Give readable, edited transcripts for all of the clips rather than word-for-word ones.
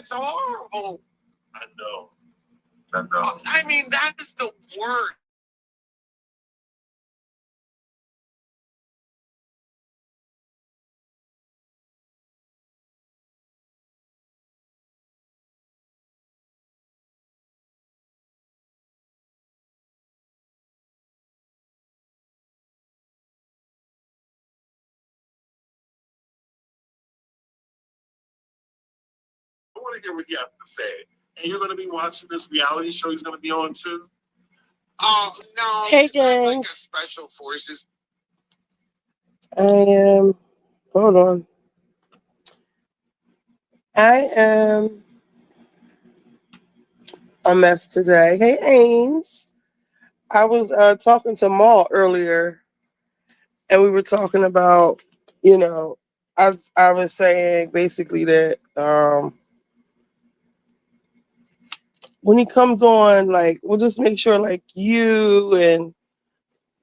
It's horrible. I know. I know. I mean, that is the worst. I want to hear what you have to say. And you're going to be watching this reality show he's going to be on too? Oh, no. Hey, That's like gang. a special forces. I am. Hold on. I am a mess today. Hey, Ames. I was talking to Maul earlier, and we were talking about, you know, I was saying basically that when he comes on, like, we'll just make sure, like, you and,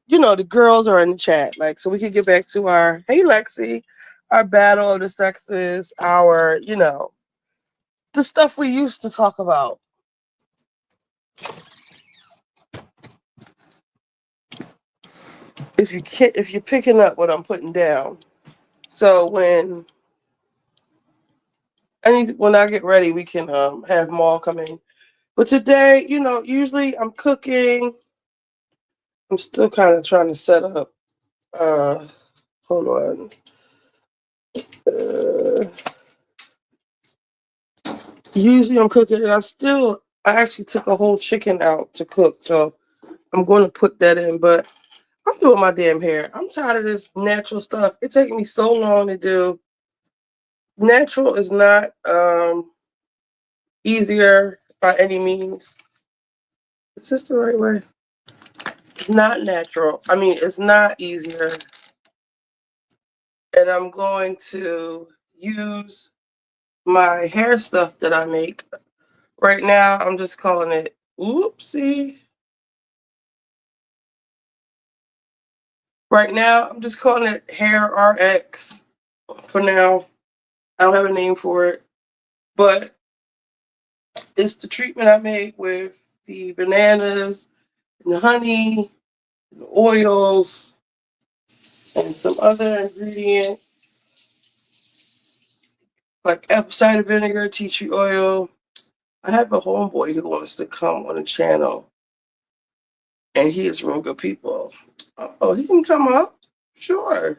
the girls are in the chat, like, so we can get back to our, hey, Lexi, our battle of the sexes, our, the stuff we used to talk about. If you're picking up what I'm putting down. So when I get ready, we can have Maul come in. But today, usually I'm cooking. I'm still kind of trying to set up. Hold on. Uh, Usually I'm cooking, and I actually took a whole chicken out to cook, so I'm going to put that in. But I'm doing my damn hair. I'm tired of this natural stuff. It takes me so long to do. Natural is not easier by any means. Is this the right way? It's not natural. I mean, it's not easier. And I'm going to use my hair stuff that I make. Right now, I'm just calling it, oopsie. Right now, I'm just calling it Hair RX for now. I don't have a name for it. But it's the treatment I make with the bananas and the honey and the oils and some other ingredients like apple cider vinegar, tea tree oil. I have a homeboy who wants to come on the channel, and he is real good people. Oh, he can come up? Sure.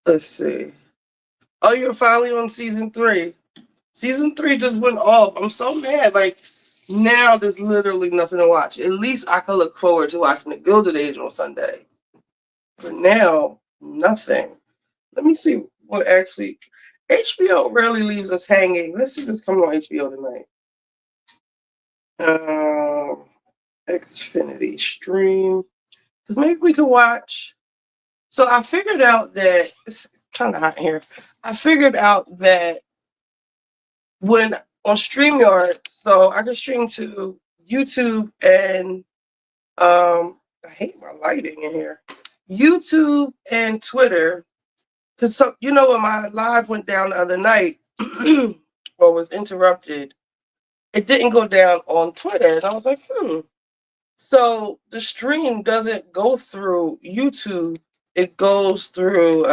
Let's see. Oh, you're finally on season 3. Season 3 just went off. I'm so mad. Like, now there's literally nothing to watch. At least I can look forward to watching the Gilded Age on Sunday. But now, nothing. Let me see what actually. HBO rarely leaves us hanging. Let's see what's coming on HBO tonight. Xfinity stream. Because maybe we could watch. So I figured out that it's kind of hot here. I figured out that when on StreamYard, so I can stream to YouTube and I hate my lighting in here. YouTube and Twitter. Because when my live went down the other night or was interrupted, it didn't go down on Twitter. And I was like, So the stream doesn't go through YouTube. It goes through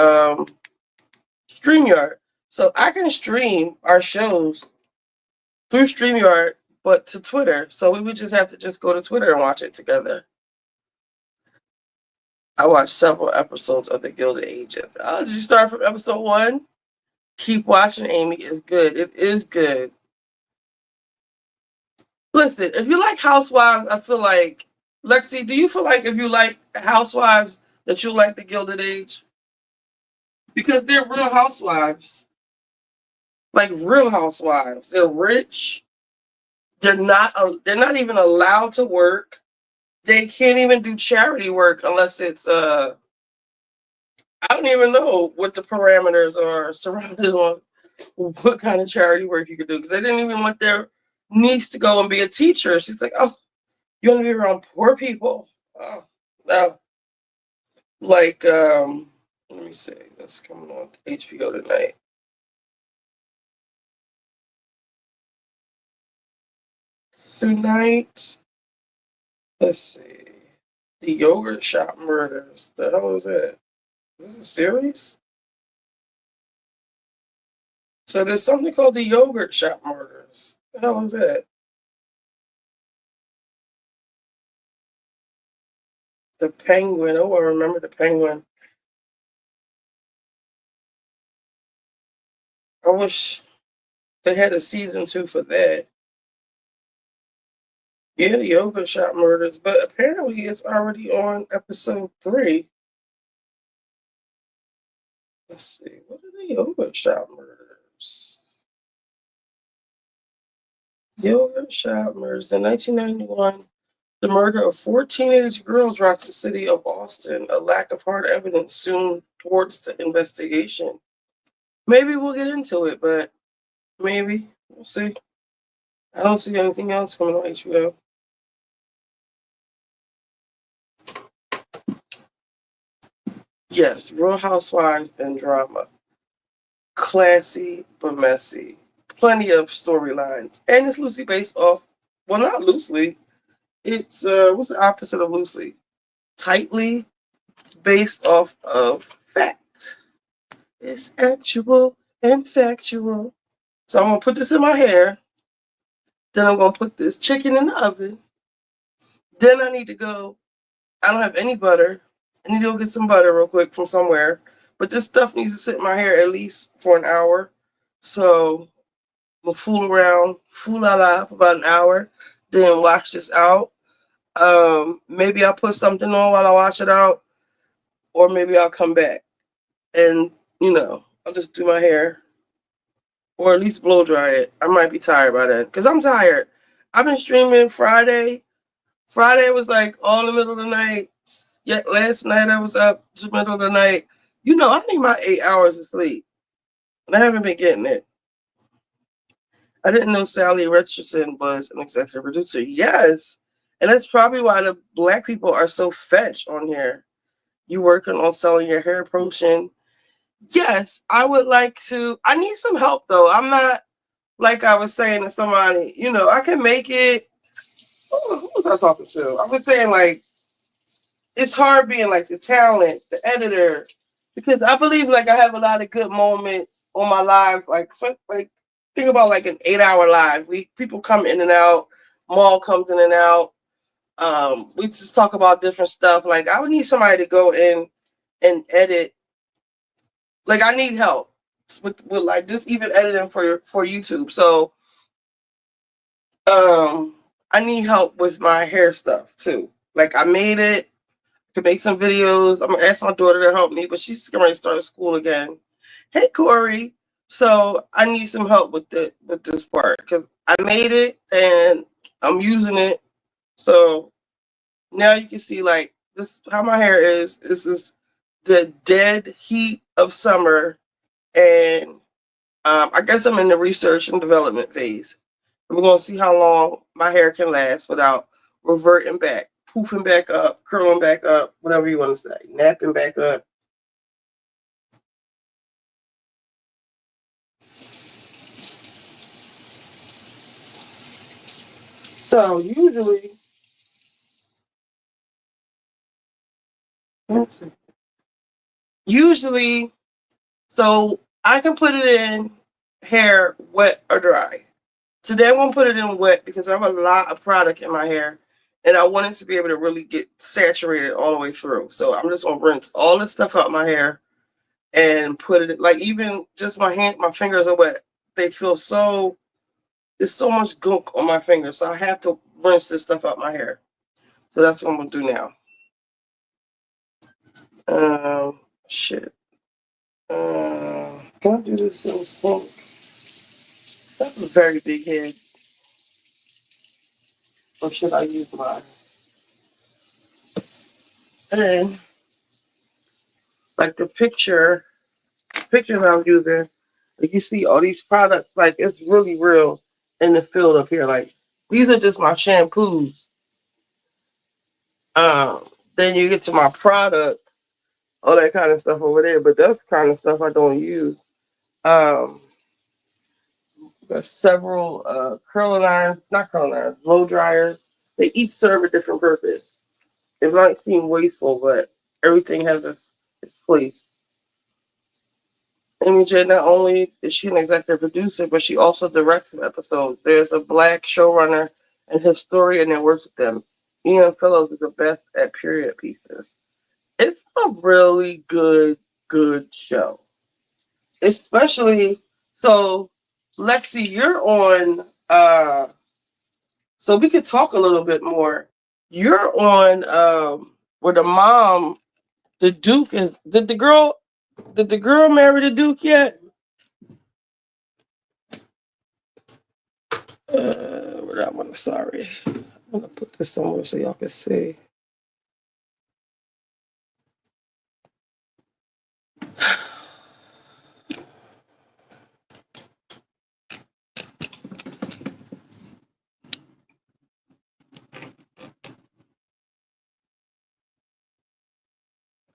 StreamYard. So I can stream our shows through StreamYard, but to Twitter. So we would just have to just go to Twitter and watch it together. I watched several episodes of The Gilded Agents. Did you start from episode 1? Keep watching, Amy. It's good. It is good. Listen, if you like Housewives, I feel like, Lexi, do you feel like if you like Housewives that you like The Gilded Age? Because they're real housewives. Like real housewives. They're rich. They're not even allowed to work. They can't even do charity work unless it's I don't even know what the parameters are surrounded on what kind of charity work you could do, because they didn't even want their niece to go and be a teacher. She's like, oh, you want to be around poor people? Oh, no. Like, let me see. That's coming on HBO tonight. tonight. Let's see. The Yogurt Shop Murders. The hell is that? Is this a series? So there's something called the Yogurt Shop Murders. The hell is that? The Penguin. Oh, I remember the Penguin. I wish they had a season 2 for that. Yeah, the Yogurt Shop Murders, but apparently it's already on episode 3. Let's see. What are the Yogurt Shop Murders? Yogurt Shop Murders. In 1991, the murder of 4 teenage girls rocks the city of Austin. A lack of hard evidence soon thwarts the investigation. Maybe we'll get into it, but maybe. We'll see. I don't see anything else coming on HBO. Yes, Real Housewives and drama. Classy but messy. Plenty of storylines. And it's loosely based off, well, not loosely. It's, what's the opposite of loosely? Tightly based off of fact. It's actual and factual. So I'm going to put this in my hair. Then I'm going to put this chicken in the oven. Then I need to go. I don't have any butter. I need to go get some butter real quick from somewhere. But this stuff needs to sit in my hair at least for an hour. So I'm going to fool around, fool la la for about an hour. Then wash this out. Maybe I'll put something on while I wash it out. Or maybe I'll come back. And, I'll just do my hair. Or at least blow dry it. I might be tired by then. Because I'm tired. I've been streaming Friday. Friday was like all in the middle of the night. Yeah, last night I was up to the middle of the night. I need my 8 hours of sleep. And I haven't been getting it. I didn't know Sally Richardson was an executive producer. Yes. And that's probably why the black people are so fetch on here. You working on selling your hair potion. Yes, I would like to. I need some help though. I'm not, like I was saying to somebody, I can make it. Who was I talking to? I was saying like it's hard being like the talent, the editor, because I believe like I have a lot of good moments on my lives. Like think about like an 8-hour live. People come in and out. Maul comes in and out. We just talk about different stuff. Like I would need somebody to go in and edit. Like I need help with like just even editing for YouTube. So I need help with my hair stuff too. Like I made it. Could make some videos. I'm gonna ask my daughter to help me, but she's gonna start school again. Hey Corey. So I need some help with this part because I made it and I'm using it. So now you can see like this how my hair is. This is the dead heat of summer, and I guess I'm in the research and development phase. We're gonna see how long my hair can last without reverting back, poofing back up, curling back up, whatever you want to say, napping back up. So usually, so I can put it in hair wet or dry. Today I'm gonna put it in wet because I have a lot of product in my hair, and I want it to be able to really get saturated all the way through. So I'm just gonna rinse all this stuff out my hair and put it like even just my fingers are wet. They feel so there's so much gunk on my fingers, so I have to rinse this stuff out my hair. So that's what I'm gonna do now. Shit. Can I do this in sync? That's a very big head. Or should I use mine? And like the pictures I'm using, like you see all these products, like it's really real in the field up here. Like these are just my shampoos. Um, then you get to my product, all that kind of stuff over there, but that's kind of stuff I don't use. Um, There's several curling irons, not curling irons, blow dryers. They each serve a different purpose. It might seem wasteful, but everything has its place. Amy J not only is she an executive producer, but she also directs some episodes. There's a black showrunner and historian that works with them. Ian Fellows is the best at period pieces. It's a really good show. Especially so Lexi, you're on so we could talk a little bit more. You're on where the mom, the Duke is did the girl marry the Duke yet? Where that one? Sorry. I'm gonna put this somewhere so y'all can see.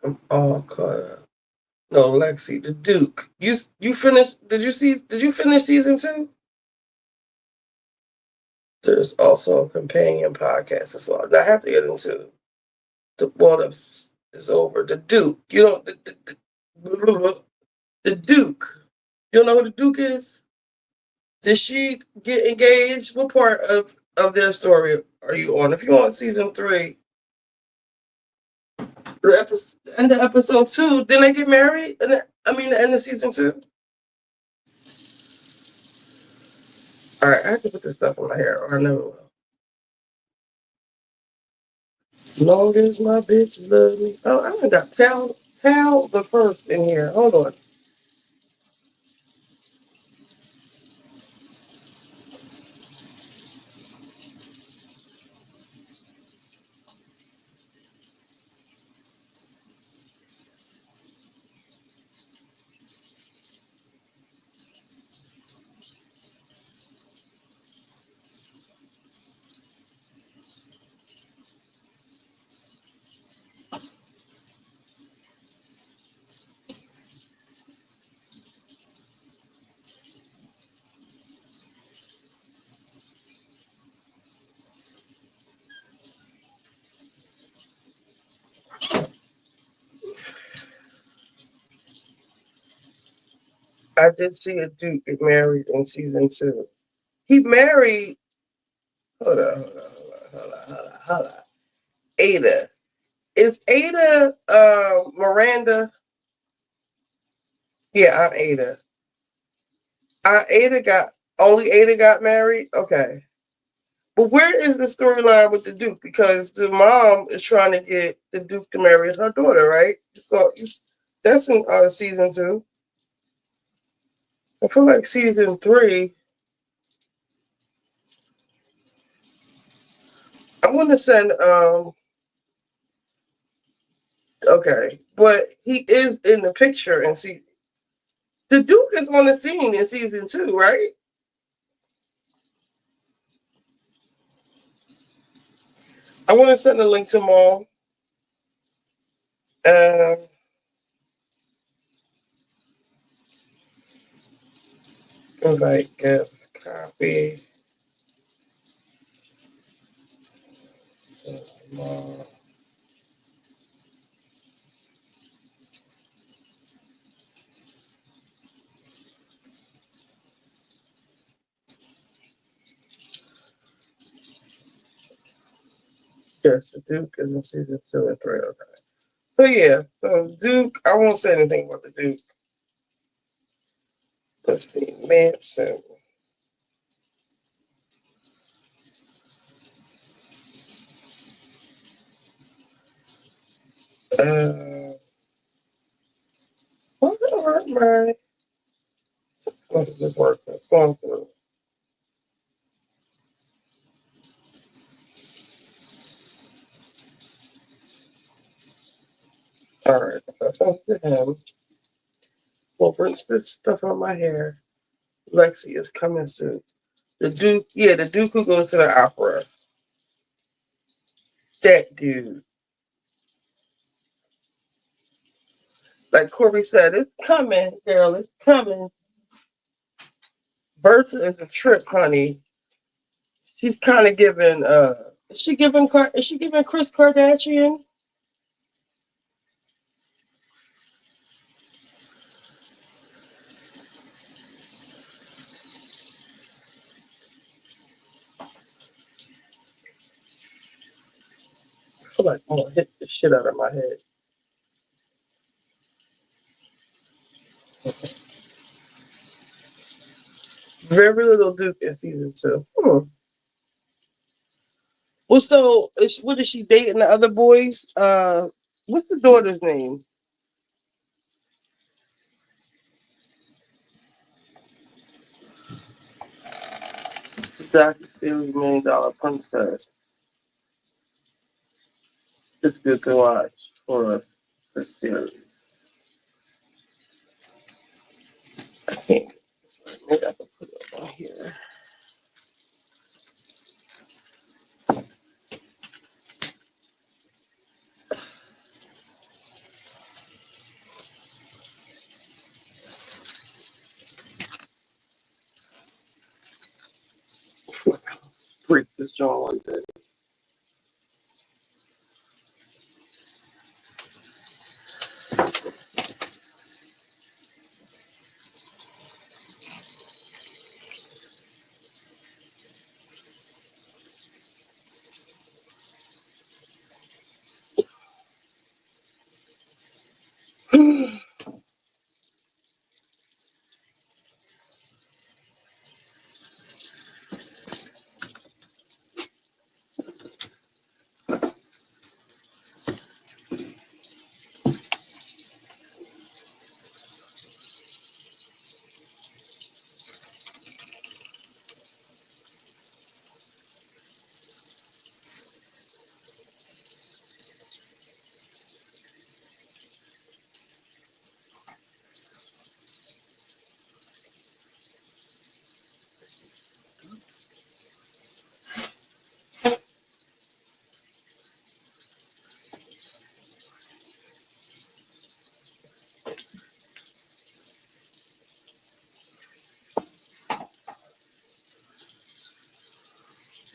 I'm all caught up. No, Lexi, the Duke. You finished? Did you finish season 2? There's also a companion podcast as well. Now I have to get into the water is over. The Duke. You don't the Duke. You don't know who the Duke is? Did she get engaged? What part of their story are you on? If you're on season 3, the end of episode 2, didn't they get married? The end of season 2. All right, I have to put this stuff in my hair, or I never will. Long as my bitch love me. Oh, I haven't got tell the first in here. Hold on. I did see a dude get married in season 2. He married. Hold on. Ada. Is Ada Miranda? Yeah, I'm Ada. Ada got only Ada got married. Okay, but where is the storyline with the Duke? Because the mom is trying to get the Duke to marry her daughter, right? So that's in season 2. I feel like season 3. I want to send Okay, but he is in the picture and see the Duke is on the scene in season 2, right? I want to send a link to Mom. Um, invite guest copy. Mom. Yes, the Duke is in season 2 and 3. Okay. So yeah, so Duke, I won't say anything about the Duke. Let's see, Manson. What are my messages working? It's going through. All right, so I sent to him. We'll rinse this stuff on my hair. Lexi is coming soon. The Duke, yeah, the Duke who goes to the opera. That dude. Like Corey said, it's coming, girl. It's coming. Bertha is a trip, honey. She's kind of giving. Is she giving Chris Kardashian? I feel like I'm gonna hit the shit out of my head. Very Little Duke in season 2. Well, so what is she dating the other boys? What's the daughter's name? Docu-series $1 Million Princess. It's good to watch for us. The series. I think maybe I can put it on here. Break this jaw one day.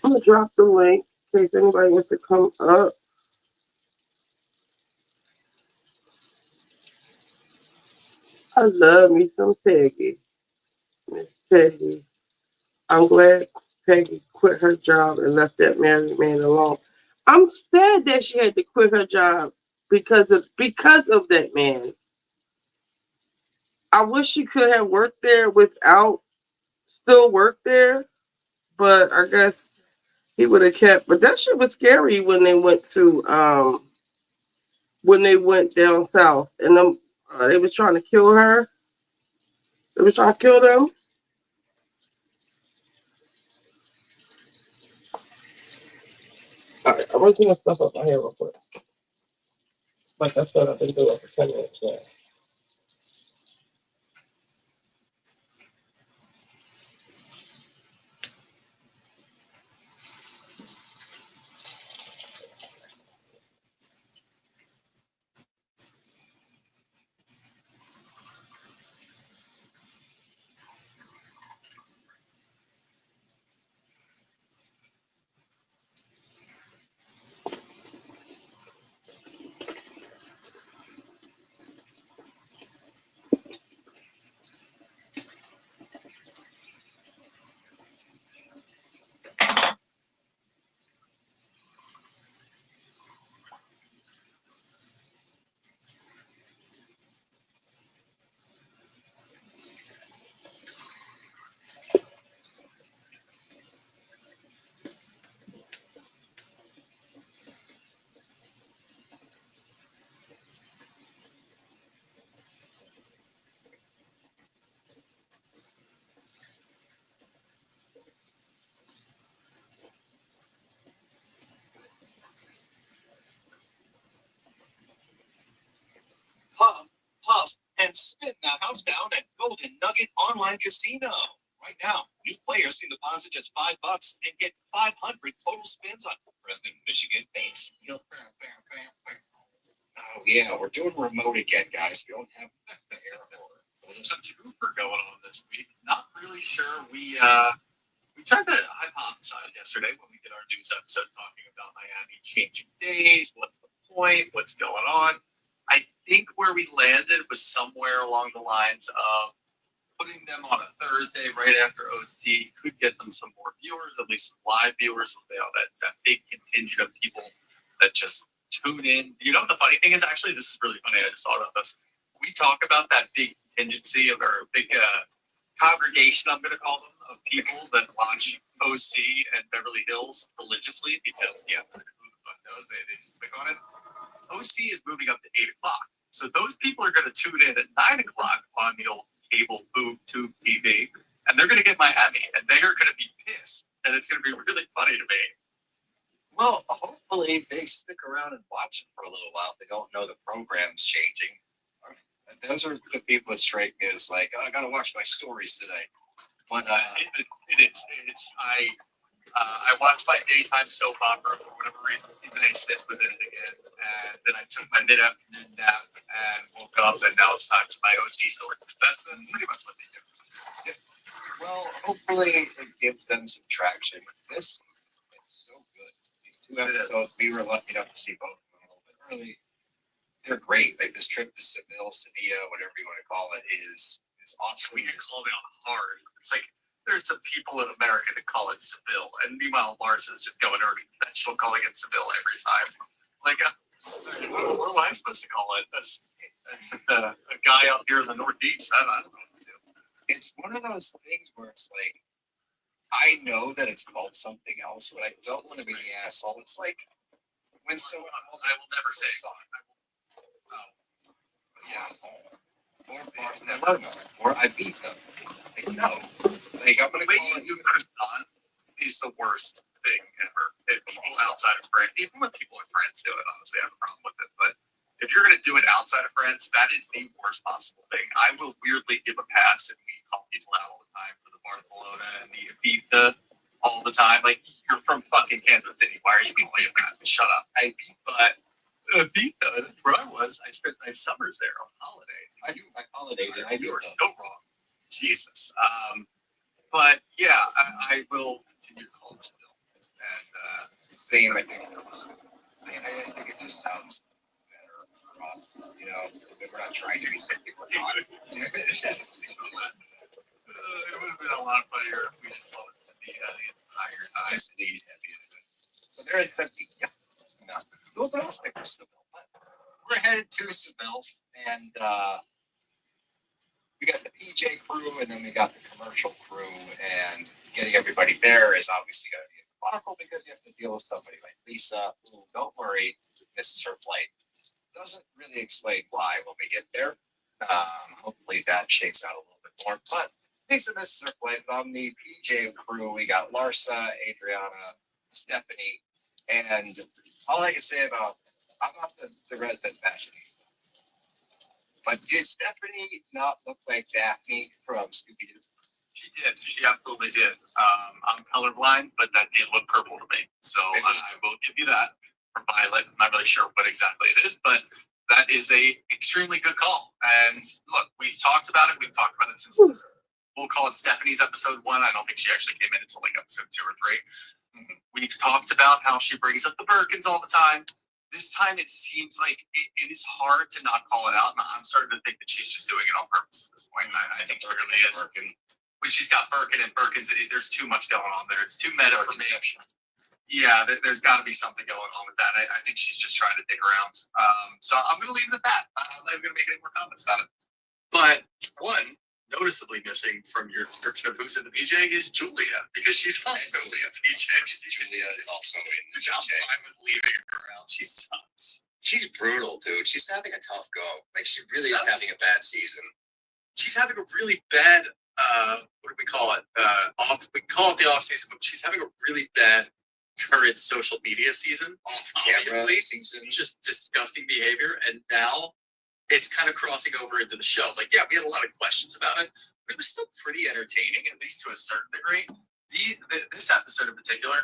I'm gonna drop the link in case anybody wants to come up. I love me some Peggy. Miss Peggy. I'm glad Peggy quit her job and left that married man alone. I'm sad that she had to quit her job because of that man. I wish she could have worked there without still work there, but I guess he would have kept. But that shit was scary when they went down south and they was trying to kill her. They was trying to kill them. All right, I'm gonna take stuff up my hair real quick. Like I said, I've been doing it for 10 minutes now. Puff, puff, and spin that house down at Golden Nugget Online Casino. Right now, new players can deposit just $5 and get 500 total spins on President Michigan base. Oh yeah, we're doing remote again, guys. We don't have the air horns. Some twofer going on this week. Not really sure. We tried to hypothesize yesterday when we did our news episode talking about Miami changing days. What's the point? What's going on? I think where we landed was somewhere along the lines of putting them on a Thursday right after OC could get them some more viewers, at least some live viewers. So they have that big contingent of people that just tune in. You know, the funny thing is, actually, this is really funny. I just thought about this. We talk about that big contingency of our big congregation, I'm going to call them, of people that watch OC and Beverly Hills religiously because, yeah, who the fuck knows? They just click on it. OC is moving up to 8 o'clock. So those people are going to tune in at 9 o'clock on the old cable boob tube TV, and they're going to get Miami, and they are going to be pissed, and it's going to be really funny to me. Well, hopefully they stick around and watch it for a little while. They don't know the program's changing. And those are the people that strike me as like, oh, I got to watch my stories today. But it is. I watched my daytime soap opera for whatever reason. Stephen A. Smith was in it again, and then I took my mid-afternoon nap and woke up, and now it's time for my OC stories. That's pretty much what they do. yeah. Well, hopefully it gives them some traction. This season, it's so good. These 2 episodes, we were lucky enough to see both of them a little bit early. They're great. Like this trip to Seville, whatever you want to call it, is awesome. We get called out hard. It's like there's some people in America that call it Seville, and meanwhile Mars is just going early conventional calling it Seville every time. Like, what am I supposed to call it? That's just a guy out here in the Northeast. I don't know what to do. It's one of those things where it's like, I know that it's called something else, but I don't want to be the asshole. It's like when someone calls I will never say. or I beat them. Like, no. Like, I'm gonna The way call it. you croissant is the worst thing ever. If people outside of France, even when people in France do it, honestly, I have a problem with it. But if you're going to do it outside of France, that is the worst possible thing. I will weirdly give a pass, and we call people out all the time for the Barcelona and the Ibiza all the time. Like, you're from fucking Kansas City. Why are you calling it that? Shut up. But Ibiza, that's where I was. I spent my summers there on holidays. I holiday. I do You were it. so wrong. Jesus. But yeah, I will continue to call it still. And Same, I think. I think it just sounds better for us. You know, we're not trying to be something we're not. It's just it would have been a lot funnier if we just called it City the entire time. just the So there is 50. Yeah. No. So what else like for Seville? We're headed to Seville, and we got the PJ crew, and then we got the commercial crew, and getting everybody there is obviously going to be chronicle because you have to deal with somebody like Lisa, who, don't worry, this is her flight. Doesn't really explain why when we get there. Hopefully that shakes out a little bit more. But Lisa misses her flight. On the PJ crew, we got Larsa, Adriana, Stephanie, and all I can say about I'm not the resident fashionista. But did Stephanie not look like Daphne from Scooby-Doo? She did. She absolutely did. I'm colorblind, but that did look purple to me. So I will give you that. Or violet. I'm not really sure what exactly it is, but that is a extremely good call. And look, we've talked about it. We've talked about it since we'll call it Stephanie's episode 1. I don't think she actually came in until like episode 2 or 3. We've talked about how she brings up the Birkins all the time. This time it seems like it is hard to not call it out. And I'm starting to think that she's just doing it on purpose at this point. I think she really is. When she's got Birkin and Birkins, there's too much going on there. It's too meta for me. Yeah, there's got to be something going on with that. I think she's just trying to dig around. So I'm going to leave it at that. I'm not going to make any more comments about it. But one noticeably missing from your description of who's in the PJ is Julia, because she's also in the PJ. Julia is also in the I'm PJ. fine with leaving her around. She sucks. She's brutal, dude. She's having a tough go. Like, she really is having a bad season. She's having a really bad, what do we call it? We call it the off season, but she's having a really bad current social media season. Off-camera season. Just disgusting behavior. And now it's kind of crossing over into the show. Like, yeah, we had a lot of questions about it, but it was still pretty entertaining, at least to a certain degree. This episode in particular,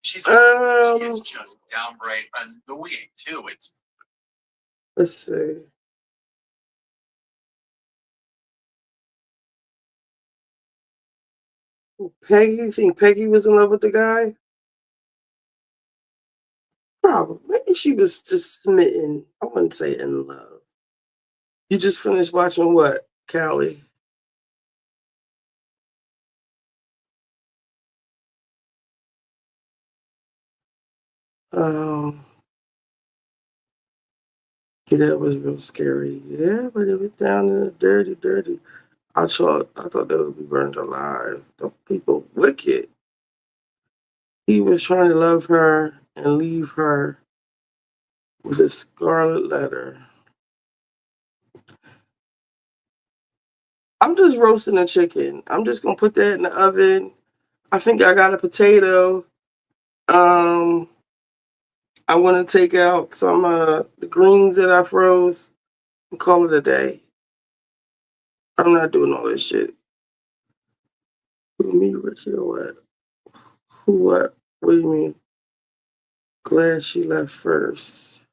she is just downright annoying too. Let's see. Peggy? You think Peggy was in love with the guy? Probably. Maybe she was just smitten. I wouldn't say in love. You just finished watching what, Callie? Um, yeah, that was real scary. Yeah, but it was down in the dirty, dirty. I thought they would be burned alive. The people wicked. He was trying to love her and leave her with a scarlet letter. I'm just roasting a chicken. I'm just gonna put that in the oven. I think I got a potato. Um, I want to take out some the greens that I froze and call it a day. I'm not doing all this shit. Who, me, Richie, or what? Who, what? What do you mean? Glad she left first.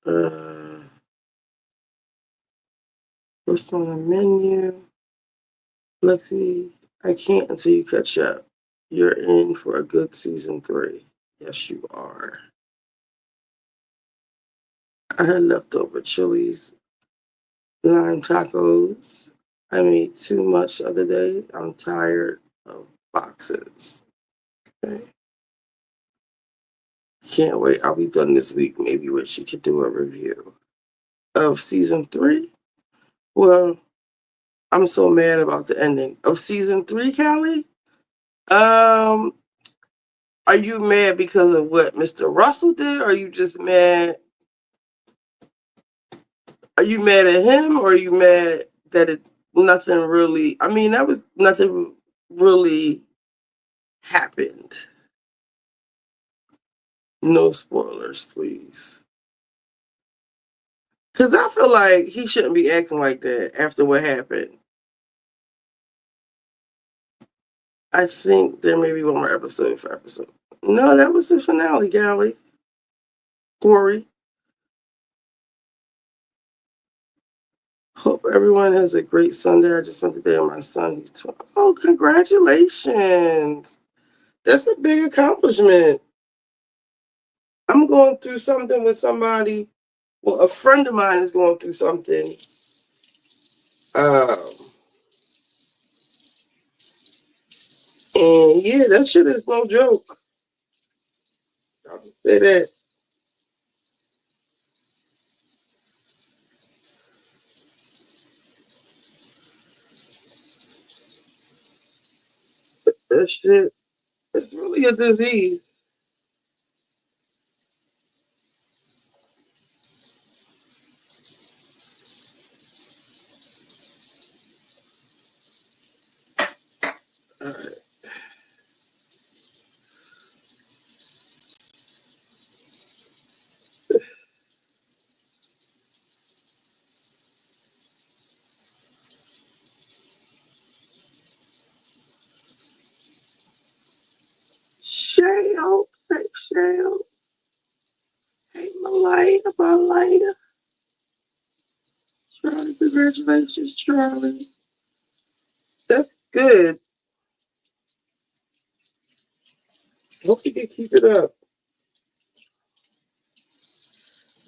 Uh, what's on the menu? Lexi, I can't until you catch up. You're in for a good season 3. Yes, you are. I had leftover chilies, lime tacos. I made too much the other day. I'm tired of boxes. Okay. Can't wait. I'll be done this week. Maybe Richie could do a review of season 3. Well, I'm so mad about the ending of season 3, Callie. Um, are you mad because of what Mr. Russell did? Or are you just mad? Are you mad at him, or are you mad that nothing really? I mean, that was nothing really happened. No spoilers, please. Because I feel like he shouldn't be acting like that after what happened. I think there may be one more episode for episode. No, that was the finale, Gally. Corey. Hope everyone has a great Sunday. I just spent the day with my son. He's 12. Oh, congratulations. That's a big accomplishment. I'm going through something with somebody. Well, a friend of mine is going through something. Um, and yeah, that shit is no joke. I'll just say that. That shit, it's really a disease. All right. Shale, say Shale. Hey, Malaya. Charlie, congratulations, Charlie. That's good. Hope you can keep it up.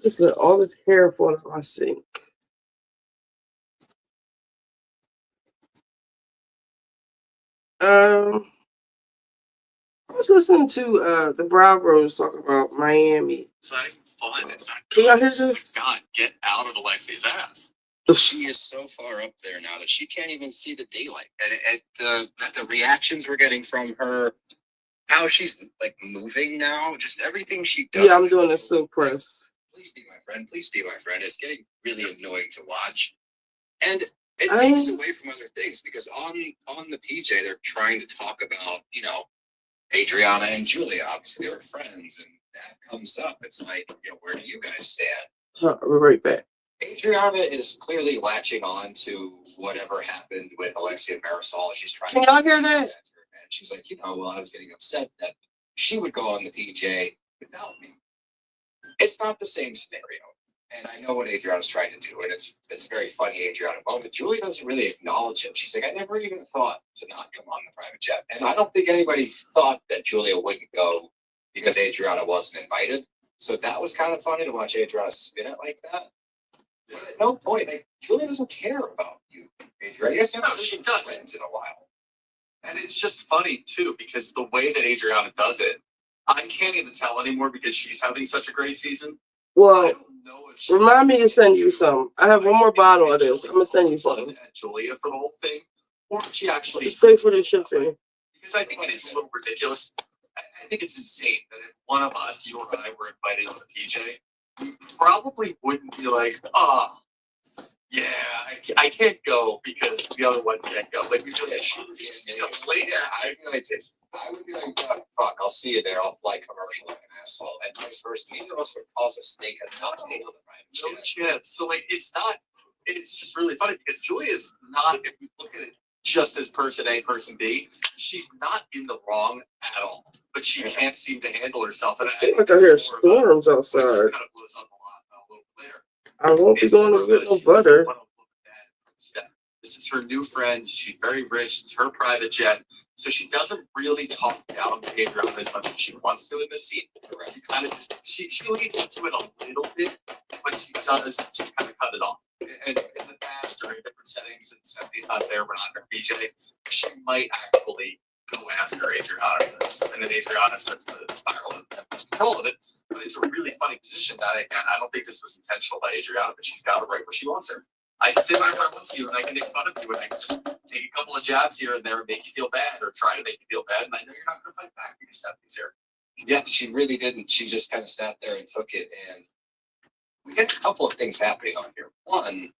Just let all this hair fall in my sink. Um, I was listening to the Brow Bros talk about Miami. Exciting, fun. It's not Can good. y'all hear It's just this? like, God, get out of Alexia's ass. She is so far up there now that she can't even see the daylight. And the reactions we're getting from her, how she's like moving now, just everything she does. Yeah, I'm doing a is silk press. Please be my friend. Please be my friend. It's getting really annoying to watch, and it takes away from other things because on the PJ they're trying to talk about Adriana and Julia. Obviously they were friends, and that comes up. It's like where do you guys stand? We're right back. Adriana is clearly latching on to whatever happened with Alexia and Marisol. She's trying. Can y'all hear that? And she's like, well, I was getting upset that she would go on the PJ without me. It's not the same scenario. And I know what Adriana's trying to do, and it's a very funny Adriana moment. Julia doesn't really acknowledge him. She's like, I never even thought to not come on the private jet. And I don't think anybody thought that Julia wouldn't go because Adriana wasn't invited. So that was kind of funny to watch Adriana spin it like that. But at no point, like, Julia doesn't care about you, Adriana. Yes, No, she doesn't. Friends in a while. And it's just funny too, because the way that Adriana does it, I can't even tell anymore because she's having such a great season. I Well, don't know if she remind me to send you some. I have one more bottle of this. I'm gonna send you some. at Julia for the whole thing, or if she actually, Just pay for this shit for me. because I think it is a little ridiculous. I think it's insane that if one of us, you or I, were invited to the PJ, we probably wouldn't be like, oh, yeah, I can't go because the other one can't go. Like, we really should be late. I'd be like, fuck, I'll see you there. I'll fly commercial like an asshole. And vice versa. Neither of us would cause a stake of nothing on the private No jet. chance. So like it's just really funny because Julia's not, if we look at it just as person A, person B, she's not in the wrong at all. But she can't seem to handle herself. And I feel like I hear storms outside. Kind of blew us up a little later. I won't be going to get no butter. This is her new friend. She's very rich. It's her private jet. So she doesn't really talk down to Adriana as much as she wants to in this scene. She kind of just, she leads into it a little bit, but she does just kind of cut it off. And in the past or in different settings, and Cynthia's not there, we're not in her BJ, she might actually go after Adriana for this. And then Adriana starts to spiral and lose control of it. But it's a really funny position that, again, I don't think this was intentional by Adriana, but she's got it right where she wants her. I can sit whenever I want to, and I can make fun of you, and I can just take a couple of jabs here and there and make you feel bad, or try to make you feel bad, and I know you're not going to fight back because Stephanie's here. Yeah, she really didn't. She just kind of sat there and took it, and we get a couple of things happening on here. One,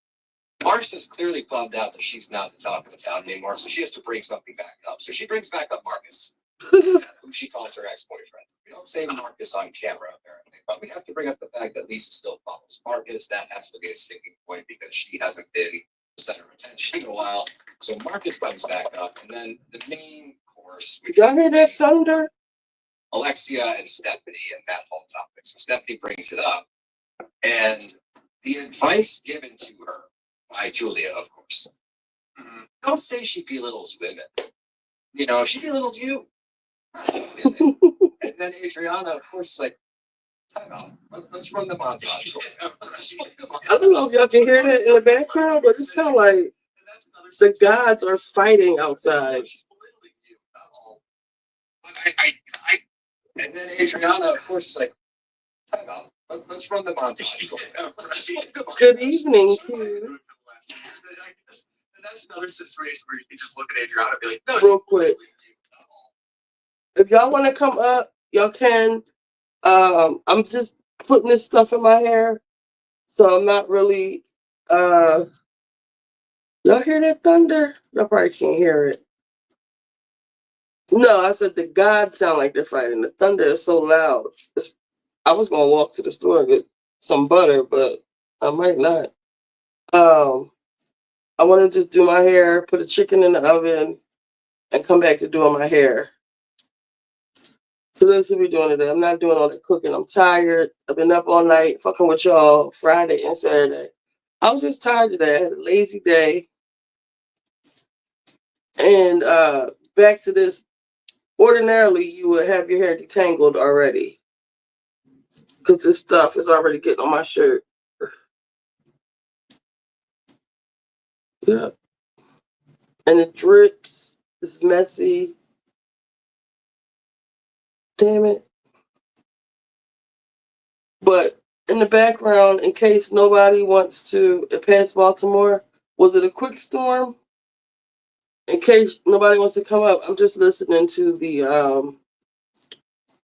Marcia's clearly bummed out that she's not the talk of the town anymore, so she has to bring something back up. So she brings back up Marcus, who she calls her ex-boyfriend. We don't say Marcus on camera, apparently, but we have to bring up the fact that Lisa still follows Marcus. That has to be a sticking point because she hasn't been the center of attention in a while. So Marcus comes back up, and then the main course. Y'all hear that thunder? Alexia and Stephanie and that whole topic. So Stephanie brings it up, and the advice given to her by Julia, of course. Don't say she belittles women. You know, she belittled you. And then Adriana, of course, is like, time out. Let's run the montage. I don't know if y'all can hear that in the background, but it sounds like the gods are fighting outside. She's belittling you, not all. But and then Adriana, of course, is like, time out. Let's run the montage. Good evening, Q. And that's another situation where you can just look at Adriana and be like, no, Real quick. If y'all want to come up, y'all can. I'm just putting this stuff in my hair, so I'm not really. Y'all hear that thunder? Y'all probably can't hear it. No, I said the gods sound like they're fighting. The thunder is so loud. I was gonna walk to the store and get some butter, but I might not. I want to just do my hair, put a chicken in the oven, and come back to doing my hair. So that's what we're doing today. I'm not doing all that cooking. I'm tired. I've been up all night fucking with y'all Friday and Saturday. I was just tired today. I had a lazy day. And back to this. Ordinarily, you would have your hair detangled already. Because this stuff is already getting on my shirt. Yeah. And it drips. It's messy. Damn it. But in the background, in case nobody wants to pass Baltimore, was it a quick storm? In case nobody wants to come up, I'm just listening to the,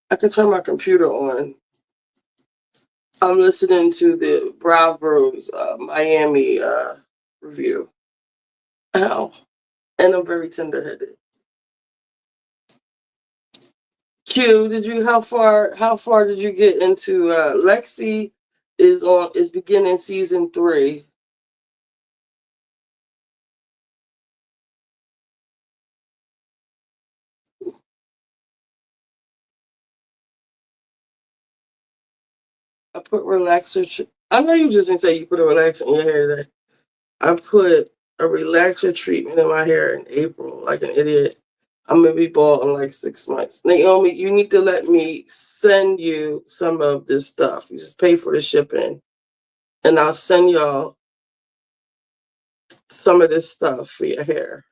I can turn my computer on. I'm listening to the Bravo's Miami review. Ow. And I'm very tender-headed. Q, how far did you get into Lexi is beginning season 3. I put relaxer I know you just didn't say you put a relaxer in your hair today. I put a relaxer treatment in my hair in April, like an idiot. I'm gonna be bald in like 6 months. Naomi, you need to let me send you some of this stuff. You just pay for the shipping, and I'll send y'all some of this stuff for your hair.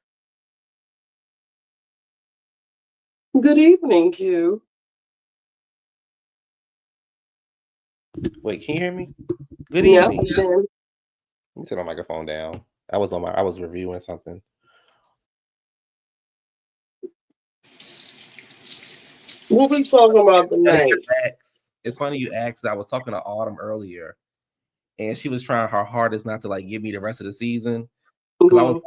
Good evening, Q. Wait, can you hear me? Good Yeah, evening. then Let me turn my microphone down. I was reviewing something. what we talking about tonight? It's funny you asked. I was talking to Autumn earlier, and she was trying her hardest not to like give me the rest of the season because Mhm.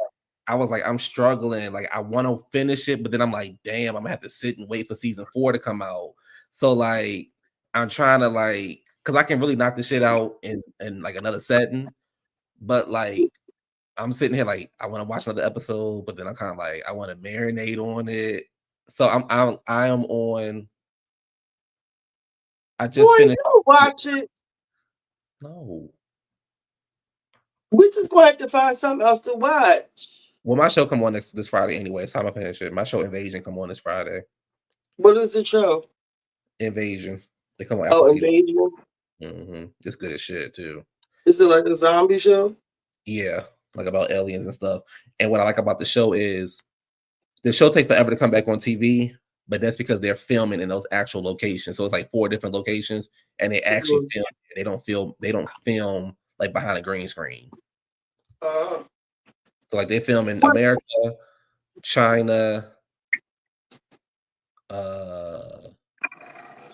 I was like I'm struggling. Like I want to finish it, but then I'm like, damn, I'm gonna have to sit and wait for season 4 to come out. So like I'm trying to like because I can really knock this shit out in like another setting, but like I'm sitting here like I want to watch another episode, but then I'm kind of like I want to marinate on it. So I am on. I Boy, just finished. you watch it. No, We just gonna have to find something else to watch. well, my show come on this Friday anyway. It's time I finish it. My show Invasion come on this Friday. What is the show? Invasion. They come on Oh, Apple TV. Invasion. It's good as shit too. Is it like a zombie show? Yeah, like about aliens and stuff. And what I like about the show is the show takes forever to come back on TV, but that's because they're filming in those actual locations. So it's like 4 different locations, and they actually Mhm. film. They don't film like behind a green screen. Uh, So like they film in America, China,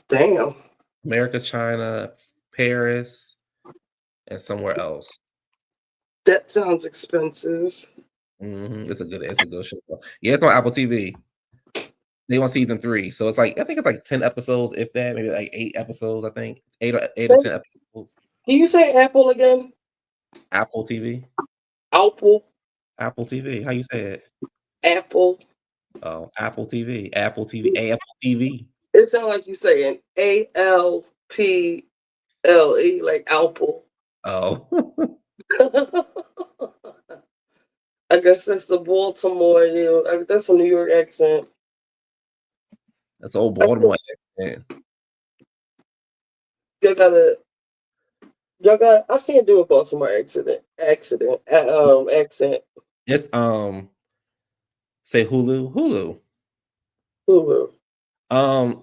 damn. America, China, Paris, and somewhere else. That sounds expensive. It's a good show. Yeah, it's on Apple TV. They on season 3, so it's like I think it's like 10 episodes, if that, maybe like 8 episodes. I think 8 or 10 episodes. Can you say Apple again? Apple TV, Apple. Apple TV. How you say it? Apple. Oh, Apple TV, Apple TV, Apple TV. It sounds like you saying ALPLE, like Apple. Oh, I guess that's the Baltimore. That's a New York accent. that's old Baltimore accent. Y'all gotta. I can't do a Baltimore accent. Accent. It's say Hulu. Hulu.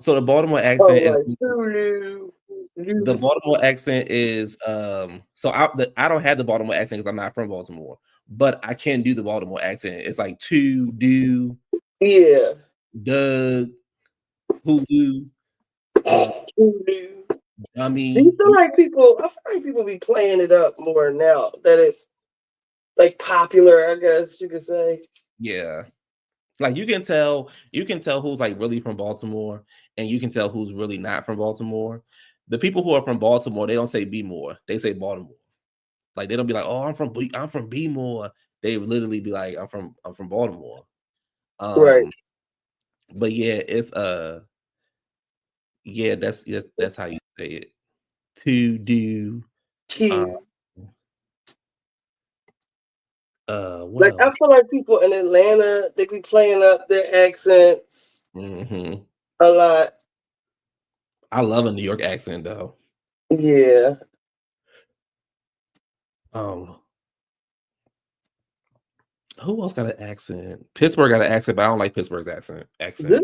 So the Baltimore Oh, accent is like Hulu. the Baltimore accent is so I don't have the Baltimore accent because I'm not from Baltimore, but I can do the Baltimore accent. It's like to do Yeah. Doug Hulu Hulu. I Do mean you feel like people? I feel like people be playing it up more now that it's like popular. I guess you could say. yeah. Like you can tell who's like really from Baltimore and you can tell who's really not from Baltimore. The people who are from Baltimore, they don't say be more, they say Baltimore. Like they don't be like, oh, I'm from B-more. They literally be like, I'm from Baltimore. Right. But yeah, it's yeah, that's how you say it. To do T. what Like I else? feel like people in Atlanta, they be playing up their accents a lot. I love a New York accent though. Yeah. Who else got an accent? Pittsburgh got an accent, but I don't like Pittsburgh's accent. Do they?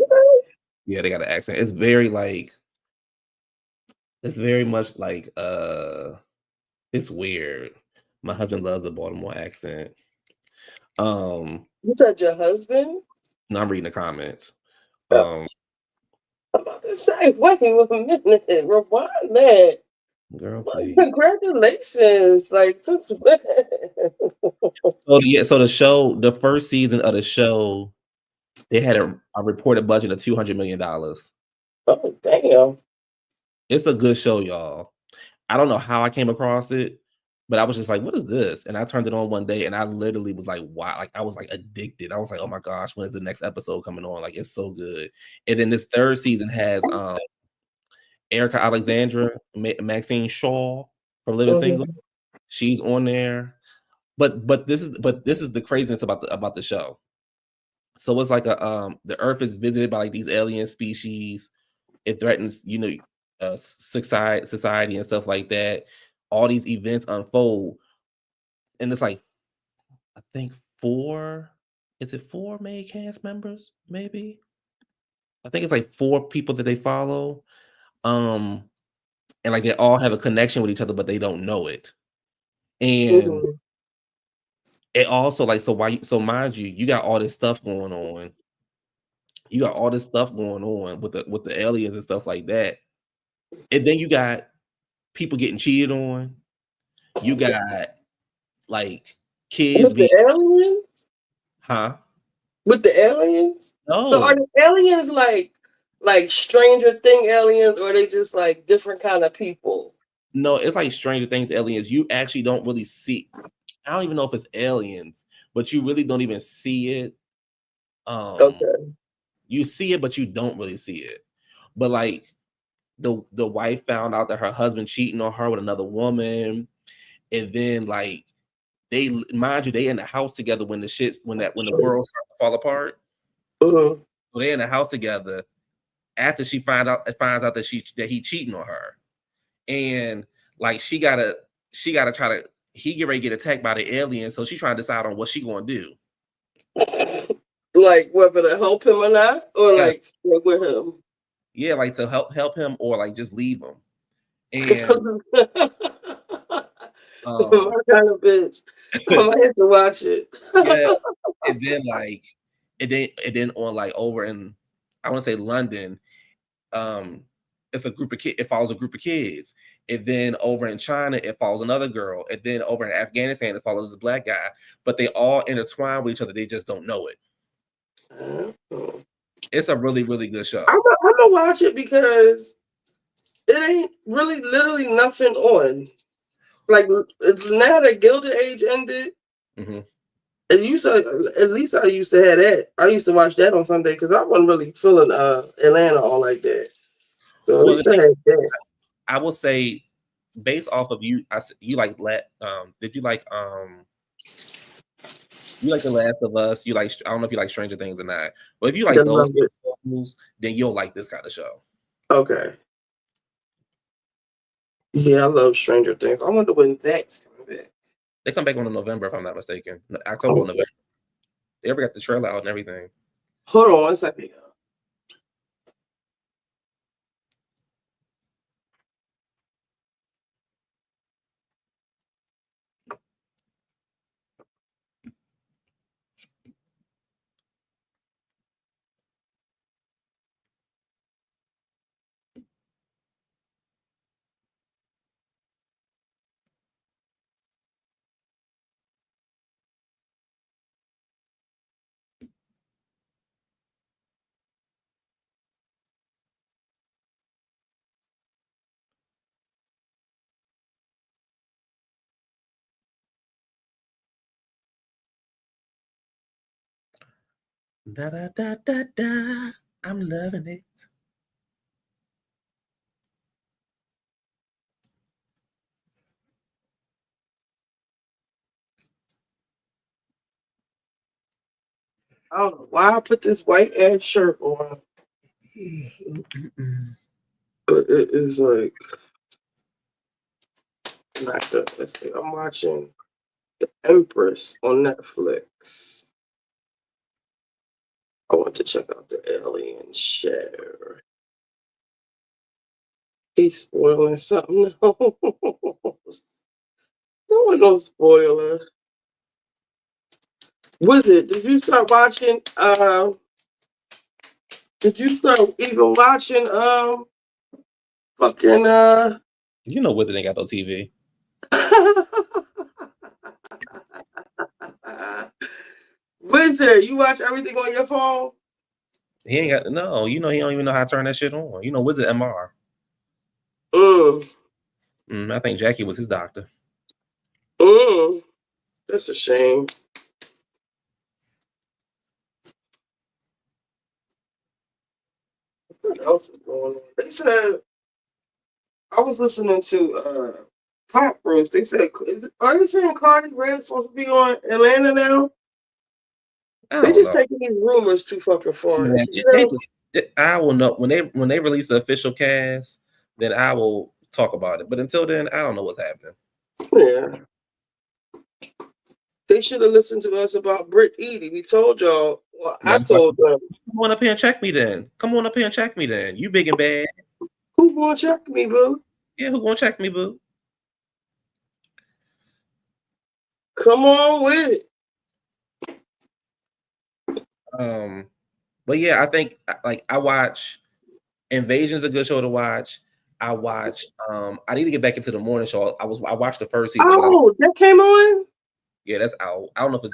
Yeah, they got an accent. It's very like it's very much like it's weird. My husband loves the Baltimore accent. You said your husband? No, I'm reading the comments. I'm about to say, wait a minute, rewind that. Girl, please. Congratulations! Like since when? So the first season of the show, they had a reported budget of $200 million. Oh damn! It's a good show, y'all. I don't know how I came across it, but I was just like, what is this? And I turned it on one day and I literally was like, wow, like I was like addicted. I was like, oh my gosh, when is the next episode coming on? Like it's so good. And then this third season has Erica Alexandra, Maxine Shaw. from Living Single. She's on there. But this is the craziness about the show. So it's like the Earth is visited by like these alien species. It threatens, society and stuff like that. All these events unfold, and it's like I think four. Is it four main cast members? Maybe I think it's like four people that they follow. Um, and like they all have a connection with each other, but they don't know it. And it also like so mind you, you got all this stuff going on. You got all this stuff going on with the aliens and stuff like that. And then you got people getting cheated on. You got like kids With being the aliens? huh? With the aliens? So are No, the aliens like Stranger Thing aliens, or are they just like different kind of people? no, it's like Stranger Things aliens. You actually don't really see. I don't even know if it's aliens, but you really don't even see it. Okay. You see it, but you don't really see it. But like the wife found out that her husband cheating on her with another woman, and then like they mind you, they in the house together when the world starts to fall apart. Mhm. So they're in the house together after she finds out that he cheating on her, and like she gotta try to he get ready to get attacked by the alien, so she trying to decide on what she gonna do. Like whether to help him or not, or Yeah, like stay with him. yeah, like to help him or like just leave him. And My um kind of bitch. I might have to watch it. yeah, and then like and then on like over in I want to say London, um it's a group of kids, it follows a group of kids. And then over in China it follows another girl, and then over in Afghanistan it follows a black guy, but they all intertwine with each other, they just don't know it. It's a really really good I'm show. gonna watch it because it ain't really literally nothing on. Like it's now that Gilded Age ended. Hmm. And you said at least I used to have that. I used to watch that on Sunday because I wasn't really feeling Atlanta all like that. So at Well, least I had that. I will say based off of you like did you like The Last of Us, you like I don't know if you like Stranger Things or not, but if you I like those love it. shows, then you'll like this kind of show. Okay. Yeah, I love Stranger Things. I wonder when that's coming back. They come back on in November, if I'm not mistaken. October or Okay. November. They ever got the trailer out and everything. Hold on one second. Da da da da da. I'm loving it. I don't know why I put this white ass shirt on, but it is like not good. Let's see. I'm watching Empress on Netflix. I want to check out the Alien show. He's spoiling something else. No one no spoiler. Wizard, did you start watching did you start even watching fucking You know Wizard ain't got no TV. Wizard, you watch everything on your phone? He ain't got no. You know he don't even know how to turn that shit on. You know Wizard MR. Mm. I think Jackie was his doctor. Mm. That's a shame. What else is going on? They said I was listening to Pop Rose. They said, are they saying Cardi Red's supposed to be on Atlanta now? I They don't just know. taking these rumors too fucking far. Man, You know? I will know when they release the official cast, then I will talk about it. But until then, I don't know what's happening. Yeah. They should have listened to us about Britt Eady. We told y'all. Well, I told them. Come on up here and check me then. Come on up here and check me then. You big and bad. Who gonna check me, boo? Yeah, who gonna check me, boo? Come on with it. But yeah, I think like I watch Invasion's a good show to watch. I watch I need to get back into the morning show. I watched the first season. Oh, that came on? Yeah, that's out. I don't know if it's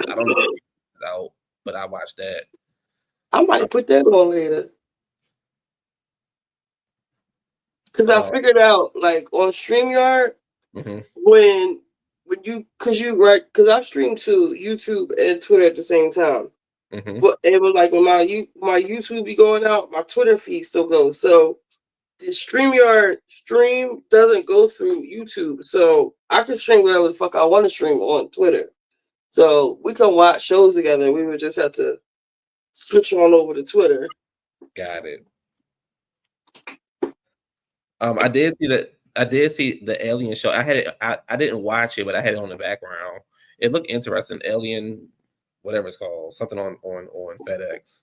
out, but I watched that. I might put that on later. Cause I figured out like on StreamYard when you because I stream to YouTube and Twitter at the same time. But it was like when my YouTube be going out, my Twitter feed still goes. So the StreamYard stream doesn't go through YouTube. So I can stream whatever the fuck I want to stream on Twitter. So we can watch shows together. We would just have to switch on over to Twitter. Got it. I did see the Alien show. I had it. I didn't watch it, but I had it on the background. It looked interesting. Alien, whatever it's called, something on FedEx.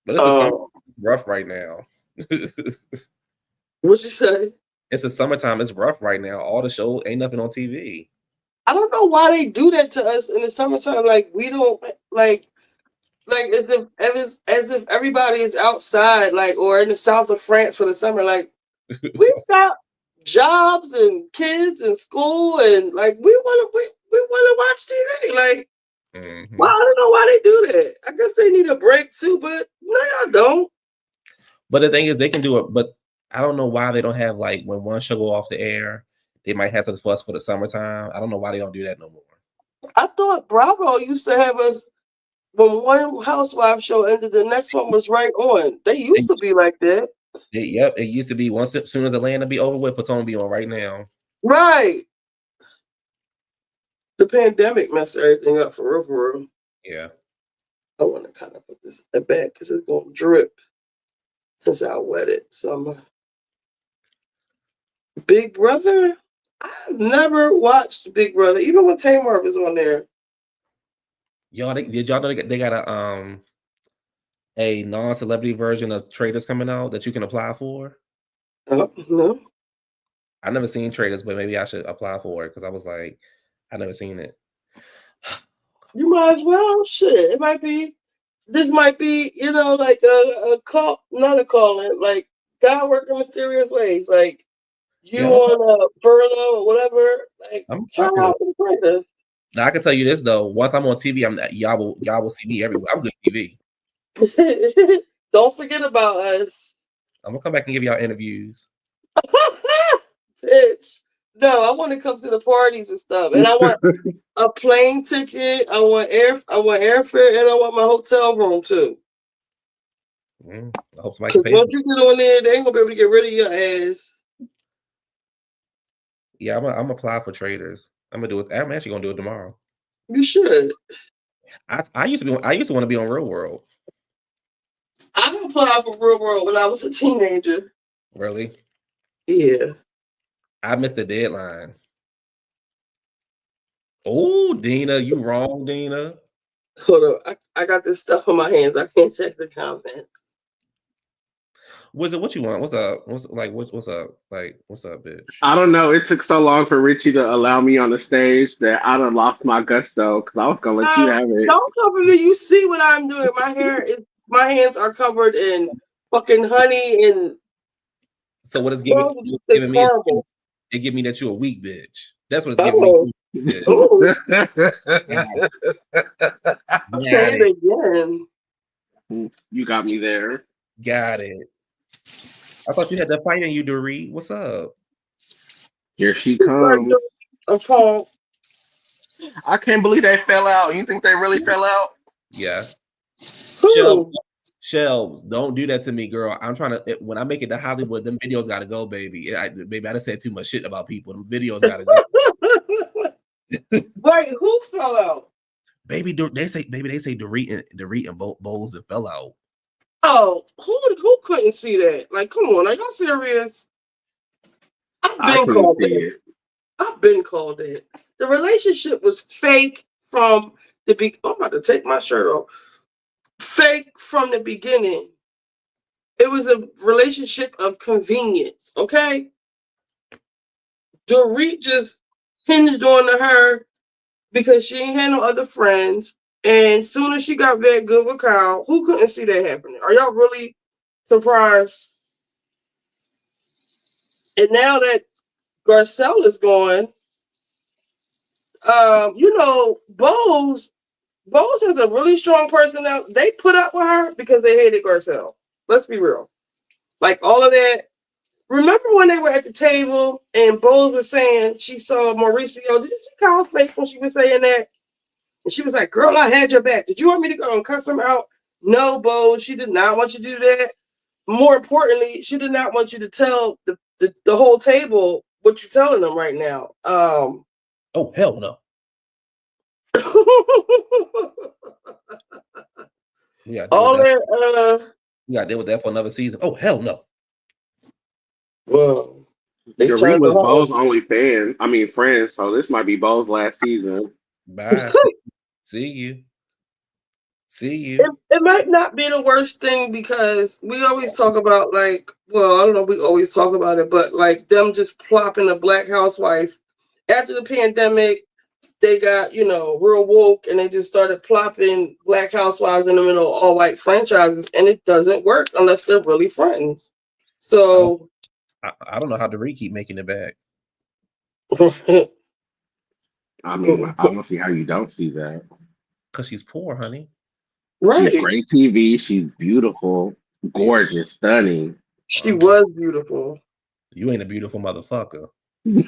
But it's rough right now. What'd you say? It's the summertime. It's rough right now. All the shows ain't nothing on TV. I don't know why they do that to us in the summertime. Like we don't like as if everybody is outside, like or in the south of France for the summer. Like we've got jobs and kids and school, and like we want to watch TV. Like well, I don't know why they do that. I guess they need a break too, but no, y'all don't. But the thing is, they can do it. But I don't know why they don't have like when one show go off the air, they might have to fuss for the summertime. I don't know why they don't do that no more. I thought Bravo used to have us when one housewife show ended, the next one was right on. They used to be like that. Yep, it used to be once as soon as Atlanta be over with, Patone be on right now. Right. The pandemic messed everything up for real. Yeah. I want to kind of put this in the back because it's going to drip since I wet it. So Big Brother? I've never watched Big Brother, even when Tamar was on there. Did y'all know they got a non-celebrity version of Traders coming out that you can apply for? No. I never seen Traders, but maybe I should apply for it because I was like, I never seen it. You might as well. Shit. It might be. This might be, like a call, not a call-in, like God working mysterious ways. Like you on a furlough or whatever. Like try out the Traders. Now I can tell you this though. Once I'm on TV, y'all will see me everywhere. I'm good TV. Don't forget about us. I'm gonna come back and give y'all interviews. Bitch. No, I want to come to the parties and stuff. And I want a plane ticket. I want airfare, and I want my hotel room too. I hope somebody can pay. Once you get on there, they ain't gonna be able to get rid of your ass. Yeah, I'm gonna apply for Traders. I'm actually gonna do it tomorrow. You should. I used to want to be on Real World. I applied for Real World when I was a teenager. Really? Yeah. I missed the deadline. Oh, Dina, you wrong, Dina. Hold up. I got this stuff on my hands. I can't check the comments. What's it? What you want? What's up? What's up? Like, what's up, bitch? I don't know. It took so long for Richie to allow me on the stage that I done lost my gusto because I was gonna let you have it. Don't cover me. You see what I'm doing. My hands are covered in fucking honey and. So what is giving me? It give me that you a weak bitch. That's what it's giving me. Say it again. You got me there. Got it. I thought you had the fight in you, Doree. What's up? Here she comes. I can't believe they fell out. You think they really fell out? Yeah. Shelves, don't do that to me, girl. I'm trying to. When I make it to Hollywood, them videos gotta go, baby. Baby, I just said too much shit about people. Them videos gotta go. Wait, who fell out? Baby, they say Dorit and Bowles that fell out. Oh, who couldn't see that? Like, come on, are y'all serious? I couldn't see it. I've been called it. The relationship was fake from the beginning. I'm about to take my shirt off. Fake from the beginning. It was a relationship of convenience, okay? Dorit just hinged on to her because she ain't had no other friends. And soon as she got that good with Kyle, who couldn't see that happening? Are y'all really surprised? And now that Garcelle is gone, Bose has a really strong personality. They put up with her because they hated Garcelle. Let's be real. Like all of that. Remember when they were at the table and Bose was saying she saw Mauricio? Did you see Kyle's face when she was saying that? And she was like, girl, I had your back. Did you want me to go and cuss him out? No, Bose, she did not want you to do that. More importantly, she did not want you to tell the whole table what you're telling them right now. Oh, hell no. Yeah, all that. We got to deal with that for another season. Oh, hell no. Well, Dorit was Bo's only friend, so this might be Bo's last season. Bye. See you. It might not be the worst thing because we always talk about I don't know, we always talk about it, but like them just plopping a black housewife after the pandemic, they got, real woke and they just started plopping black housewives in the middle of all white franchises, and it doesn't work unless they're really friends. So I don't know how Dorit keep making it back. I don't see how you don't see that. Because she's poor, honey. Right. She's great TV. She's beautiful, gorgeous, stunning. She was beautiful. You ain't a beautiful motherfucker. This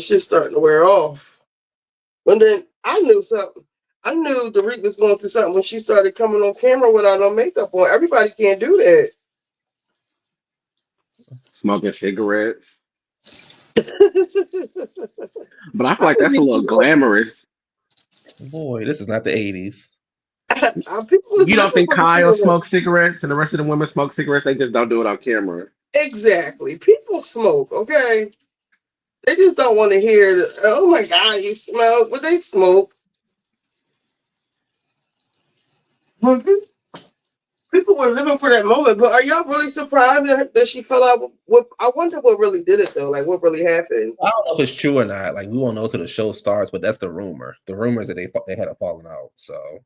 shit's starting to wear off. And then I knew something. I knew Dorit was going through something when she started coming on camera without no makeup on. Everybody can't do that. Smoking cigarettes. But I feel like that's a little glamorous. Boy, this is not the 80s. You don't think Kyle smokes cigarettes and the rest of the women smoke cigarettes? They just don't do it on camera. Exactly. People smoke, okay? They just don't want to hear, oh my God, you smoke. But they smoke. People were living for that moment. But are y'all really surprised that she fell out? I wonder what really did it, though. Like, what really happened? I don't know if it's true or not. Like, we won't know till the show starts, but that's the rumor. The rumor is that they had a falling out. So,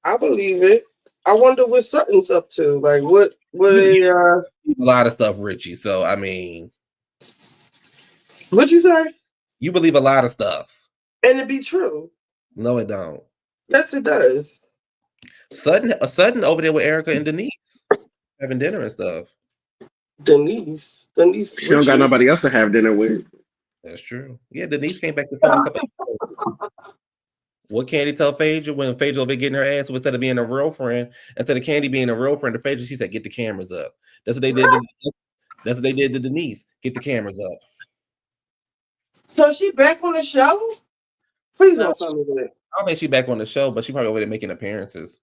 I believe it. I wonder what Sutton's up to. Like, what a lot of stuff, Richie. So, I mean, what'd you say? You believe a lot of stuff, and it be true. No, it don't. Yes, it does. Sutton over there with Erica and Denise having dinner and stuff. Denise. She don't got nobody else to have dinner with. That's true. Yeah, Denise came back to film a couple of What Candy tell Phaedra when Phaedra over getting her ass? So instead of being a real friend, instead of Candy being a real friend to Phaedra, she said, "Get the cameras up." That's what they did. That's what they did to Denise. Get the cameras up. So she back on the show? Please don't tell me that. I don't think she's back on the show, but she probably over there making appearances.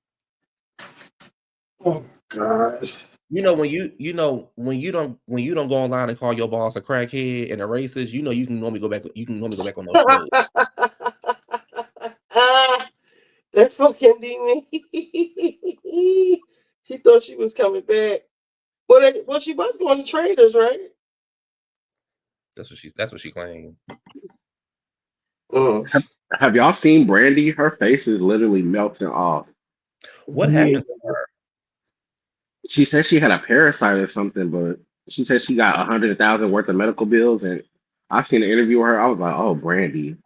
Oh God! When you don't go online and call your boss a crackhead and a racist, you can normally go back. You can normally go back on those shows. That fucking demon. She thought she was coming back. Well, she was going to Traders, right? That's what she claimed. Have y'all seen Brandy? Her face is literally melting off. What happened to her? She said she had a parasite or something, but she said she got 100,000 worth of medical bills. And I seen an interview with her. I was like, oh, Brandy.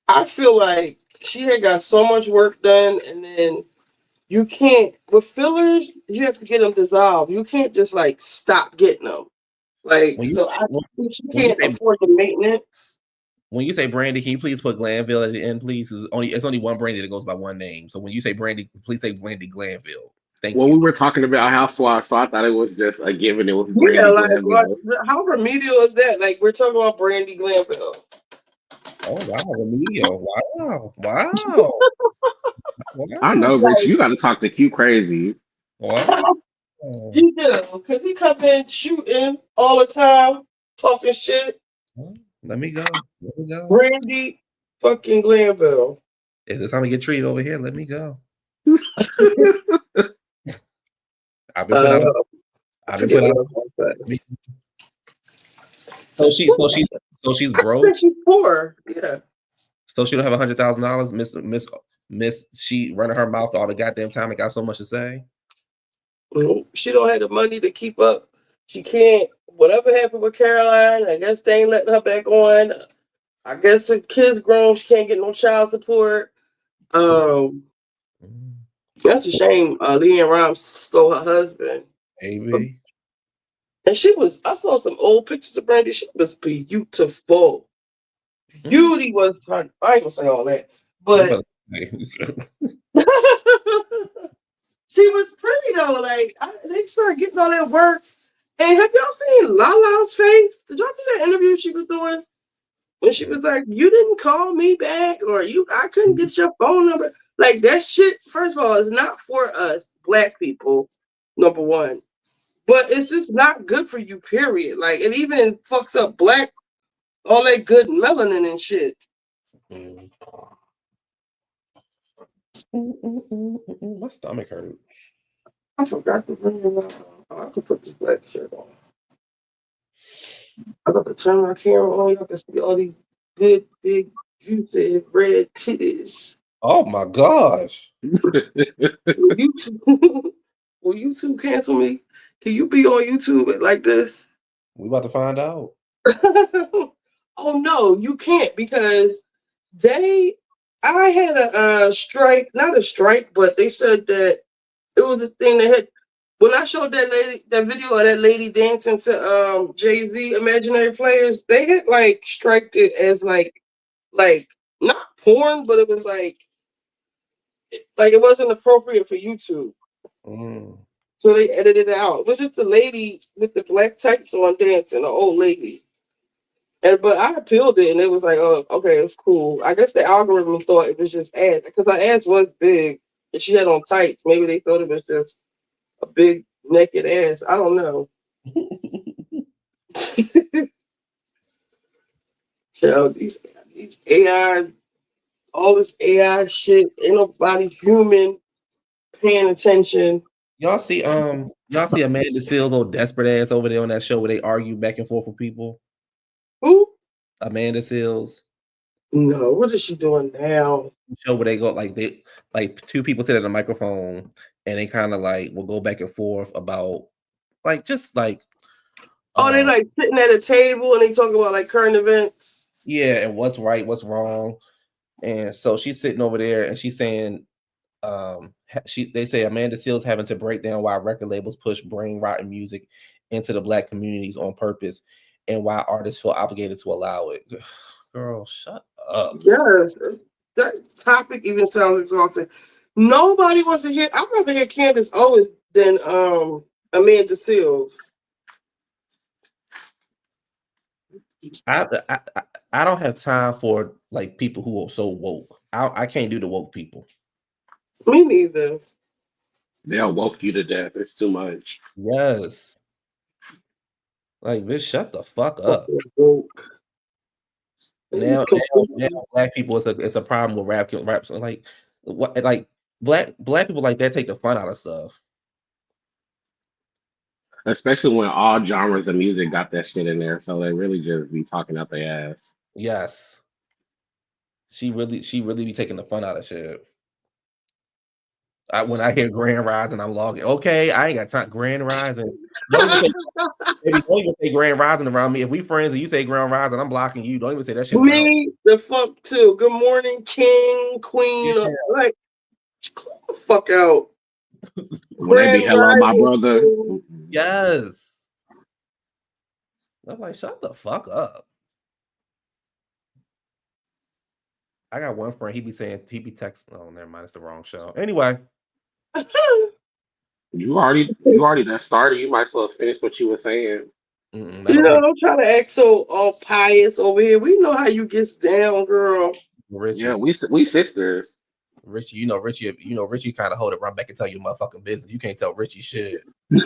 I feel like she had got so much work done, and then you can't, with fillers, you have to get them dissolved. You can't just stop getting them. I think she can't afford the maintenance. When you say Brandy, can you please put Glanville at the end, please? It's only one Brandy that goes by one name. So when you say Brandy, please say Brandy Glanville. Thank Well, you. we were talking about Housewives, so I thought it was just a given. It was Yeah, Brandy Glanville. how remedial is that? Like we're talking about Brandy Glanville. Oh wow, remedial. Wow. Wow. I Wow. know, Rich. You got to talk to Q Crazy. Wow. He do, because he come in shooting all the time, talking shit. Let me go. Let me go. Brandy fucking Glanville. It's the time to get treated over here. Let me go. I've been put out. I've been Forget put out. what I was gonna say. So she's broke. She's poor. Yeah. So she don't have $100,000. Miss, she running her mouth all the goddamn time and got so much to say. She don't have the money to keep up. She can't. Whatever happened with Caroline, I guess they ain't letting her back on. I guess her kid's grown. She can't get no child support. That's a shame. Leanne Rhymes stole her husband. Maybe. And I saw some old pictures of Brandy. She was beautiful. Beauty was her. I ain't gonna say all that. But she was pretty though. Like, they started getting all that work. And have y'all seen Lala's face? Did y'all see that interview she was doing? When she was like, "You didn't call me back," or I couldn't get your phone number. Like, that shit, first of all, is not for us black people, number one. But it's just not good for you, period. Like, it even fucks up all that good melanin and shit. My stomach hurt. I forgot to bring it up. I could put this black shirt on. I got to turn my camera on. Y'all can see all these good, big, juicy, red titties. Oh my gosh. Will YouTube cancel me? Can you be on YouTube like this? We about to find out. Oh no, you can't, because I had a strike, not a strike, but they said that it was a thing that had, when I showed that video of that lady dancing to Jay-Z Imaginary Players, they had like striked it as like not porn, but it was like it wasn't appropriate for YouTube. So they edited it out. It was just the lady with the black tights on dancing, an old lady. But I appealed it, and it was like, oh, okay, it's cool. I guess the algorithm thought it was just ads, because her ass was big, and she had on tights. Maybe they thought it was just a big naked ass. I don't know. So these AI, all this AI shit, ain't nobody human paying attention. Y'all see Amanda Seales' little desperate ass over there on that show where they argue back and forth with people? Who? Amanda Seales. No, what is she doing now? Show where they go like two people sit at a microphone and they kind of like will go back and forth about like just like they like sitting at a table and they talk about like current events. Yeah, and what's right, what's wrong. And so she's sitting over there and she's saying they say Amanda Seales having to break down why record labels push brain rotten music into the black communities on purpose and why artists feel obligated to allow it. Girl, shut up. Yes, that topic even sounds exhausting. Nobody wants to hear. I'd rather hear Candace Owens than Amanda Seales. I don't have time for like people who are so woke. I can't do the woke people. Me neither. They'll woke you to death. It's too much. Yes. Like, bitch, shut the fuck up. Now black people, it's a problem with rap. Like, what? Like black people like that take the fun out of stuff. Especially when all genres of music got that shit in there, so they really just be talking out their ass. Yes. She really be taking the fun out of shit. When I hear Grand Rising, I'm logging. Okay, I ain't got time. Grand Rising. Don't even say Grand Rising around me. If we friends and you say Grand Rising, I'm blocking you. Don't even say that shit. Me the fuck too. Good morning, King, Queen. Yeah. Like, call the fuck out. When they be hello, my brother. Yes. I'm like, shut the fuck up. I got one friend. He be texting. Oh, never mind. It's the wrong show. Anyway, You already done started. You might as well finish what you were saying. not You over know, here, don't try to act so all pious over here. We know how you gets down, girl. Yeah, Richie. we sisters. Richie, Richie kind of hold it right back and tell you motherfucking business. You can't tell Richie shit. Oh,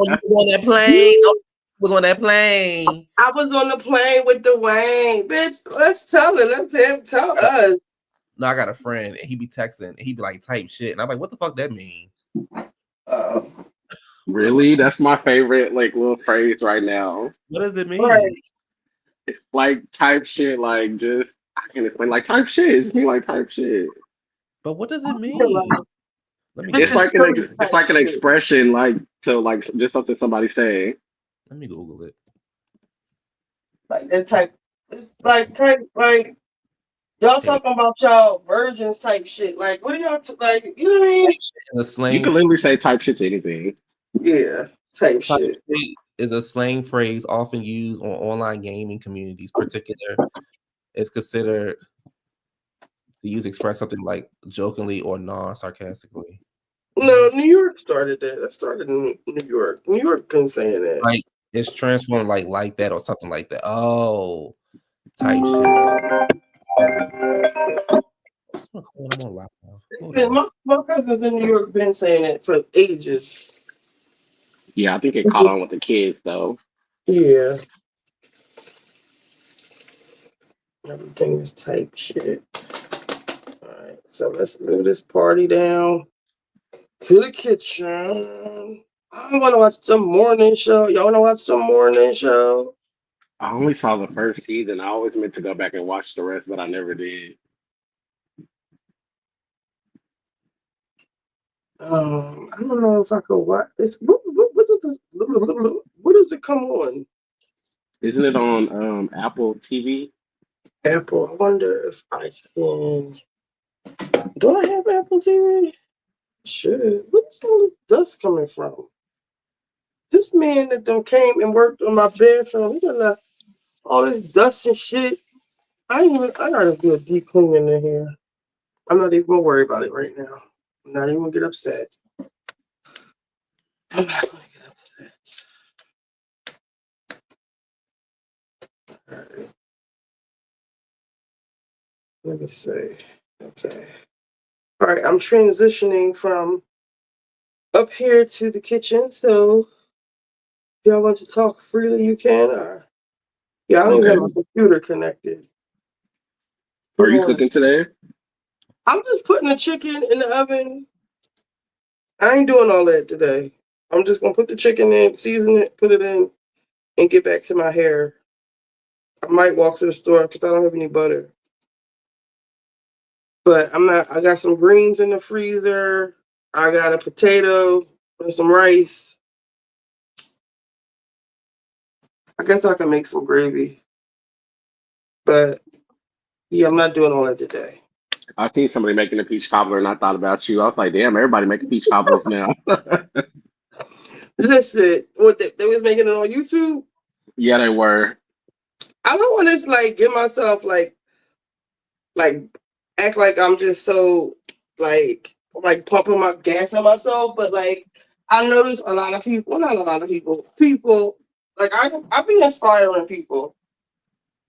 you was on that plane. Oh, you was on that plane. I was on the plane with Dwayne. Bitch, let's tell it. Let him tell us. No, I got a friend and he be texting and he be like type shit. And I'm like, what the fuck that mean? Uh, Really? That's my favorite like little phrase right now. What does it right. mean? It's like type shit, like just I can't explain like type shit. It's me like type shit. But what does it Like, mean? Let me bitch, It's Google. it's like crazy it's type like an shit. expression like to like just something somebody say. Let me Google it. Like that type. Like y'all Okay. talking about y'all virgins type shit. Like, what are y'all like? You know what I mean? The You slang can literally say type shit to anything. Yeah, type type shit. shit is a slang phrase often used on online gaming communities. Particular, it's considered to use to express something like jokingly or non-sarcastically. No, New York started that. That started in New York. New York been saying that. Like it's transformed like that or something like that. Oh, type shit. I'm on laptop. Hold Yeah, on. my cousins in New York been saying it for ages. Yeah, I think it caught on with the kids though. Yeah, everything is type shit. All right, so let's move this party down to the kitchen. I want to watch some morning show. Y'all want to watch some morning show? I only saw the first season. I always meant to go back and watch the rest, but I never did. I don't know if I could watch. It's what does it come on? Isn't it on Apple TV? Apple. I wonder if I can. Do I have Apple TV? Shit. Where's all this dust coming from? This man that done came and worked on my bathroom, he done left all this dust and shit. I gotta do a deep cleaning in here. I'm not even gonna worry about it right now. I'm not even gonna get upset. I'm not gonna get upset. All right. Let me see. Okay. All right. I'm transitioning from up here to the kitchen. So if y'all want to talk freely, you can. Or yeah, I don't even have Okay. my computer connected. Are you Hold on. cooking today? I'm just putting the chicken in the oven. I ain't doing all that today. I'm just gonna put the chicken in, season it, put it in, and get back to my hair. I might walk to the store because I don't have any butter. But I'm not. I got some greens in the freezer. I got a potato and some rice. I guess I can make some gravy. But yeah, I'm not doing all that today. I seen somebody making a peach cobbler, and I thought about you. I was like, damn, everybody making peach cobblers now. Listen, what they was making it on YouTube. Yeah, they were. I don't want to like get myself like act like I'm just so like pumping my gas on myself, but like I notice a lot of people, well, not a lot of people like I be inspiring people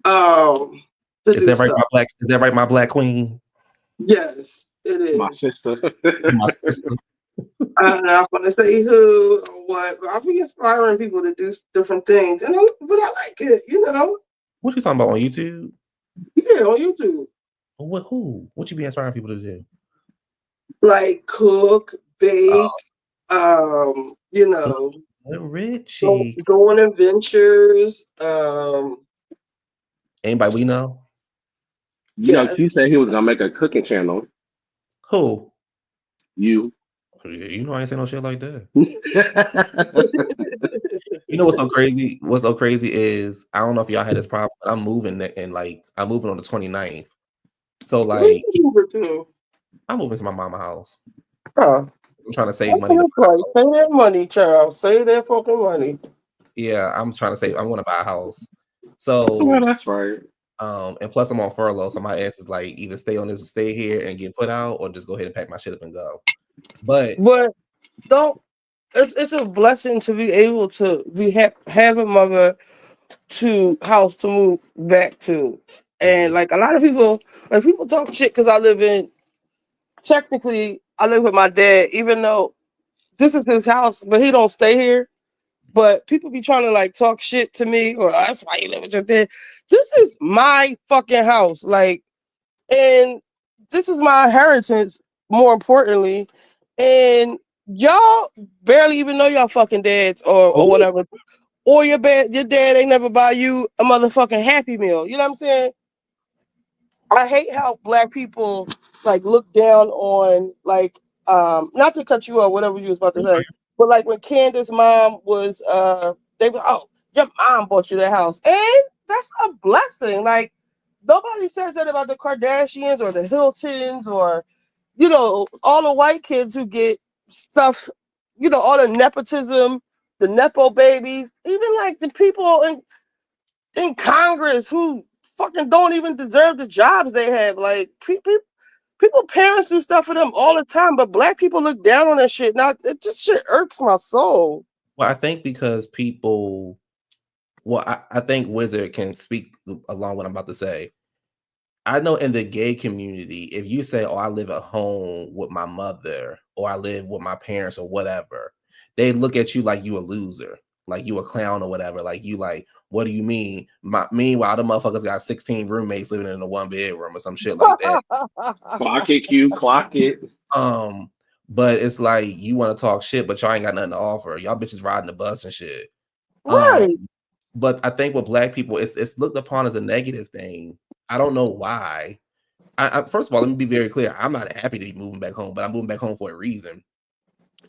to Is do that right, stuff. my black? Is that right, my black queen? Yes, it My is. sister. My sister. I'm not gonna say who or what, but I be inspiring people to do different things, but I like it, you know. What you talking about on YouTube? Yeah, on YouTube, What? Who? What you be inspiring people to do? like cook, Oh, bake, you know, Richie. go on adventures. Anybody we know? You know, Yeah. Q said he was gonna make a cooking channel. Who? You. You know I ain't saying no shit like that. You know what's so crazy? What's so crazy is I don't know if y'all had this problem, but I'm moving and like I'm moving on the 29th. So Where like you move to? I'm moving to my mama house. Huh. I'm trying to save money to Okay, buy a right. house. Save that money, child. Save that fucking money. Yeah, I'm trying to save. I want to buy a house. Well, So that's right. And plus I'm on furlough, so my ass is like either stay here and get put out, or just go ahead and pack my shit up and go. But But don't. It's a blessing to be able to have a mother to house to move back to, and like a lot of people, like people talk shit because I live in. Technically, I live with my dad, even though this is his house, but he don't stay here. But people be trying to like talk shit to me, or that's why you live with your dad. This is my fucking house, like, and this is my inheritance. More importantly, and y'all barely even know y'all fucking dads or oh, whatever, or your dad ain't never buy you a motherfucking Happy Meal. You know what I'm saying? I hate how black people like look down on like not to cut you off, whatever you was about to say, but like when Candace's mom was they were, oh, your mom bought you the house. And that's a blessing. Like nobody says that about the Kardashians or the Hiltons or all the white kids who get stuff, all the nepotism, the nepo babies, even like the people in Congress who fucking don't even deserve the jobs they have. Like people parents do stuff for them all the time, but black people look down on that shit. Now it just shit irks my soul. well, I think because people, well, I think Wizard can speak along what I'm about to say. I know in the gay community, if you say, "Oh, I live at home with my mother," or "I live with my parents," or whatever, they look at you like you a loser, like you a clown or whatever. Like you, like, what do you mean? Meanwhile, the motherfuckers got 16 roommates living in a one bedroom or some shit like that. Clock it, Q, clock it. Um, but it's like you want to talk shit, but y'all ain't got nothing to offer. Y'all bitches riding the bus and shit. Um, Right. but I think with black people, it's looked upon as a negative thing. I don't know why. First of all, let me be very clear. I'm not happy to be moving back home, but I'm moving back home for a reason,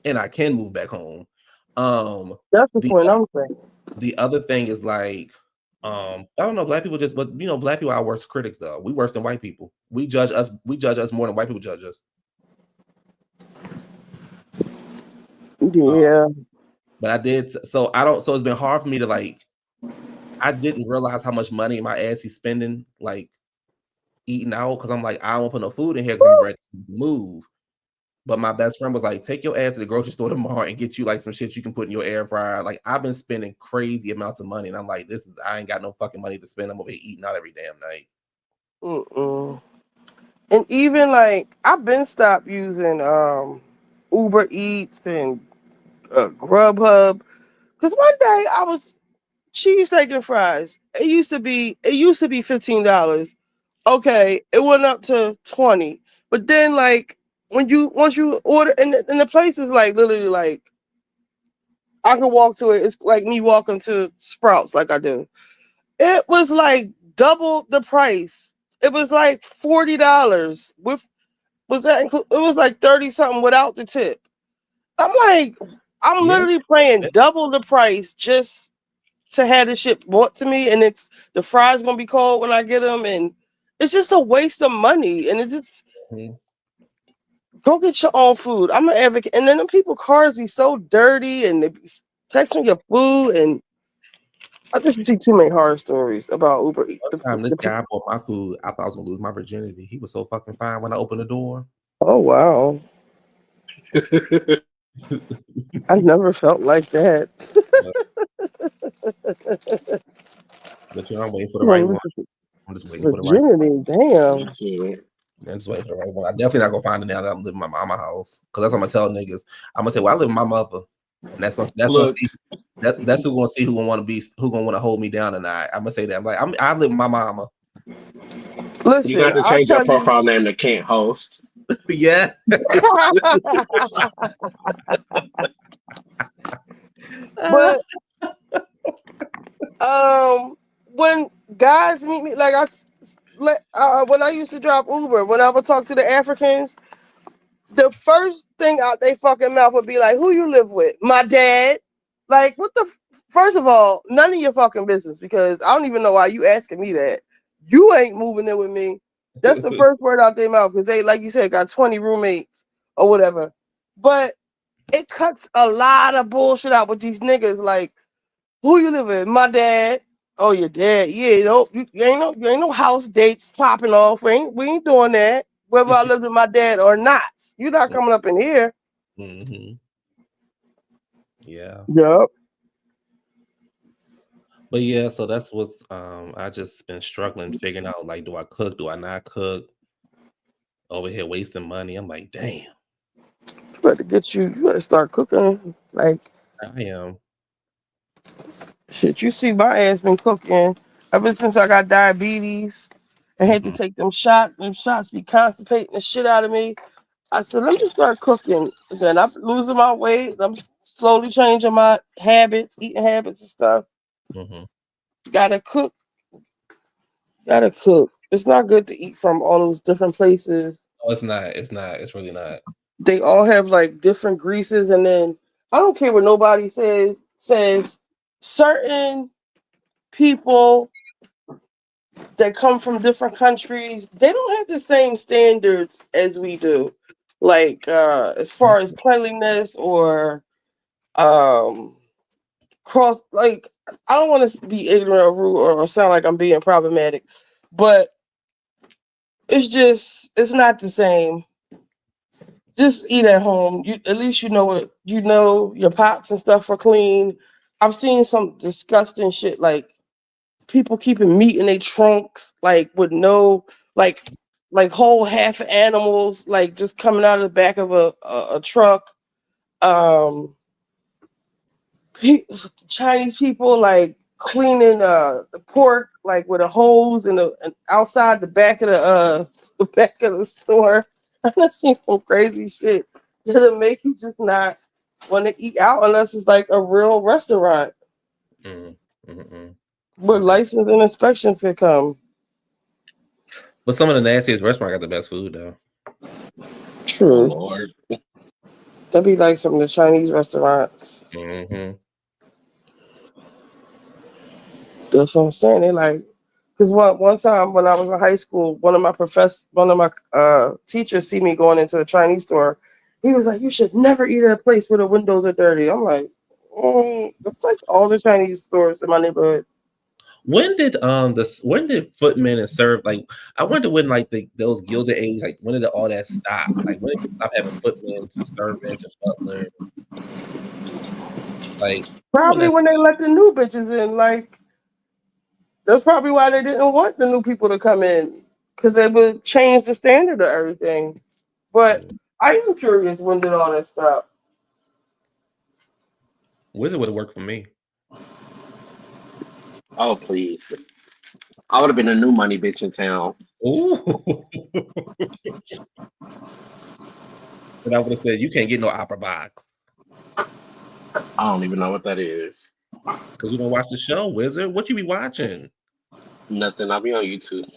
and I can move back home. That's the The point I'm saying. the other thing is like, I don't know, black people just, but black people are our worst critics though. We worse than white people. We judge us. We judge us more than white people judge us. Um, Yeah. but I did. So I don't. So it's been hard for me to like. I didn't realize how much money my ass he's spending like eating out because I'm like I don't want to put no food in here because I'm ready to move. But my best friend was like, take your ass to the grocery store tomorrow and get you like some shit you can put in your air fryer. Like I've been spending crazy amounts of money, and I'm like, I ain't got no fucking money to spend. I'm over here eating out every damn night. Mm-mm. And even like I've been stopped using Uber Eats and Grubhub because one day I was cheesesteak and fries. It used to be $15. Okay, it went up to 20. But then like once you order and the place is like literally like I can walk to it. It's like me walking to Sprouts like I do. It was like double the price. It was like $40 with it was like 30 something without the tip. I'm like, I'm Yeah. literally paying double the price just to have this shit brought to me, and it's the fries gonna be cold when I get them, and it's just a waste of money. And it's just Mhm. go get your own food. I'm an advocate, and then the people cars be so dirty, and they be texting your food, and I just see too many horror stories about Uber Eats. One time, this guy bought my food. I thought I was gonna lose my virginity. He was so fucking fine when I opened the door. Oh wow, I never felt like that. But, I'm waiting for the right one. I'm just waiting for the right one. Virginity, damn. Me too. I'm just waiting for the right one. I definitely not gonna find it now that I'm living in my mama house. Cause that's what I'm gonna tell niggas. I'm gonna say, well, I live with my mother. And that's gonna Look, see that's who gonna see who gonna want to hold me down tonight. I'm gonna say that. I'm like, I live with my mama. you got Listen, to I'll change your tell you. profile name to can't host. Yeah. But when guys meet me, like when I used to drive Uber, when I would talk to the Africans, the first thing out they fucking mouth would be like, "Who you live with?" My dad. Like, what the? First of all, none of your fucking business because I don't even know why you asking me that. You ain't moving in with me. That's the first word out their mouth because they, like you said, got 20 roommates or whatever. But it cuts a lot of bullshit out with these niggas. Like, who you live with? My dad. Oh, your dad? Yeah, you ain't no house dates popping off. We ain't doing that. Whether I live with my dad or not, you're not coming up in here. Mm-hmm. Yeah. Yup. But yeah, so that's what I just been struggling figuring out, like, do I cook, do I not cook? Over here wasting money. I'm like, damn, You better get you. You better start cooking. Like I am. shit. You see, my ass been cooking ever since I got diabetes. I had to Mhm, take them shots. Them shots be constipating the shit out of me. I said, let me start cooking. Then I'm losing my weight. I'm slowly changing my habits, eating habits and stuff. mhm. Gotta cook. Gotta cook. It's not good to eat from all those different places. No, it's not. It's not. It's really not. They all have like different greases, and then I don't care what nobody says certain people that come from different countries, they don't have the same standards as we do. Like as far as cleanliness or um cross like I don't want to be ignorant or rude or sound like I'm being problematic, but it's not the same. Just eat at home. You at least you know what you know. Your pots and stuff are clean. I've seen some disgusting shit like people keeping meat in their trunks, like with no like whole half animals, like just coming out of the back of a truck. Um, Chinese people like cleaning the pork like with a hose and outside the back of the back of the store. I've seen some crazy shit that'll make you just not want to eat out unless it's like a real restaurant Mm, mm-mm. where Okay. license and inspections can come. But some of the nastiest restaurants got the best food though. Oh True. Lord. That'd be like some of the Chinese restaurants. Mm-hmm. That's what I'm saying. They like, because one time when I was in high school, one of my teachers see me going into a Chinese store. He was like, "You should never eat at a place where the windows are dirty." I'm like, that's like all the Chinese stores in my neighborhood. When did footmen and serve like I wonder when like those Gilded Age, like when did all that stop? Like when did we stop having footmen and servants and butlers? Like when Probably that's when they let the new bitches in. Like that's probably why they didn't want the new people to come in because they would change the standard of everything. But I am curious when did all that stop? Wizard would have worked for me. Oh please. I would have been a new money bitch in town. Ooh. And I would have said, you can't get no opera box I don't even know what that is. because you don't watch the show, Wizard. What you be watching? Nothing. I'll be on YouTube.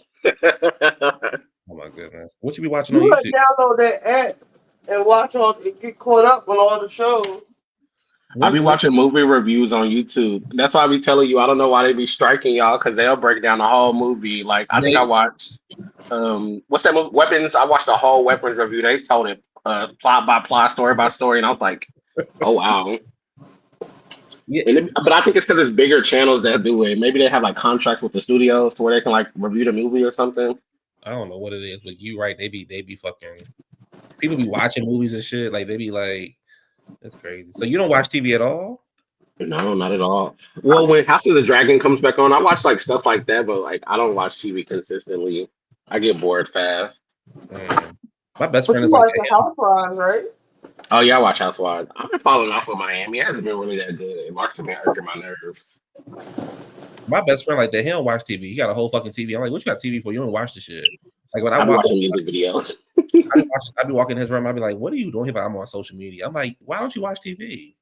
Oh my goodness. What you be watching on You gotta YouTube? download that app and watch all get caught up on all the shows. I be What watching movie reviews on YouTube. That's why I be telling you I don't know why they be striking y'all because they'll break down the whole movie. Like I think I they watched what's that movie? Weapons. I watched the whole Weapons review. They told it plot by plot, story by story, and I was like, oh wow. yeah, But I think it's because it's bigger channels that do it. Maybe they have like contracts with the studios to where they can like review the movie or something. I don't know what it is, but you right, they be fucking people be watching movies and shit. Like they be like, that's crazy. So you don't watch TV at all? No, not at all. Well, when House of the Dragon comes back on, I watch like stuff like that, but like I don't watch TV consistently. I get bored fast. Mm. My best But friend you is like watch the that. Housewives, right? Oh yeah, I watch Housewives. I've been falling off with Miami. It hasn't been really that good. Mark's been irking my nerves. My best friend like that. He don't watch TV. He got a whole fucking TV. I'm like, what you got TV for? You don't watch the shit. Like when I I've been walk, watching music videos. I be walking in his room. I be like, what are you doing here? But I'm on social media. I'm like, why don't you watch TV?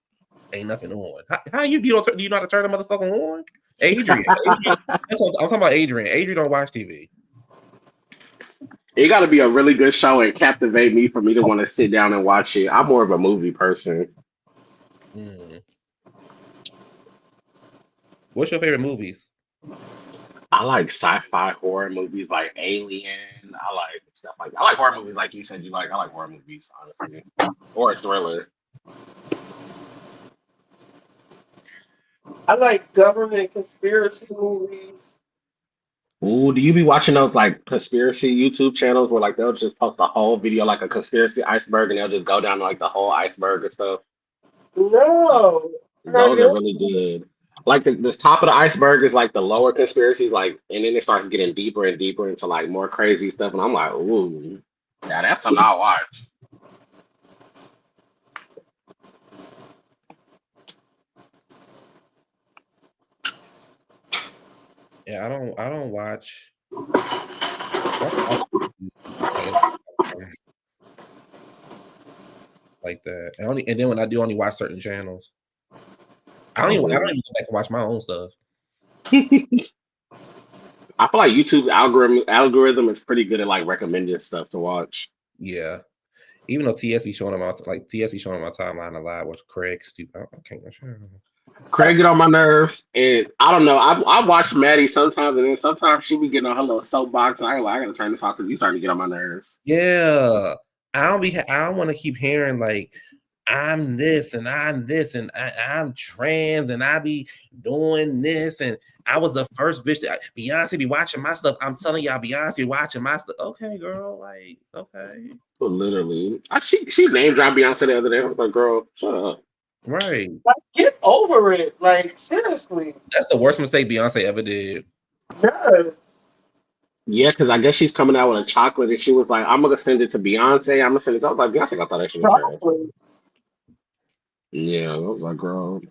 Ain't nothing on. How do you know how to turn the motherfucker on? Adrian. That's what I'm talking about. Adrian don't watch TV. It got to be a really good show and captivate me for me to want to sit down and watch it. I'm more of a movie person. Mm. What's your favorite movies? I like sci-fi horror movies like Alien. I like stuff like I like horror movies like you said you like. I like horror movies honestly, or a thriller. I like government conspiracy movies. Ooh, do you be watching those like conspiracy YouTube channels where like they'll just post a whole video like a conspiracy iceberg and they'll just go down like the whole iceberg and stuff? No. Not Those are yet. really good. Like the top of the iceberg is like the lower conspiracies, like, and then it starts getting deeper and deeper into like more crazy stuff, and I'm like, ooh, yeah, that's something I'll watch. Yeah, I don't watch. I don't watch like, like that. And then when I do, only watch certain channels. I don't even go back and watch my own stuff. I feel like YouTube's algorithm is pretty good at like recommending stuff to watch. Yeah. Even though TS be showing them out, like TS be showing on my timeline a lot. What's Craig stupid? I can't go show. Craig get on my nerves, and I don't know. I watch Maddie sometimes, and then sometimes she be getting on her little soapbox, and I like, I gotta turn this off because you starting to get on my nerves. Yeah. I don't want to keep hearing like I'm this and I'm this and I'm trans and I be doing this and I was the first bitch that Beyonce be watching my stuff. I'm telling y'all, Beyonce watching my stuff. Okay, girl, like okay, But literally, she name dropped Beyonce the other day. I was like, girl, shut up. right. Like, get over it. Like, seriously. That's the worst mistake Beyonce ever did. No. Yeah, because I guess she's coming out with a chocolate, and she was like, I'm gonna send it to Beyonce. I'm gonna send it. I was like, Beyonce got thought that shit was trash. Chocolate. Yeah, I was like, girl,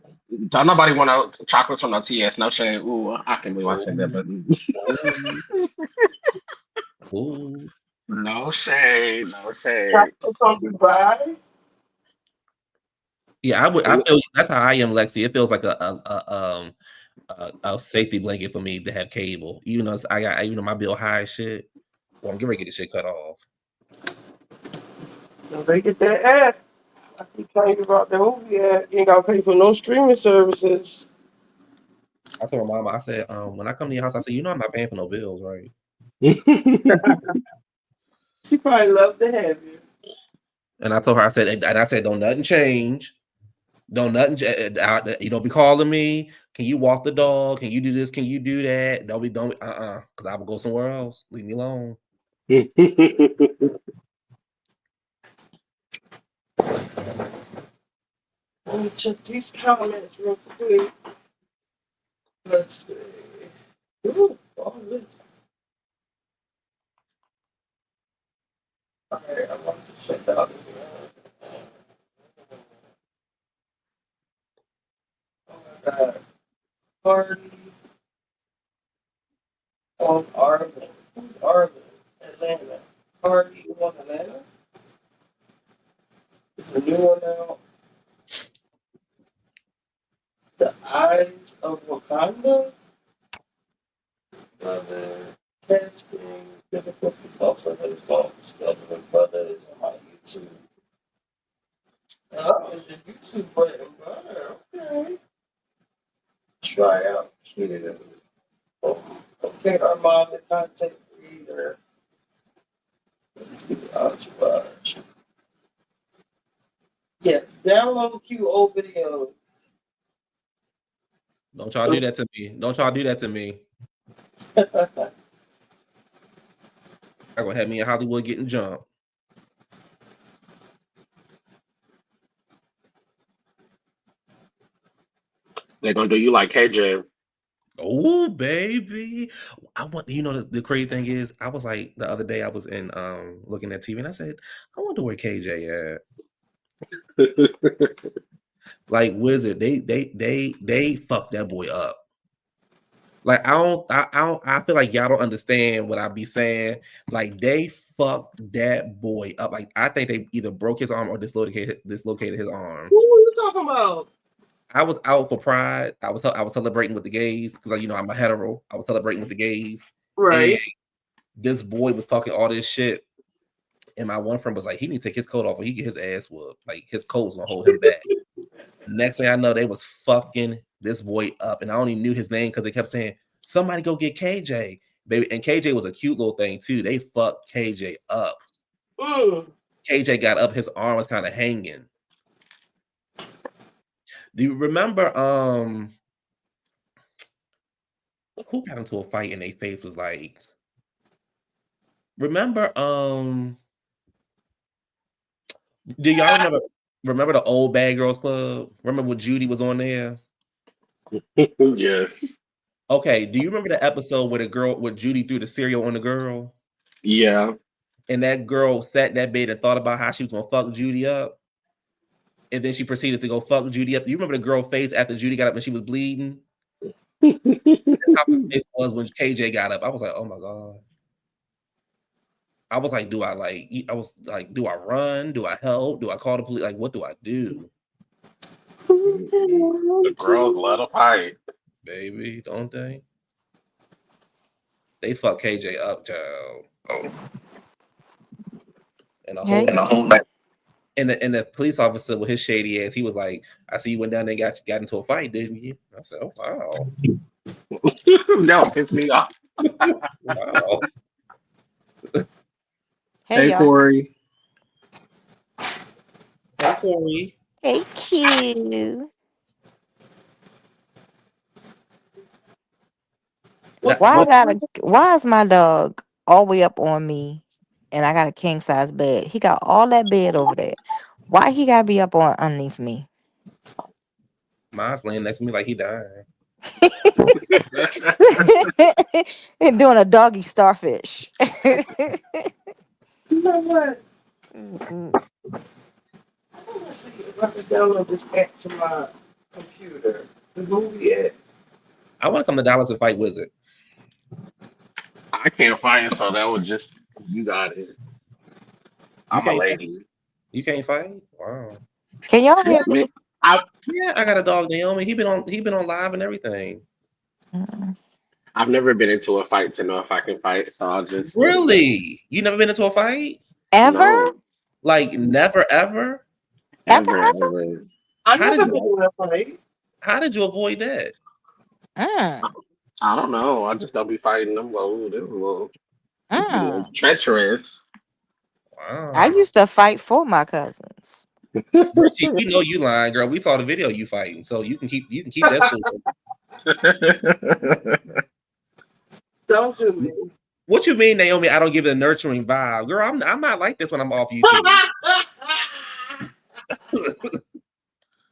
don't nobody want out chocolates from no TS. No shade. Ooh, I can't believe I said that, but Ooh. no shade, no shade. Chocolate from Dubai. Yeah, I feel that's how I am, Lexi. It feels like a safety blanket for me to have cable, even though even though my bill high as shit. Well, I'm getting ready to get this shit cut off. Now they get that ad. I keep telling you about the movie ad. You ain't gotta pay for no streaming services. I told my mama, I said, when I come to your house, I said, I'm not paying for no bills, right? She probably love to have you. And I told her, I said, don't nothing change. Don't nothing. You don't be calling me. Can you walk the dog? Can you do this? Can you do that? Don't. Because I will go somewhere else. Leave me alone. Let me check these comments real quick. Let's see. Ooh, all this. Alright, I want to check out. Oh my god. Party on Arlen. Who's Arlen? Atlanta. Party on Atlanta? It's a new one now. The Eyes of Wakanda. Brother. Casting. Difficulties also installed scheduling brothers on my YouTube. Oh, it's a YouTube bread and butter. Okay. Try out here. Okay, Armand, the content creator. Let's see the entourage. Yes, download QO videos. Don't y'all do that to me. Don't y'all do that to me. I'm gonna have me in Hollywood getting jumped. They're gonna do you like KJ. Oh, baby. I want the crazy thing is I was like the other day I was in looking at TV and I said, I wonder where KJ at. Like Wizard, they fucked that boy up. Like I feel like y'all don't understand what I be saying. Like they fucked that boy up. Like I think they either broke his arm or dislocated his arm. Who are you talking about? I was out for Pride. I was celebrating with the gays because I'm a hetero. I was celebrating with the gays, and Right. this boy was talking all this shit. And my one friend was like, he need to take his coat off or he get his ass whooped. Like his coat was gonna hold him back. Next thing I know, they was fucking this boy up, and I only knew his name because they kept saying, "Somebody go get KJ, baby." And KJ was a cute little thing too. They fucked KJ up. KJ got up, his arm was kind of hanging. Do you remember who got into a fight and their face was like, remember, do y'all remember the old Bad Girls Club? Remember when Judy was on there? Yes. Okay, do you remember the episode where Judy threw the cereal on the girl? Yeah. And that girl sat in that bed and thought about how she was gonna fuck Judy up. And then she proceeded to go fuck Judy up. Do you remember the girl face after Judy got up and she was bleeding? That's how my face was when KJ got up. I was like, oh my God. I was like, do I run? Do I help? Do I call the police? Like, what do I do? The girls love to fight. Baby, don't they? They fuck KJ up, child. And Hey, the police officer with his shady ass, he was like, I see you went down there and got into a fight, didn't you? I said, oh wow. That would piss me off. Wow. Hey, y'all. Corey. Hey Corey. Hey, Q. Why is my dog all the way up on me and I got a king size bed? He got all that bed over there. Why he gotta be up on underneath me? Mine's laying next to me like he dying. And doing a doggy starfish. You know what? Mm-mm. I want to see if I can download this app to my computer. This movie app. I want to come to Dallas and fight Wizard. I can't fight, so that was just you got it. You I'm a can't fight? lady. You can't fight? Wow. Can y'all hear Me- me? Yeah, I got a dog, Naomi. He been on live and everything. Mm-mm. I've never been into a fight to know if I can fight, so I'll just Really? You never been into a fight? Ever? no, Like never ever? Ever? ever. I've How never did been in a fight. How did you avoid that? Mm. I don't know. I just don't be fighting them. Well, ooh, this is a little Mm. treacherous. I Wow. used to fight for my cousins. Richie, you know you lying, girl. We saw the video you fighting, so you can keep that story. Don't do me. What you mean, Naomi? I don't give it a nurturing vibe, girl. I'm not like this when I'm off YouTube.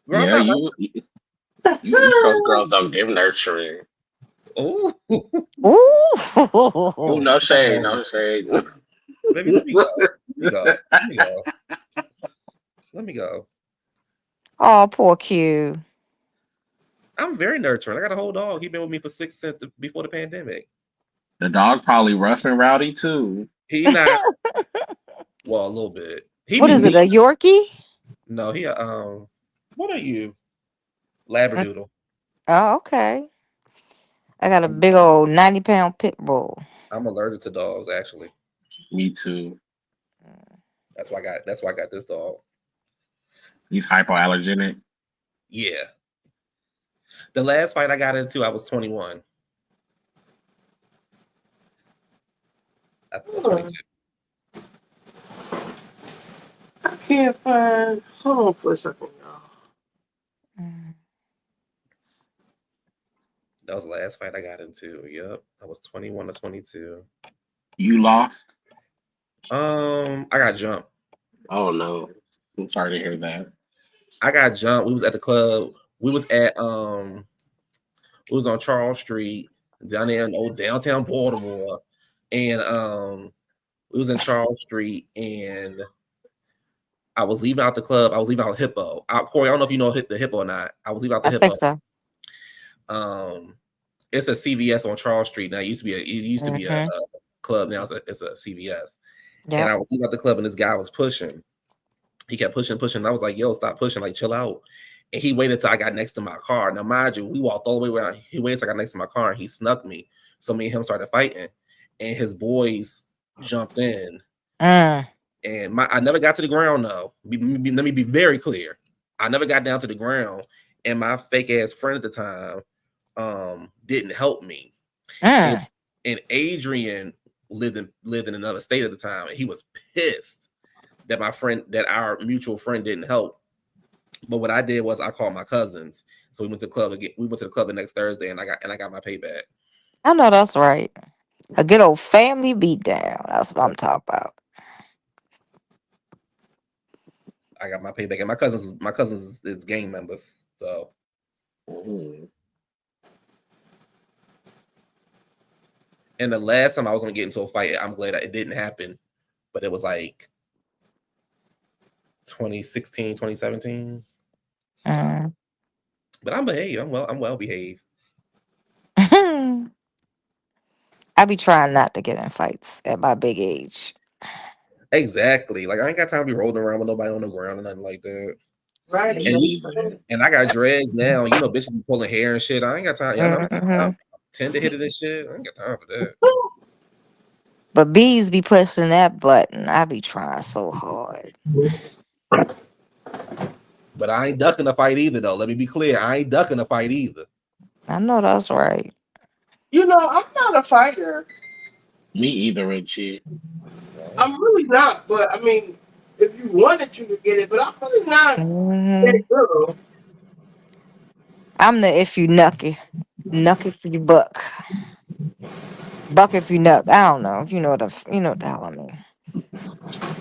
Girl, I'm Yeah, not like. you East Coast girls don't give nurturing. Oh, Oh, Ooh. no shade, no shade. baby, let me go. Let me go. Let me go. Let me go. Oh, poor Q. I'm very nurturing. I got a whole dog. He been with me for since before the pandemic. The dog probably rough and rowdy too. He not well a little bit. He What be is it, mean. a Yorkie? No, he what are you? Labradoodle. Oh, okay. I got a big old 90-pound pit bull. I'm allergic to dogs, actually. Me too. That's why I got this dog. He's hypoallergenic. Yeah. The last fight I got into, I was 21. I was 22. I can't find. Hold on for a second, y'all. Mm. That was the last fight I got into. Yep. I was 21 or 22. You lost? I got jumped. Oh no. I'm sorry to hear that. I got jumped. We was at the club. We was on Charles Street down there in old downtown Baltimore. And we was in Charles Street and I was leaving out the club. I was leaving out Hippo. Corey, I don't know if you know the Hippo or not. I was leaving out the I think Hippo. so. It's a CVS on Charles Street now. It used to be a Mm-hmm. club. Now it's a CVS. And Yep. I was leaving out the club, and this guy was pushing. He kept pushing. And I was like, "Yo, stop pushing! Like, chill out." And he waited till I got next to my car. Now, mind you, we walked all the way around. He waited till I got next to my car, and he snuck me. So me and him started fighting, and his boys jumped in. Mm. And I never got to the ground though. Let me be very clear. I never got down to the ground, and my fake ass friend at the time didn't help me. Mm. And Adrian lived in another state at the time, and he was pissed that our mutual friend didn't help. But what I did was I called my cousins. So we went to the club again. We went to the club the next Thursday, and I got my payback. I know that's right. A good old family beatdown. That's what I'm talking about. I got my payback, and my cousins is gang members. So, Mhm. and the last time I was gonna get into a fight, I'm glad that it didn't happen, but it was like 2016, 2017. So, Mm. but I'm behaved. I'm well behaved. I be trying not to get in fights at my big age. Exactly. Like I ain't got time to be rolling around with nobody on the ground or nothing like that. Right. Me And either. and I got dreads now. You know, bitches be pulling hair and shit. I ain't got time. Yeah, I'm Hmm. tender headed and shit. I ain't got time for that. But bees be pushing that button. I be trying so hard. But I ain't ducking a fight either, though. Let me be clear. I ain't ducking a fight either. I know that's right. I'm not a fighter. Me either, Richie. Right? I'm really not. But I mean, if you wanted, you could get it. But I'm really not Hmm. that girl. I'm the if you nucky. Nuck if you buck. Buck if you nuck. I don't know. You know what the hell I mean.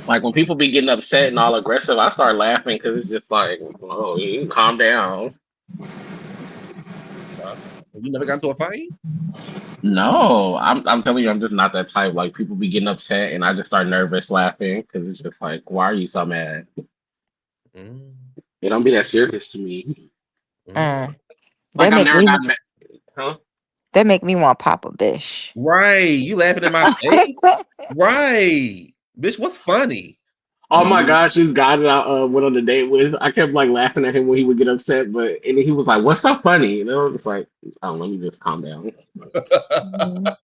Like when people be getting upset and all aggressive, I start laughing because it's just like, oh, you can calm down. Wow. You never got into a fight? No, I'm telling you, I'm just not that type. Like people be getting upset and I just start nervous laughing because it's just like, why are you so mad? Mm, It don't be that serious to me. mm. Mm. They Like I've make never me gotten mad. Huh? they make me want to pop a bish. Right. You laughing in my face? Right. Bitch, what's funny? Oh my gosh, this guy that I went on a date with, I kept like laughing at him when he would get upset, but and he was like, "What's so funny?" You know, it's like, oh, let me just calm down. Mhm.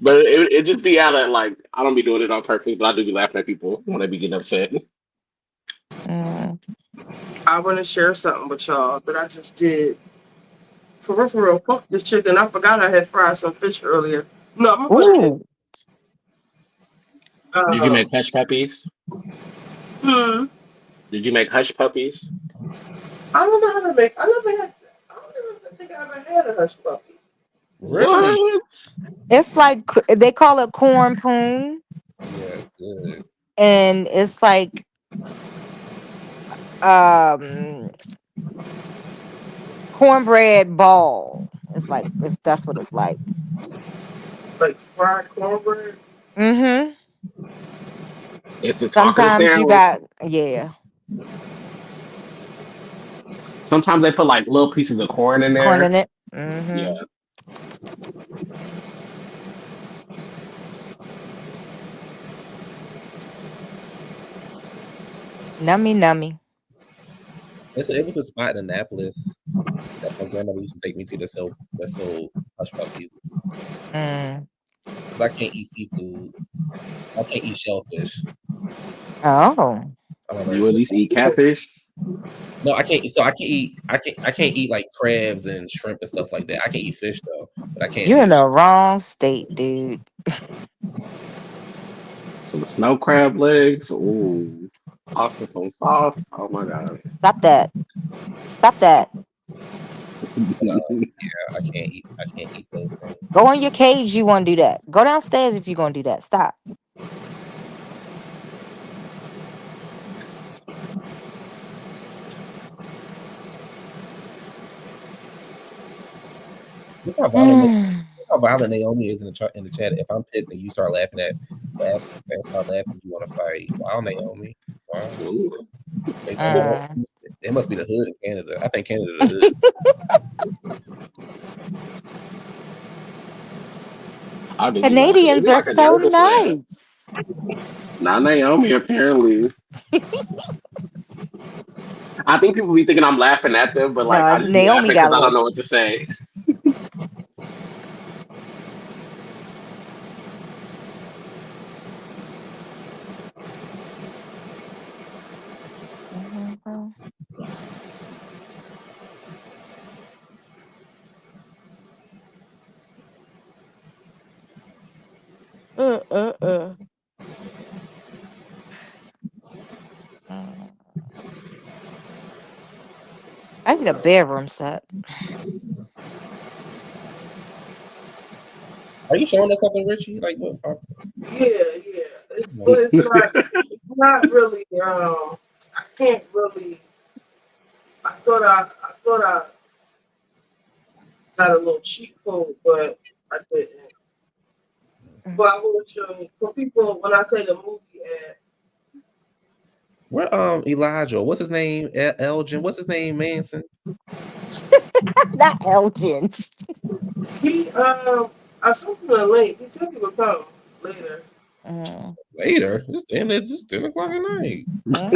But it just be out of like, I don't be doing it on purpose, but I do be laughing at people when they be getting upset. Mm. I want to share something with y'all that I just did. For real, for real. Fuck this chicken. I forgot I had fried some fish earlier. No, I'm gonna put it in. Ooh. Did you Um, make hush puppies? hmm. Did you make hush puppies? I don't know how to make. I never had. I don't even think I ever had a hush puppy. Really? What? It's like they call it corn poon, Yeah, it's good. and it's like um cornbread ball. It's that's what it's like. Like fried cornbread. Mm-hmm. It's a talking Sometimes you sandwich. got yeah, Sometimes they put like little pieces of corn in corn there. in it. Mm-hmm. Yeah. Nummy nummy. It was a spot in Annapolis that my grandmother used to take me to that sold hush puppies Mm. because I can't eat seafood. I can't eat shellfish. Oh. I'm You allergic at to least eat shellfish. catfish? No, I can't. So I can't eat like crabs and shrimp and stuff like that. I can eat fish though, but I can't You're in do. the wrong state, dude. Some snow crab legs. Ooh. Tossing some sauce. Oh my god. Stop that. Stop that. But yeah, I can't eat those things. Go in your cage. You want to do that. Go downstairs if you're gonna do that. Stop. Look how violent. Look how violent Naomi is in the chat. If I'm pissed and you start laughing and start laughing, you want to fight. Wow, Naomi. Wow. Ooh. Maybe Mm. it must be the hood in Canada. I think Canada the hood. How do you know? Because they Canadians be are like a so nervous laugh. nice. Not Naomi, apparently. I think people be thinking I'm laughing at them, but like No, I just be Naomi laughing got because a I don't little. know what to say. Mhm. Uh, uh, uh. Mm. I need a bedroom set. Are you showing us something, Richie? Like what? Yeah. But it's not really. I can't really. I thought I got a little cheat code, but I didn't. But I will show you for people when I say the movie ad. Where Elijah? What's his name? Elgin. What's his name? Manson. Not Elgin. I sent him a link. He said he would come later. Mm, Later. It's 10 o'clock at night.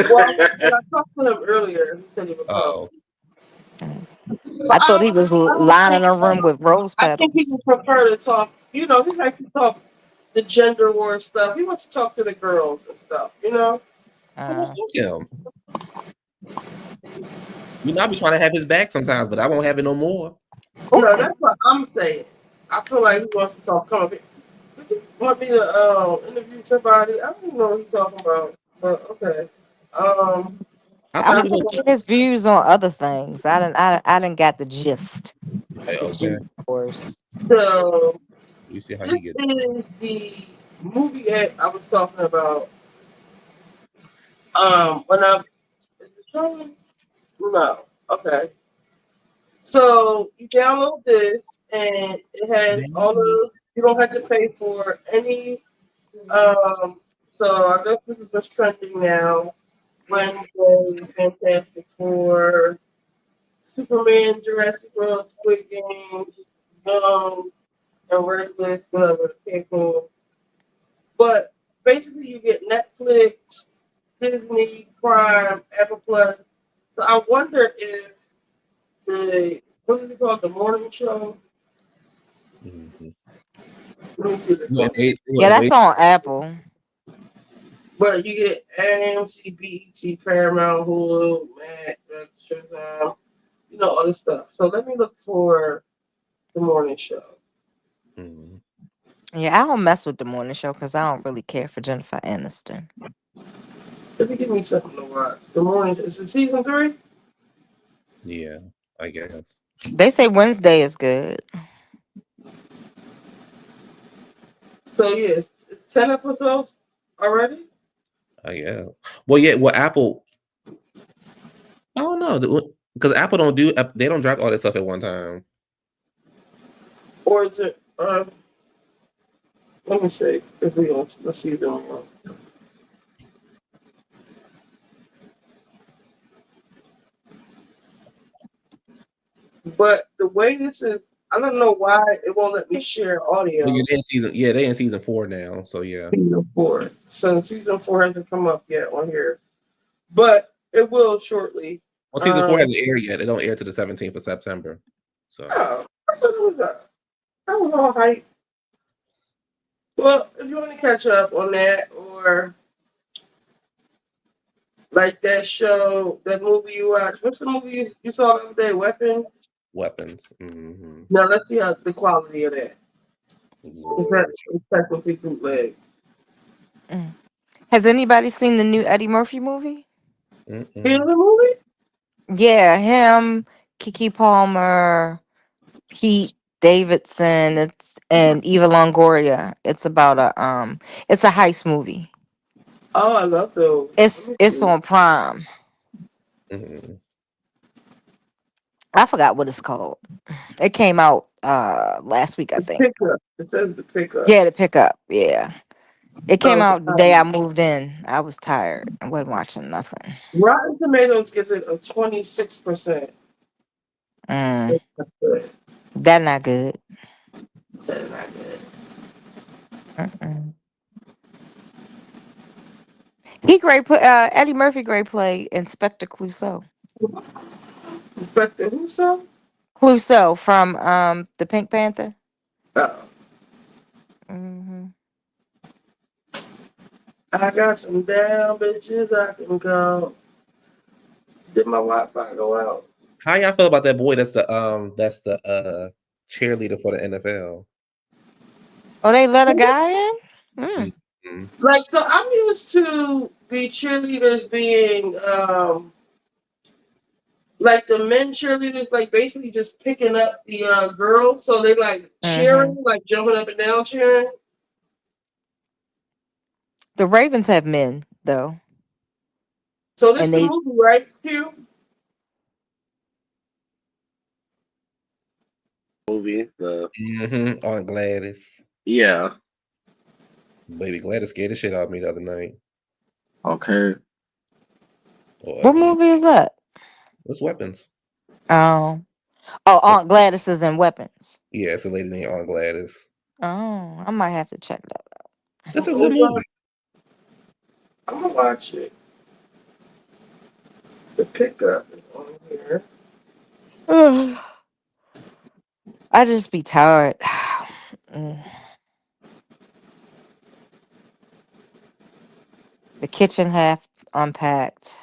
Well, when I talked to him earlier, he said he would come. Oh, mm. But I thought he was I don't lining think a room with rose I think he petals. would prefer to talk. He likes to talk the gender war stuff. He wants to talk to the girls and stuff. well, Uh, fuck him. I be trying to have his back sometimes, but I won't have it no more. oh, That's what I'm saying. I feel like he wants to talk. Come up. Want me to interview somebody? I don't even know what he's talking about. But okay. Um, I I thought he want was to on. hear his views on other things. I didn't got the gist. Like, The okay, G force. so you see how this he get. is the movie that I was talking about. When is it showing? No. Okay. So you download this, and it has all the. You don't have to pay for any. Um. So I guess this is what's trending now. Wednesday, Fantastic Four, Superman, Jurassic World, Squid Games, and Reckless, whatever, Cancun. But basically, you get Netflix, Disney, Prime, Apple Plus. So I wonder if what is it called, the morning show? Mm-hmm. Let me see this You one. ain't wait. You Yeah, ain't that's wait. on Apple. But you get AMC, BET, Paramount, Hulu, Mac, Shazam, all this stuff. So let me look for the morning show. Mm-hmm. Yeah, I don't mess with the morning show because I don't really care for Jennifer Aniston. Let me give me something to watch. The morning is it season 3? Yeah, I guess. They say Wednesday is good. So yeah, it's 10 episodes already, I guess. Well, yeah. Well, Apple. I don't know because Apple don't do. They don't drop all that stuff at one time. or is it? Let me see if we on the season 1. But the way this is, I don't know why it won't let me share But yeah, audio. they in season. Yeah, they in season 4 now. So yeah. Season 4. So season 4 hasn't come up yet on here, but it will shortly. Well, season 4 Um, hasn't aired yet. It don't air to the 17th of September. So oh, I thought it was that was all hype. Well, if you want to catch up on that, or like that show, that movie you watched, what's the movie you saw the other day? Weapons. weapons. Mm-hmm. Now let's see how the quality of that. Is that Yeah. it's technically bootleg? Mm. Has anybody seen the new Eddie Murphy movie? Here's Mm-mm. the movie. Yeah, him, Kiki Palmer, Pete Davidson, and Eva Longoria. It's a heist movie. Oh, I love those. Let It's me it's see. on Prime. Mm-mm. I forgot what it's called. It came out last week, I The think. pickup. It says the pickup. Yeah, the pickup. Yeah. It came So out the day I moved in. I was tired. I wasn't watching nothing. Rotten Tomatoes gives it a 26%. Mm, That's not good. that not good. That's not good. Mm-mm. Eddie Murphy great play Inspector Clouseau. Inspector Whoso? Clouseau from the Pink Panther. Oh, Hmm. I got some down bitches I can go. Did my Wi-Fi go out? How y'all feel about that boy? That's the cheerleader for the NFL. Oh, they let a guy in. Mm. Mhm. Like, so I'm used to the cheerleaders being like the men cheerleaders, like basically just picking up the girls, so they like cheering, Hmm. like jumping up and down cheering. The Ravens have men though, So this and the they movie, right? Q? Movie. The On Gladys. yeah. Baby Gladys scared the shit out of me the other night. Okay. Or what ugly. movie is that? What's weapons? Oh, oh, That- Aunt Gladys is in Weapons. Yeah, it's a lady named Aunt Gladys. Oh, I might have to check that out. That's a good Hold on. movie. I'm gonna watch it. The pickup is on here. I just be tired. Mm. The kitchen half unpacked.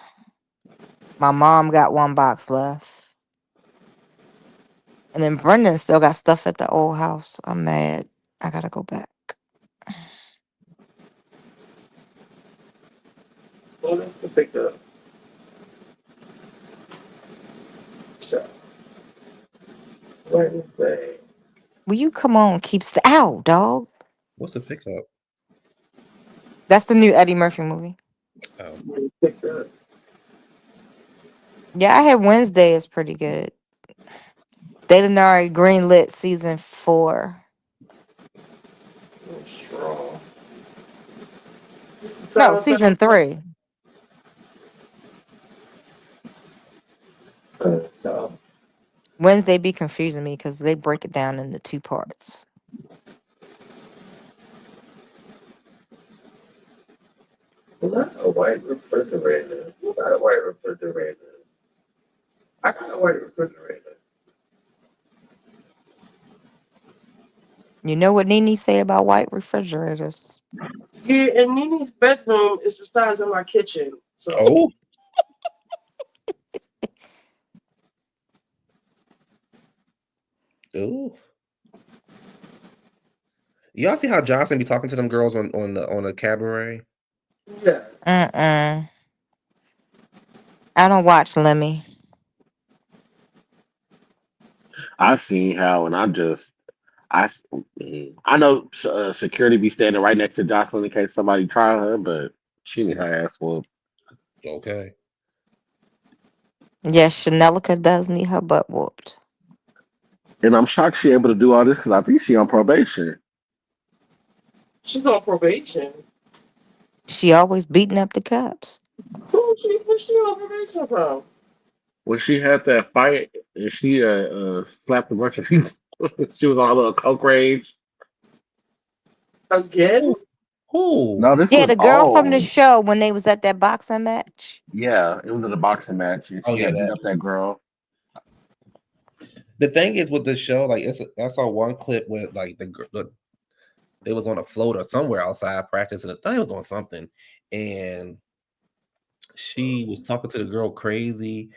My mom got one box left. And then Brendan still got stuff at the old house. I'm mad. I gotta go back. Oh, that's the pickup. So, Wednesday. Will you come on? Keeps the ow, dog. What's the pickup? That's the new Eddie Murphy movie. Oh, Pickup. Yeah, I had Wednesday is pretty good. They done already greenlit season 4. Strong. This is No, Tyler season 3. So, Wednesday be confusing me because they break it down into 2 parts. not a white refrigerator. You got a white refrigerator. I got a white refrigerator. You know what Nene say about white refrigerators? Yeah, and Nini's bedroom is the size of my kitchen. So, oh, oh. Y'all see how Johnson be talking to them girls on the cabaret? yeah. Mm-mm. I don't watch Lemmy. I've seen how, and I know security be standing right next to Jocelyn in case somebody try her, but she need her ass whooped. Okay. Yes, Chanelica does need her butt whooped. And I'm shocked she able to do all this because I think she on probation. She's on probation. She always beating up the cops. Who's she on probation from? When she had that fight and she slapped a bunch of people, she was on a little coke rage. Again? Who? No, this Yeah, was the girl from the old. show when they was at that boxing match. Yeah, it was at a boxing match, and Oh she yeah, had beat that. up that girl. The thing is with this show, like I saw one clip where like they was on a float or somewhere outside practicing. I think it was doing something, and she was talking to the girl crazy,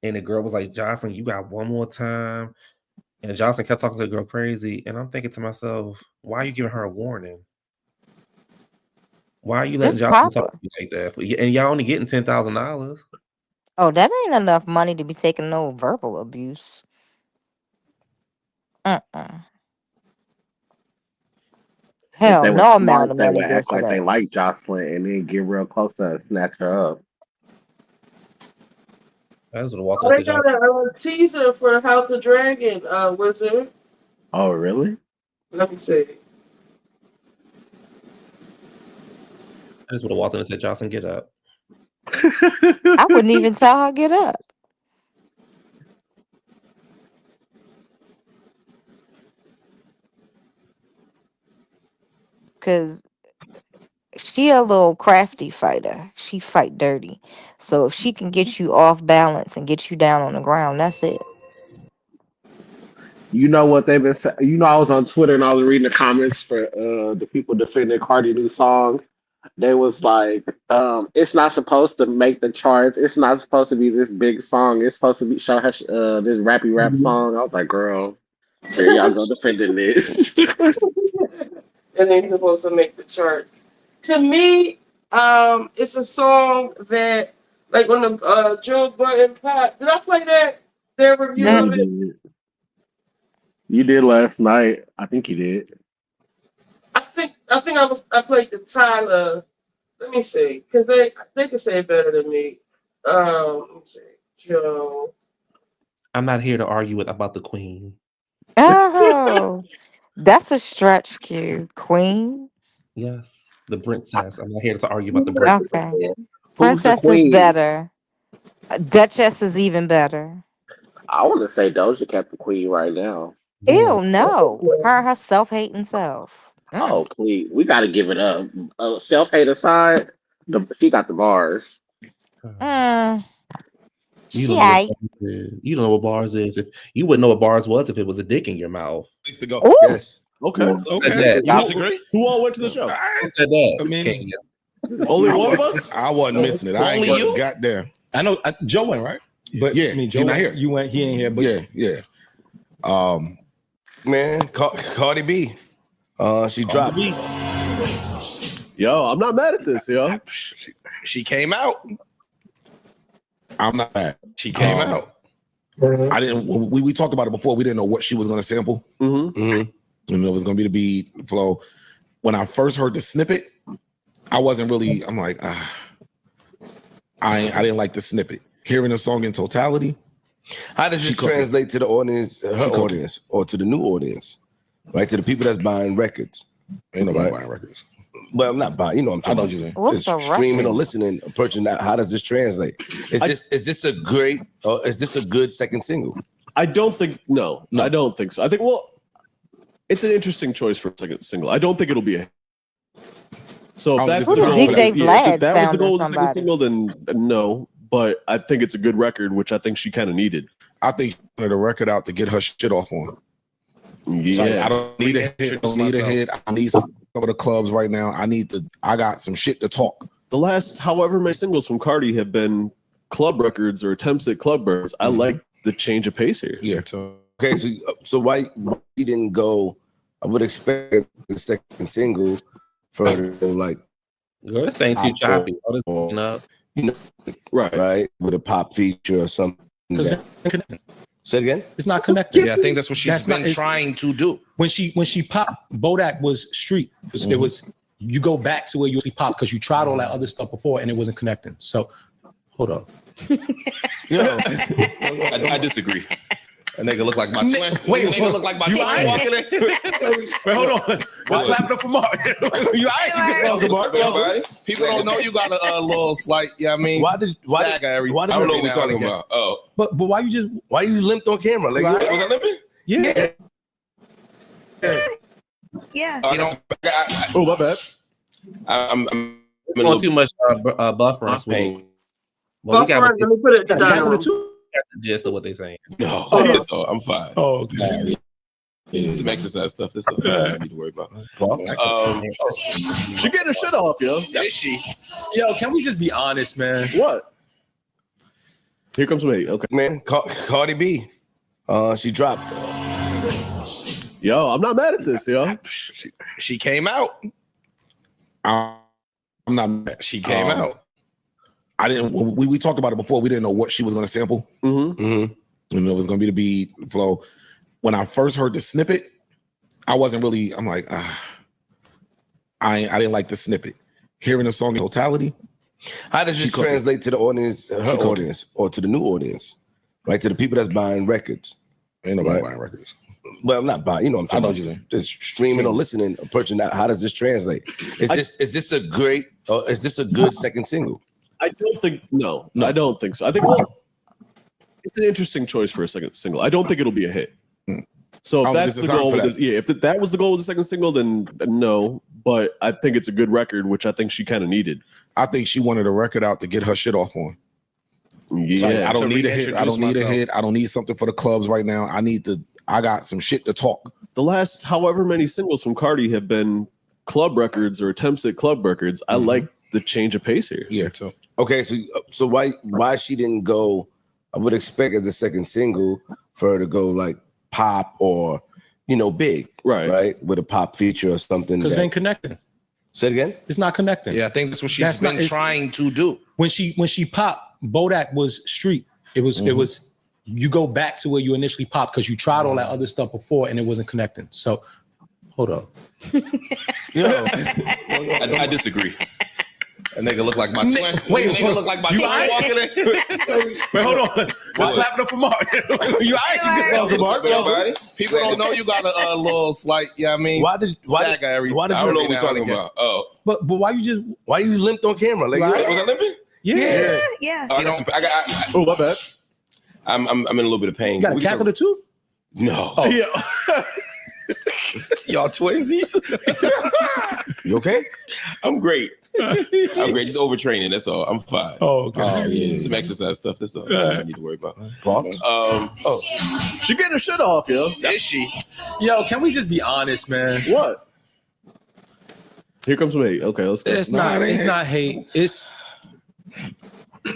and the girl was like, "Jocelyn, you got one more time." And Jocelyn kept talking to the girl crazy, and I'm thinking to myself, "Why are you giving her a warning? Why are you letting Just Jocelyn pop talk her. to you like that? And y'all only getting $10,000." Oh, that ain't enough money to be taking no verbal abuse. Uh-uh. If Hell, they were no amount smart, of they money would good act for like they that. like Jocelyn and then get real close to her and snatch her up. I just would have walked Oh, in and they said, got "Jocelyn." a teaser for House of Dragon, Wizard. Oh, really? Let me see. I just would have walked in and said, "Jocelyn, get up." I wouldn't even tell her get up because she a little crafty fighter. She fight dirty. So if she can get you off balance and get you down on the ground, that's it. You know what they've been saying? You know, I was on Twitter and I was reading the comments for the people defending Cardi new song. They was like, it's not supposed to make the charts. It's not supposed to be this big song. It's supposed to be show her this rappy rap song. I was like, girl, here y'all go defending this. It ain't supposed to make the charts. To me, it's a song that Like on the Joe Button pot. Did I play that? Their review Yeah, of you it? did. You did last night. I think you did. I played the Tyler. Let me see, because they can say it better than me. Let me see. Joe. I'm not here to argue with about the queen. Oh, that's a stretch, Q. Queen. Yes, the princess. I'm not here to argue about the princess. Okay. Who's the Princess is queen? better. Duchess is even better. I want to say Doja Cat the queen right now. Yeah. Ew, no. Her self-hating self. Oh, please. We got to give it up. Self hate aside, she got the bars. Mm, You she don't know what ain't. bars is. You don't know what bars is. If you wouldn't know what bars was if it was a dick in your mouth. Place to go. Ooh. Yes. Okay. Yeah. Who said Okay. that? You disagree? Who all went to the show? Who said that? I mean, Kenya. Only one of us? I wasn't missing it. I ain't Only got you? goddamn. I know Joe went, right? But Yeah, I mean, he Joe not went, here. You went. He ain't here. But Yeah. Man, Cardi B. She dropped. Yo, I'm not mad at this, yo. She came out. I'm not mad. She came out. I didn't. We talked about it before. We didn't know what she was going to sample. Mm-hmm. And it was going to be the beat, the flow. When I first heard the snippet, I wasn't really. I'm like, I didn't like the snippet. Hearing the song in totality. How does this translate to the audience, her audience, or to the new audience, right? To the people that's buying records. Ain't nobody buying records. Well, I'm not buying. You know what I'm talking about. What's a Streaming record? or listening, approaching that. How does this translate? Is this a great? Or is this a good second single? I don't think no, I don't think so. I think it's an interesting choice for a second single. I don't think it'll be a hit. So if that's Who the does goal, DJ Vlad if that was the sound goal or of the second somebody? single, then no. But I think it's a good record, which I think she kind of needed. I think she wanted a record out to get her shit off on. Yeah, So I don't need a hit. I don't need a hit. I need some of the clubs right now. I got some shit to talk. The last however many singles from Cardi have been club records or attempts at club records. I like the change of pace here. Yeah. Okay, so why she didn't go? I would expect the second single for her to like. Girl, this ain't too choppy. All this up. You know, right, with a pop feature or something. because Say it again. it's not connected. Yeah, I think that's what she's been it's- trying to do. When she popped, Bodak was street. It was you go back to where you usually pop because you tried all that other stuff before and it wasn't connecting. So hold on. I disagree. A nigga look like my twin. Wait, nigga look like my twin ain't- walking in. Wait, hold on. Let's clap it up for Mark. You all right? Welcome, Mark. Welcome. People don't know you got a little slight, yeah, I mean, Why did stagger every. why did I don't know every what we're now and talking again- about. Oh, But why you just Why you limped on camera? Like, Right. was I limping? yeah? Yeah. You know, Oh, my bad. I'm We're doing too much buffer and swing. Well, we got Let me put it Got down. the two. the gist of what they're saying. no, so I'm fine. Oh, okay. Yeah, some exercise stuff. That's all I need to worry about. She getting her shit off, yo. Is she? Yo, can we just be honest, man? What? Here comes me. Okay. man, Cardi B. She dropped. Yo, I'm not mad at this, yo. She came out. I'm not mad. She came out. I didn't. We talked about it before. We didn't know what she was going to sample. Mm-hmm. And it was going to be the beat, the flow. When I first heard the snippet, I wasn't really. I'm like, I didn't like the snippet. Hearing the song in totality. How does this translate to the audience, her audience, or to the new audience, right? To the people that's buying records. Ain't nobody buying records. Well, I'm not buying. You know what I'm I know talking what about. you're Just streaming or listening, approaching that. How does this translate? Is this a great? Or is this a good second single? I don't think no, I don't think so. I think it's an interesting choice for a second single. I don't think it'll be a hit. So if that's the goal, if that was the goal of the second single, then no. But I think it's a good record, which I think she kind of needed. I think she wanted a record out to get her shit off on. Yeah, I don't need a hit. I don't need a hit. I don't need something for the clubs right now. I got some shit to talk. The last however many singles from Cardi have been club records or attempts at club records. I like the change of pace here. Yeah, too. Okay, so why she didn't go? I would expect as a second single for her to go like pop or big, right, with a pop feature or something. Because it ain't connecting. Say it again. It's not connecting. Yeah, I think that's what she's been trying to do. When she popped, Bodak was street. It was you go back to where you initially popped because you tried all that other stuff before and it wasn't connecting. So hold up. Yo, I disagree. A nigga look like my twin. Wait, nigga look like my twin walking in. Wait, hold on. Let's clap it up for Mark. You all right? Mark, people don't know you got a little slight. Yeah, I mean, why did I I don't know what we're talking about? Oh, but why you limped on camera? Like, Right. was I limping? Yeah. Oh, my bad. I'm in a little bit of pain. You got a catheter too? No. Oh. Yeah. Y'all twinsies. You okay? I'm great. I'm great. Just overtraining. That's all. I'm fine. Oh, okay. Oh, yeah. Some exercise stuff. That's all. I need to worry about. She getting her shit off, yo. Is she? Yo, can we just be honest, man? What? Here comes some hate. Okay, let's go. It's not hate. It's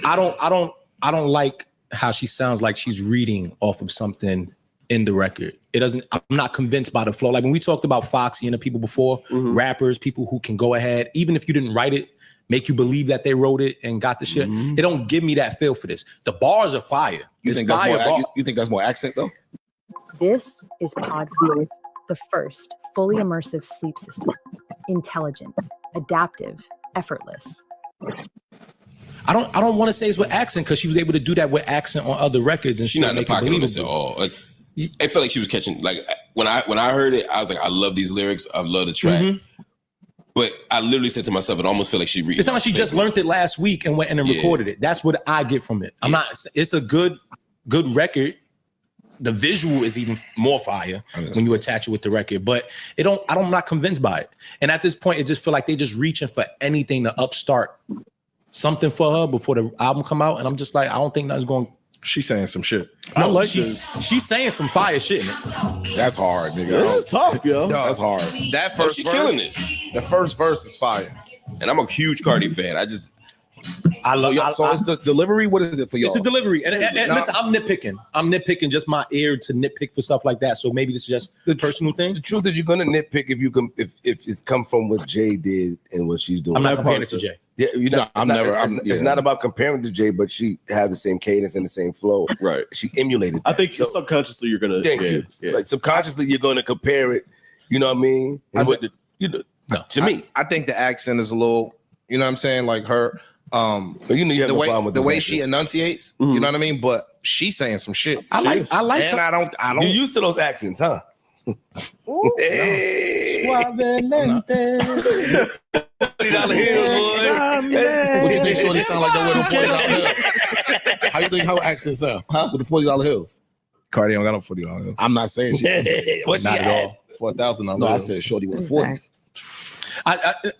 I don't like how she sounds like she's reading off of something in the record. I'm not convinced by the flow. Like when we talked about Foxy and the people before, rappers, people who can go ahead, even if you didn't write it, make you believe that they wrote it and got the shit. It don't give me that feel for this. The bars are fire. You think that's more accent though? This is Pod 5, the first fully immersive sleep system. Intelligent, adaptive, effortless. I don't want to say it's with accent because she was able to do that with accent on other records and she's not in the pocket of this at all. Like I felt like she was catching. Like when I heard it, I was like, I love these lyrics. I love the track. But I literally said to myself, it almost felt like she read. It's not like she just learned it last week and went in and recorded it. That's what I get from it. I'm not. It's a good record. The visual is even more fire when you attach it with the record, but I'm not convinced by it. And at this point, it just feel like they just reaching for anything to upstart something for her before the album come out. And I'm just like, I don't think that's going. She's saying some shit. I like this. She's saying some fire shit. That's hard, nigga. This is tough, yo. That's hard. That first she verse, killing it. The first verse is fire. And I'm a huge Cardi fan. I love. So it's the delivery. What is it for y'all? It's the delivery. And listen, I'm nitpicking. I'm nitpicking just my ear to nitpick for stuff like that. So maybe this is just the personal thing. The truth is, you're gonna nitpick if you can if it's come from what Jay did and what she's doing. I'm not comparing it to Jay. Yeah, It's not about comparing to Jay, but she had the same cadence and the same flow. Right. She emulated. I think subconsciously you're gonna. Thank you. Yeah. Like subconsciously you're gonna compare it. You know what I mean? To me, I think the accent is a little. You know what I'm saying? Like her. But you know you have no problem with the way accents. she enunciates. You know what I mean? But she's saying some shit. I like. And her. I don't. You're used to those accents, huh? Hey. $40 Hills, boy. What do you think Shorty sound like though with the $40 Hills? How you think her accent sound? Huh? With the $40 Hills? Cardi don't got no $40 Hills. I'm not saying she. What she not at had? all. $4,000. No, I said Shorty with 40s.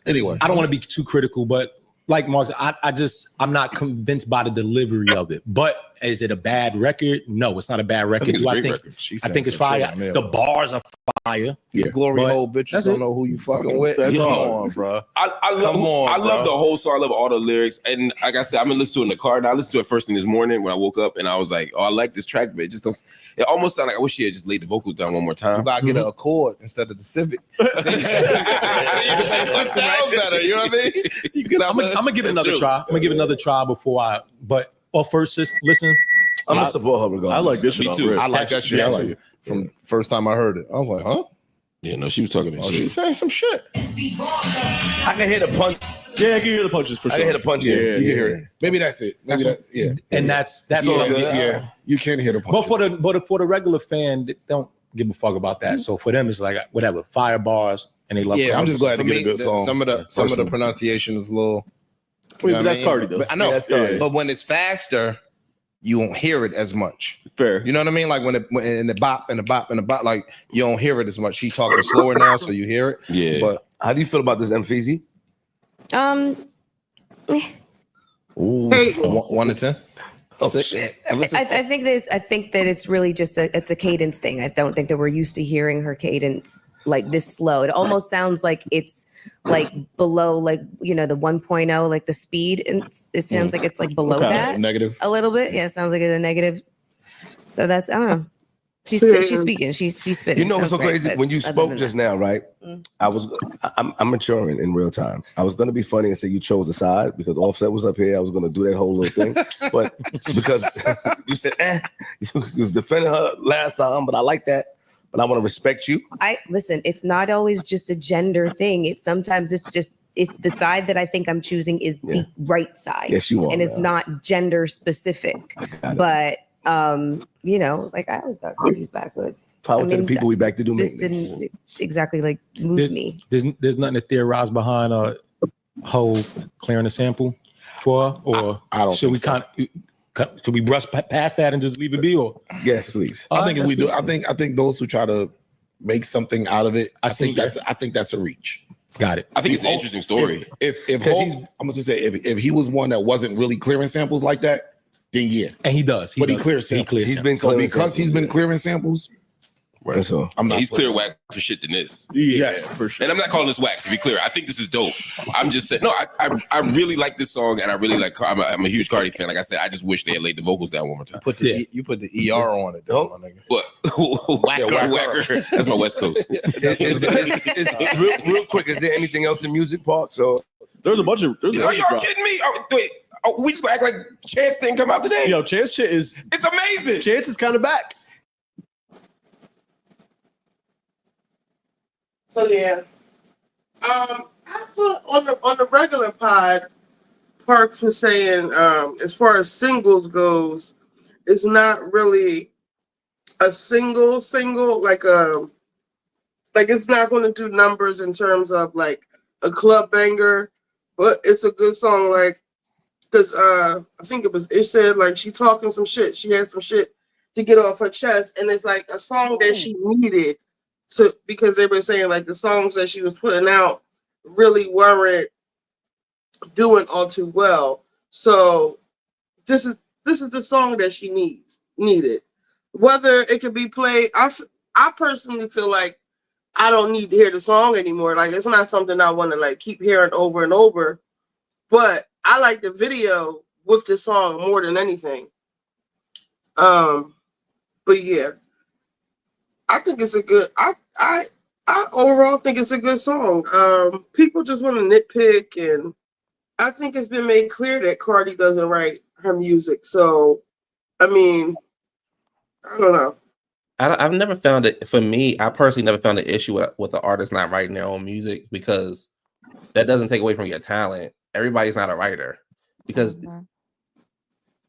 Anyway, I don't want to be too critical, but like Mark, I'm not convinced by the delivery of it. But is it a bad record? No, it's not a bad record. I think it's fire. The bars are fire. Yeah, glory hole bitches don't know who you fucking with. That's Come all. on, bro. I love the whole song. I love all the lyrics. And like I said, I've been listening to it in the car. Now I listened to it first thing this morning when I woke up, and I was like, "Oh, I like this track, but it almost sounded like I wish she had just laid the vocals down one more time." You gotta get an Accord instead of the Civic. It sound better. You know what I mean? I'm gonna give it another try. I'm gonna give it another try before first just listen. I'm gonna support her regardless. I like this shit. Me too. I like that shit. I like it. From first time I heard it, I was like, "Huh." Yeah, no, she was talking that shit. She's saying some shit. I can hear the punch. Yeah, I can hear the punches for sure. I can hear the punch. Yeah, Yeah, you can hear it. Maybe that's it. And that's all good. Yeah, you can hear the punches. But for the regular fan, they don't give a fuck about that. So for them, it's like whatever, fire bars, and they love. Yeah, I'm just glad to get a good song. Some of the Personally. pronunciation is a little. But that's Cardi though. But I know, that's Cardi. but when it's faster, you won't hear it as much. Fair. You know what I mean? Like when in the bop and the bop and the bop, like you don't hear it as much. She's talking slower now, so you hear it. Yeah. But how do you feel about this MFeezy? Ooh, 1 to 10. Oh shit! I think that it's really just it's a cadence thing. I don't think that we're used to hearing her cadence like this slow. It almost sounds like it's like below, like, you know, the 1.0, like the speed, and it sounds like it's like below that negative a little bit. Yeah, it sounds like it's a negative. So that's, I don't know. She's speaking. She's spitting. You know what's so Sounds crazy? great, When you but other spoke than just that- now, right? I'm maturing in real time. I was gonna be funny and say you chose a side because Offset was up here. I was gonna do that whole little thing, but because you said you was defending her last time, but I like that. But I want to respect you. Listen. It's not always just a gender thing. Sometimes it's just the side that I think I'm choosing is the right side. Yes, you are, and it's man. not gender specific. But you know, like I always thought Cardi's back, but Power to the people. We back to do this maintenance. didn't exactly like move me. There's nothing to theorize behind Hove clearing a sample for, or I don't should we think should we brush past that and just leave it be? Or yes, please. I think if we do, I think those who try to make something out of it, I think that's a reach. Got it. I think it's an interesting story. If Hov, I'm gonna say if he was one that wasn't really clearing samples like that, then yeah, and he does. But he clears samples. He's been so clearing because he's been clearing samples. Right. So I'm not. He's clear whack for shit than this. Yes, for sure. And I'm not calling this whack, to be clear. I think this is dope. I'm just saying, no, I really like this song, and I really like. I'm a huge Cardi fan. Like I said, I just wish they had laid the vocals down one more time. You put the ER on it, though, my nigga. What? Whacker. That's my West Coast. Real quick, is there anything else in Music Park? So there's a bunch of. Are y'all kidding me? Oh, wait. Oh, we just gonna act like Chance didn't come out today? Yo, Chance shit is. It's amazing. Chance is kind of back. So yeah, I thought on the regular pod, Parks was saying as far as singles goes, it's not really a single like it's not going to do numbers in terms of like a club banger, but it's a good song. Like because I think it said like she talking some shit, she had some shit to get off her chest, and it's like a song that she needed. So because they were saying like the songs that she was putting out really weren't doing all too well. So this is the song that she needed. Whether it could be played, I personally feel like I don't need to hear the song anymore. Like it's not something I want to like keep hearing over and over. But I like the video with the song more than anything. But yeah. I think it's a good. I overall think it's a good song. People just want to nitpick, and I think it's been made clear that Cardi doesn't write her music. So, I mean, I don't know. I've never found it. For me, I personally never found an issue with the artist not writing their own music because that doesn't take away from your talent. Everybody's not a writer because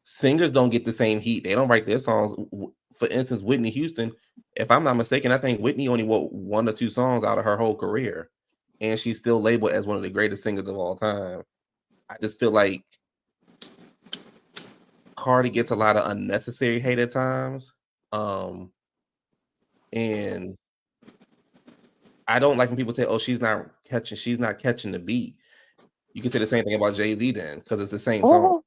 singers don't get the same heat. They don't write their songs. For instance, Whitney Houston, if I'm not mistaken, I think Whitney only wrote 1 or 2 songs out of her whole career, and she's still labeled as one of the greatest singers of all time. I just feel like Cardi gets a lot of unnecessary hate at times, and I don't like when people say, "Oh, she's not catching the beat." You can say the same thing about Jay-Z then, because it's the same song.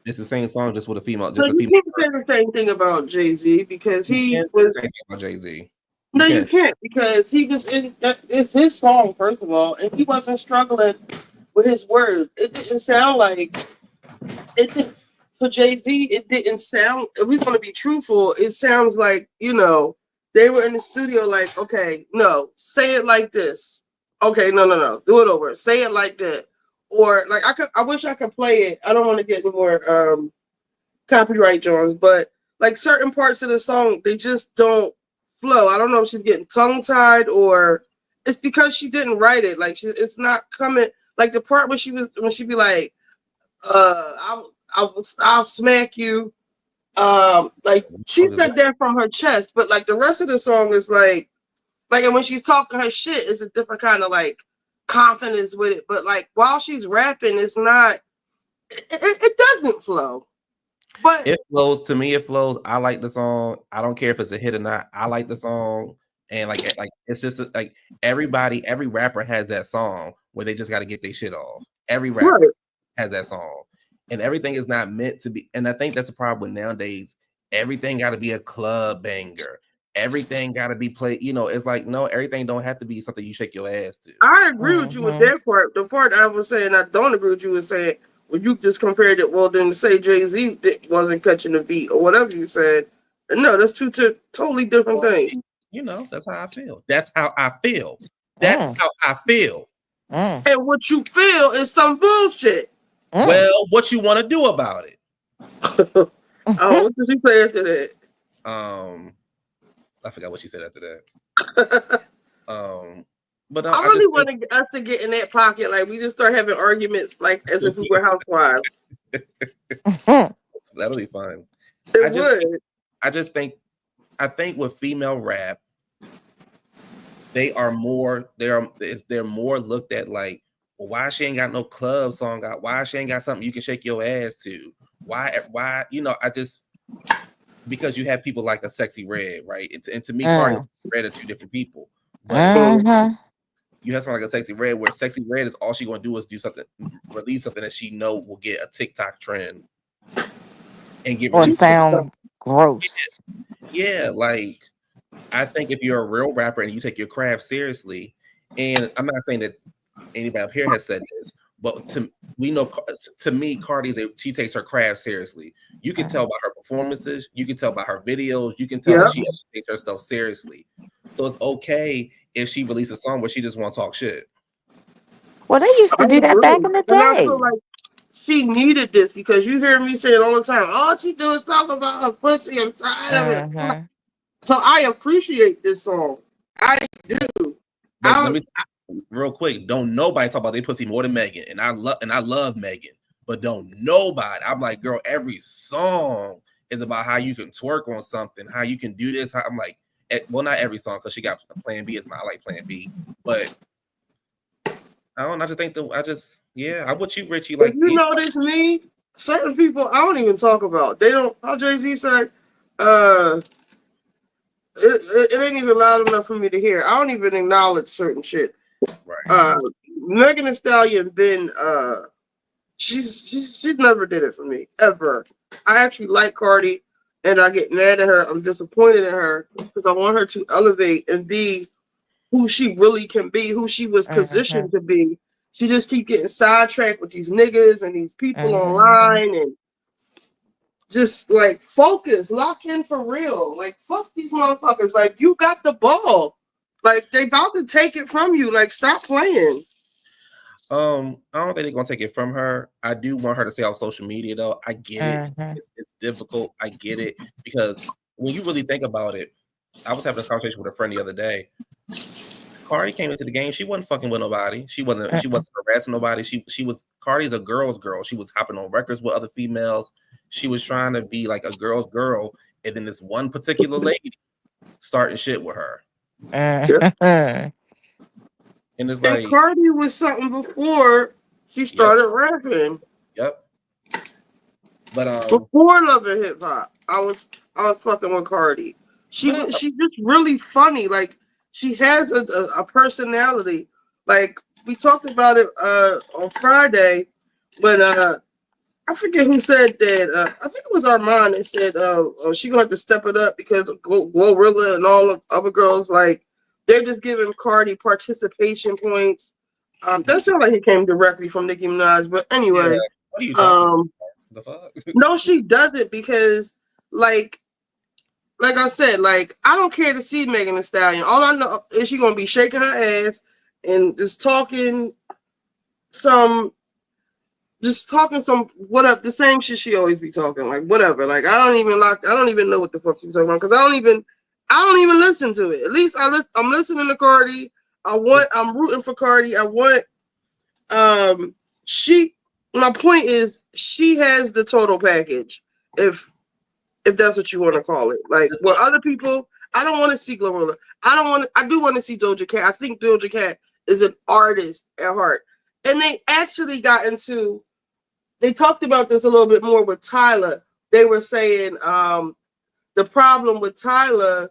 It's the same song, just with a female. So you can't say the same thing about Jay-Z because he was. About Jay-Z. No, you can't because he was in. It's his song, first of all, and he wasn't struggling with his words. It didn't sound like it. For Jay-Z, it didn't sound. If we want to be truthful, it sounds like they were in the studio. Like, okay, no, say it like this. Okay, no, do it over. Say it like that. Or like I wish I could play it. I don't want to get any more copyright Jones, but like certain parts of the song, they just don't flow. I don't know if she's getting tongue tied or it's because she didn't write it. Like it's not coming. Like the part when she be like, I'll smack you. Like she said that from her chest, but like the rest of the song is like and when she's talking her shit, it's a different kind of like confidence with it, but like while she's rapping, it's not. It doesn't flow, but it flows to me. It flows. I like the song. I don't care if it's a hit or not. I like the song, and like it's just like every rapper has that song where they just got to get their shit off. Every rapper has that song, and everything is not meant to be. And I think that's the problem nowadays. Everything got to be a club banger. Everything got to be played. It's like, no, everything don't have to be something you shake your ass to. I agree with you with that part. The part I was saying I don't agree with you was saying when you just compared it, well, then say Jay-Z wasn't catching the beat or whatever you said. No, that's two totally different things. You know, that's how I feel. That's how I feel. That's how I feel. And what you feel is some bullshit. Well, what you want to do about it? What did you say after that? I forgot what she said after that. But no, I really want us to get in that pocket. Like we just start having arguments, like as if we were housewives. That'll be fun. It would. I think with female rap, they're more looked at like, well, why she ain't got no club song out? Why she ain't got something you can shake your ass to? Why? You know, because you have people like a Sexy Red, right? And to me, Cardi and Red are two different people. But you have someone like a Sexy Red, where Sexy Red is all she gonna do is release something that she know will get a TikTok trend and get or sound gross. Yeah, like I think if you're a real rapper and you take your craft seriously, and I'm not saying that anybody up here has said this, but to me, she takes her craft seriously. You can tell by her performances, you can tell by her videos, you can tell that she takes her stuff seriously. So it's okay if she releases a song where she just want to talk shit. Well, they used to do that back in the day. And I feel like she needed this because you hear me say it all the time. All she do is talk about her pussy. I'm tired of it. So I appreciate this song. I do. Let me real quick. Don't nobody talk about their pussy more than Megan, and I love Megan, but don't nobody. I'm like, girl, every song is about how you can twerk on something, how you can do this. I'm like, well, not every song because she got Plan B. I like Plan B, but I don't know. I just think I'm with you, Richie. Like, you notice me, certain people I don't even talk about. They don't. How Jay-Z said, it ain't even loud enough for me to hear. I don't even acknowledge certain shit. Right. Megan Thee Stallion been she's never did it for me ever. I actually like Cardi, and I get mad at her. I'm disappointed in her because I want her to elevate and be who she really can be, who she was positioned to be. She just keep getting sidetracked with these niggas and these people online, and just like focus, lock in for real. Like fuck these motherfuckers. Like you got the ball. Like they about to take it from you. Like stop playing. I don't think they're gonna take it from her. I do want her to stay off social media though. I get it. It's difficult. I get it because when you really think about it, I was having a conversation with a friend the other day. Cardi came into the game. She wasn't fucking with nobody. She wasn't harassing nobody. She was Cardi's a girl's girl. She was hopping on records with other females. She was trying to be like a girl's girl, and then this one particular lady starting shit with her. And it's like Cardi was something before she started rapping. Yep. But before Love and Hip Hop, I was fucking with Cardi. She's just really funny. Like she has a personality. Like we talked about it on Friday when I forget who said that. I think it was Armand that said she gonna have to step it up because of Glorilla and all of other girls like they're just giving Cardi participation points. That sounded like it came directly from Nicki Minaj, but anyway. What are you talking about? The fuck? No, she doesn't because like I said, like I don't care to see Megan Thee Stallion. All I know is she gonna be shaking her ass and just talking some whatever, the same shit she always be talking, like whatever. Like I don't even know what the fuck she's talking about because I don't even listen to it. At least I'm listening to Cardi. I'm rooting for Cardi. I want my point is she has the total package. If that's what you want to call it. Like with other people, I don't want to see Glorilla. I do want to see Doja Cat. I think Doja Cat is an artist at heart. And they actually they talked about this a little bit more with Tyler. They were saying the problem with Tyler,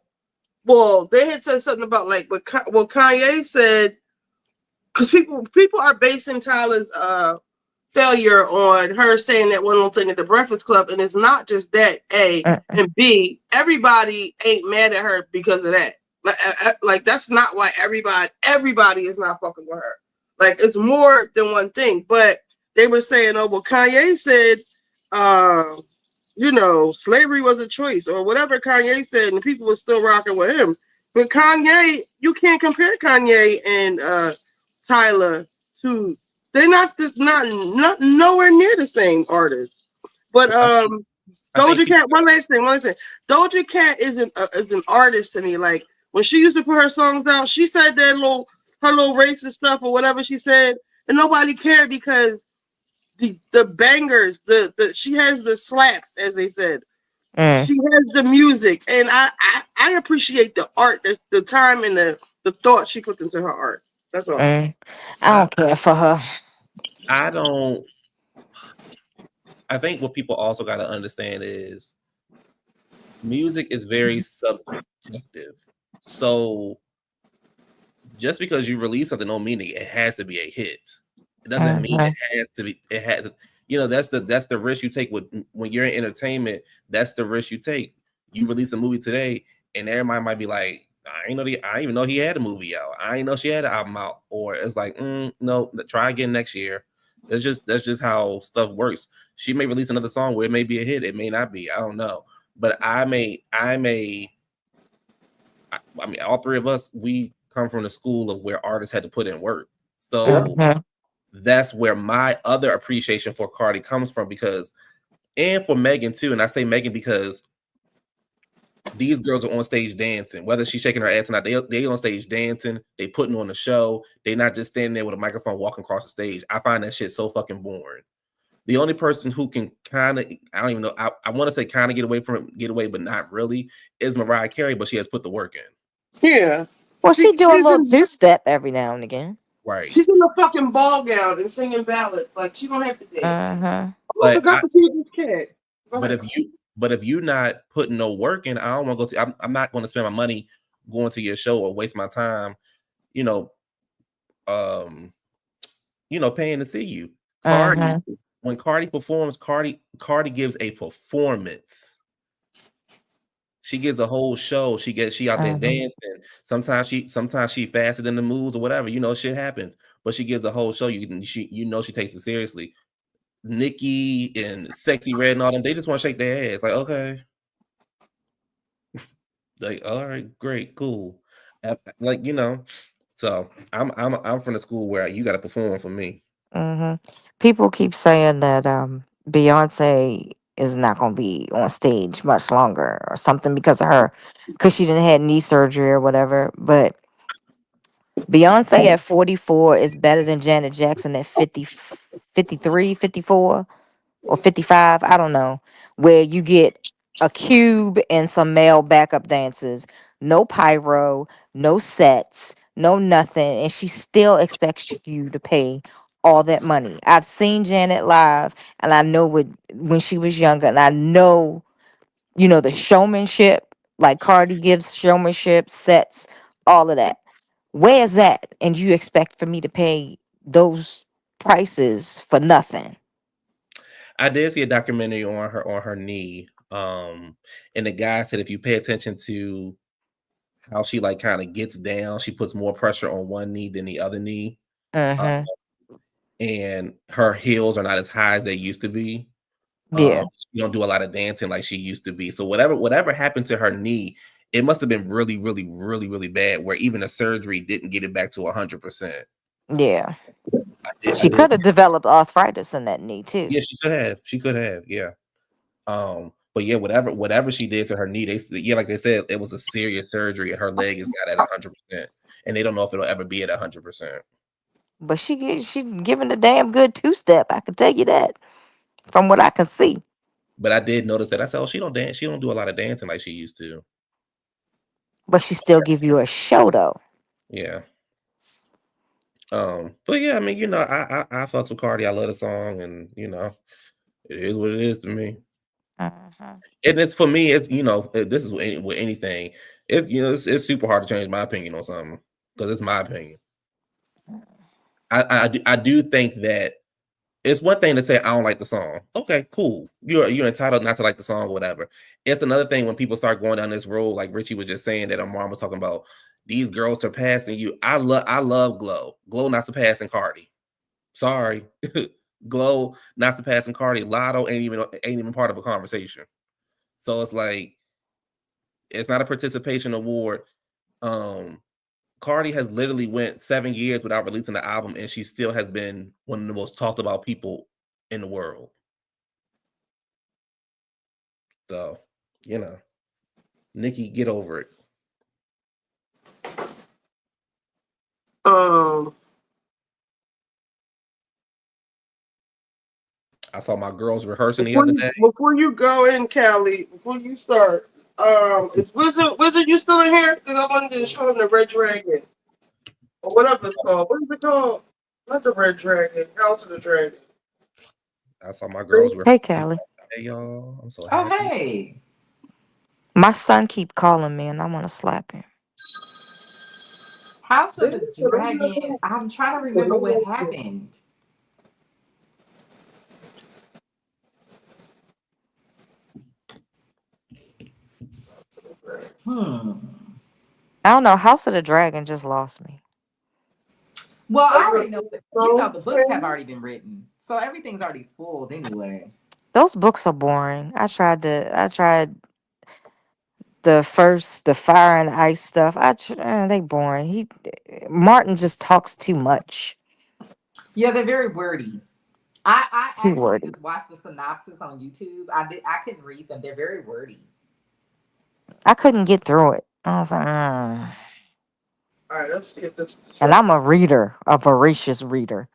well, they had said something about like what Kanye said, because people are basing Tyler's failure on her saying that one little thing at the Breakfast Club, and it's not just that, A, and B, everybody ain't mad at her because of that. Like that's not why everybody is not fucking with her. Like it's more than one thing, but they were saying, oh, well, Kanye said, slavery was a choice or whatever Kanye said, and people were still rocking with him. But Kanye, you can't compare Kanye and Tyler to. They're not nowhere near the same artists. But Doja Cat. One last thing. Doja Cat is an artist to me. Like when she used to put her songs out, she said her little racist stuff or whatever she said, and nobody cared because the bangers, the she has the slaps, as they said. She has the music, and I appreciate the art, the time, and the thought she put into her art. That's all. I don't care for her. I don't. I think what people also got to understand is music is very subjective. So just because you release something don't mean it has to be a hit. It doesn't mean it has to be. It has. That's the risk you take when you're in entertainment. That's the risk you take. You release a movie today, and everybody might be like, I didn't even know he had a movie out. I didn't know she had an album out. Or it's like, no, try again next year. That's just how stuff works. She may release another song where it may be a hit. It may not be. I don't know. But I mean, all three of us, we come from the school of where artists had to put in work. So that's where my other appreciation for Cardi comes from, and for Megan too. And I say Megan because these girls are on stage dancing, whether she's shaking her ass or not. They on stage dancing. They putting on a show. They not just standing there with a microphone walking across the stage. I find that shit so fucking boring. The only person who can kind of, I don't even know, I want to say kind of get away, but not really, is Mariah Carey, but she has put the work in. Yeah. Well, she do a little two-step every now and again. Right. She's in a fucking ball gown and singing ballads. Like she don't have to dance. But I forgot to see this kid. But if you're not putting no work in, I don't want to go to. I'm not going to spend my money going to your show or waste my time, paying to see you. Cardi, when Cardi performs, Cardi gives a performance. She gives a whole show. She out there dancing. Sometimes she faster than the moves or whatever. Shit happens. But she gives a whole show. She takes it seriously. Nicki and Sexy Red and all them, they just want to shake their ass. Like, okay. Like, all right, great, cool. Like, so I'm from the school where you got to perform for me. People keep saying that Beyonce is not going to be on stage much longer or something because she didn't have knee surgery or whatever. But Beyonce at 44 is better than Janet Jackson at 50, 53, 54, or 55. I don't know. Where you get a cube and some male backup dancers, no pyro, no sets, no nothing, and she still expects you to pay all that money. I've seen Janet live, and I know when she was younger, and I know, the showmanship, like Cardi gives showmanship, sets, all of that. Where is that? And you expect for me to pay those prices for nothing? I did see a documentary on her knee. And the guy said if you pay attention to how she like kind of gets down, she puts more pressure on one knee than the other knee. And her heels are not as high as they used to be. Yeah. She don't do a lot of dancing like she used to be. So whatever happened to her knee, it must have been really, really, really, really bad, where even the surgery didn't get it back to 100%. Yeah. She could have developed arthritis in that knee too. Yeah, she could have. Yeah. But yeah, whatever she did to her knee, like they said, it was a serious surgery, and her leg is not at 100%, and they don't know if it'll ever be at 100%. But she giving a damn good two-step. I can tell you that from what I can see. But I did notice that. I said, oh, she don't dance. She don't do a lot of dancing like she used to. But she still give you a show though. Yeah. But yeah, I mean, I fucks with Cardi. I love the song, and it is what it is to me. And it's for me. It's this is with anything. It's super hard to change my opinion on something because it's my opinion. I do think that it's one thing to say I don't like the song. Okay, cool. You're entitled not to like the song or whatever. It's another thing when people start going down this road, like Richie was just saying that Amar was talking about. These girls surpassing you. I love Glow. Glow not surpassing Cardi. Sorry. Glow, not surpassing Cardi. Lotto ain't even part of a conversation. So it's like it's not a participation award. Cardi has literally went 7 years without releasing the album, and she still has been one of the most talked about people in the world. So, Nicki, get over it. I saw my girls rehearsing the other day. Before you go in, Callie, before you start, is Wizard you still in here? Because I wanted to show him the Red Dragon. Or whatever it's called. What is it called? Not the Red Dragon. House of the Dragon. I saw my girls rehearsing. Hey, Callie. Hey, y'all. I'm so Oh, happy. hey. My son keep calling me, and I want to slap him. House of the Dragon. I'm trying to remember what happened. I don't know. House of the Dragon just lost me. Well, I already know. The books have already been written, so everything's already spoiled anyway. Those books are boring. I tried the Fire and Ice stuff. They boring. Martin just talks too much. Yeah, they're very wordy. I Too actually wordy. just watched the synopsis on YouTube. I couldn't read them. They're very wordy. I couldn't get through it. I was like, All right, let's see if this. And I'm a reader, a voracious reader.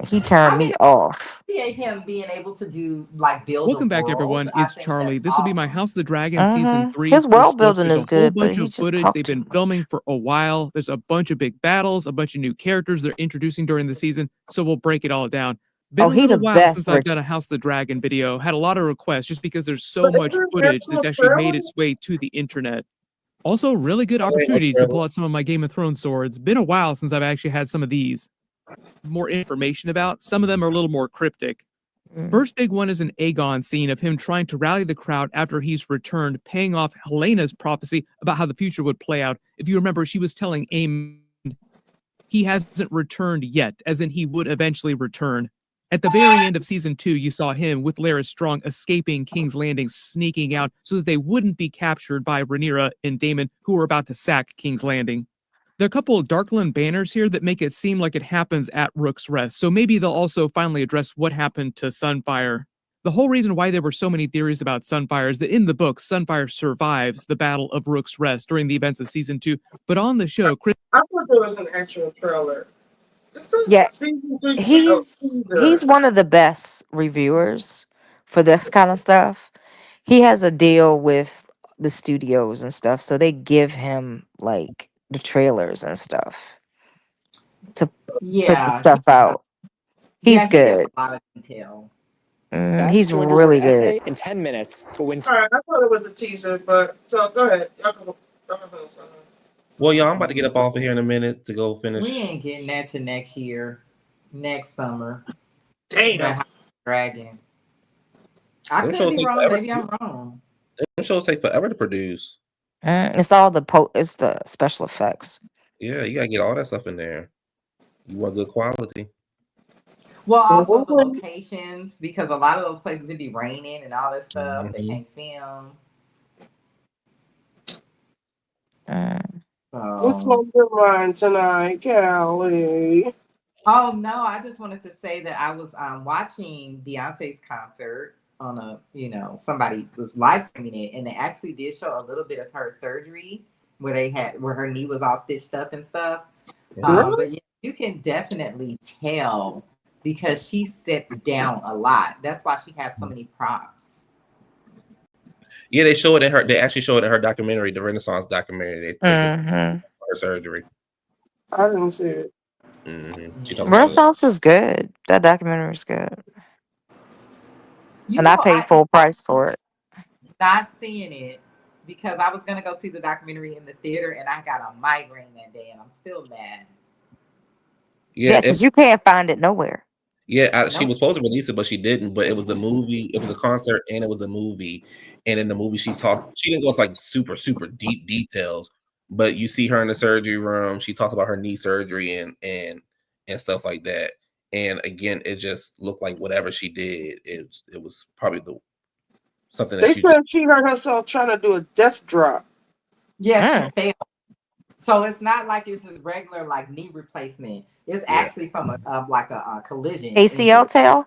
He turned me off. Appreciate him being able to do like build. Welcome back, everyone. It's Charlie. This will be my House of the Dragon season 3. His world first look. building There's is a good, whole but bunch he of just footage talked they've too been filming for a while. There's a bunch of big battles, a bunch of new characters they're introducing during the season. So we'll break it all down. Been a he little the while best, since I've Rich. done a House of the Dragon video. Had a lot of requests just because there's so much footage that's actually made its way to the internet. Also, really good opportunity to pull out some of my Game of Thrones swords. Been a while since I've actually had some of these. More information about. Some of them are a little more cryptic. First big one is an Aegon scene of him trying to rally the crowd after he's returned, paying off Helena's prophecy about how the future would play out. If you remember, she was telling Aemond he hasn't returned yet, as in he would eventually return. At the very end of season 2, you saw him with Larys Strong escaping King's Landing, sneaking out so that they wouldn't be captured by Rhaenyra and Daemon, who were about to sack King's Landing. There are a couple of Darkland banners here that make it seem like it happens at Rook's Rest, so maybe they'll also finally address what happened to Sunfire. The whole reason why there were so many theories about Sunfire is that in the book, Sunfire survives the Battle of Rook's Rest during the events of season 2, but on the show, Chris... I thought there was an actual trailer. Yeah, he's one of the best reviewers for this kind of stuff. He has a deal with the studios and stuff, so they give him like the trailers and stuff to put the stuff out. He's good. A lot of detail. He's really good. In 10 minutes. But when All right, I thought it was a teaser, but so go ahead. Well, y'all, I'm about to get up off of here in a minute to go finish. We ain't getting that to next year, next summer. Damn. Dragon. I Them could shows be take wrong. forever. Maybe I'm wrong. Them shows take forever to produce. It's all it's the special effects. Yeah, you gotta get all that stuff in there. You want good quality. Well, also the locations, because a lot of those places it be raining and all this stuff. They can't film. What's on your mind tonight, Callie? Oh no, I just wanted to say that I was watching Beyonce's concert on somebody was live streaming it, and they actually did show a little bit of her surgery where her knee was all stitched up and stuff. But yeah, you can definitely tell because she sits down a lot. That's why she has so many props. Yeah, they actually show it in her documentary, the Renaissance documentary. Her surgery. I didn't see it. Renaissance is good. That documentary is good. And I paid full price for it. Not seeing it because I was gonna go see the documentary in the theater and I got a migraine that day and I'm still mad. Yeah, because you can't find it nowhere. Yeah, she was supposed to release it, but she didn't. But it was the movie, it was a concert, and it was the movie. And in the movie, she didn't go into like super, super deep details, but you see her in the surgery room. She talks about her knee surgery and stuff like that. And again, it just looked like whatever she did, it was probably something They that you said just she hurt herself trying to do a death drop. Yeah, she failed. So it's not like it's his regular like knee replacement. It's actually from a collision. ACL tail.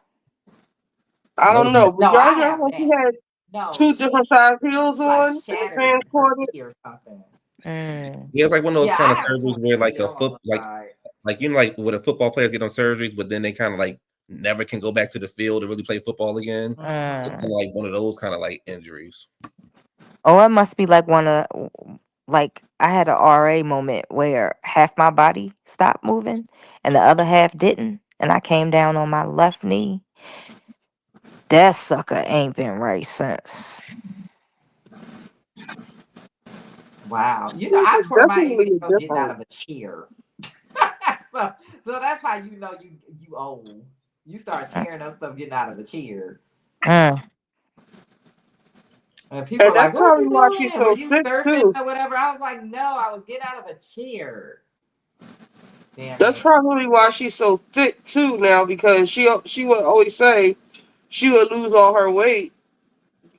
I don't know, but No, y'all I know have how she that. had No, two she different size heels like on and shattered her transported. knee or something. Yeah, it's like one of those Yeah, kind I of have a surgeries torn where like a ACL on foot one side. like you know, like when a football players get on surgeries, but then they kind of like never can go back to the field to really play football again. It's kind of like one of those kind of like injuries. Oh, it must be like like I had a RA moment where half my body stopped moving and the other half didn't, and I came down on my left knee. That sucker ain't been right since. Wow. You know, I tore my Definitely ACL getting out different. of a chair. so that's how you know you old. You start tearing up stuff getting out of a chair. And people And are that's like, "What were probably you why she's doing? Were so you sick surfing too. or whatever?" I was like, "No, I was getting out of a chair." Damn That's it. probably why she's so thick too now, because she would always say she would lose all her weight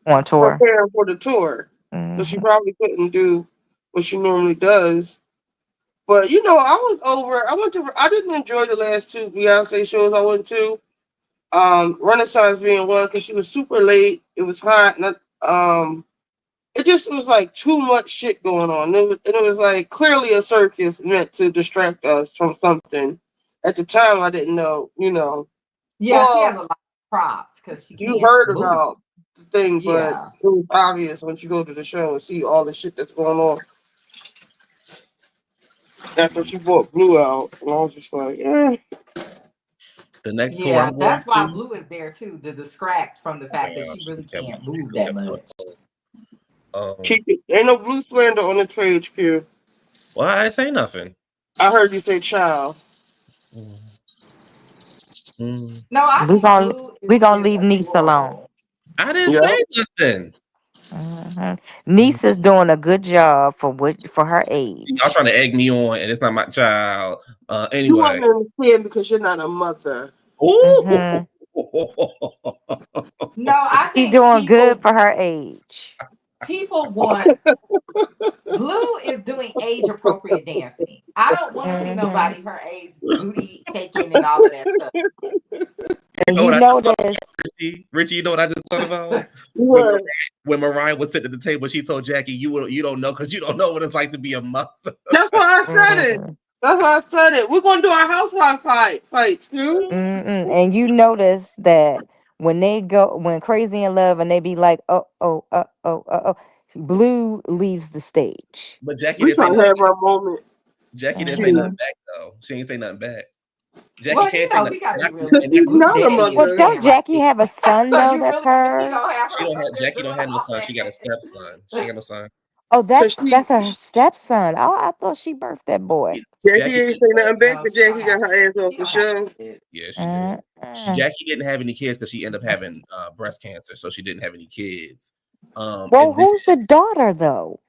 On tour. preparing for the tour. So she Mhm. probably couldn't do what she normally does. But you know, I didn't enjoy the last two Beyonce shows I went to. Renaissance being one because she was super late. It was hot, and it just was like too much shit going on. It was like clearly a circus meant to distract us from something. At the time, I didn't know. You know, Yeah, she has well, a lot of props because she you can't heard move. about the thing, but Yeah. it was obvious once you go to the show and see all the shit that's going on. That's when she brought Blue out, and I was just like, eh. The next tour Yeah, I'm going that's why to. Blue is there too, to distract from the fact that she really can't move that much. Ain't no Blue slander on the trade queue. Well, I didn't say nothing. I heard you say child. No, I We think gonna Blue we gonna is leave Niece alone. adorable. I didn't Yeah. say nothing. Niece is doing a good job for her Y'all age. trying to egg me on, and it's not my child. You Anyway. wouldn't understand because you're not a mother. Ooh. No, I She's think doing good for her age. people want Blue is doing age appropriate dancing. I don't want to see nobody her age booty shaking and all of that stuff. You And know you what I just thought notice about, Richie? You know what I just thought about? What? When Mariah was sitting at the table, she told Jackie, "You don't know because you don't know what it's like to be a mother." That's why I said it. That's why I said it. We're gonna do our housewife fights, dude. And you notice that when Crazy in Love and they be like, Blue leaves the stage. But Jackie We didn't say trying to nothing. have our moment. Jackie didn't say nothing Mhm. back though. She ain't say nothing back. Jackie Well, can't say nothing. we gotta be Because realistic. she's Blue not a daddy is Well, mother. don't saying like Jackie this. have a son So though you that's really think she gonna hers? have her husband Jackie don't doing have no all son. that? She got a stepson. She ain't got no son. Oh, Cause she that's her stepson. Oh, I thought she birthed that boy. Jackie Jackie ain't didn't say have, nothing back, No, but she don't Jackie got have her ass off she the don't have show. it. yeah, she did. Jackie didn't have any kids because she ended up having breast cancer, so she didn't have any kids. Well, And then who's the daughter though?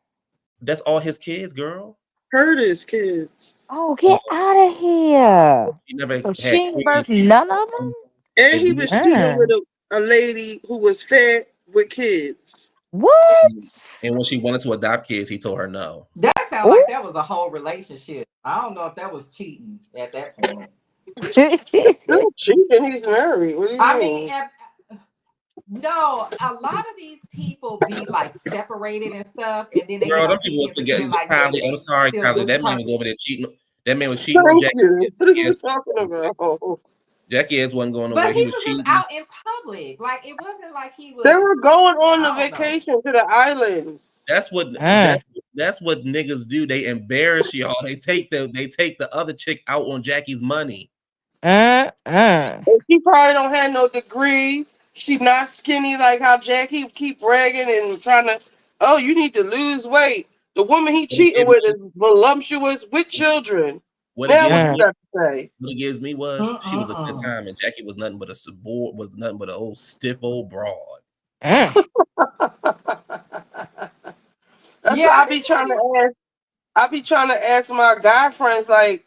that's all his kids, girl. Heard his kids. Oh, get out of here. She never So had she ain't kids. birthed none of them? And he And was cheating Mm. with a lady who was fat with kids. What? when she wanted to adopt kids, he told her no. That sounds Ooh. like that was a whole relationship. I don't know if that was cheating at that point. Still cheating, he's married. What do you I mean? mean, no, a lot of these people be like separated and stuff, and then they get Girl, on them people TV was and together. pretend like Kylie, I'm they sorry, still Kylie. good That man person. was over there cheating. That man was cheating on Thank Jackie. you. What are you Yes, talking about? Jackie ass wasn't going nowhere. But He he was was just cheating. out in public. Like it wasn't like he They was. were going on the I don't know. vacation to the island. That's what Mm. that's what niggas do. They embarrass y'all. They take the other chick out on Jackie's money. And she probably don't have no degree. She not skinny like how Jackie keep bragging and trying to. Oh, you need to lose weight. The woman he What it cheating gives with me, is voluptuous with children. what it Now gives what you me, got to say? what it gives me was she was a good time, and Jackie was nothing but an old stiff old broad. That's Yeah, what I I be think trying to ask. I be trying to ask my guy friends like,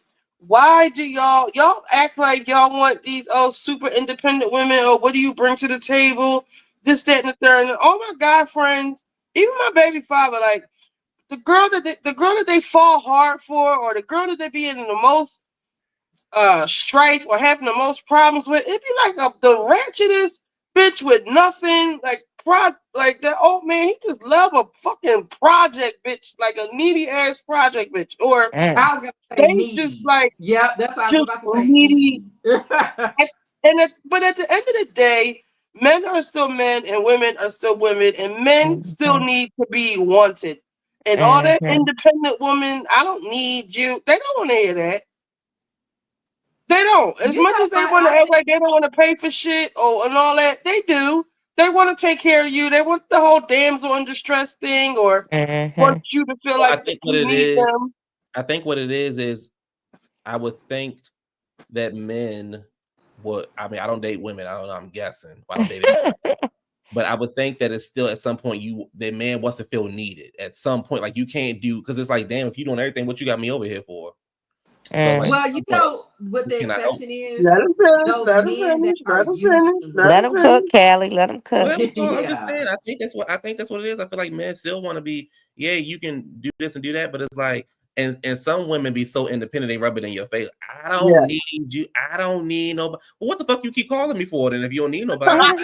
why do y'all act like y'all want these super independent women, or what do you bring to the table? This, that, and the third. And all my guy friends, even my baby father, like the girl that they fall hard for, or the girl that they be in the most strife or having the most problems with, it'd be like the ratchetest bitch with nothing, like that old man. He just love a fucking project bitch, like a needy ass project bitch, or I was gonna say they needy. just like Yeah, that's what I was just about to say. needy. But at the end of the day, men are still men and women are still women, and men still need to be wanted. And all that independent woman, I don't need you. They don't want to hear that. They don't. As much as they want to act like they don't want to pay for shit and all that, they do. They want to take care of you. They want the whole damsel in distress thing, or want you to feel Well, like you need them. I think what it is I would think that men would. I mean, I don't date women. I don't know. I'm guessing. I don't date anybody. But I would think that it's still at some point the man wants to feel needed at some point. Like you can't do, because it's like, damn, if you doing everything, what you got me over here for? So like, Well, you know what the exception is? Let him finish. Those Let him men that finish. are Let him finish. Let him cook, Callie. Let him cook. Well, I'm just saying. I think that's what it is. I feel like men still want to be. Yeah, you can do this and do that, but it's like, and some women be so independent they rub it in your face. I don't need you. I don't need nobody. Well, what the fuck you keep calling me for then if you don't need nobody?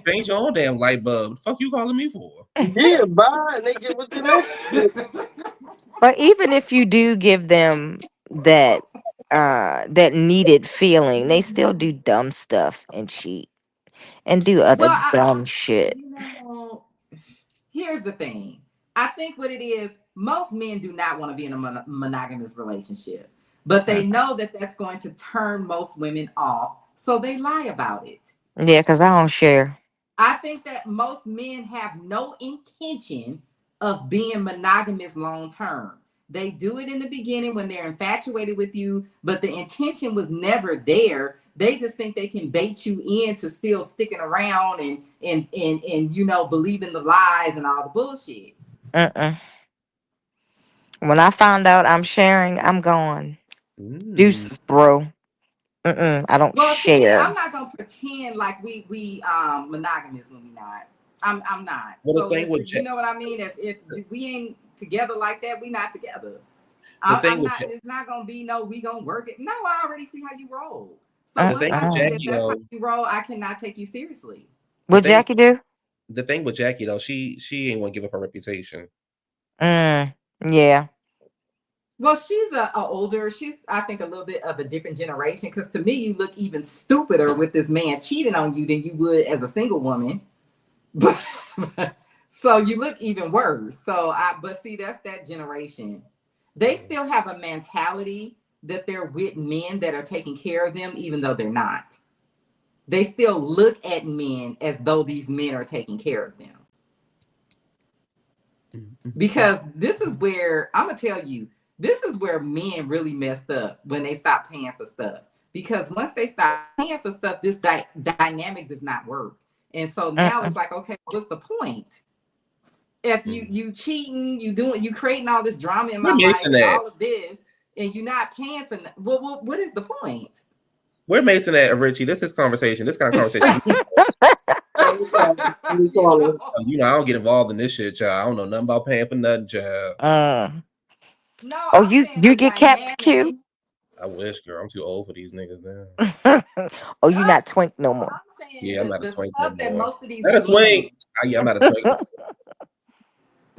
Change your own damn light bulb. The fuck you calling me for? Yeah, bye. And they get what you know. But even if you do give them that that needed feeling, they still do dumb stuff and cheat and do other dumb shit. You know, here's the thing. I think what it is, most men do not want to be in a monogamous relationship, but they know that that's going to turn most women off, so they lie about it. Yeah, because I don't share. I think that most men have no intention of being monogamous long term. They do it in the beginning when they're infatuated with you, but the intention was never there. They just think they can bait you into still sticking around and you know, believing the lies and all the bullshit. When I found out I'm sharing, I'm gone. Deuces, bro. I don't share. I'm not gonna pretend like we monogamous when we not. I'm not. Well, so you know what I mean? If we ain't together like that, we not together. I'm not. It's not gonna be no. We gonna work it. No, I already see how you roll. So once I see that that's how you roll, I cannot take you seriously. What Jackie do? The thing with Jackie though, she ain't want to give up her reputation. Yeah. Well, she's a older. She's I think a little bit of a different generation. Because to me, you look even stupider with this man cheating on you than you would as a single woman. So you look even worse. But see, that's that generation. They still have a mentality that they're with men that are taking care of them, even though they're not. They still look at men as though these men are taking care of them. Because this is where, I'm going to tell you, this is where men really messed up when they stopped paying for stuff. Because once they stop paying for stuff, this dynamic does not work. And so now it's like, okay, what's the point? If you cheating, you creating all this drama in my life, and all of this, and you're not paying for, well, what is the point? Where Mason at, Richie? This is conversation. This kind of conversation. You know, I don't get involved in this shit, child. I don't know nothing about paying for nothing, child. No. Oh, you get capped, Q? I wish, girl. I'm too old for these niggas now. Oh, you not twink no more. Yeah, I'm not a twink no more. Most of these not a twink. Yeah, I'm not a twink.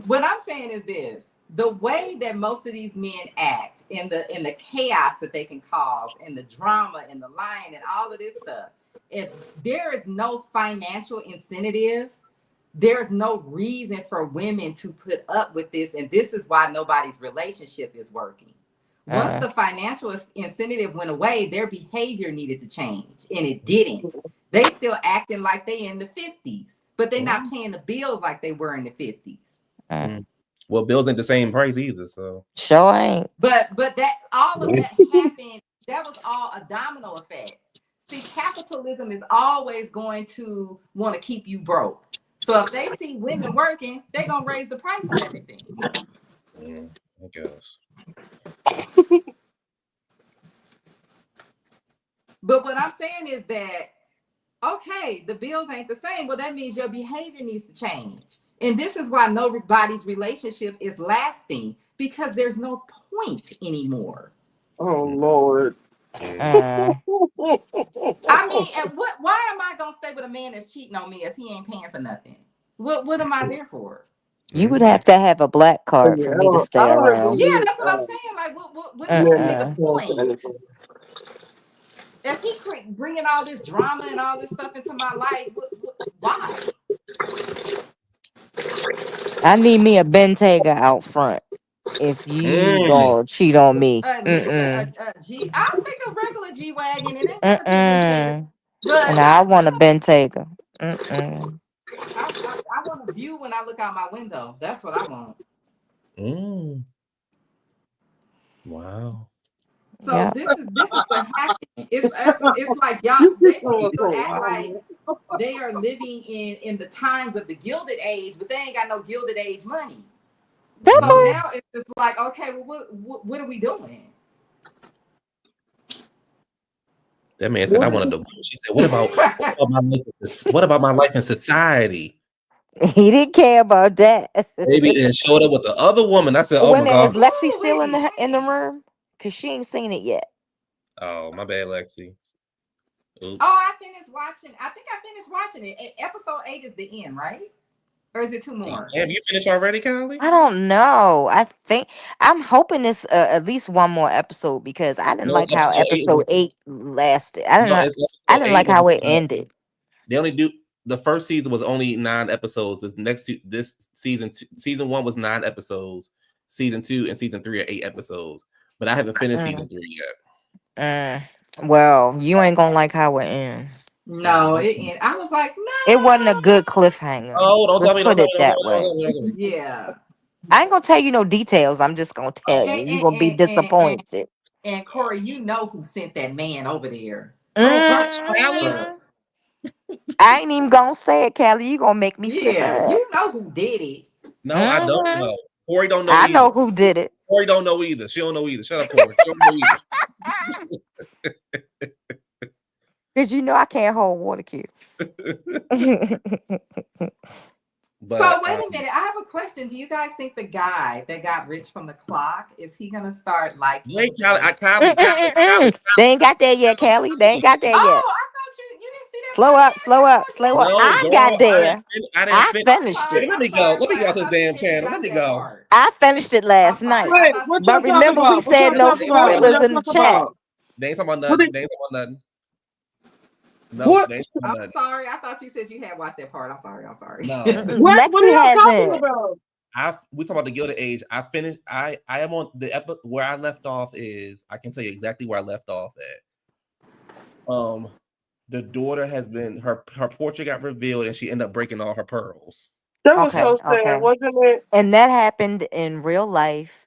What I'm saying is this: the way that most of these men act, in the chaos that they can cause, and the drama, and the lying, and all of this stuff. If there is no financial incentive, there's no reason for women to put up with this, and this is why nobody's relationship is working. Once the financial incentive went away, their behavior needed to change, and it didn't. They still acting like they in the 50s, but they're not paying the bills like they were in the 50s. Well, bills ain't the same price either, so. Sure ain't. But that all of that happened. That was all a domino effect. See, capitalism is always going to want to keep you broke. So if they see women working, they're gonna raise the price of everything. I guess. But what I'm saying is that, okay, the bills ain't the same. Well, that means your behavior needs to change. And this is why nobody's relationship is lasting, because there's no point anymore. Oh Lord. I mean, and why am I gonna stay with a man that's cheating on me if he ain't paying for nothing? What am I there for? You would have to have a black card for me to stay around. Yeah, that's what I'm saying. Like, what is gonna be the point? If he bringing all this drama and all this stuff into my life, why? I need me a Bentayga out front. If you gonna cheat on me, Listen, I'll take a regular G wagon. It ain't gotta be a Bentayga. But and I want a Bentayga. Mm-mm. I want a view when I look out my window. That's what I want. Wow. So this is what happened. It's like y'all people act like they are living in the times of the Gilded Age, but they ain't got no Gilded Age money. So now it's just like, okay, well, what are we doing? That man said, "I want a divorce." She said, "What about my life in society?" He didn't care about that. Baby, and showed up with the other woman. I said, "Oh Wait a my minute, is god." Lexi still in the room? Cause she ain't seen it yet. Oh, my bad, Lexi. Oops. Oh, I finished watching. I think I finished watching it. Episode 8 is the end, right? Or is it 2 more? Have you finished already, Kylie? I don't know. I'm hoping it's at least one more episode because I didn't like how episode 8 lasted. I didn't like how it ended. They only do the first season was only 9 episodes. This season 1 was 9 episodes. Season 2 and season 3 are 8 episodes. But I haven't finished season 3 yet. Well, you ain't gonna like how it ends. No, I was like, no. It wasn't a good cliffhanger. Oh, don't Let's tell me. put it that way. Yeah. I ain't gonna tell you no details. I'm just gonna tell you. You're gonna be disappointed. And Corey, you know who sent that man over there. I ain't even gonna say it, Callie. You gonna make me slip up. You know who did it. No, I don't know. Corey don't know I either. know who did it. Corey don't know either. She don't know either. Shut up, Corey. She don't know either. Because you know I can't hold water cube. So wait a minute. I have a question. Do you guys think the guy that got rich from the clock, is he gonna start liking? Wait, They ain't got there yet, Callie. They ain't got there yet. Oh, I thought you didn't see that. Slow up. No, I girl, got there. I finished it. Let me go. Let me go to the damn channel. Let me go. I finished it last night. Wait, what But y'all remember, talking we about? said no spoilers in the chat. They ain't talking about nothing. They ain't talking about nothing. No, What? they ain't talking about I'm nothing. sorry. I thought you said you had watched that part. I'm sorry. No. What are y'all talking hasn't. about? We talk about the Gilded Age. I finished. I am on the episode where I left off. I can tell you exactly where I left off at. The daughter has been her portrait got revealed, and she ended up breaking all her pearls. That was so sad, wasn't it? And that happened in real life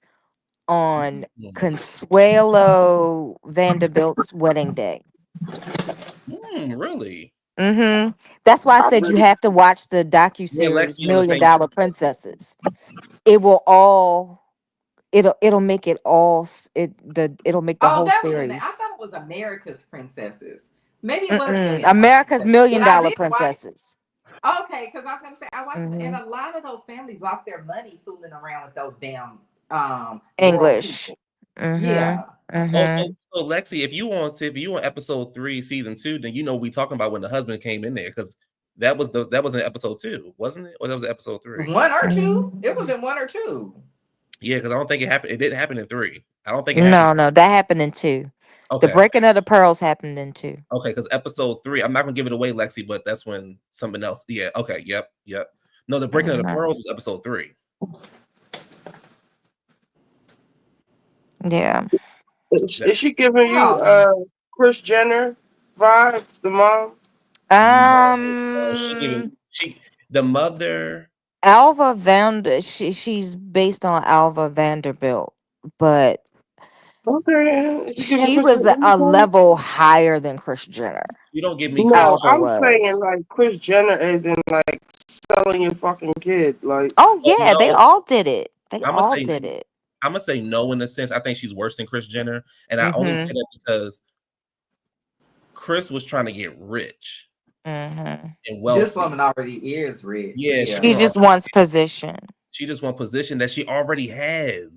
on Consuelo Vanderbilt's wedding day. Really? Mm-hmm. That's why I said you have to watch the docuseries Lexi on the $1 same Million Princesses. It will all. It'll make it all. It'll make the whole that series. was I thought it was America's Princesses. Maybe it was $1 Million America's $1 Million But I did Princesses. Okay, because I was gonna say I watched it, and a lot of those families lost their money fooling around with those damn English. Yeah. So Lexi, if you on episode 3, season 2, then you know we talking about when the husband came in there, because that was in episode 2, wasn't it? Or that was episode 3? 1 or 2. It was in 1 or 2. Yeah, because I don't think it happened. It didn't happen in 3. I don't think it happened. No, that happened in 2. Okay. The breaking of the pearls happened in 2. Okay, because episode 3, I'm not gonna give it away, Lexi, but that's when something else. Yeah. Okay. Yep. No, the breaking of the pearls was episode 3. Yeah. Is she giving you Kris Jenner vibes, the mom? The mother. Alva she's based on Alva Vanderbilt, but she was a level higher than Kris Jenner. You don't give me. No, I'm saying like Kris Jenner is in like selling your fucking kid. Like, oh yeah, they all did it. They all did it. I'm gonna say no in a sense. I think she's worse than Kris Jenner, and I only say Mm-hmm. that because Kris was trying to get rich Mm-hmm. and wealthy. This woman already is rich. Yeah, She just wants position. She just wants position that she already has.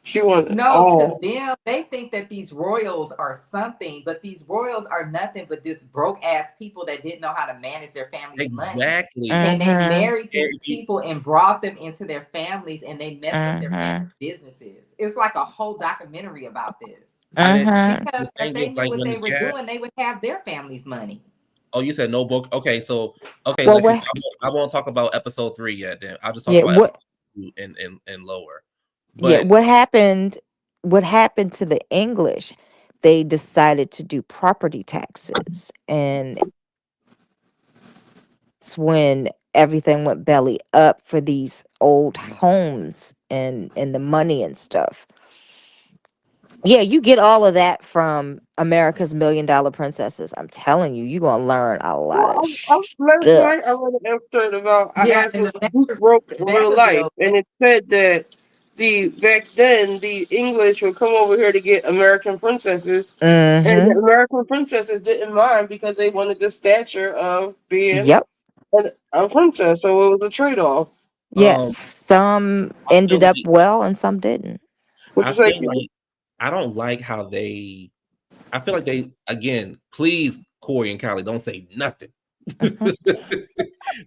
She wants No, to them, they think that these royals are something, but these royals are nothing but this broke ass people that didn't know how to manage their family's money. Exactly. And they Mhm. married these people and brought them into their families, and they messed up their family businesses. It's like a whole documentary about this. Because if they knew what they were doing, they would have their family's money. Oh, you said no book. Okay, so Well, listen, I won't talk about episode 3 yet. Then I'll just talk Yeah, about what- episode 2 and lower. Yeah, But what happened? What happened to the English? They decided to do property taxes, and it's when everything went belly up for these old homes and the money and stuff. Yeah, you get all of that from America's $1 Million Princesses. I'm telling you, you're gonna learn a lot of Last night I stuff. read an episode about I Yeah, asked and was the who broke in real life, Vanderbilt, and it said that back then the English would come over here to get American princesses, and the Mm-hmm. American princesses didn't mind because they wanted the stature of being Yep. a princess, so it was a trade off. Yes, some ended up well and some didn't. I feel like I don't like how they. I feel like they again. Please, Corey and Kylie, don't say nothing.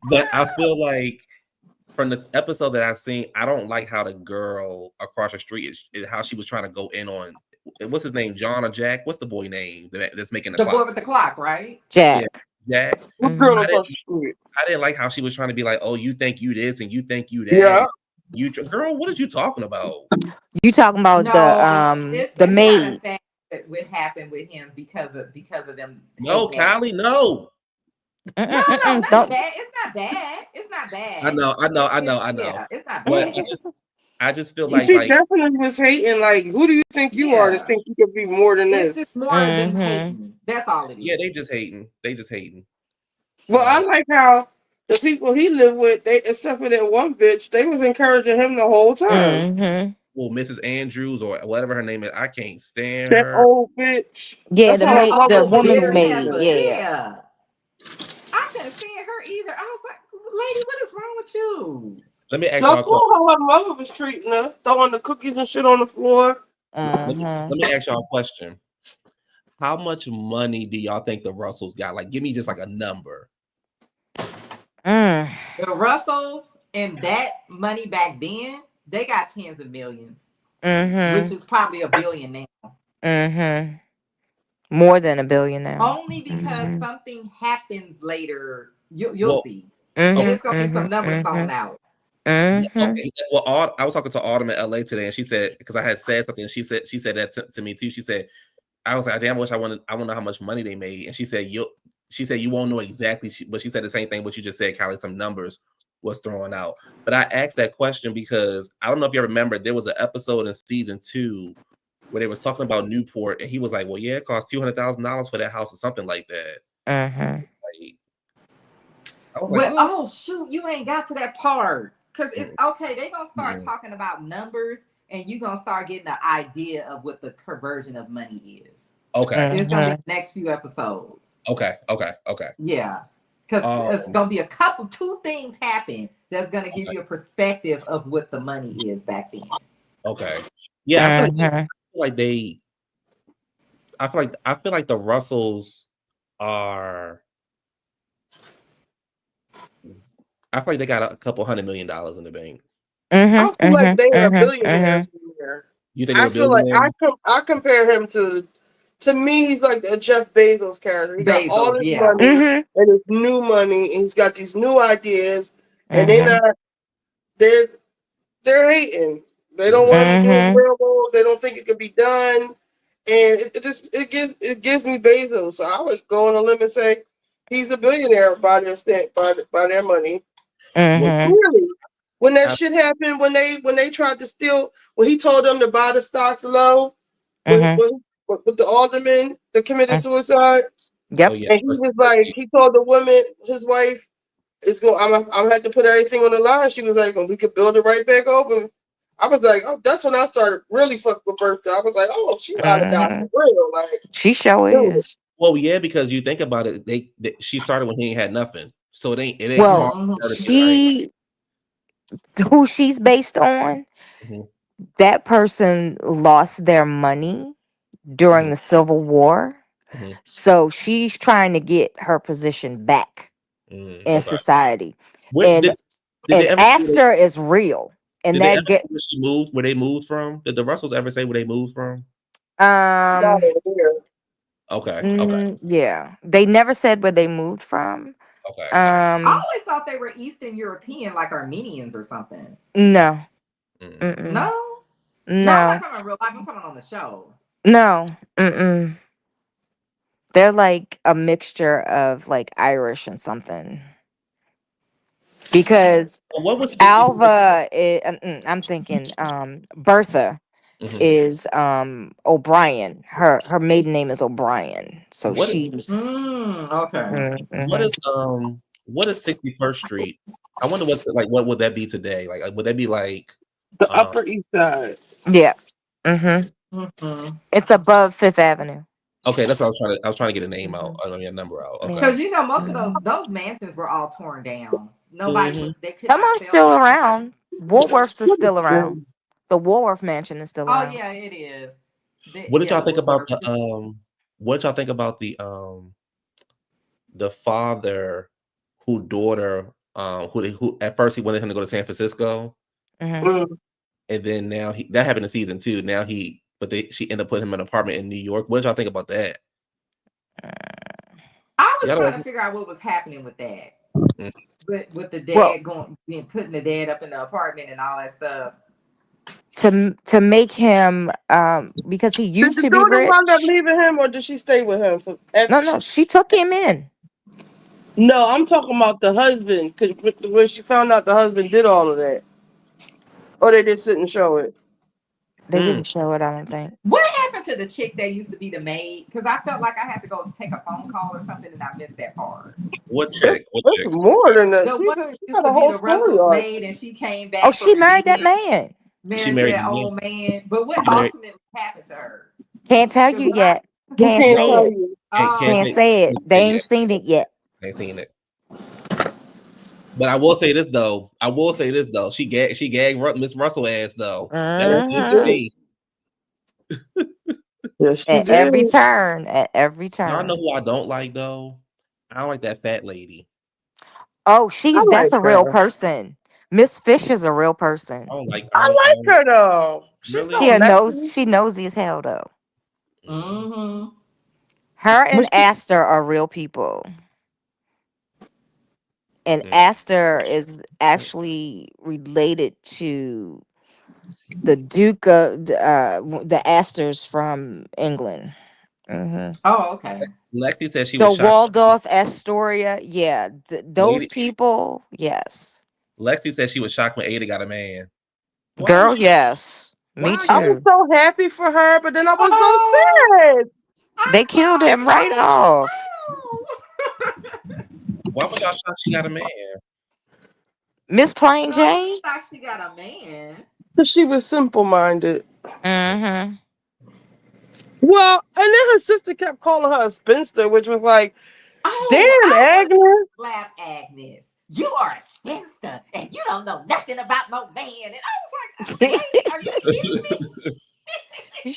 But I feel like from the episode that I've seen, I don't like how the girl across the street is how she was trying to go in on. What's his name? John or Jack? What's the boy name that's making the the clock? boy with the clock, right? Jack. Yeah, Jack. I didn't like how she was trying to be like, "Oh, you think you this and you think you that." Yeah. Girl, what are you talking about? You talking about the maid? It would happen with him because of them. No, Kylie, no. No, not Don't- bad. It's not bad. It's not bad. I know. Yeah, it's not But bad. I just feel She like definitely was hating. Like, who do you think you are to think you could be more than It's this? just more than hating. That's all it is. yeah, they just hating. They just hating. Well, I like how the people he lived with, they except for that one bitch, they was encouraging him the whole time. Mm-hmm. Well, Mrs. Andrews or whatever her name is, I can't stand That her. old bitch. Yeah, That's why I love the her woman's weird maid. people. Yeah. I couldn't stand her either. I was like, lady, what is wrong with you? Let me ask No, y'all a question. cool how her mother was treating her, throwing the cookies and shit on the floor. Let me ask y'all a question. How much money do y'all think the Russells got? Like, give me just like a number. Mm. The Russells and that money back then, they got tens of millions, Mm-hmm. which is probably $1 billion now. Mm-hmm. More than $1 billion now. Only because something happens later. You'll see. And Mm-hmm. it's gonna be some numbers thrown out. Mm-hmm. Okay. Well, I was talking to Autumn in LA today, and she said because I had said something, and she said that to me too. She said, I was like, damn, I wish I want to know how much money they made, and she said you won't know exactly, but she said the same thing what you just said, Kylie. Some numbers was thrown out, but I asked that question because I don't know if you remember there was an episode in season 2 where they was talking about Newport, and he was like, well, yeah, it cost $200,000 for that house or something like that. Mm-hmm. I was like, oh shoot, you ain't got to that part. Because it's okay, they gonna start talking about numbers and you gonna start getting an idea of what the conversion of money is. Okay. It's gonna be the next few episodes. Okay. Yeah. Because it's gonna be two things happen that's gonna give you a perspective of what the money is back then. Okay. Yeah, I feel like the Russells are. I feel like they got a couple $100 million in the bank. I feel like they are billionaires. You think I they're feel like billionaires? I compare him to me. He's like a Jeff Bezos character. He got all this yeah. money and his new money, and he's got these new ideas, and they're hating. They don't want to do a railroad. They don't think it could be done, and it gives me Bezos. So I was going on a limb and say he's a billionaire by their money. Clearly, when that shit happened, when they tried to steal, when he told them to buy the stocks low, with the alderman that committed suicide. Yep. And he was like, he told the woman, his wife, I'm gonna have to put everything on the line. She was like, well, we could build it right back open. I was like, oh, that's when I started really fucking with Bertha. I was like, oh, she ride or die for real. Like she sure is. Well, yeah, because you think about it, she started when he ain't had nothing, so it ain't Well, hard for her to be like. she who she's based on, Mhm. that person lost their money during Mhm. the Civil War. Mhm. So she's trying to get her position back in Okay. society. What And did they ever say Aster is real. And did they ever that say get where she moved? Where they moved from? Did the Russells ever say where they moved from? not over here. Okay. yeah. They never said where they moved from. Okay. I always thought they were Eastern European, like Armenians or something. No. No? No. I'm not talking about real life. I'm talking on the show. No. They're like a mixture of like Irish and something. Because What was Alva I'm thinking Bertha Mhm. is O'Brien. Her maiden name is O'Brien. So What is she's okay. what is 61st Street? I wonder what's like what would that be today? Like would that be like The Upper East Side. Yeah. It's above Fifth Avenue. Okay, that's what I was trying to get a name out. I mean a number out. Okay. Because you know most of those mansions were all torn down. Nobody they could Some not are sell still them. around. Woolworths is still around. The Woolworth Mansion is still Oh around. yeah, it is. What did y'all The think about Woodward. what did y'all think about the father who daughter who at first he wanted him to go to San Francisco and then now that happened in season 2. Now she ended up putting him in an apartment in New York. What did y'all think about that? I was Y'all trying don't- to figure out what was happening with that. Mm. With the dad putting the dad up in the apartment and all that stuff. To make him because he Did used the to be daughter wind up rich. leaving him, or did she stay with him? No, she took him in. No, I'm talking about the husband. Because when she found out the husband did all of that, or they just didn't show it. They didn't show it, I don't think. What happened to the chick that used to be the maid? Because I felt like I had to go take a phone call or something, and I missed that part. What chick? What It's chick? more than that. The one She used got to a be whole the story Russell's arc. maid, and she came back. Oh, for she married that revenge. man. She Married to married that the old man. But what She married- ultimately happened to her? Can't tell 'Cause you when I- yet. We Can't can't say tell it. you. Can't say it. They ain't seen it yet. Ain't seen it. But I will say this though. She gagged Miss Russell ass though. That was good to see. Yes, she At did. every turn. At every Y'all know turn. who I don't like though? I don't like that fat lady. Oh, I that's like a real her. person. Miss Fish is a real person. I don't like. I like her though. She's Really? so messy. She nosy as hell though. Mm-hmm. Her But and Aster are real people. And Aster is actually related to the Duke of the Asters from England. Oh, okay. Lexi said she The was shocked. Waldorf Astoria, yeah, those Lady, people, yes. Lexi said she was shocked when Ada got a man. Girl, yes, me I was too. so happy for her, but then I was so sad. They killed him right off. Why was y'all shocked she got a man? Miss Plain Jane. I thought she got a man. Because she was simple minded. Mm-hmm. Well, and then her sister kept calling her a spinster, which was like, damn, I Agnes. slap Agnes. You are a spinster and you don't know nothing about no man. And I was like, lady, are you kidding me?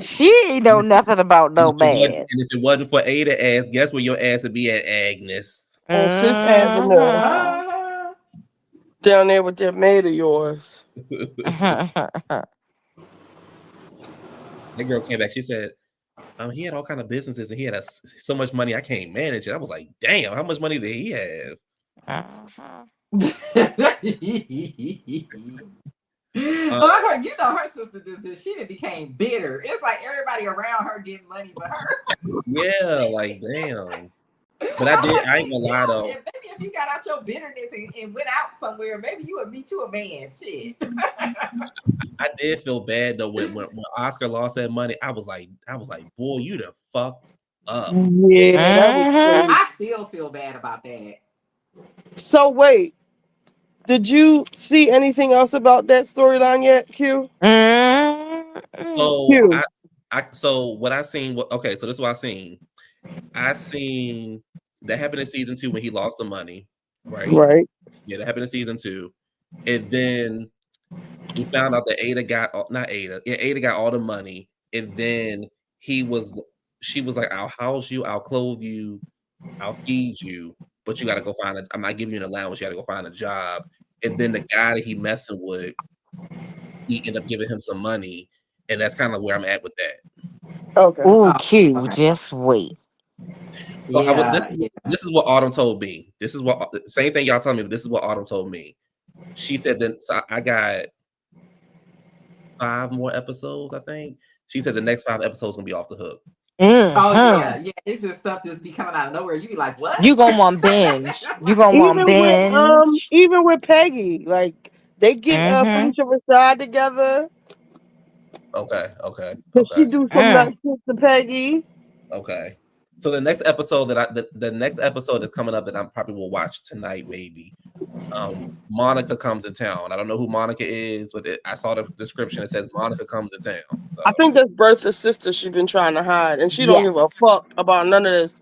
She ain't know nothing about no man. And if it wasn't for Ada ass, guess where your ass would be at, Agnes? On Fifth Avenue. Down there with that maid of yours. That girl came back. She said, he had all kind of businesses and he had so much money I can't manage it. I was like, damn, how much money did he have? Well, you know her sister did this. She done became bitter. It's like everybody around her getting money but her. Yeah, like damn. But I ain't gonna lie though. Maybe if you got out your bitterness and went out somewhere, maybe you would meet you a man. Shit. I did feel bad though when Oscar lost that money. I was like, boy, you done fucked up. Yeah, that was crazy. I still feel bad about that. So wait, Did you see anything else about that storyline yet, Q? So Q. so what I seen. Okay, so this is what I seen. I seen that happened in season 2 when he lost the money, right? Right. Yeah, that happened in season 2, and then we found out that Ada got not Ada. Yeah, Ada got all the money, and then she was like, "I'll house you, I'll clothe you, I'll feed you, but you got to go find I'm not giving you an allowance. You got to go find a job." And then the guy that he messing with, he ended up giving him some money, and that's kind of where I'm at with that. Okay. Ooh, Q, just wait. So this is what Autumn told me. This is what same thing y'all told me, but this is what Autumn told me. She said that so I got 5 more episodes, I think. She said the next 5 episodes gonna be off the hook. Oh yeah. This is stuff that's be coming out of nowhere. You be like, what? You gonna want binge. You gonna want binge. Even with Peggy, like they get Felicia Rashad together. Okay. She do some nut shit to Peggy. Okay. So the next episode the next episode that's coming up that I probably will watch tonight, maybe. Monica comes to town. I don't know who Monica is, but I saw the description. It says Monica comes to town. So. I think that's Bertha's sister. She's been trying to hide, and she don't give a fuck about none of this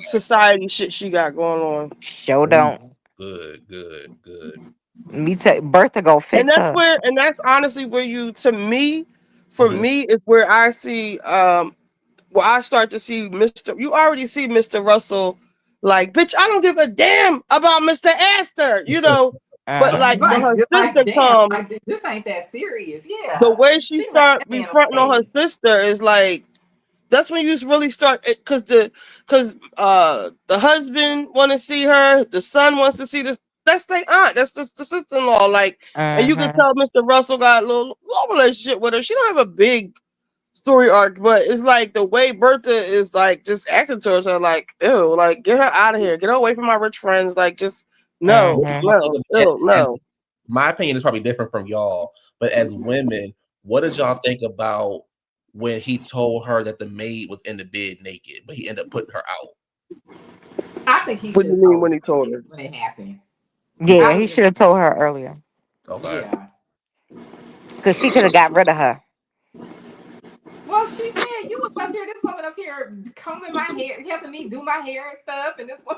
society shit she got going on. Show don't. Good. Me tell Bertha go fix her. And that's honestly where to me, is where I see where I start to see you already see Mr. Russell like, bitch, I don't give a damn about Mr. Astor, but like when her sister comes, like, this ain't that serious. Yeah. the way she start befronting on her sister is like, that's when you really start because the husband want to see her, the son wants to see this. That's their aunt. That's the sister-in-law. Like, and you can tell Mr. Russell got a little relationship with her. She don't have a big story arc, but it's like the way Bertha is like just acting towards her, like, ew, like get her out of here, get her away from my rich friends. Like, just no. My opinion is probably different from y'all, but as women, what did y'all think about when he told her that the maid was in the bed naked, but he ended up putting her out? I think he should. What do you mean when he told her? When it happened. Yeah, he should have told her earlier. Okay. Yeah. Because she could have got rid of her. Well, she said you was up here, this woman up here combing my hair, helping me do my hair and stuff, and this one,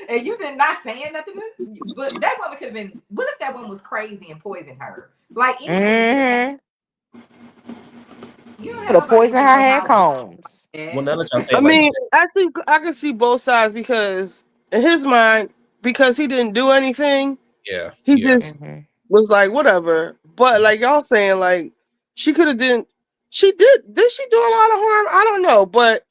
and you did not saying nothing. But that woman could have been. What if that one was crazy and poisoned her? Like anything. You could have poisoned her hair combs. Well, none of y'all say I mean, actually, I can see both sides because in his mind, because he didn't do anything, he just was like, whatever. But like y'all saying, like she could have did she do a lot of harm? I don't know, but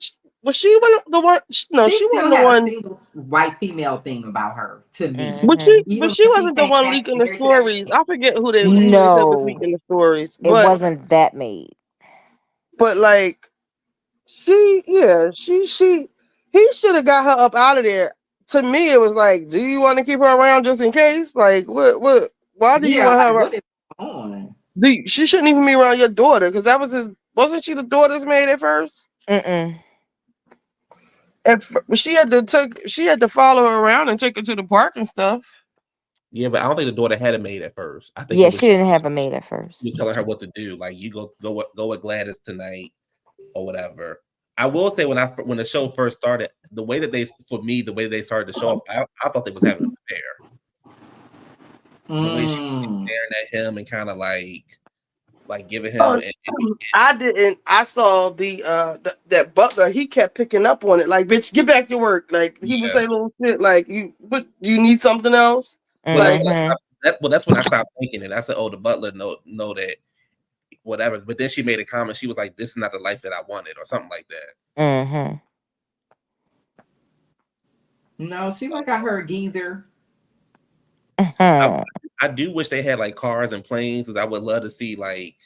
was she the one? No, she wasn't the one. Single white female thing about her to me, but she wasn't the one leaking the stories. I forget who they said was leaking the stories. It wasn't that maid. But like he should have got her up out of there. To me, it was like, do you want to keep her around just in case? Like, what? Why do you want her? What is on? She shouldn't even be around your daughter because that was his. Wasn't she the daughter's maid at first? Mm-mm. She had to follow her around and take her to the park and stuff. Yeah, but I don't think the daughter had a maid at first. I think she didn't have a maid at first. He was telling her what to do, like you go with Gladys tonight or whatever. I will say when the show first started, the way they started the show, I thought they was having an affair. The way she was staring at him and kind of like giving him. I didn't. I saw that butler. He kept picking up on it. Like, bitch, get back to work. Like he would say little shit. Like you need something else. Like that's when I stopped thinking it. I said, oh, the butler know that. Whatever, but then she made a comment. She was like, "This is not the life that I wanted," or something like that. No, she like I heard geezer. I do wish they had like cars and planes, because I would love to see like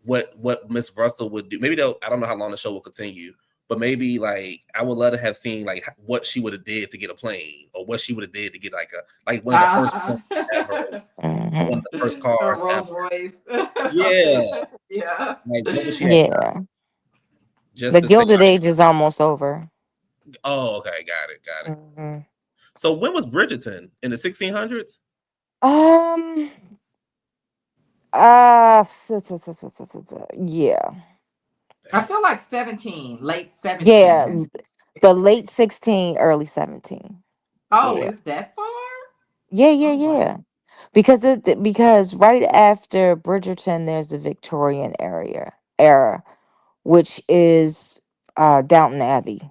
what Miss Russell would do. Maybe I don't know how long the show will continue, but maybe like I would love to have seen like what she would have did to get a plane, or what she would have did to get one of the first ever, one of the first cars. Rolls Royce. Yeah. Yeah. Like what would she have done? The Gilded Age is almost over. Oh, okay, got it. So when was Bridgerton? In the 1600s? Yeah. I feel like 17, late 17. Yeah. The late 16, early 17. Oh, Yeah. is that far? Yeah. Because right after Bridgerton there's the Victorian era, which is Downton Abbey.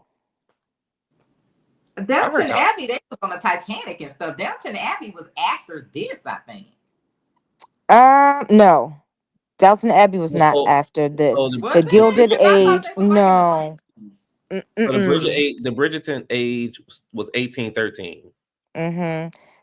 Downton Abbey, they was on the Titanic and stuff. Downton Abbey was after this, I think. No. Downton Abbey was not after this. The Gilded Age, no. So the Bridgerton age was 1813.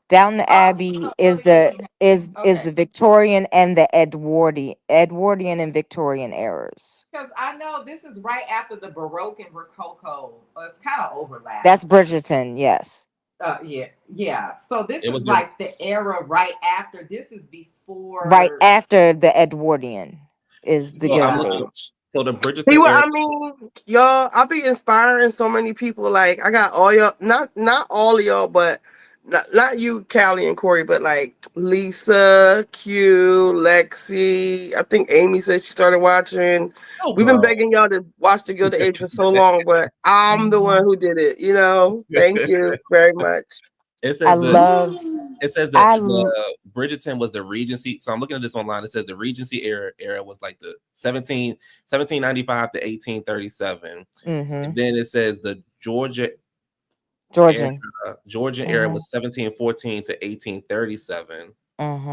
Downton Abbey is the Victorian and the Edwardian and Victorian eras. Because I know this is right after the Baroque and Rococo. It's kind of overlap. That's Bridgerton, yes. Yeah. So this is like the era right after. This is before. Right after the Edwardian is the Gilded Age. So the Bridgerton See what era. I mean, y'all? I be inspiring so many people. Like I got all y'all, not all of y'all, but not you, Callie and Corey, but like Lisa, Q, Lexi. I think Amy said she started watching. We've been begging y'all to watch The Gilded Age for so long, but I'm the one who did it. You know, thank you very much. It says that the Bridgerton was the Regency. So I'm looking at this online. It says the Regency era was like the 1795 to 1837. And then it says the Georgian era was 1714 to 1837.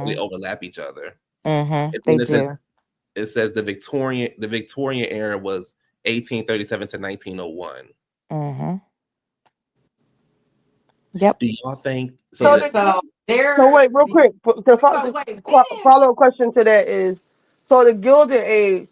They overlap each other. They do. It says the Victorian era was 1837 to 1901. Yep. Do y'all think So wait, real quick. The follow-up question to that is: so the Gilded Age,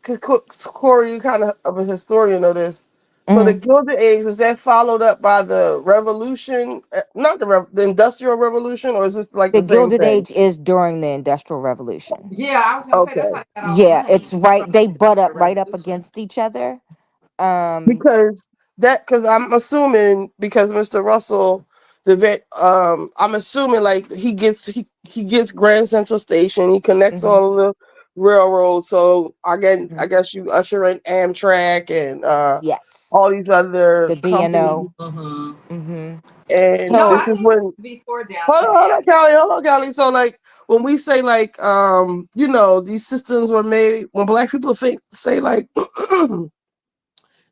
Corey, you kind of a historian of this. So the Gilded Age, was that followed up by the Revolution, not the Industrial Revolution, or is this like the same Gilded thing? Age is during the Industrial Revolution. Yeah, I was gonna say that's how they got all Yeah, the it's right. They butt up right up against each other. Because I'm assuming because Mr. Russell, the vet, I'm assuming like he gets Grand Central Station, he connects all of the railroads. So I guess you usher in Amtrak and all these other the companies. B&O. And No, this I is think when this is before hold Downton on, Callie. So like when we say like these systems were made, when black people say like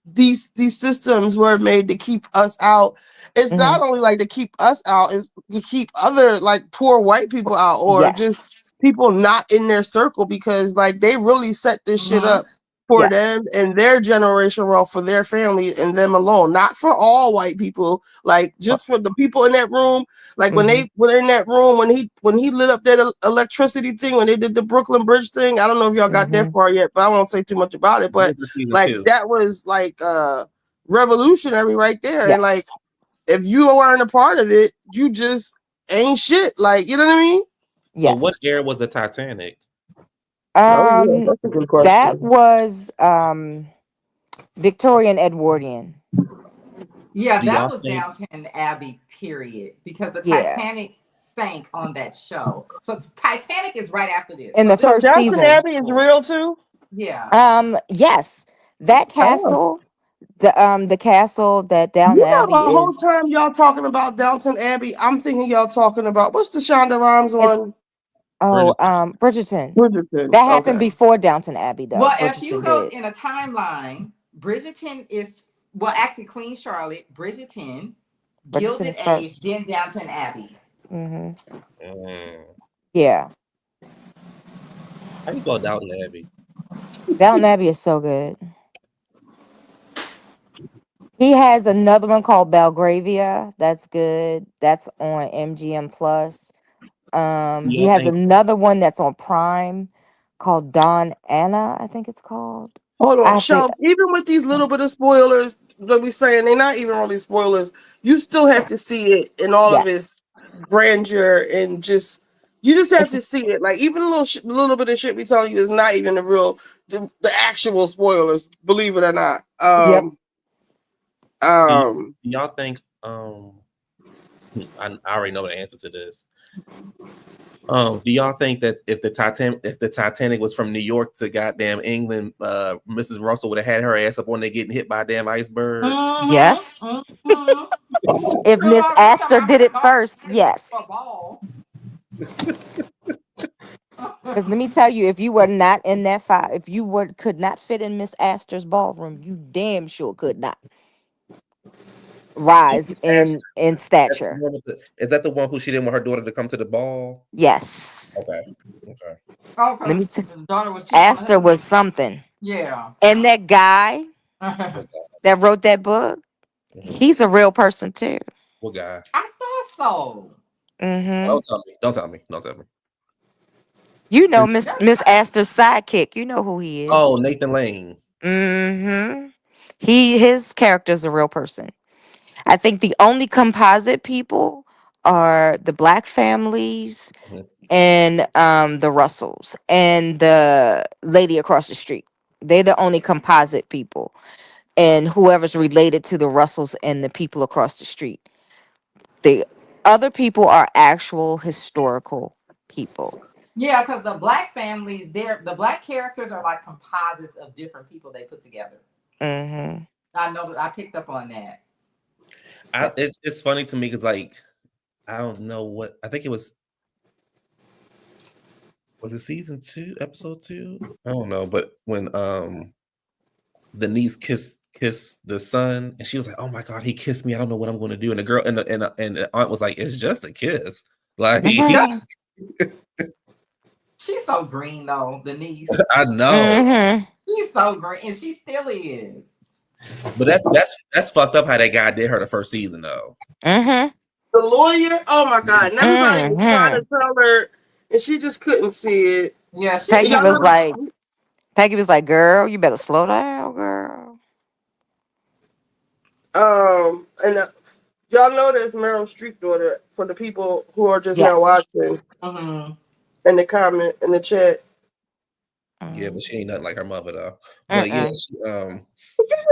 these systems were made to keep us out. It's not only like to keep us out, it's to keep other like poor white people out or just people not in their circle because like they really set this shit up for them and their generation, well, for their family and them alone, not for all white people, like just for the people in that room. Like when they were in that room, when he lit up that electricity thing, when they did the Brooklyn Bridge thing, I don't know if y'all got that far yet, but I won't say too much about it. But like that was like revolutionary right there. And like if you weren't a part of it, you just ain't shit. Like, you know what I mean? So what era was the Titanic? That's a good question. That was Victorian Edwardian. Yeah, Do that y'all was think- Downton Abbey, period. Because the Yeah. Titanic sank on that show. So Titanic is right after this. In the So first Downton season. Abbey is real too? Yeah. Yes. That castle, the castle that Downton You know, Abbey the whole is. time y'all talking about Downton Abbey, I'm thinking y'all talking about what's the Shonda Rhimes one? Bridgerton. Bridgerton. That happened before Downton Abbey, though. Well, if you Bridgerton go did. in a timeline, Bridgerton is actually Queen Charlotte, Bridgerton, Gilded is Age, first. then Downton Abbey. Yeah. How you go Downton Abbey? Downton Abbey is so good. He has another one called Belgravia. That's good. That's on MGM Plus. He has another one that's on Prime called Don Anna, I think it's called. Hold on, Shelf. Even with these little bit of spoilers that we saying, they're not even really spoilers. You still have to see it in all of its grandeur and just you just have to see it. Like even a little bit of shit we telling you is not even the actual spoilers. Believe it or not. Do y'all think I already know the answer to this. Do y'all think that if the Titanic was from New York to goddamn England, Mrs. Russell would have had her ass up on there getting hit by a damn iceberg? Yes. If Miss Astor did it first, yes. Because let me tell you, if you were not in that fire, if you could not fit in Miss Astor's ballroom, you damn sure could not rise in stature. Is that the one who she didn't want her daughter to come to the ball? Yes. Okay. Okay. Oh, Let me because tell the daughter was cheating on Astor her. was something. Yeah. And that guy that wrote that book, he's a real person too. What guy? I thought so. Mm-hmm. Don't tell me. Don't tell me. Don't tell me. You know Miss Astor's sidekick. You know who he is. Oh, Nathan Lane. Mm-hmm. His character's a real person. I think the only composite people are the black families and the Russells and the lady across the street. They're the only composite people. And whoever's related to the Russells and the people across the street. The other people are actual historical people. Yeah, because the black families, the black characters are like composites of different people they put together. Mm-hmm. I know that I picked up on that. It's funny to me because like I don't know what I think it was it season 2, episode 2? I don't know, but when the niece kissed the son and she was like, "Oh my god, he kissed me. I don't know what I'm going to do." And the girl and the aunt was like, "It's just a kiss." Like She's so green though, the niece. I know. Mm-hmm. She's so green, and she still is. But that's fucked up how that guy did her the first season though. Mm-hmm. The lawyer, oh my god, and everybody was trying to tell her, and she just couldn't see it. Yeah, Peggy was like, "Girl, you better slow down, girl." And y'all know that's Meryl Streep daughter for the people who are just now Yes. watching. Mm-hmm. In the comment in the chat. Yeah, but she ain't nothing like her mother though. But yeah, she's a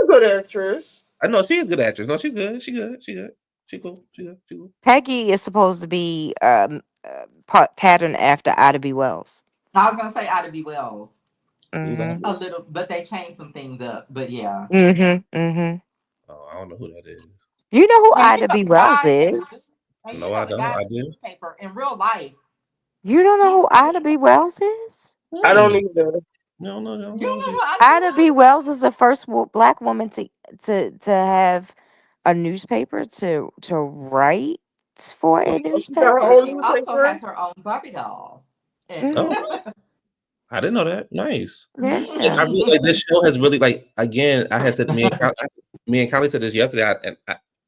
good actress. I know she's a good actress. No, she's good. She good. She good. She cool. She good. She cool. Peggy is supposed to be patterned after Ida B. Wells. I was gonna say Ida B. Wells. Mm-hmm. A little, but they changed some things up. But yeah. Mm-hmm. Mm-hmm. Oh, I don't know who that is. You know who And Ida B. Wells is? And No, I don't. I do. Newspaper in real life. You don't know who Ida B. Wells is? I don't either. No. You know who Ida B. Wells is the first black woman to have a newspaper to write for a newspaper. She also has her own Barbie doll. Oh, I didn't know that. Nice. Yeah. I really like this show has really like again. I had said me and Kylie said this yesterday,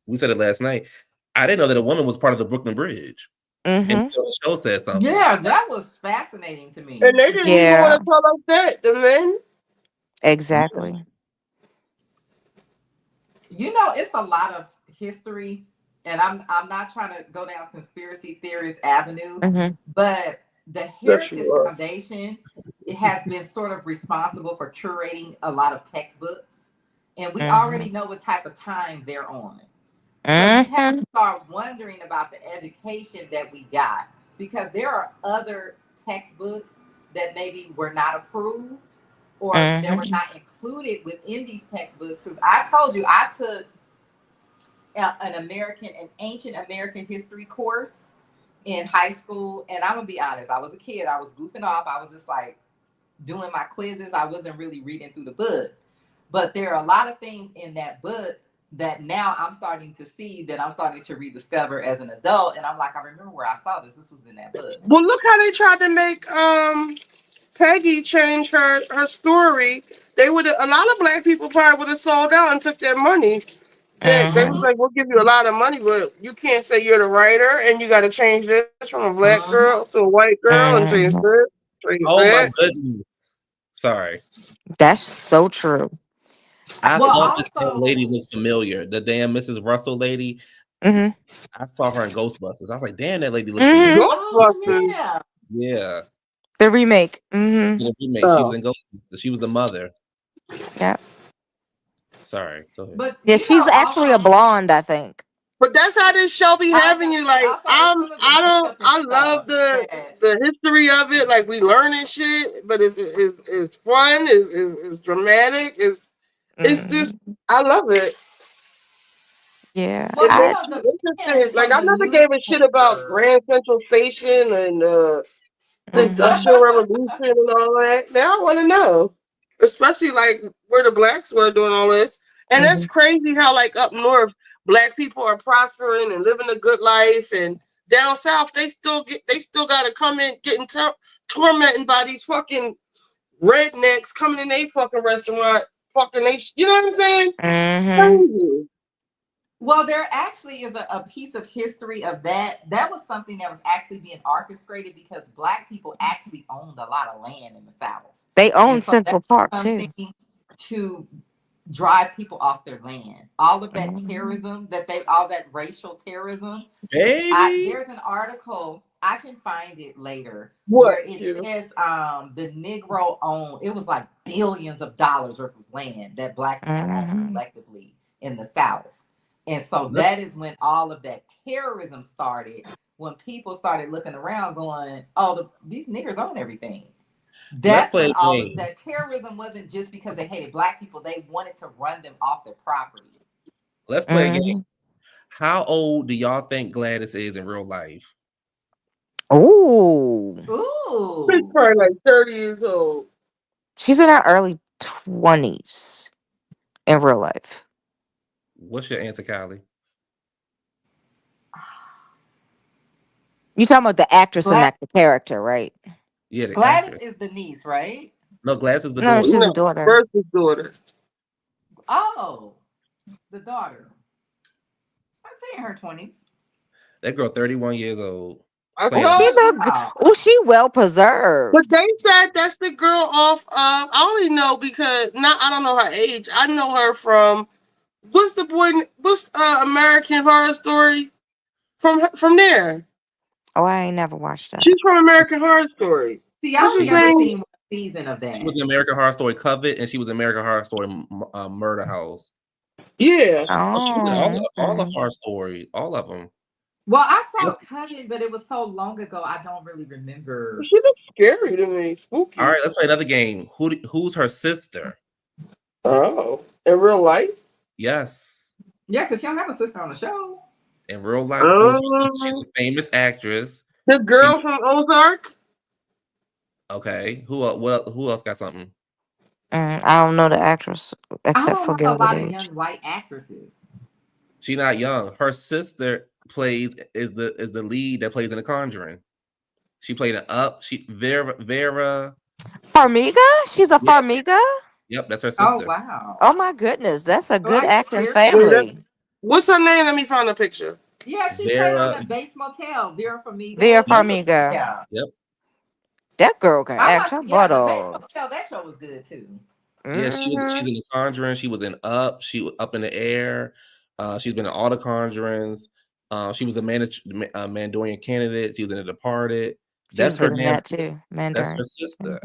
we said it last night. I didn't know that a woman was part of the Brooklyn Bridge. Mm-hmm. Until the show said something. Yeah, that was fascinating to me. And they didn't even want to tell us that, the men. Exactly. You know, it's a lot of history, and I'm not trying to go down conspiracy theorist avenue, but the Heritage Foundation, it has been sort of responsible for curating a lot of textbooks, and we already know what type of time they're on. So you have to start wondering about the education that we got, because there are other textbooks that maybe were not approved or that were not included within these textbooks. Because I told you, I took an ancient American history course in high school, and I'm gonna be honest, I was a kid, I was goofing off, I was just like doing my quizzes, I wasn't really reading through the book. But there are a lot of things in that book that now I'm starting to see, that I'm starting to rediscover as an adult, and I'm like, I remember where I saw this. This was in that book. Well, look how they tried to make Peggy change her story. They would a lot of black people probably would have sold out and took their money. They was like, we'll give you a lot of money, but you can't say you're the writer and you got to change this from a black girl to a white girl and change this. Oh my goodness! Sorry. That's so true. I thought this old lady looked familiar. The damn Mrs. Russell lady. I saw her in Ghostbusters. I was like, damn, that lady looks familiar. Ghostbusters. Yeah. The remake. The remake. She was in Ghostbusters. She was the mother. Yeah. Sorry. Go ahead. But yeah, she's actually a blonde, I think. But that's how this show be having you. Like I love the history of it. Like we learning shit, but it's fun. It's dramatic. It's just I love it. Yeah, It makes you interested. Like I never gave a shit about Grand Central Station and the Industrial Revolution and all that. Now I want to know, especially like where the blacks were doing all this. And that's crazy how like up north, black people are prospering and living a good life, and down south they still got to come in getting tormented by these fucking rednecks coming in a fucking restaurant, fucking they. You know what I'm saying? It's crazy. Well, there actually is a piece of history of that. That was something that was actually being orchestrated because black people actually owned a lot of land in the South. They own Central Park too. To drive people off their land. All of that terrorism all that racial terrorism. There's an article, I can find it later, where it says the Negro owned, it was like billions of dollars worth of land that black people owned collectively in the South. And so that is when all of that terrorism started, when people started looking around going, oh, these niggers own everything. That's when all of that terrorism wasn't just because they hated black people. They wanted to run them off their property. Let's play a game. How old do y'all think Gladys is in real life? Ooh. She's probably like 30 years old. She's in her early 20s in real life. What's your answer, Kylie? You talking about the actress and not the character, right? Yeah, the Gladys actress. is the niece, right? No, Gladys is the No, daughter. she's the daughter. Versus daughter. Oh, the daughter. I'd say in her 20s. That girl, 31 years old. She well preserved. But they said that's the girl off. I only know because I don't know her age. I know her from what's American Horror Story from there. Oh, I ain't never watched that. She's from American Horror Story. See, I've only seen one season of that. She was in American Horror Story Covet, and she was in American Horror Story Murder House. Yeah. She was in all the horror stories, all of them. Well, I saw Coven, but it was so long ago, I don't really remember. She looks scary to me. Spooky. All right, let's play another game. Who's her sister? Oh, in real life? Yes. Yeah, because she don't have a sister on the show. In real life, she's a famous actress. The girl from Ozark? Okay. Who else got something? I don't know the actress except for a lot age. of young white actresses. She's not young. Her sister is the lead that plays in The Conjuring. She played an Up. Vera Farmiga? She's a Farmiga? Yep, that's her sister. Oh wow. Oh my goodness, that's a good acting family. What's her name? Let me find a picture. Yeah, she played on the Bates Motel. Vera Farmiga. Vera Farmiga. Yeah. Yep. That girl can act her butt the off. Bates Motel, that show was good too. Yeah, she's in The Conjuring. She was in Up. She was Up in the Air. She's been in all the Conjurings. She was a Mandalorian candidate. She was in The Departed. That's her name. That too. That's her sister.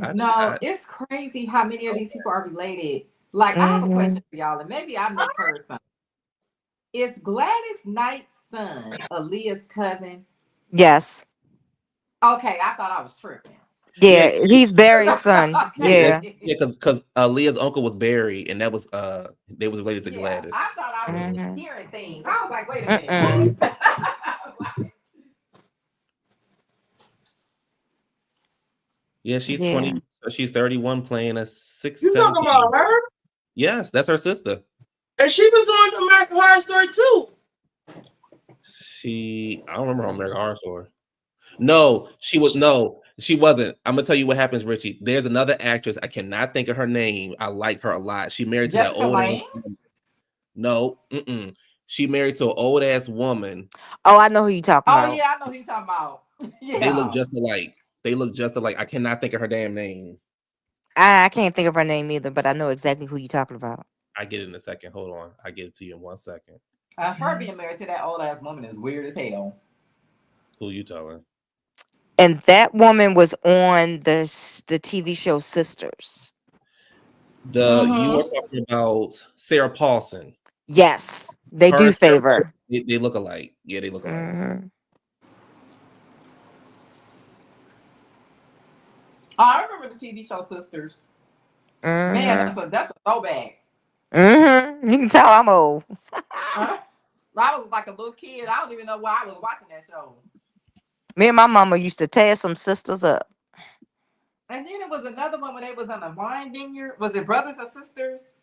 It's crazy how many of these people are related. Like, I have a question for y'all, and maybe I misheard something. Is Gladys Knight's son Aaliyah's cousin? Yes. Okay, I thought I was tripping. Yeah, he's Barry's son. Yeah, because Leah's uncle was Barry, and that was they was related to Gladys. I thought I was hearing things. I was like, wait a minute. Yeah, she's 20. So she's 31, playing a 6. You talking about her? Yes, that's her sister. And she was on American Horror Story too. I don't remember her on American Horror Story. No, she wasn't. I'm gonna tell you what happens, Richie. There's another actress. I cannot think of her name. I like her a lot. She married to that old ass woman. No, she married to an old ass woman. Oh, I know who you talking about. Oh yeah, I know who you talking about. Yeah. They look just alike. I cannot think of her damn name. I can't think of her name either, but I know exactly who you're talking about. I get it in a second. Hold on. I get it to you in 1 second. Her being married to that old ass woman is weird as hell. Who you telling? And that woman was on the TV show Sisters. You were talking about Sarah Paulson. Yes, they do favor. They look alike. Yeah, they look alike. Mhm. Oh, I remember the TV show Sisters. Man, Mhm. that's a throwback. Mhm. You can tell I'm old. I was like a little kid. I don't even know why I was watching that show. Me and my mama used to tear some sisters up. And then it was another one when they was on a wine vineyard. Was it Brothers and Sisters?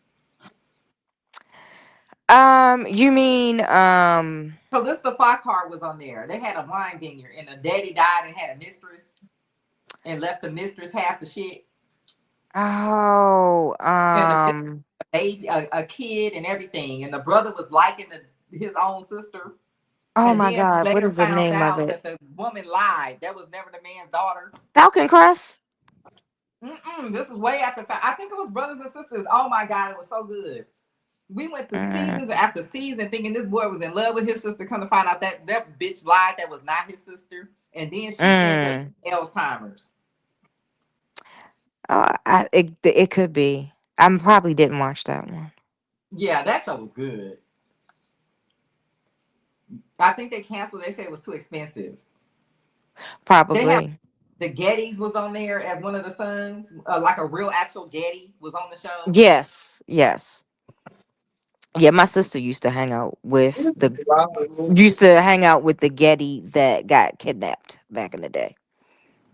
You mean So this the Farquhar was on there. They had a wine vineyard, and the daddy died and had a mistress, and left the mistress half the shit. oh And a baby, a kid, and everything. And the brother was liking his own sister. oh And my then god, what later is the found name of out it? that the woman lied. That was never the man's daughter. Falcon Crest? This is way after. I think it was Brothers and Sisters. Oh my god, it was so good. We went through seasons after season thinking this boy was in love with his sister. Come to find out that bitch lied. That was not his sister. And then she ended up with Alzheimer's. It could be. I probably didn't watch that one. Yeah, that show was good. I think they canceled. They said it was too expensive. Probably. The Gettys was on there as one of the sons. Like a real actual Getty was on the show. Yes. Yeah, my sister used to hang out with the Getty that got kidnapped back in the day.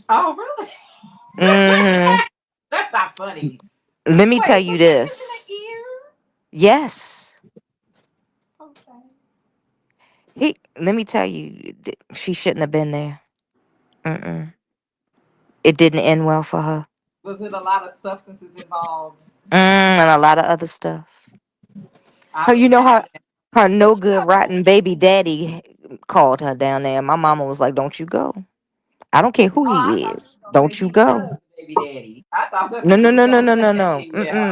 Oh, really? Mhm. That's not funny. Let me tell you this. Yes. Let me tell you, she shouldn't have been there. It didn't end well for her. Was it a lot of substances involved? And a lot of other stuff. Her no good rotten baby daddy called her down there. My mama was like, "Don't you go. I don't care who he is. Don't you go." Baby daddy. I thought that's No. what you No. was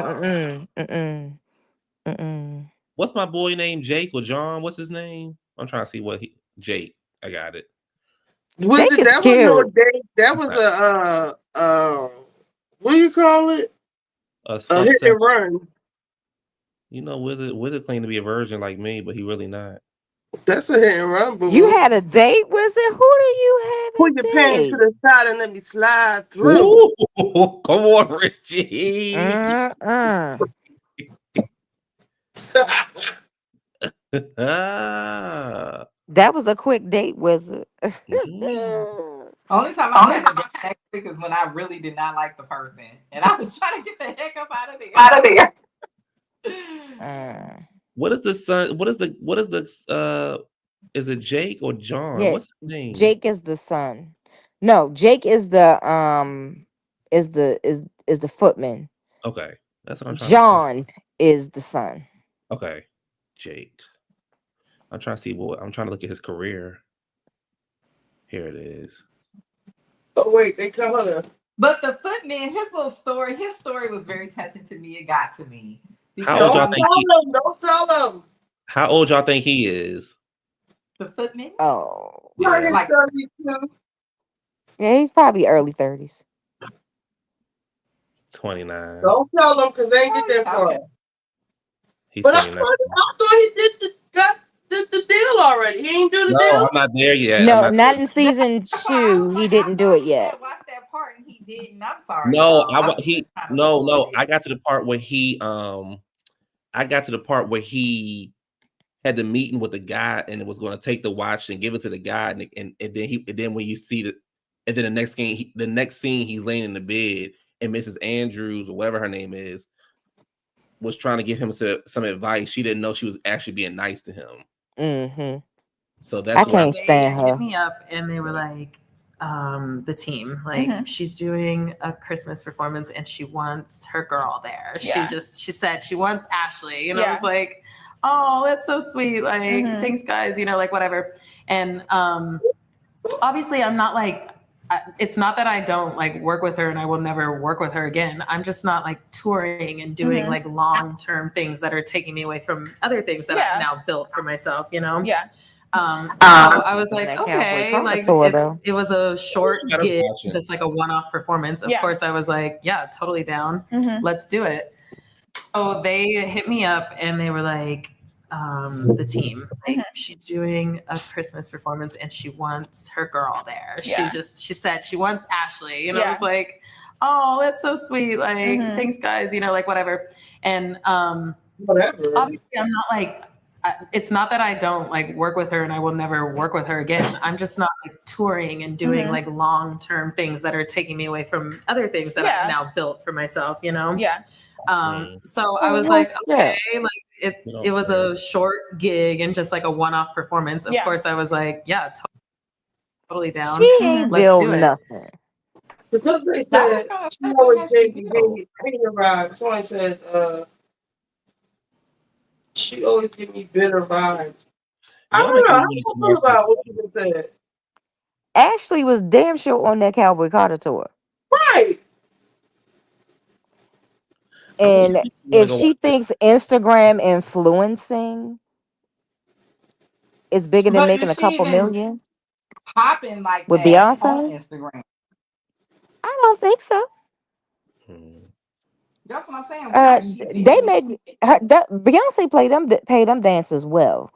gonna say. What's my boy named Jake or John? What's his name? I'm trying to see Jake. I got it. Was Jake it is that was no cute. date? That was what do you call it? A hit and run. You know, Wizard claimed to be a virgin like me, but he really not. That's a hit and run. Boo. You had a date, Wizard? Who do you have? Put your pants to the side and let me slide through. Ooh, come on, Richie. That was a quick date, Wizard. Only time I had to get that quick is when I really did not like the person, and I was trying to get the heck up out of there. What is the son? What is the is it Jake or John? Yeah, What's his name? Jake is the son. No, Jake is the is the footman. Okay, that's what I'm trying. John is the son. Okay, Jake. I'm trying to see I'm trying to look at his career. Here it is. Oh wait, they come on. But the footman, his story was very touching to me. It got to me. How old y'all think Don't tell them. How old y'all think he is? The footman? Oh, yeah. Like 32. Yeah, he's probably early 30s. 29. Don't tell them because they ain't get that far. But I thought he did the deal already. He ain't do the deal. I'm not there yet. No, not in season 2. He didn't do it yet. Watch that part and he didn't. I'm sorry. No, I got to the part where he had the meeting with the guy and it was going to take the watch and give it to the guy and then when you see and then the next scene he's laying in the bed and Mrs. Andrews or whatever her name is was trying to give him some advice. She didn't know she was actually being nice to him. Mm-hmm. So that's I can't stand They hit her. me up and they were like, the team, like she's doing a Christmas performance and she wants her girl there. Yeah. She said she wants Ashley. And I Yeah. was like, oh, that's so sweet. Like, thanks guys, like whatever. And obviously I'm not like, it's not that I don't like work with her and I will never work with her again. I'm just not like touring and doing like long-term things that are taking me away from other things that I've now built for myself, Yeah. So I was like, okay, like it was a short gig, just like a one-off performance. Of course, I was like, yeah, totally down. Let's do it. So they hit me up and they were like, the team. Like she's doing a Christmas performance and she wants her girl there. Yeah. She said she wants Ashley. And I Yeah. was like, oh, that's so sweet. Like, thanks guys, like whatever. And Whatever. obviously I'm not like it's not that I don't like work with her and I will never work with her again. I'm just not like touring and doing like long-term things that are taking me away from other things that I've now built for myself, Yeah. So I was like, yeah. okay, like it was a short gig and just like a one-off performance. Of course, I was like, yeah, totally down. She ain't Let's built do it. nothing. Because they That was said kind of she always gave me bitter vibes. Someone said she always give me bitter vibes. I Y'all don't make know. me I really don't watch know this. about what you just said. Ashley was damn sure on that Cowboy Carter tour. Right. And wanna if go she watch thinks Instagram influencing is bigger than But making is a she couple even million popping like with that on Beyonce, Instagram? I don't think so. That's what I'm saying. How is she They big? make Beyonce pay them dancers well.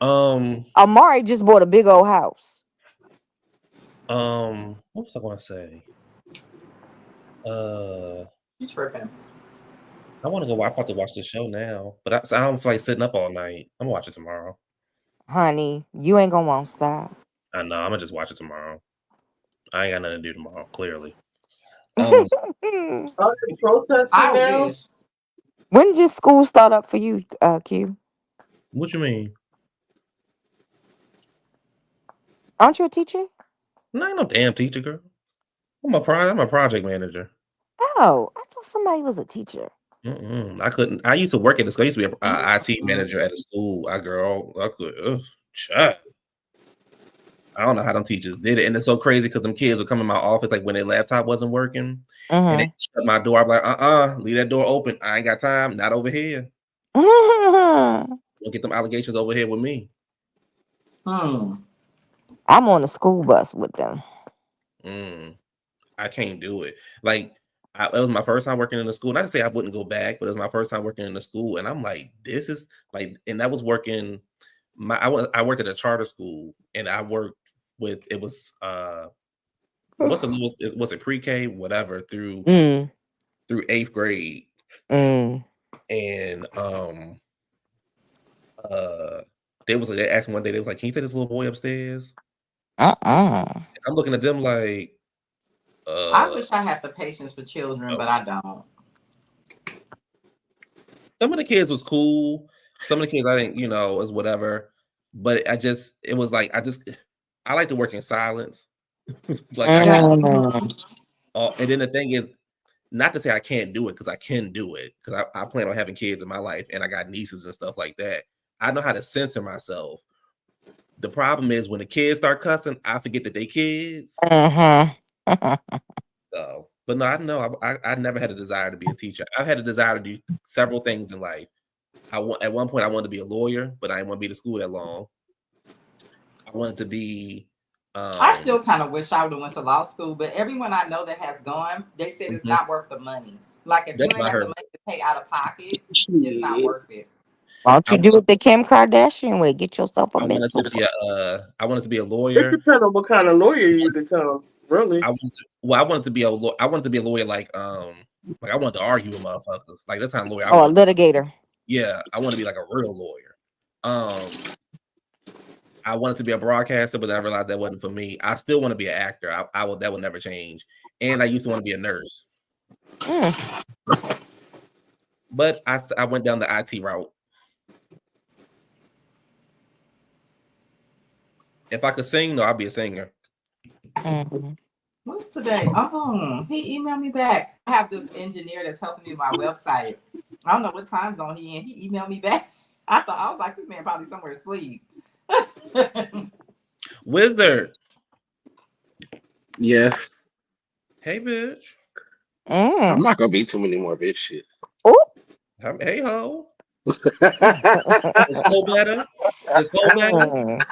Amari just bought a big old house. What was I gonna say? She's tripping. I want to go. I'm about to watch the show now, but I don't feel like sitting up all night. I'm gonna watch it tomorrow. Honey, you ain't gonna want to stop. I know. I'm gonna just watch it tomorrow. I ain't got nothing to do tomorrow. Clearly. Are they protesting I now? wish. When did school start up for you, Q? What you mean? Aren't you a teacher? No, I ain't no damn teacher, girl. I'm a project manager. Oh, I thought somebody was a teacher. I couldn't. I used to work at the school. I used to be a IT manager at a school. I could. Shut. I don't know how them teachers did it, and it's so crazy because them kids would come in my office like when their laptop wasn't working, and they shut my door. I'm like, leave that door open. I ain't got time. Not over here. We'll get them allegations over here with me. I'm on the school bus with them. I can't do it. Like it was my first time working in the school. Not to say I wouldn't go back, but it was my first time working in the school, and I'm like, this is like, and that was working. I worked at a charter school, and I worked with it was what's the lowest? Was it pre-K, whatever, through 8th grade, and they asked me one day, they was like, can you take this little boy upstairs? I'm looking at them like, I wish I had the patience for children, but I don't. Some of the kids was cool. Some of the kids I didn't, is whatever. But it was like I like to work in silence. Like and then the thing is, not to say I can't do it, because I can do it, because I plan on having kids in my life, and I got nieces and stuff like that. I know how to censor myself. The problem is when the kids start cussing, I forget that they kids. So, but no, I know I never had a desire to be a teacher. I've had a desire to do several things in life. At one point I wanted to be a lawyer, but I didn't want to be in school that long. I wanted to be. I still kind of wish I would have went to law school, but everyone I know that has gone, they said it's not worth the money. Like if you ain't got the money to pay out of pocket, it's not worth it. Why don't you do it the Kim Kardashian way? Get yourself a mentor. I wanted to be a lawyer. It depends on what kind of lawyer you become. Really, I wanted to be a lawyer. I wanted to be a lawyer like I wanted to argue with motherfuckers. Like that's kind of lawyer. A litigator. Yeah, I want to be like a real lawyer. I wanted to be a broadcaster, but I realized that wasn't for me. I still want to be an actor. That will never change. And I used to want to be a nurse. But I went down the IT route. If I could sing, though, I'd be a singer. What's today? Oh, he emailed me back. I have this engineer that's helping me with my website. I don't know what time zone he in. He emailed me back. I was like, this man probably somewhere asleep. Wizard. Yes. Hey, bitch. I'm not gonna be too many more bitch shit. Oh. Hey, ho. It's so better. It's so better.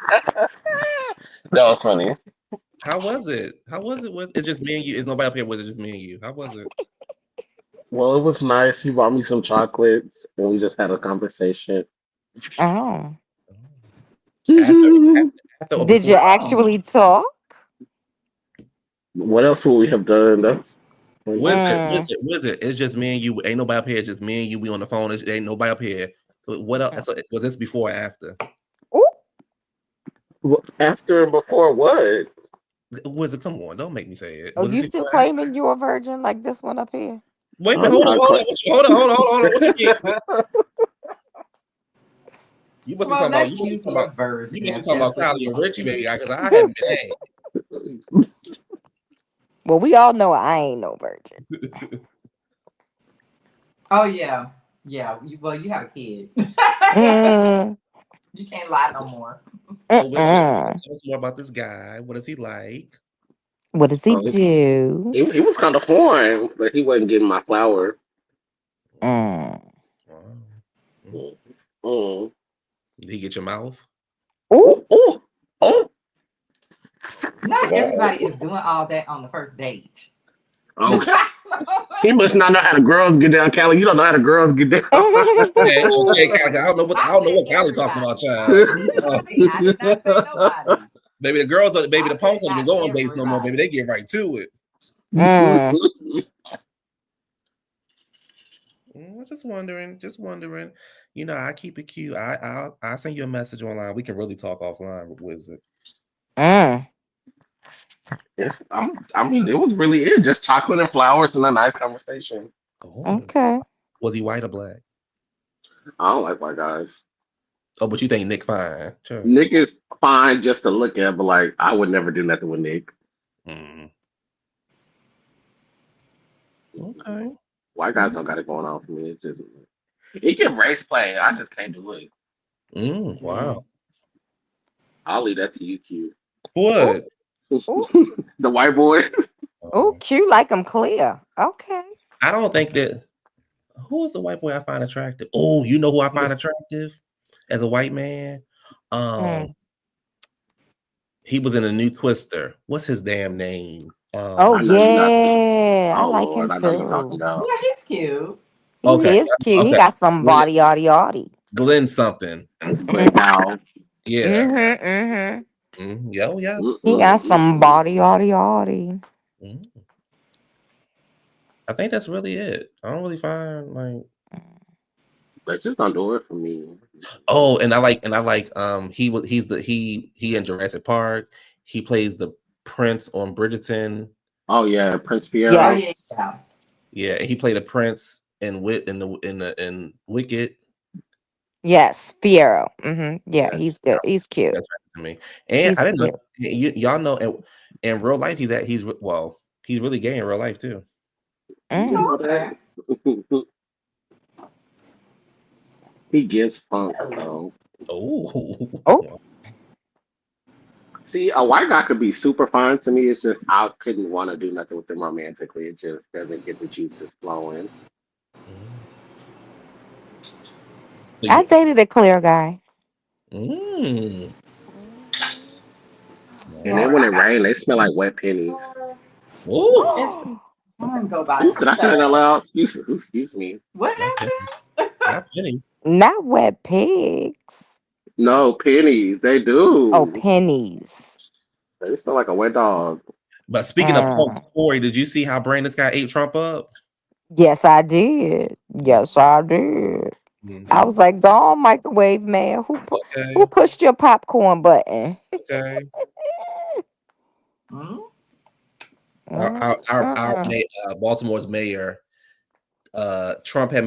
That was funny. How was it? Was it just me and you? Is nobody up here? Was it just me and you? How was it? Well, it was nice. He bought me some chocolates, and we just had a conversation. Oh. After or Did you before? actually talk? What else would we have done? That's Wizard. It's just me and you. Ain't nobody up here. It's just me and you. We on the phone. Ain't nobody up here. What else? Was this before or after? After and before what? Wizard, come on. Don't make me say it. Oh, Was you this still before or after? claiming you're a virgin like this one up here? Wait a minute. Hold on. Hold on. What you mean? You must be talking about. You must be talking about. You must be talking about Kylie and Richie, baby. Because I haven't been. Well, we all know I ain't no virgin. Oh yeah, yeah. You have a kid. You can't lie no more. So tell us more about this guy. What is he like? What does he do? He was kind of foreign, but he wasn't getting my flower. Did he get your mouth? Oh. Not everybody is doing all that on the first date. Okay. He must not know how the girls get down, Callie. You don't know how the girls get down. Okay, Callie. I don't know what Callie talking about, child. I did not say nobody. Maybe the girls, maybe the punks don't go on dates no more. Maybe they get right to it. Just wondering. You know, I keep it cute. I'll send you a message online. We can really talk offline with Wizard. I mean, it was really it. Just chocolate and flowers and a nice conversation. Okay. Was he white or black? I don't like white guys. Oh, but you think Nick fine? Sure. Nick is fine just to look at, but like I would never do nothing with Nick. Okay. White guys don't got it going on for me. It's just it can race play. I just can't do it. Wow. I'll leave that to you, Q. What? The white boy. Oh, Q like him clear. Okay. I don't think that. Who is the white boy I find attractive? Oh, you know who I find attractive as a white man? He was in a new Twister. What's his damn name? I like Lord, him I know you're too. talking about. Yeah, he's cute. He is cute. He got some body. Glenn something. Glenn Powell. Yeah. Yes. He got some body. I think that's really it. I don't really find like. But just don't do it for me. Oh, and I like he in Jurassic Park. He plays the prince on Bridgerton. Oh yeah, Prince Fiero. Yeah, he played a prince in Wicked. Yes, Fiero. Yeah, he's good. He's cute. That's right to me. And I didn't know y'all know in real life he's really gay in real life too. He gets funk though. Oh. See, a white guy could be super fine to me. It's just I couldn't want to do nothing with him romantically. It just doesn't get the juices flowing. I dated a clear guy. And then when it rains, they smell like wet pennies. Ooh. Go by. Did I say that out loud? Excuse me. What happened? Not pennies. Not wet pigs. No, pennies. They do. Oh, pennies. They smell like a wet dog. But speaking of punks, Corey, did you see how Brandon Scott ate Trump up? Yes, I did. I was like, "Go on, microwave man. Who pushed your popcorn button?" Okay. Our Baltimore's mayor, Trump had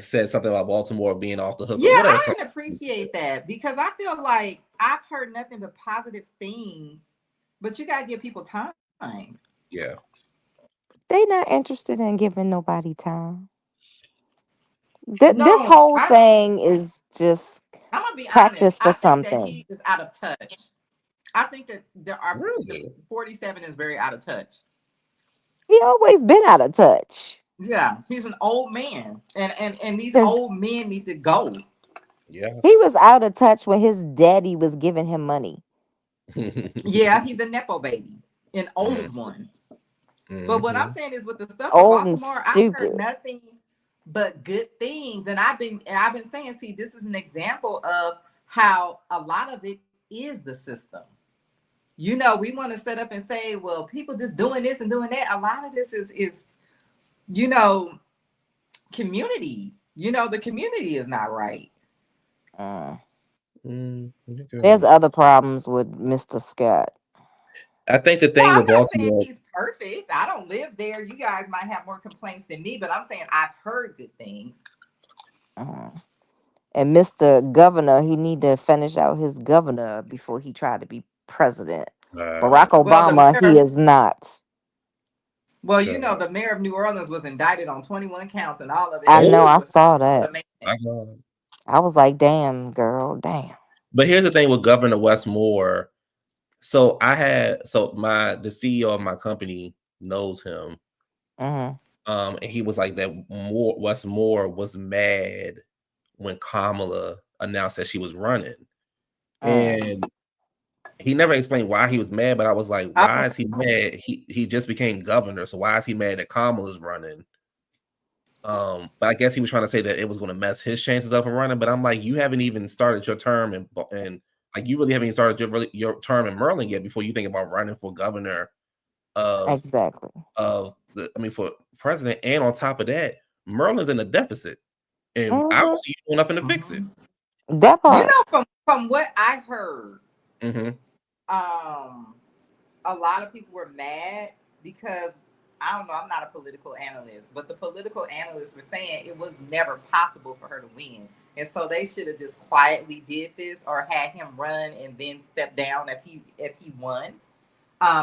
said something about Baltimore being off the hook. Yeah, I can appreciate that because I feel like I've heard nothing but positive things, but you gotta give people time. Yeah. They not interested in giving nobody time. This whole thing is just I'm gonna be practice honest. for I think something. that he is out of touch. I think that there are 47 is very out of touch. He always been out of touch. Yeah, he's an old man, and these old men need to go. Yeah, he was out of touch when his daddy was giving him money. Yeah, he's a nepo baby, an old one. But what I'm saying is with the stuff in Old and Baltimore, I've heard stupid. nothing but good things. And I've been saying, see, this is an example of how a lot of it is the system. You know, we want to set up and say, well, people just doing this and doing that. A lot of this is you know, community. You know, the community is not right. There's other problems with Mr. Scott. I think the thing Well, with I'm not saying Baltimore, he's perfect. I don't live there. You guys might have more complaints than me, but I'm saying I've heard good things. And Mr. Governor, he need to finish out his governor before he tried to be president. Barack Obama, he is not. Well, you know, the mayor of New Orleans was indicted on 21 counts, and all of it. I know, I saw that. The I was like, damn, girl, damn. But here's the thing with Governor Westmore. So the CEO of my company knows him. And he was like that Westmore was mad when Kamala announced that she was running. And he never explained why he was mad, but I was like, why is he mad? He just became governor, so why is he mad that Kamala's running? But I guess he was trying to say that it was going to mess his chances up of running. But I'm like, you haven't even started your term, and like you really haven't even started your term in Maryland yet before you think about running for governor of for president. And on top of that, Maryland's in a deficit, and I don't see you doing nothing to fix it. That part. You know, from what I heard, a lot of people were mad because I don't know, I'm not a political analyst, but the political analysts were saying it was never possible for her to win. And so they should have just quietly did this or had him run and then step down if he won.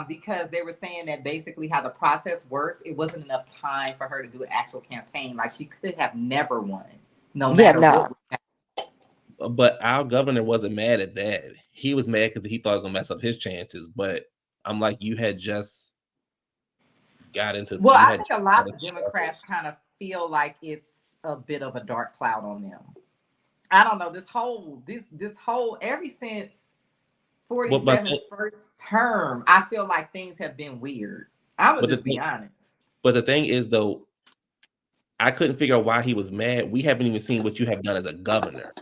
Because they were saying that basically how the process works, it wasn't enough time for her to do an actual campaign. Like she could have never won, no matter what. But our governor wasn't mad at that. He was mad because he thought it was gonna mess up his chances. But I'm like, you had just got into. Well, I think a lot of Democrats kind of feel like it's a bit of a dark cloud on them. I don't know, this whole ever since 47's first term, I feel like things have been weird. I would just be honest. But the thing is, though, I couldn't figure out why he was mad. We haven't even seen what you have done as a governor.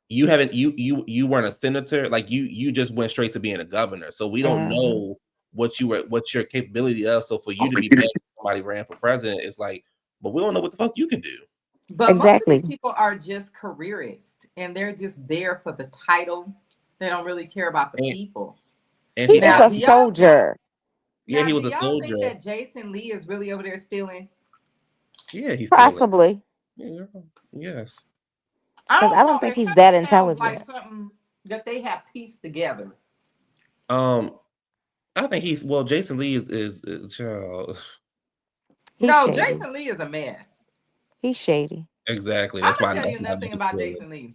You haven't you weren't a senator, like you just went straight to being a governor. So we don't know what your capability of. So for you to be mad if somebody ran for president, it's like, but we don't know what the fuck you can do. But most of these people are just careerists and they're just there for the title. They don't really care about the people. And he was a soldier. Yeah, he was a soldier. soldier. Think that Jason Lee is really over there stealing? Yeah, he's possibly. Yeah, yes. Because I don't think he's that intelligent. Like something that they have pieced together. I think Jason Lee is child. Jason Lee is a mess. He's shady. Exactly. That's why I'm gonna tell you nothing about Jason Lee.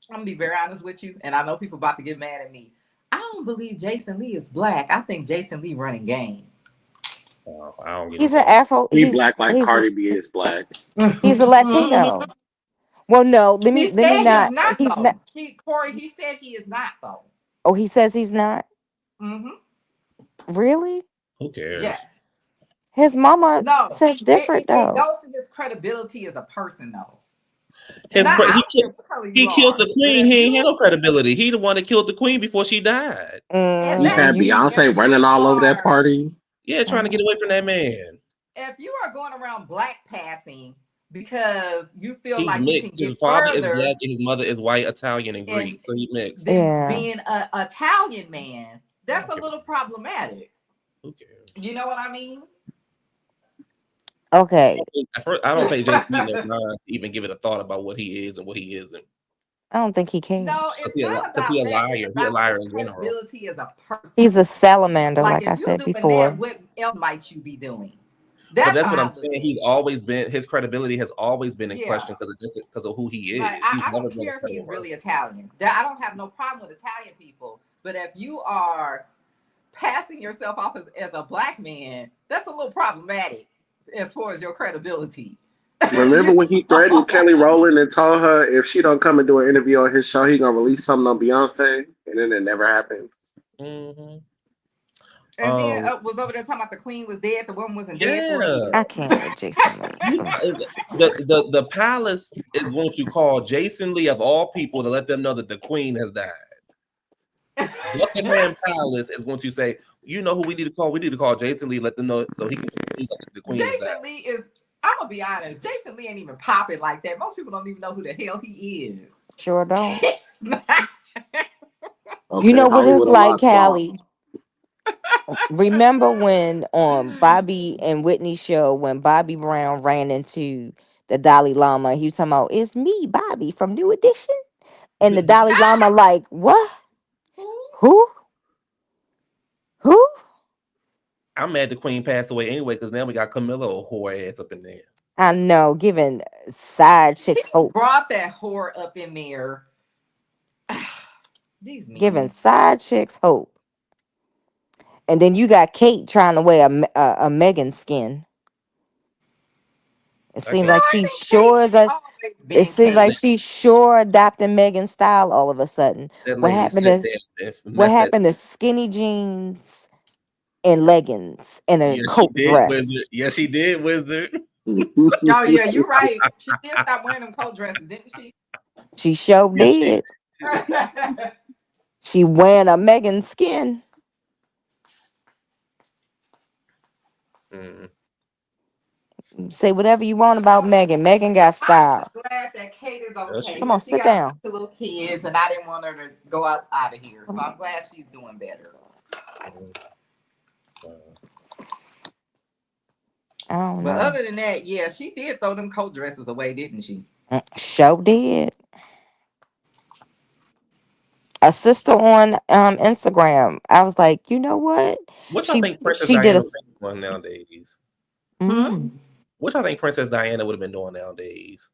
I'm gonna be very honest with you, and I know people about to get mad at me. I don't believe Jason Lee is black. I think Jason Lee running game. He's an Afro. He's black like Cardi B is black. He's a Latino. Well, no, let me not. He's not. Corey, he said he is not though. Oh, he says he's not. Really? Who cares? Yes. His mama says different though. It goes to his credibility as a person though. He killed the queen. He ain't had no credibility. He the one that killed the queen before she died. He had Beyonce running all over that party. Yeah, trying to get away from that man. If you are going around black passing because you feel he's like mixed. You can get his father further, is black and his mother is white, Italian, and Greek. So he mixed. Being an Italian man, that's a little problematic. Who cares? You know what I mean? Okay. At first, I don't think Jason Lee has not even given a thought about what he is and what he isn't. I don't think he can. No, it's not about he a that. liar. It's He a about liar his in general. credibility as a person. He's a salamander, like if I you're said doing before. that, what else might you be doing? But that's what I'm saying. He's always been, his credibility has always been in Yeah. question because of who he is. Like, I don't care if he's really Italian. I don't have no problem with Italian people. But if you are passing yourself off as a black man, that's a little problematic as far as your credibility. Remember when he threatened Kelly Rowland and told her if she don't come and do an interview on his show, he gonna release something on Beyonce, and then it never happened. And then was over there talking about the queen was dead. The woman wasn't dead for a Yeah. year. I can't with Jason Lee. The palace is going to call Jason Lee of all people to let them know that the queen has died. Buckingham Palace is going to say, you know who we need to call? We need to call Jason Lee, let them know so he can the queen has died. Jason Lee is, I'm gonna be honest, Jason Lee ain't even popping like that. Most people don't even know who the hell he is. Sure don't. Okay, You know what it's Hollywood like, unlocked y'all. Callie. Remember when on Bobby and Whitney show when Bobby Brown ran into the Dalai Lama, he was talking about it's me, Bobby from New Edition, and the Dalai Lama like what? Who? I'm mad the queen passed away anyway because now we got Camilla whore ass up in there. I know, giving side chicks hope. Brought that whore up in there. These Giving side chicks hope. And then you got Kate trying to wear a Megan skin. It seems like she's sure it seems like she's sure adapting Megan's style all of a sudden. That What lady happened said is that. what happened to skinny jeans and leggings and a Yeah, coat she did, dress? Wizard. Yeah, she did, Wizard. Oh yeah, you're right. She did stop wearing them coat dresses, didn't she? She sure did. She wearing a Megan skin. Say whatever you want about Megan. Megan got style. I'm glad that Kate is okay. Come on, She sit got down. two little kids, and I didn't want her to go out of here. So I'm glad she's doing better. I don't But know. other than that, yeah, she did throw them coat dresses away, didn't she? Sure did. A sister on Instagram. I was like, you know what? What y'all think Princess She did Diana a. would be doing nowadays? Mm. What y'all think Princess Diana would have been doing nowadays?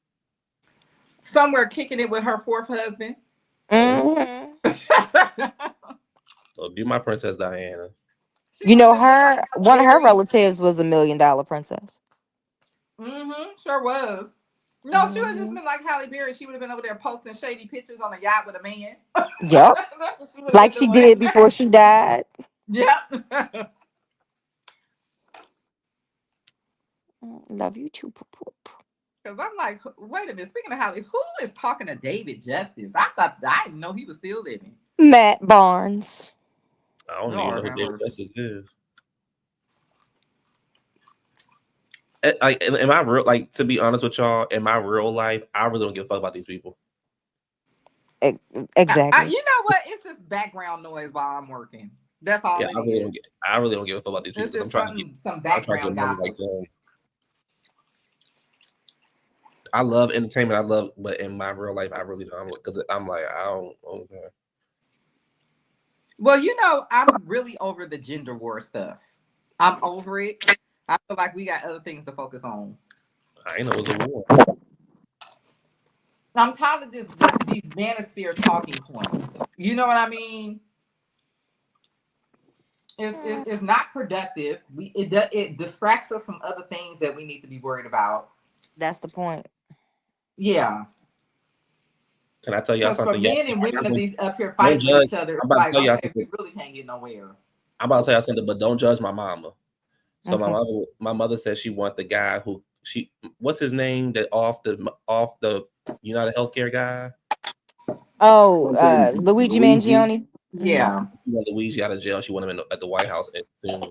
Somewhere kicking it with her fourth husband. So do my Princess Diana. You know, one of her relatives was $1 million princess. Sure was. No, she would have just been like Halle Berry. She would have been over there posting shady pictures on a yacht with a man. Yep. That's what she Like she did before she died. Yep. Love you too, Because I'm like, wait a minute. Speaking of Halle, who is talking to David Justice? I didn't know he was still living. Matt Barnes. I don't even know who David Justice is. Like, in my real, like, to be honest with y'all, in my real life, I really don't give a fuck about these people. Exactly. You know what? It's this background noise while I'm working. That's all Yeah, it is. I really don't give a fuck about these people. This is some background gossip. Like them. I love entertainment. But in my real life, I really don't. Because I'm like, I don't. Okay. Well, you know, I'm really over the gender war stuff. I'm over it. I feel like we got other things to focus on. I ain't know it was a war. I'm tired of these manosphere talking points. You know what I mean? It's not productive. It distracts us from other things that we need to be worried about. That's the point. Yeah. Can I tell y'all something? For men and women of these up here fighting each other, I'm about like, to tell y'all okay, we something. really can't get nowhere. I'm about to tell y'all something, but don't judge my mama. So Okay. my mother said she want the guy who what's his name that off the United Healthcare guy. Oh, Luigi Mangione. Yeah. She want Luigi out of jail. She want him at the White House soon.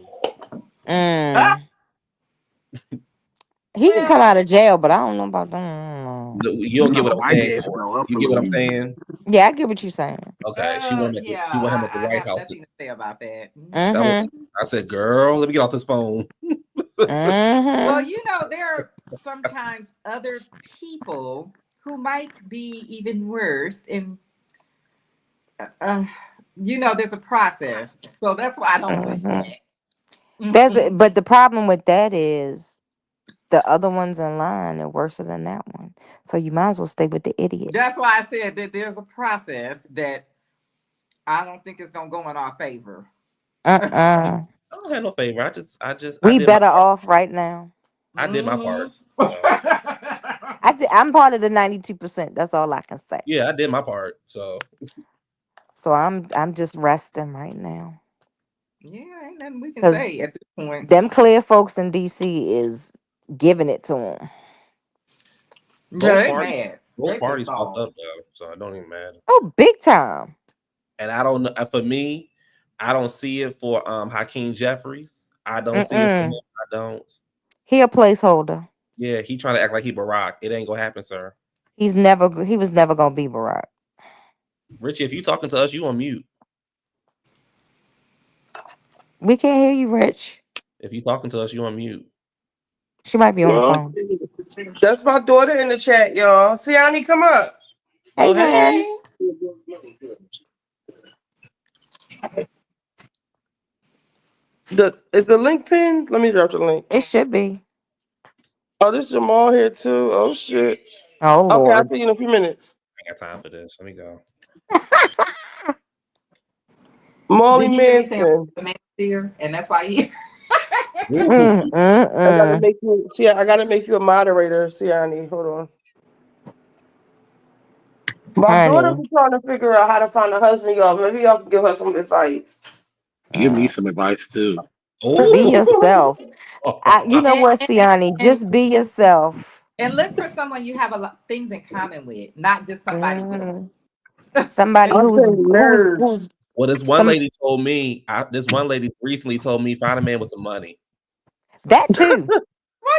He can come out of jail, but I don't know about them. You don't get what I'm saying. You get what I'm saying? Yeah, I get what you're saying. Okay, she want him at the White House. Nothing to say about that. I said, girl, let me get off this phone. Well, you know, there are sometimes other people who might be even worse, and you know, there's a process, so that's why I don't wish that. But the problem with that is the other ones in line are worse than that one. So you might as well stay with the idiot. That's why I said that there's a process that I don't think is gonna go in our favor. I don't have no favor. We better off right now. I did my part. I'm part of the 92%. That's all I can say. Yeah, I did my part. So I'm just resting right now. Yeah, ain't nothing we can 'Cause say at this point. them clear folks in DC is giving it to him. Yeah, Both they parties, mad. both They pissed parties fucked off. up though, so it don't even matter. Oh, big time. And I don't know for me, I don't see it for Hakeem Jeffries. I don't see it for him. Mm-mm. I don't. He a placeholder. Yeah, he trying to act like he Barack. It ain't gonna happen, sir. He was never gonna be Barack. Richie, if you talking to us, you on mute. We can't hear you, Rich. If you talking to us, you on mute. She might be on the Well, phone. that's my daughter in the chat, y'all. Siani, come up. Hey, Oh, hey. honey. Is the link pinned? Let me drop the link. It should be. Oh, this Jamal here too. Oh shit. Oh Okay, I'll Lord. see you in a few minutes. I got time for this. Let me go. Molly Did you hear me saying Manson. the man here? And that's why he I gotta make you. Yeah, I gotta make you a moderator, Siani. Hold on. My daughter Honey. was trying to figure out how to find a husband, y'all. Maybe y'all can give her some advice. Give me some advice too. Be yourself. You know and, what, and, Siani? and, Just be yourself. and look for someone you have a lot things in common with, not just somebody with Somebody I'm saying nerds. who's Well, this one some lady told me. This one lady recently told me find a man with some money. that too.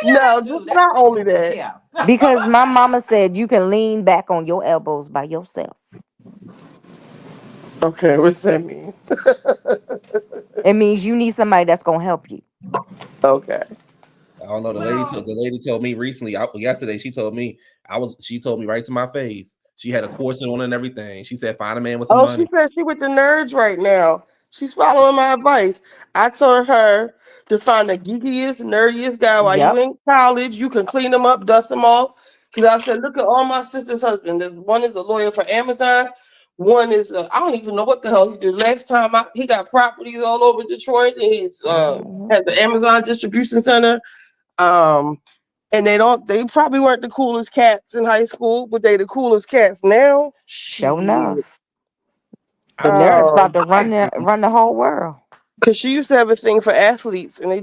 No, just not only that. Yeah. Because my mama said you can lean back on your elbows by yourself. Okay, what's that mean? It means you need somebody that's gonna help you. Okay. I don't know. The lady told me recently. Yesterday, she told me She told me right to my face. She had a corset on and everything. She said, "Find a man with some Oh, she money." said she with the nerds right now. She's following my advice. I told her to find the geekiest, nerdiest guy while you Yep. in college. You can clean them up, dust them off. Because I said, look at all my sister's husbands. There's one is a lawyer for Amazon. One is I don't even know what the hell he did. Last time he got properties all over Detroit. He's has the Amazon distribution center. Um, and they probably weren't the coolest cats in high school, but they the coolest cats now. Sure Shit. enough. The nerds about to I run the whole world. Because she used to have a thing for athletes, and they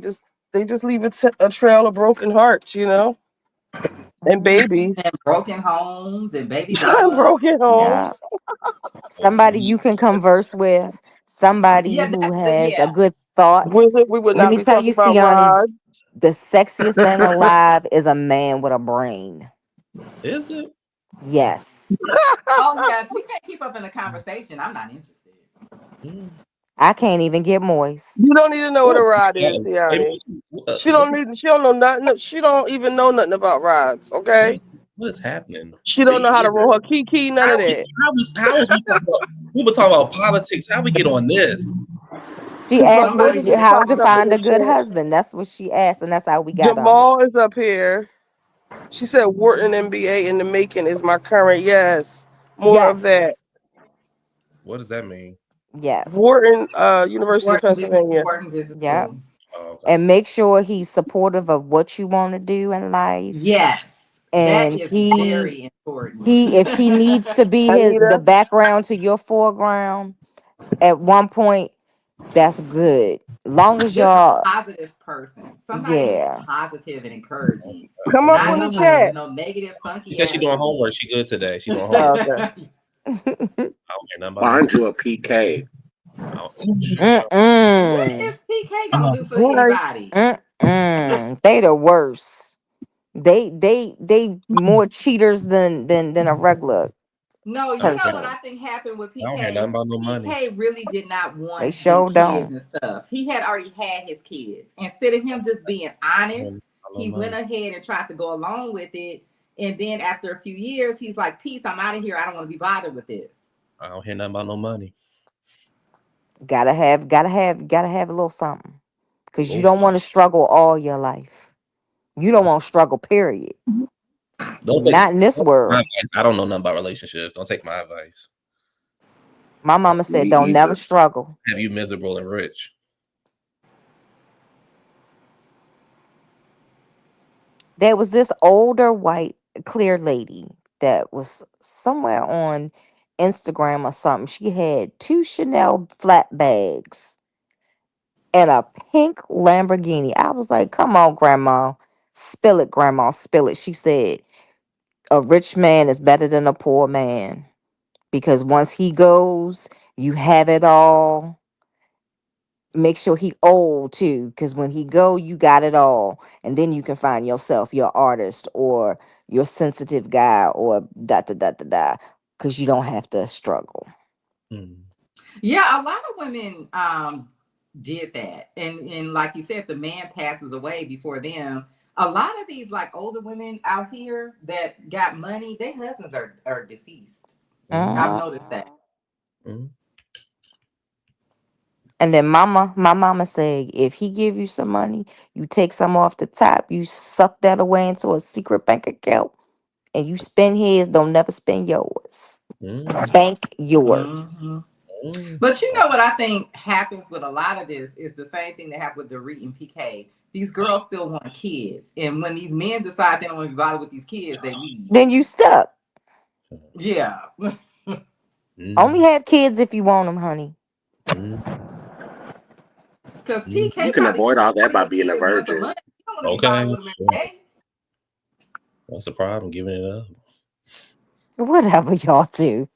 just leave a trail of broken hearts, and babies, and broken homes and baby mama. broken Yeah. homes. Somebody you can converse with, somebody Yeah, who that's the has a yeah. good thought. We would Let not me be tell talking you, about Siani, Rod. the sexiest thing alive is a man with a brain. Is it? Yes. Oh yeah, if you can't keep up in the conversation, I'm not interested. I can't even get moist. You don't need to know what a rod is, Hey, Tiani. She don't need. She don't know nothing. She don't even know nothing about rods. Okay. what is happening? She don't know how to roll her kiki. None of that. How was we talking about? We were talking about politics. How we get on this? She asked Somebody just how to popped up in find the a good chat. husband. That's what she asked, and that's how we got on it. Jamal is up here. She said Wharton MBA in the making is my current. Yes. More of that. Yes. What does that mean? Yes. Wharton, University of Pennsylvania. Wharton business Yep. school. Oh, okay. And make sure he's supportive of what you want to do in life. Yes, that And is he very important. if he needs to be the Anita. background to your foreground at one point, that's good. Long as Just a y'all, positive person, somebody who's yeah. positive and encouraging, Come up not in the someone with chat. no negative, She funky said she doing attitude. homework. She good today. She doing Oh, homework. okay. I don't hear nothing about Find no. you a PK. What is Mm-mm. PK gonna do for Right. anybody? Mm-mm. They the worst. They more cheaters than a regular No, you know what person. I think happened with I don't hear nothing PK? about no money. PK really did not They want them sure kids don't. and stuff. He had already had his kids. Instead of him just being honest, he went ahead and tried to go along with it. And then after a few years, he's like, "Peace, I'm out of here. I don't want to be bothered with this." I don't hear nothing about no money. Gotta have a little something. Cause you Little don't want to struggle all your life. You don't want to struggle, period. Don't take Not in this my world. advice. I don't know nothing about relationships. Don't take my advice. My mama said, Me don't never either. struggle. Have you miserable and rich? There was this older white clear lady that was somewhere on Instagram or something. She had 2 Chanel flat bags in a pink Lamborghini. I was like, come on, grandma. Spill it, grandma, spill it. She said, a rich man is better than a poor man because once he goes, you have it all. Make sure he old too, because when he go, you got it all. And then you can find yourself, your artist or your sensitive guy or da da da da da. Because you don't have to struggle. Yeah, a lot of women did that. And like you said, if the man passes away before them, a lot of these like older women out here that got money, their husbands are deceased. I've noticed that. And then my mama said, if he give you some money, you take some off the top, you suck that away into a secret bank account, and you spend his, don't never spend yours. Bank yours. But you know what I think happens with a lot of this is the same thing that happened with Dorit and PK. These girls still want kids. And when these men decide they don't want to be bothered with these kids, they leave. Then you stuck. Yeah. Only have kids if you want them, honey. Because PK You can avoid all that by being a virgin. You don't want to be bothered with them every day. What's the problem? Giving it up. Whatever y'all do.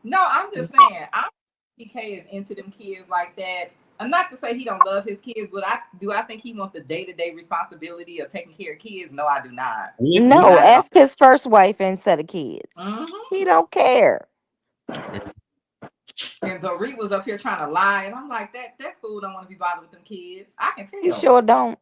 No, I'm just saying. PK is into them kids like that. I'm not to say he don't love his kids, but I think he wants the day-to-day responsibility of taking care of kids? No, I do not. No, ask his first wife and set of kids. He don't care. And Dorit was up here trying to lie, and I'm like, that fool don't want to be bothered with them kids. I can tell. He sure don't.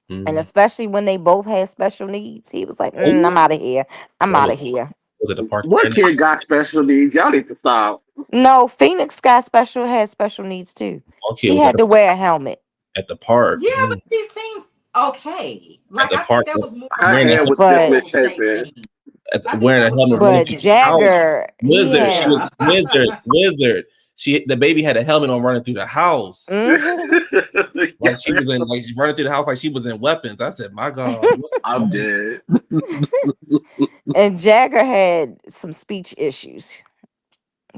And especially when they both had special needs, he was like, I'm out of here. I'm out of here. Was it the park? What kid got special needs? Y'all need to stop. No, Phoenix had special needs too. Okay, She had to wear a helmet. At the park. Yeah, but she seems okay. Like the I park, think that was more Her hair was stiff wearing a helmet. But Jagger, Wizard. She was yeah. wizard. The baby had a helmet on running through the house. Like she was in, like she running through the house like she was in weapons. I said, my God, I'm dead. And Jagger had some speech issues.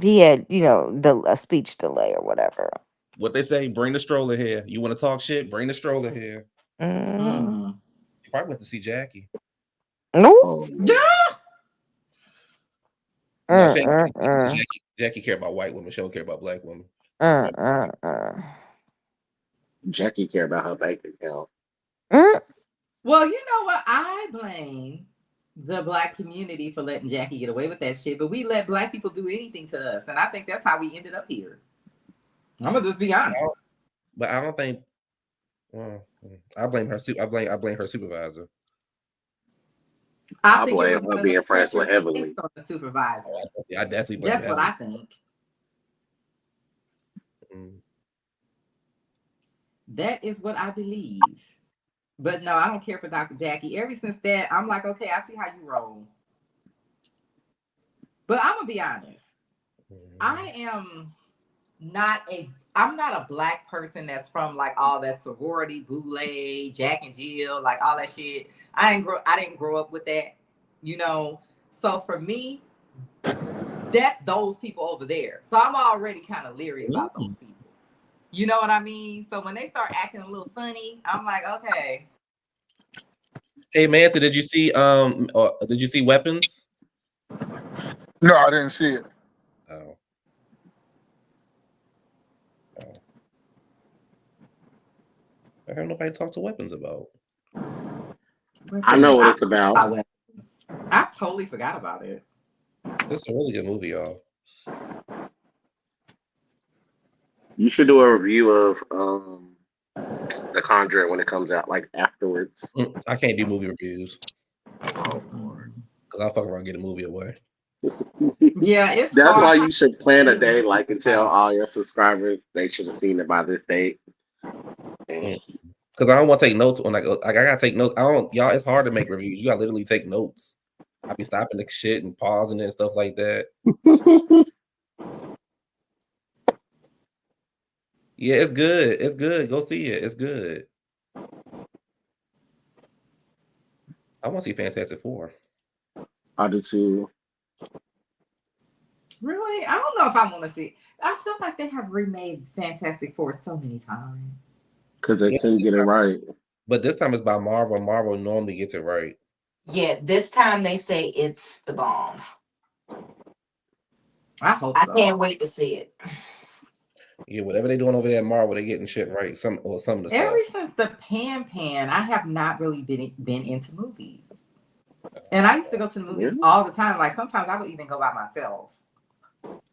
He had, a speech delay or whatever. What they say, bring the stroller here. You want to talk shit? Bring the stroller here. You probably went to see Jackie. No. Jackie care about white women. She don't care about black women. Jackie care about her bank account. Well, you know what? I blame the black community for letting Jackie get away with that shit, but we let black people do anything to us, and I think that's how we ended up here. I'm gonna just be honest. But I don't think. Well, I blame her. I blame her supervisor. I think blame her being friends with Heavenly. On the supervisor. I definitely blame. That's what I think. That is what I believe. But no, I don't care for Dr. Jackie. Ever since that, I'm like, okay, I see how you roll. But I'm gonna be honest. I'm not a black person that's from like all that sorority, boule, Jack and Jill, like all that shit. I didn't grow up with that, So for me, that's those people over there. So I'm already kind of leery about those people. You know what I mean? So when they start acting a little funny, I'm like, okay. Hey Mantha, did you see Weapons? No, I didn't see it. Oh. I heard nobody talk to Weapons about. I know what it's about. I totally forgot about it. It's a really good movie, y'all. You should do a review of The Conjuring when it comes out, like afterwards. I can't do movie reviews. Because I'll fuck around and get a movie away. Yeah, it's That's hard. why you should plan a day, like, and tell all your subscribers they should have seen it by this date. Because I don't want to take notes on I gotta take notes. Y'all. It's hard to make reviews. You gotta literally take notes. I be stopping the shit and pausing and stuff like that. Yeah, it's good. It's good. Go see it. It's good. I want to see Fantastic Four. I do too. Really? I don't know if I want to see it. I feel like they have remade Fantastic Four so many times. Because they couldn't get it right. But this time it's by Marvel. Marvel normally gets it right. Yeah, this time they say it's the bomb. I hope I so. can't wait to see it. Yeah, whatever they're doing over there at Marvel, they're getting shit right. Some of the stuff. Ever since the Pan, I have not really been into movies. And I used to go to the movies all the time. Like sometimes I would even go by myself.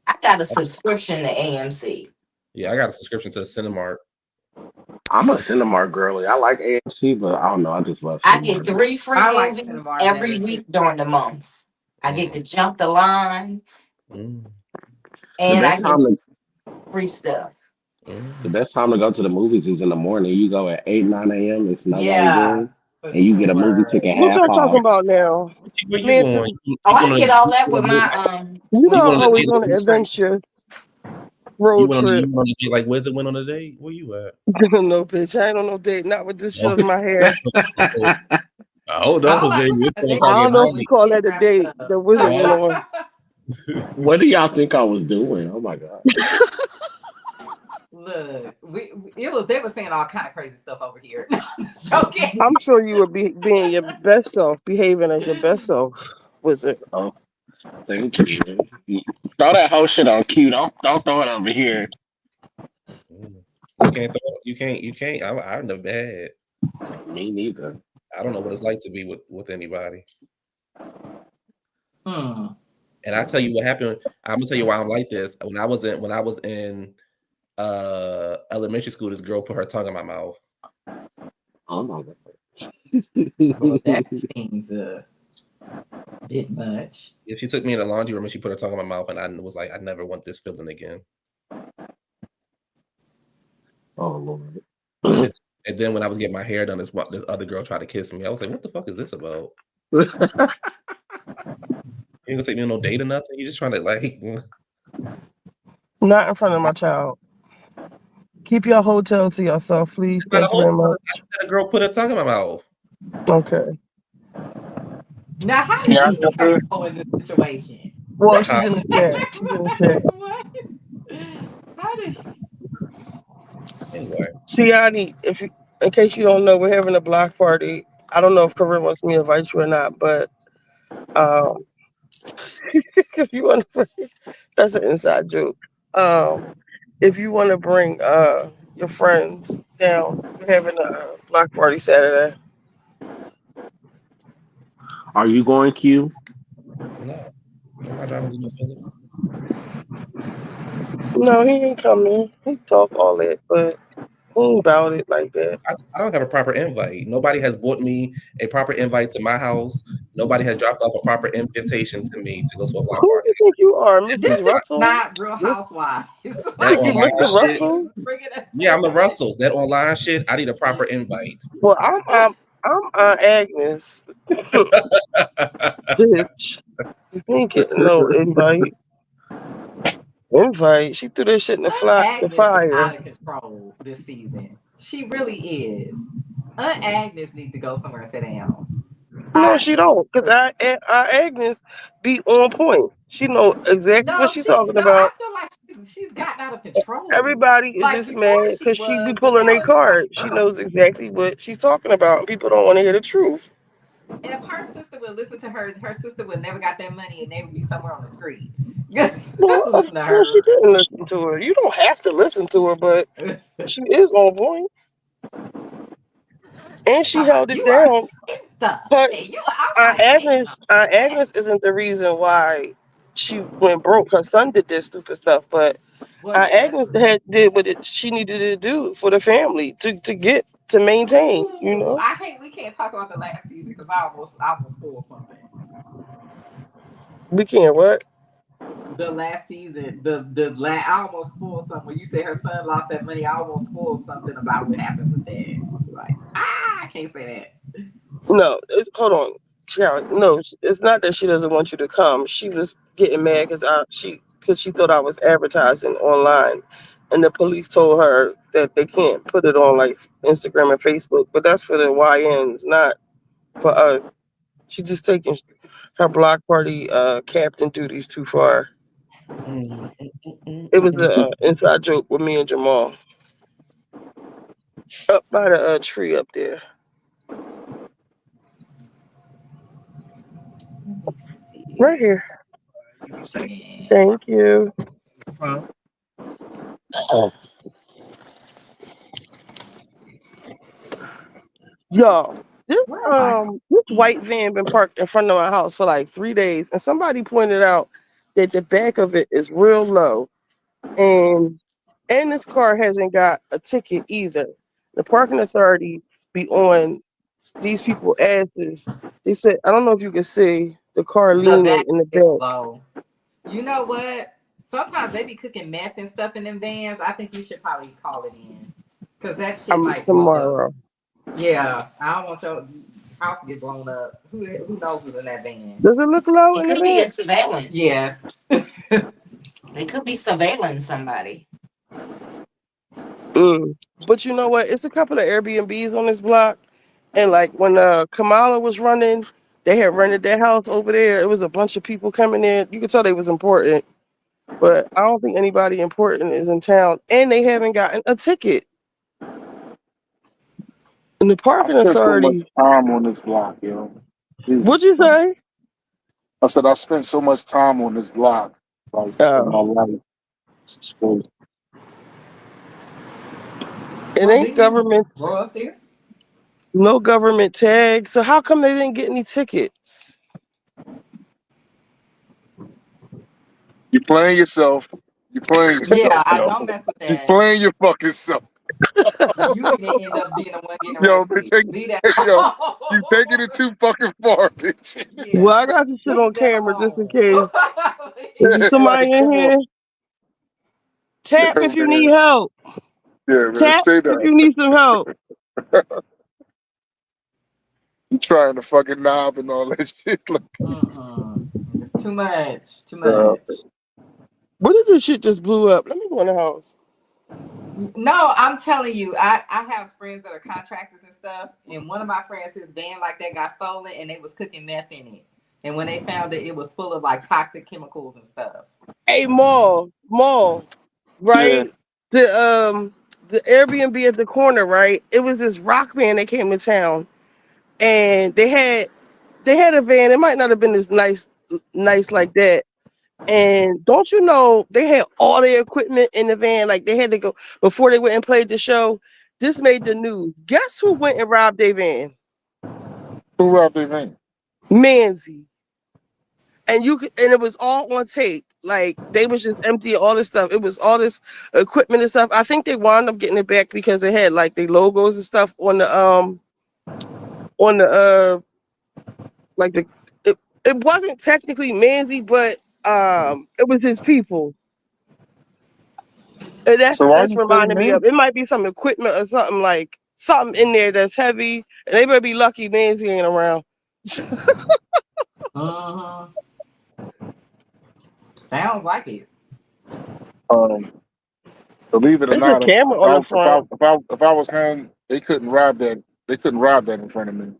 I got a subscription to AMC. Yeah, I got a subscription to the Cinemark. I'm a Cinemark girly. I like AMC, but I don't know. I just love Cinemark. I get 3 free movies every week during the month. I get to jump the line, and I get free stuff. The best time to go to the movies is in the morning. You go at 8, 9 a.m. It's nobody there, and you get a movie ticket What half y'all off. talking about now? Where you Man, going? Oh, I get all that with my You know, with I'm always my on an adventure You road went on, trip. you went on a date like Wizard went on a date? Where you at? No, bitch. I ain't on no date. Not with this shit in my hair. Hold on, Jose. I don't know if you call that a date. The wizard went on. What do y'all think I was doing? Oh my god! Look, they were saying all kind of crazy stuff over here. Joking. I'm sure you were being your best self, behaving as your best self, wizard. Oh, thank you. Throw that whole shit on cue. Don't throw it over here. You can't. You can't. I've never had. Me neither. I don't know what it's like to be with anybody. And I tell you what happened. I'm gonna tell you why I'm like this. When I was in elementary school, this girl put her tongue in my mouth. Oh my god. Well, that seems a bit much. Yeah, she took me in the laundry room and she put her tongue in my mouth, and I was like, I never want this feeling again. Oh Lord. And then when I was getting my hair done, this other girl tried to kiss me. I was like, what the fuck is this about? You ain't gonna take me on no date or nothing. You just trying to like. Not in front of my child. Keep your hotel to yourself, please. Thank you very much. That girl put her tongue in my mouth. Okay. Now, how did you get her to go in this situation? Well, she's in the chat. She's in the chat. What? How did? Anyway. Siani, in case you don't know, we're having a block party. I don't know if Corinne wants me to invite you or not, but if you want to, that's an inside joke. If you want to bring your friends down, we're having a block party Saturday. Are you going, Q? No, I'm not driving to no building. No, he ain't coming. He talk all that, but he ain't about it like that. I don't have a proper invite. Nobody has bought me a proper invite to my house. Nobody has dropped off a proper invitation to me to go to a block Who party. do you think you are, Mrs. This Russell? is not Real Housewives. That online Mr. shit. Russell? Yeah, I'm the Russells. That online shit. I need a proper invite. Well, I'm Agnes. Bitch, you ain't getting no invite. Invite? She threw that shit in the Agnes is fire. out of control this season. She really is. Agnes needs to go somewhere and sit down. No, she don't, because Agnes be on point. She know exactly what she's talking about. I feel like she's gotten out of control. Everybody is Like, just before mad she because she be was, but pulling now their it's like, card. She knows exactly what she's talking about, and people don't want to hear the truth. if her sister would listen to her sister would never got that money and they would be somewhere on the street. Well, of course she didn't listen to her. You don't have to listen to her, but she is on point. And she held it down. But Agnes isn't the reason why she went broke. Her son did this stupid stuff, but Agnes did what she needed to do for the family to maintain. You know. I hate we can't talk about the last season because I almost spoiled something. We can't what? The last season, I almost spoiled something. When you say her son lost that money, I almost spoiled something about what happened with that. Like, I can't say that. No, hold on. No, it's not that she doesn't want you to come. She was getting mad because she thought I was advertising online, and the police told her that they can't put it on like Instagram and Facebook. But that's for the YNs, not for us. She's just taking her block party captain duties too far. It was an inside joke with me and Jamal. Up by the tree up there. Right here. Thank you. Yo, this white van been parked in front of my house for like 3 days, and somebody pointed out that the back of it is real low, and this car hasn't got a ticket either. The parking authority be on these people asses. They said, I don't know if you can see the car The leaning back in the is back. low. You know what? Sometimes they be cooking meth and stuff in them vans. I think you should probably call it in, cause that shit might blow up. Tomorrow. Yeah, I don't want your house to get blown up. Who knows who's in that van? Does it look low It in the could be a back? surveillance. Yes. They could be surveilling somebody. But you know what? It's a couple of Airbnbs on this block. And like when Kamala was running, they had rented their house over there. It was a bunch of people coming in. You could tell they was important. But I don't think anybody important is in town. And they haven't gotten a ticket. And the I parking spent so much authority. time on this block, yo. What'd you say? I said I spent so much time on this block, like in my life. It's crazy. It ain't government. Grow up there. No government tag. So how come they didn't get any tickets? You playing yourself. You playing yourself. Yeah, I yo. don't mess with You that. playing your fucking self. You gonna end up being the one getting Yo, they arrested. take Leave that yo, alone. you taking it too fucking far, bitch. Well, I got the shit on camera just in case. Is there somebody Like, in come on. here? Tap Yeah, if you man. need help. Yeah, man. Tap Stay if down. you need some help. You trying to fucking knob and all that shit. Like, It's too much. Too much. What if this shit just blew up? Let me go in the house. No, I'm telling you, I have friends that are contractors and stuff, and one of my friends, his van like that got stolen, and they was cooking meth in it. And when they found it, it was full of like toxic chemicals and stuff. Hey, Mall, right? The Airbnb at the corner, right? It was this rock band that came to town, and they had a van. It might not have been as nice like that. And don't you know they had all their equipment in the van? Like they had to go before they went and played the show. This made the news. Guess who went and robbed their van? who robbed their van? Manzi. And it was all on tape. Like they was just empty all this stuff. It was all this equipment and stuff. I think they wound up getting it back because it had like the logos and stuff on the like it wasn't technically Manzi, but it was his people. And that's So what why this you say reminded me man? of. It might be some equipment or something like something in there that's heavy. And they better be lucky Manzi ain't around. Sounds like it. Believe it or There's a not, camera on the front. if I was home, they couldn't rob that. They couldn't rob that in front of me.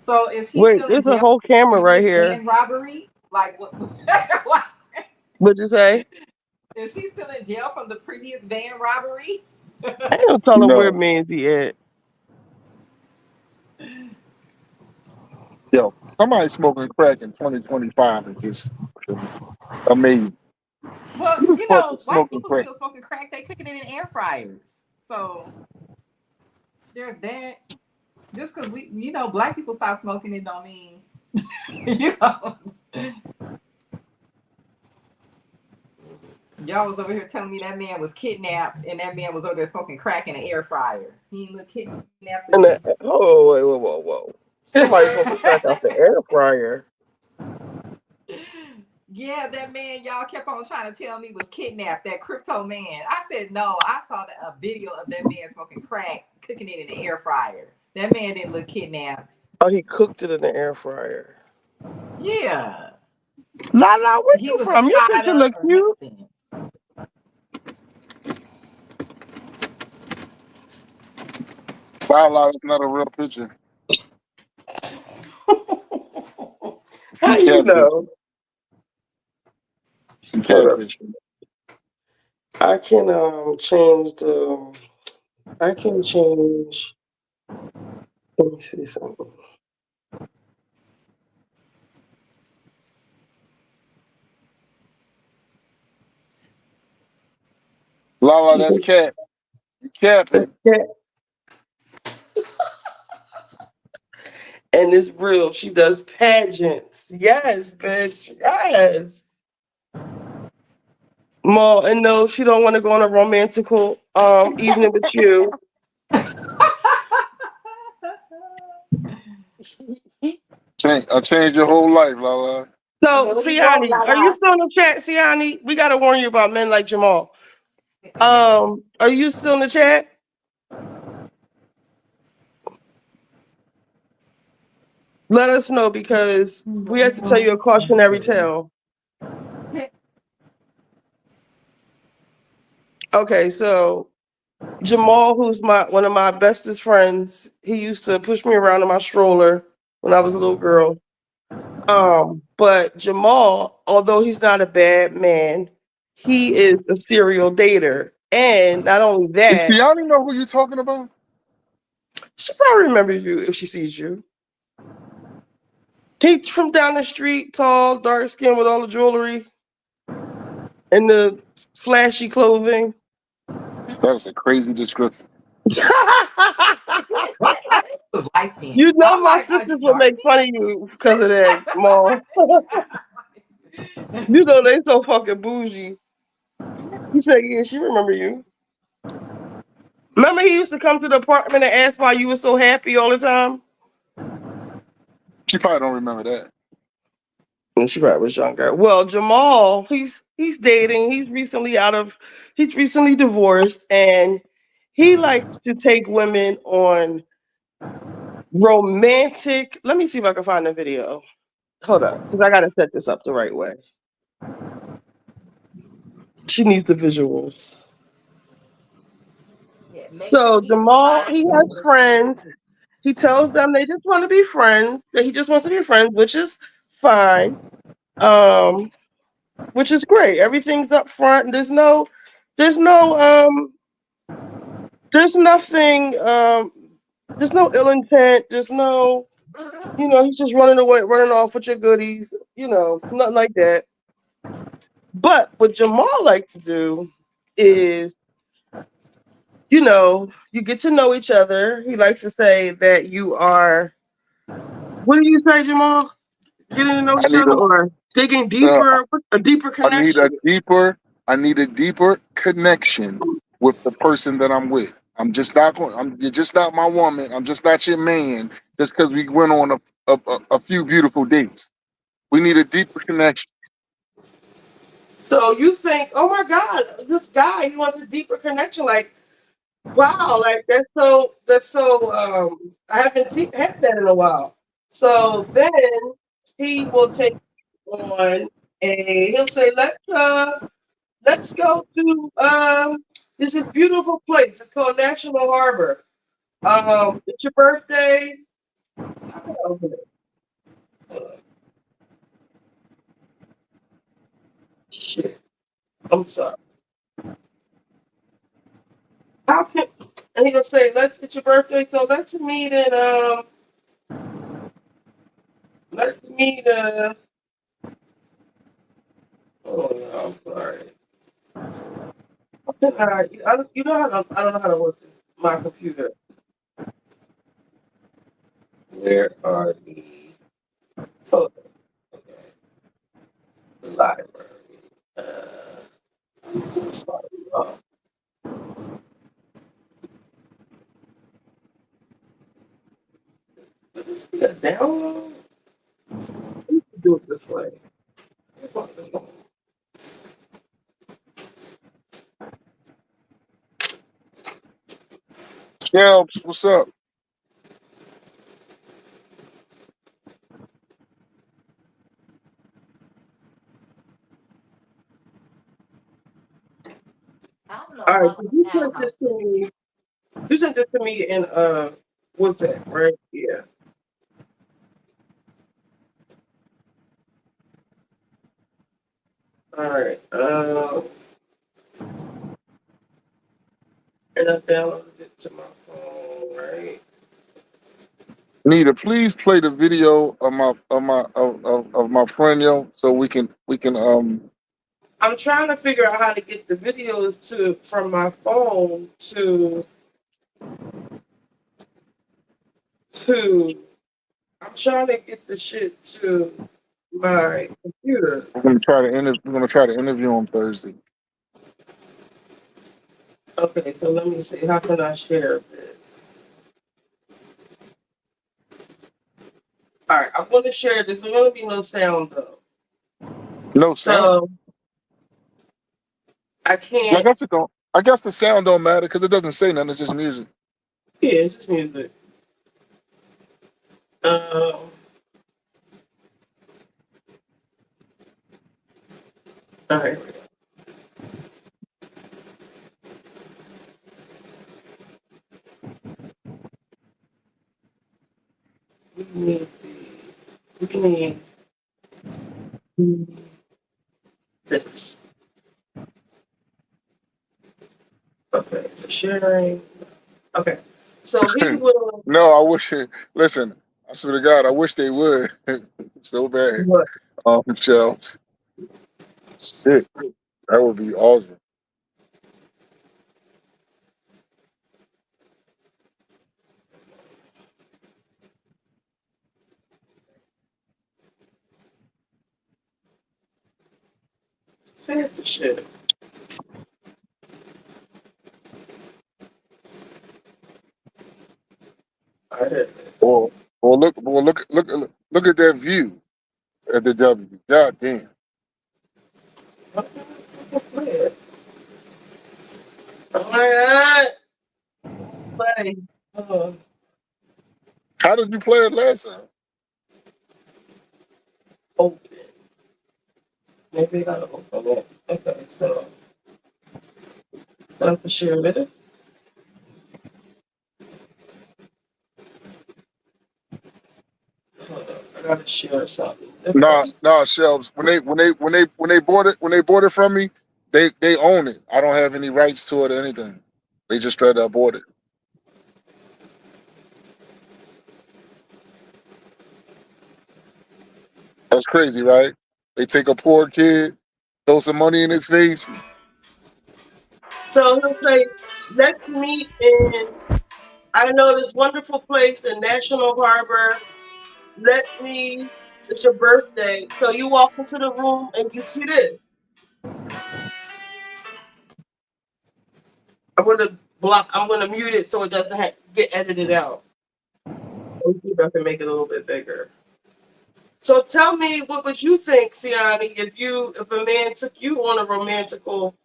So is he Wait, still in there's a jail whole for camera right previous here. van robbery? Like what? What'd you say? Is he still in jail from the previous van robbery? I ain't gonna tell them where No. Manzi at. Yo, somebody smoking crack in 2025 is just amazing. Well, Who the you fuck know, is white smoking people crack? still smoking crack. They cooking it in air fryers. So there's that. Just because black people stop smoking it don't mean, Y'all was over here telling me that man was kidnapped and that man was over there smoking crack in an air fryer. He ain't look kidnapped. Whoa. Somebody smoking crack out the air fryer. Yeah, that man y'all kept on trying to tell me was kidnapped, that crypto man. I said, no, I saw a video of that man smoking crack, cooking it in the air fryer. That man didn't look kidnapped. Oh, he cooked it in the air fryer. Yeah. Lala, where He you was from? Your tied picture up look or cute. nothing. Lala is not a real picture. How you know? I can change the. I can change. Let me see something. Lala, that's cat. You capping. And it's real. She does pageants. Yes, bitch. Yes. Ma, and no, she don't want to go on a romantical evening with you. I changed your whole life, Lala. So, Siani, are you still in the chat, Siani? We gotta warn you about men like Jamal. Are you still in the chat? Let us know because we have to tell you a cautionary tale. Okay, so Jamal, who's one of my bestest friends, he used to push me around in my stroller when I was a little girl. But Jamal, although he's not a bad man, he is a serial dater. And not only that, See, I don't know who you're talking about. she probably remembers you if she sees you. He's from down the street, tall, dark skin with all the jewelry and the flashy clothing. That's a crazy description. You know my sisters will make fun of you because of that, Jamal. You know they so fucking bougie. He said, yeah, she remember you. Remember he used to come to the apartment and ask why you were so happy all the time? She probably don't remember that. And she probably was younger. Well, Jamal, he's dating. He's recently divorced, and he likes to take women on romantic. Let me see if I can find the video. Hold up, because I gotta set this up the right way. She needs the visuals. So Jamal, he has friends. He tells them they just want to be friends. That he just wants to be friends, which is fine. Which is great. Everything's up front. There's there's nothing. There's no ill intent. There's no, he's just running away, running off with your goodies. Nothing like that. But what Jamal likes to do is, you get to know each other. He likes to say that you are. What do you say, Jamal? Getting to know each other or digging deeper, a deeper connection. I need a deeper connection with the person that I'm with. You're just not my woman. I'm just not your man. Just because we went on a few beautiful dates. We need a deeper connection. So you think, oh my God, this guy, he wants a deeper connection. Like, wow, like that's so I haven't had that in a while. So then he will take on he'll say, let's go to this is beautiful place. It's called National Harbor. It's your birthday. How can I open it? Shit. I'm sorry. How can and he'll say, it's your birthday, so let's meet oh no, I'm sorry. You know I don't know how to work my computer. Where are the photos? Okay. The library. I'm so sorry. Just be a download. Do it this way. Scalps, what's up? All right, so you sent this to me. You sent this to me in what's that, right? Yeah. All right. And I downloaded it to my phone, right? Nita, please play the video of my friend yo, so we can I'm trying to figure out how to get the videos from my phone to. I'm trying to get the shit to my computer. we're gonna try to interview him Thursday. Okay, so let me see. How can I share this? All right, I'm going to share this. There's going to be no sound though. No sound. So I I can't. guess it don't. I guess the sound don't matter because it doesn't say nothing. It's just music. Yeah, it's just music. All right. We need this. Okay, so sharing. Okay, so he will. No, I wish. Listen, I swear to God, I wish they would so bad. What? Shelves. Shit, that would be awesome. Say it to shit. All right. Look at that view at the W. God damn. Oh my God. Play. How did you play it last time? Open. Maybe I gotta open it. Okay, so I have to share this. I gotta share something. Nah, Shelves. When they bought it from me, they own it. I don't have any rights to it or anything. They just straight up bought it. That's crazy, right? They take a poor kid, throw some money in his face. So he'll say, let's meet in, I know this wonderful place in National Harbor. It's your birthday. So you walk into the room and you see this. I'm gonna mute it so it doesn't get edited out. Let's see if I can make it a little bit bigger. So tell me, what would you think, Siani, if a man took you on a romantical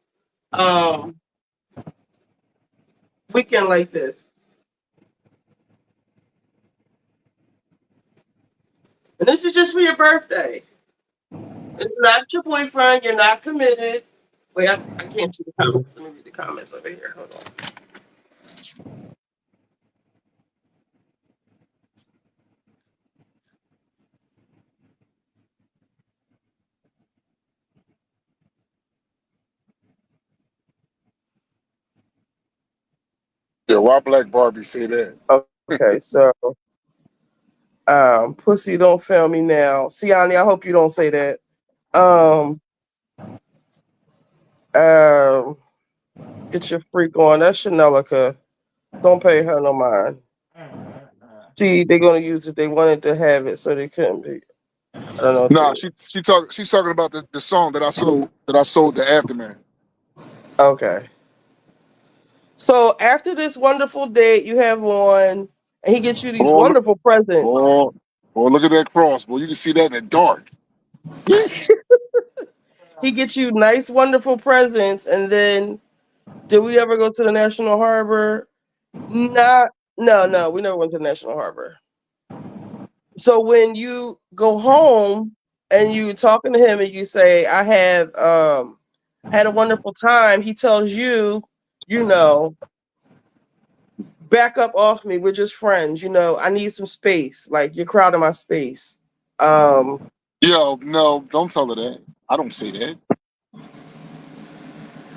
weekend like this? And this is just for your birthday. It's not your boyfriend. You're not committed. Wait, I can't see the comments. Let me read the comments over here. Hold on. Yeah, why Black Barbie say that? Okay, so pussy don't fail me now. Siani, I hope you don't say that. Get your freak on. That's Chanelica. Don't pay her no mind. See, they're gonna use it. They wanted to have it, so they couldn't be. I don't know. Nah, she's talking about the song that I sold the Aftermath. Okay. So after this wonderful date you have on, and he gets you these wonderful presents. Look at that cross, boy. You can see that in the dark. He gets you nice, wonderful presents, and then did we ever go to the National Harbor? No, we never went to the National Harbor. So when you go home and you talking to him and you say, I have had a wonderful time, he tells you, back up off me. We're just friends. I need some space. Like, you're crowding my space. Yo, no, don't tell her that. I don't say that.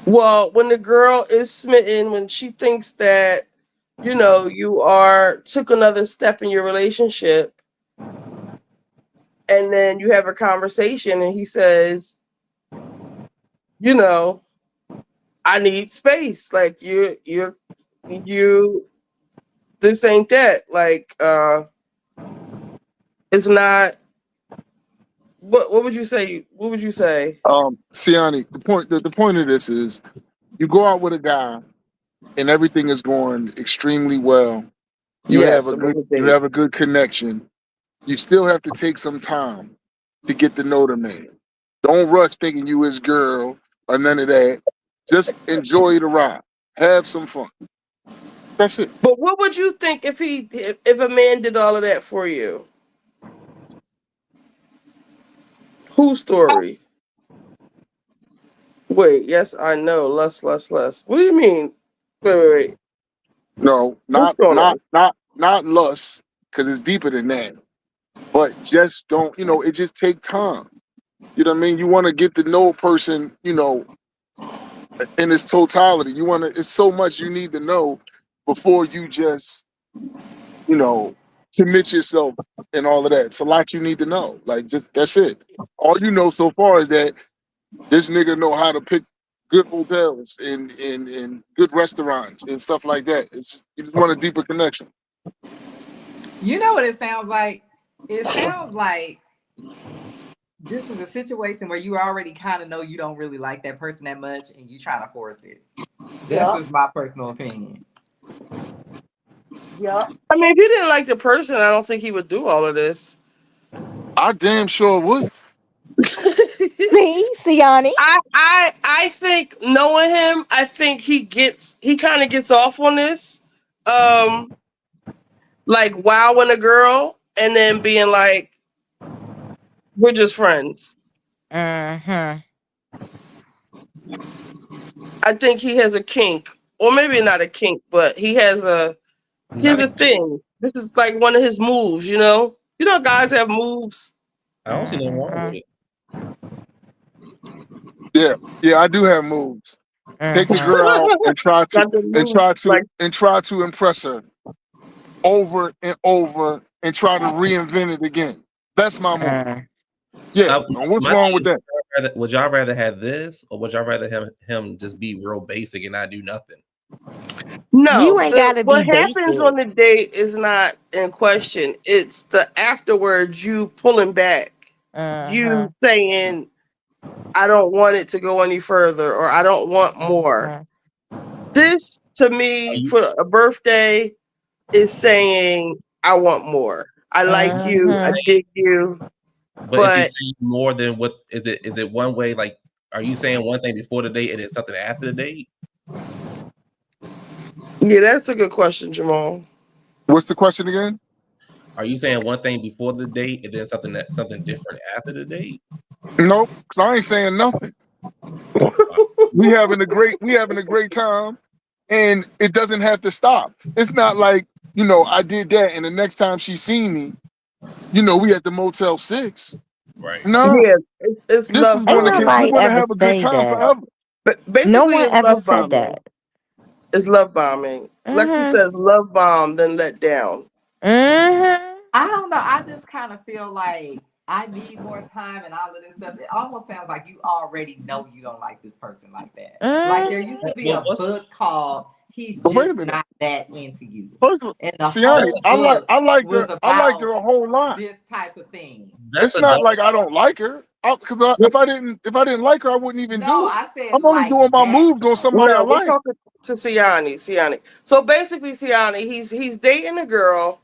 Well, when the girl is smitten, when she thinks that, you took another step in your relationship, and then you have a conversation and he says, I need space. Like you this ain't that. Like it's not what would you say? What would you say? Siani, the point of this is you go out with a guy and everything is going extremely well. You have Yes, a I'm with you Dave. have a good connection. You still have to take some time to get to know the man. Don't rush thinking you his girl or none of that. Just enjoy the ride. Have some fun. That's it. But what would you think if a man did all of that for you? Whose story? Wait, yes, I know. Less. What do you mean? Wait. No, What's going on? not lust, because it's deeper than that. But just don't, it just take time. You know what I mean? You want to get to know a person, in its totality. It's so much you need to know before you just, commit yourself and all of that. It's a lot you need to know. Like, just that's it. All you know so far is that this nigga know how to pick good hotels and good restaurants and stuff like that. You just want a deeper connection. You know what it sounds like? It sounds like this is a situation where you already kind of know you don't really like that person that much and you trying to force it. This is my personal opinion. Yeah. I mean, if he didn't like the person, I don't think he would do all of this. I damn sure would. See, Siani? I think knowing him, I think he kind of gets off on this. Like wowing a girl and then being like, we're just friends. Uh-huh. I think he has a kink. Or maybe not a kink, but he has a thing. This is like one of his moves, You know, guys have moves. I don't see nothing wrong with it. Yeah, I do have moves. Take the girl out and try to impress her over and over and try to reinvent it again. That's my move. Yeah, what's wrong with that? Would y'all rather have this, or would y'all rather him just be real basic and not do nothing? No, you ain't gotta what be happens basic. on the date is not in question. It's the afterwards, you pulling back, you saying, "I don't want it to go any further," or "I don't want more." This, to me, for a birthday, is saying, "I want more. I like you. I dig you." But is he saying more than what is it? Is it one way? Like, are you saying one thing before the date and then something after the date? Yeah, that's a good question, Jamal. What's the question again? Are you saying one thing before the date and then something different after the date? Nope, because I ain't saying nothing. we having a great time, and it doesn't have to stop. It's not like, I did that and the next time she seen me, we at the Motel 6. Right. No. Yeah, it's This love is bombing. Nobody we're gonna ever have a good say time that. forever. But No basically, one it's ever love said bombing. that. It's love bombing. Lexi says love bomb, then let down. Mm-hmm. I don't know. I just kind of feel like I need more time and all of this stuff. It almost sounds like you already know you don't like this person like that. Like there used to be a book called "He's Just Not That Into You," First of all, and the Siani, whole book I liked was her a whole lot. this type of thing. It's not like I don't like her. Because if I didn't like her, I wouldn't even do it. I said I'm only doing my moves on somebody I No, we're like. talking to Siani. So basically, Siani, he's dating a girl,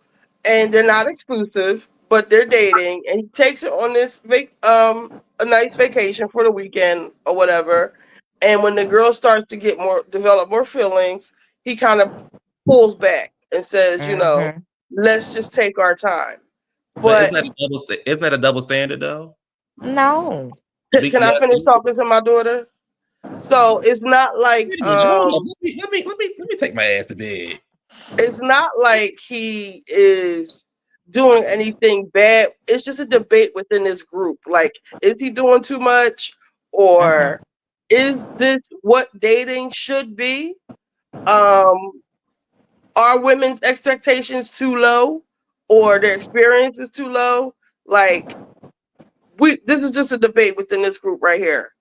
and they're not exclusive, but they're dating, and he takes her on this a nice vacation for the weekend or whatever. And when the girl starts to develop more feelings, he kind of pulls back and says, let's just take our time. But isn't that a double standard though? No. Can I finish talking to my daughter? So it's not like let me take my ass to bed. It's not like he is doing anything bad. It's just a debate within this group. Like, is he doing too much, or Is this what dating should be? Are women's expectations too low, or their experience is too low? Like, this is just a debate within this group right here.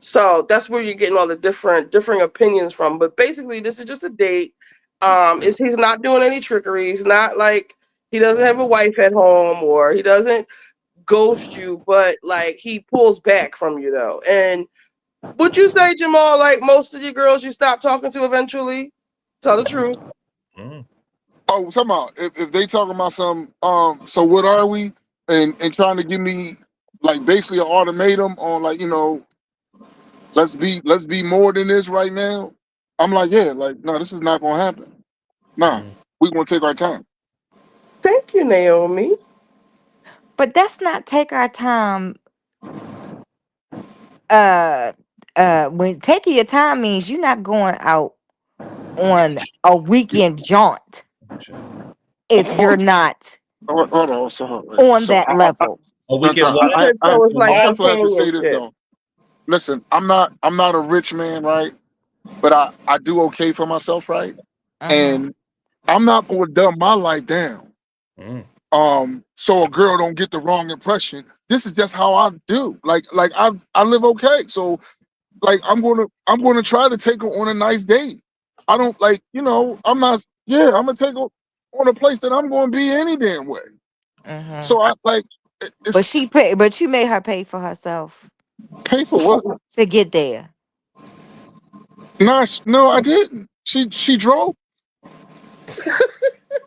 So that's where you're getting all the different opinions from. But basically, this is just a date. He's not doing any trickery. He's not like he doesn't have a wife at home, or he doesn't ghost you, but like he pulls back from you though. And would you say, Jamal, like most of your girls you stop talking to eventually? Tell the truth. Oh, somehow if they talking about some so what are we and trying to give me like basically an ultimatum on like, you know, let's be more than this right now. I'm like, yeah, like no, this is not gonna happen. Nah, we're gonna take our time. Thank you, Naomi. But that's not take our time. When taking your time means you're not going out on a weekend jaunt if you're not Hold on, so on that level. A weekend what? So it's like I also have to say this companionship. though. Listen, I'm not a rich man, right? But I do okay for myself, right? And I'm not gonna dumb my life down. So a girl don't get the wrong impression. This is just how I do. Like I live okay. So like I'm gonna try to take her on a nice date. I don't like, you know, I'm gonna take her on a place that I'm gonna be any damn way. So I like But you made her pay for herself. Pay for what? To get there. No, I didn't. She drove.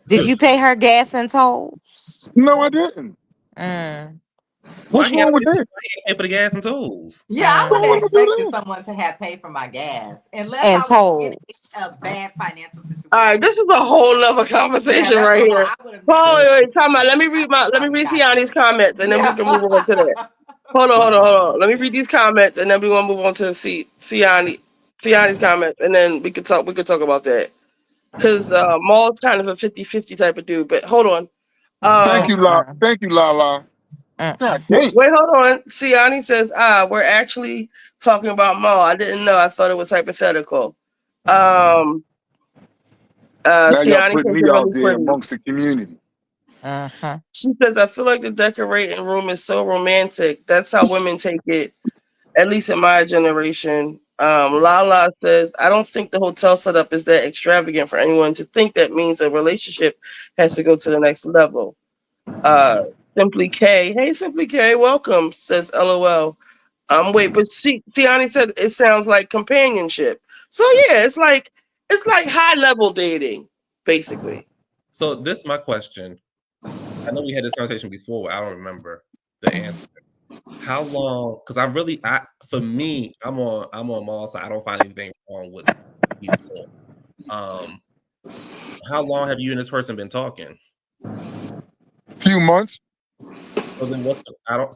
Did you pay her gas and tolls? No, I didn't. What's wrong with that? Pay for the gas and tolls. Yeah, I would have expected someone to have paid for my gas, unless And I was in tolls. a bad financial situation. All right, this is a whole nother conversation right here. Wait, time out. Let me read Tiani's comments, and then we can move on to that. Hold on. Let me read these comments, and then we want to move on to Tiani's comments, and then we could talk about that. Because Maul's kind of a 50-50 type of dude, but hold on. Thank you, Lala. God dang. Wait, hold on. Tiani says, we're actually talking about Maul. I didn't know. I thought it was hypothetical. Now y'all Tiani putting says me you're out really there pretty. amongst the community. She says, I feel like the decorating room is so romantic. That's how women take it, at least in my generation. Lala says, I don't think the hotel setup is that extravagant for anyone to think that means a relationship has to go to the next level. Simply K. Hey, Simply K, welcome, says LOL. Wait, but Tiani said it sounds like companionship. So yeah, it's like high level dating, basically. So this is my question. I know we had this conversation before. I don't remember the answer. How long? Because for me, I'm on Maul's side. I don't find anything wrong with what he's doing. How long have you and this person been talking? Few months. So then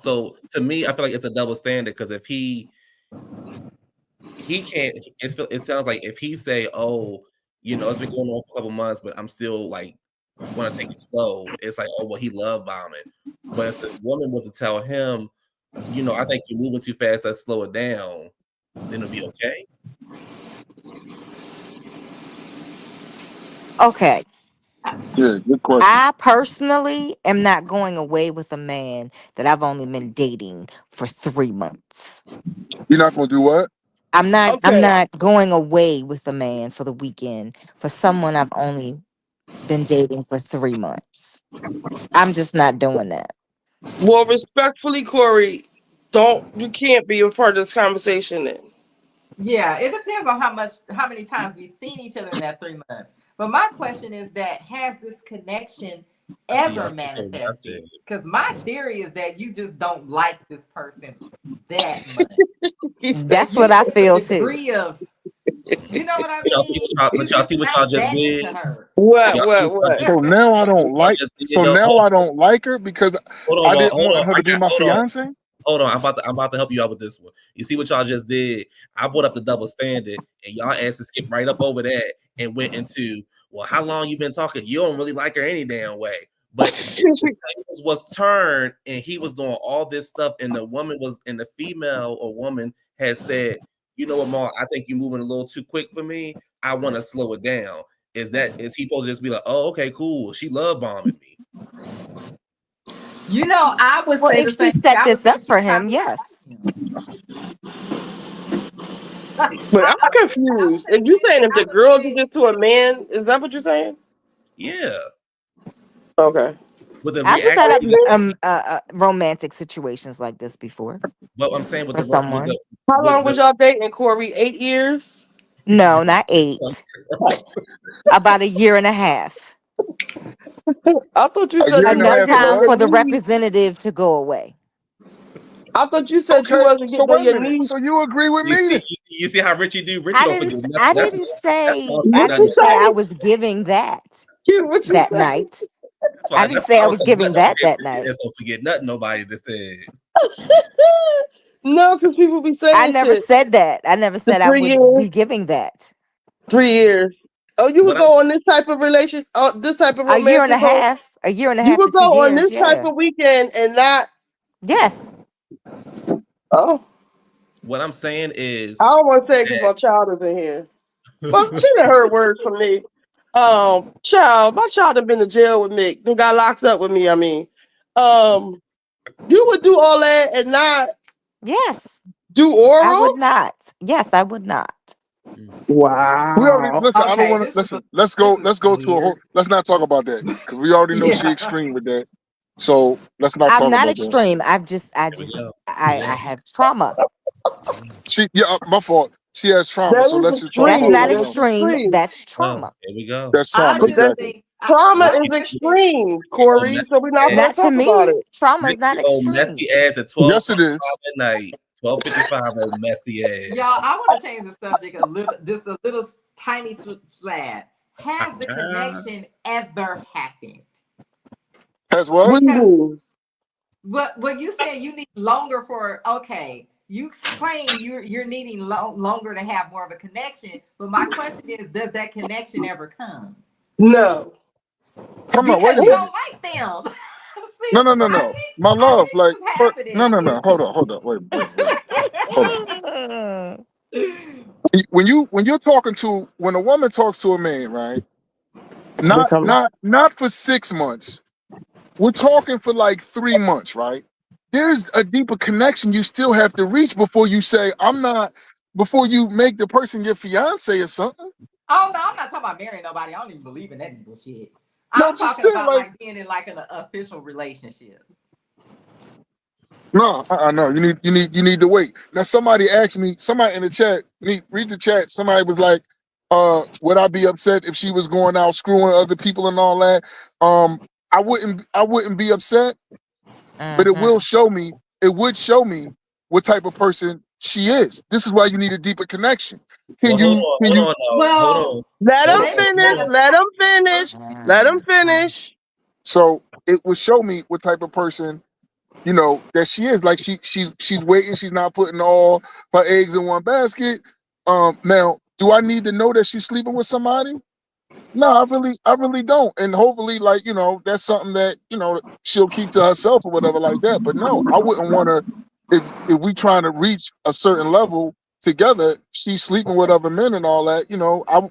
so to me, I feel like it's a double standard, because if he can't, it sounds like if he say, oh, you know, it's been going on for a couple months, but I'm still like want to take it slow. It's like, oh, well, he love bombing. But if the woman was to tell him, you know, I think you're moving too fast, let's slow it down, then it'll be okay. Okay. Yeah, good question. I personally am not going away with a man that I've only been dating for 3 months. You're not gonna do what? I'm not going away with a man for the weekend for someone I've only been dating for 3 months. I'm just not doing that. Well, respectfully, Corey, you can't be a part of this conversation then. Yeah, it depends on how many times we've seen each other in that 3 months. But my question is that, has this connection ever manifested? Because my theory is that you just don't like this person that much. That's what I feel too. Degree of, you know what I mean? But y'all see what y'all just did? What? So now I don't like. So now I don't like her because I didn't want her to be my fiance. Hold on, I'm about to help you out with this one. You see what y'all just did? I brought up the double standard, and y'all asses skipped right up over that and went into, well, how long you been talking? You don't really like her any damn way. But the tables was turned and he was doing all this stuff, and the female or woman had said, you know what, Ma, I think you're moving a little too quick for me. I want to slow it down. Is he supposed to just be like, oh, okay, cool. She love bombing me. You know, I would Well, say if the she same. set I would this say up for him, yes. But I'm confused. If you're saying if the girl did this to a man, is that what you're saying? Yeah. Okay. With the I've reaction, set up romantic situations like this before. but I'm saying with for the someone. How long was y'all dating, Corey? 8 years? No, not 8. About 1.5 years. I thought you A said year you and a Enough half of wasn't time getting what? for the your knees. representative to go away. I thought you said you Okay, wasn't so getting on wait a your minute. knees. So you agree with me then? You see how Richie do? Richie I don't didn't. forget nothing. I That's didn't that's say. all I What didn't you say I say? was giving that What you that say? night. That's why I didn't say I I was was saying giving that night. don't forget nothing nobody that said. No, because people be I saying never shit. said that. I never The said I 3 would years. be giving that. 3 years. Oh, you would What I go on this type of relation, this type of 1.5 years. romantic home. 1.5 You years would to 2 go on years. this type Yeah. of weekend and not. Yes. Oh, what I'm saying is I don't want to say because that my child is in here. Well, she done heard words from me. My child have been to jail with me. They got locked up with me. I mean, you would do all that and not Yes. do I would oral? not. Yes, I would not. We already Wow. listen. I don't Okay, want to listen. Let's go. Let's go to a whole. Let's not talk about that because we already know she yeah. extreme with that. So let's not I'm talk not about that. extreme. I there we go. There we I go. have trauma. My fault. She has trauma. That So is let's just talk That's about extreme. not something That's else. extreme. extreme. That's trauma. Here we go. That's I trauma. just That Exactly. think trauma my is question is, extreme, Richie old Corey. So we're not messy going ass. to Not to talk about me. it. Trauma is not Richie old extreme. messy ass at Yes, 12:45 it is. at night. 12:55 old messy ass. y'all. I want to change the subject a little, just a little tiny slab. Has the connection ever happened? Has what? What do you Because mean? what you saying you need longer for? Okay, you claim you're needing longer to have more of a connection. But my question is, does that connection ever come? No. Come on. Wait Because a you don't minute. like them. See, No. My I love. think Like what's no. happening is Hold on. Wait. Hold on. When you're talking to when a woman talks to a man, right? They coming. Not for 6 months. We're talking for like 3 months, right? There's a deeper connection you still have to reach before you say, I'm not, before you make the person your fiance or something. Oh no, I'm not talking about marrying nobody. I don't even believe in that bullshit. No, I'm just talking still about like, like being in like an official relationship. no, no, you need to wait. Now somebody asked me, somebody in the chat, read the chat, somebody was like, would I be upset if she was going out screwing other people and all that? I wouldn't be upset, but it would show me what type of person she is. This is why you need a deeper connection. Well, hold on now. Hold Well, on. Let Hold him on. maybe finish. Hold on. not. Let him finish. Let him finish. So it would show me what type of person, that she is. Like she's waiting, she's not putting all her eggs in one basket. Now, do I need to know that she's sleeping with somebody? No, I really don't. And hopefully, like, that's something that, she'll keep to herself or whatever like that. But no, I wouldn't want to, if we trying to reach a certain level together, she's sleeping with other men and all that,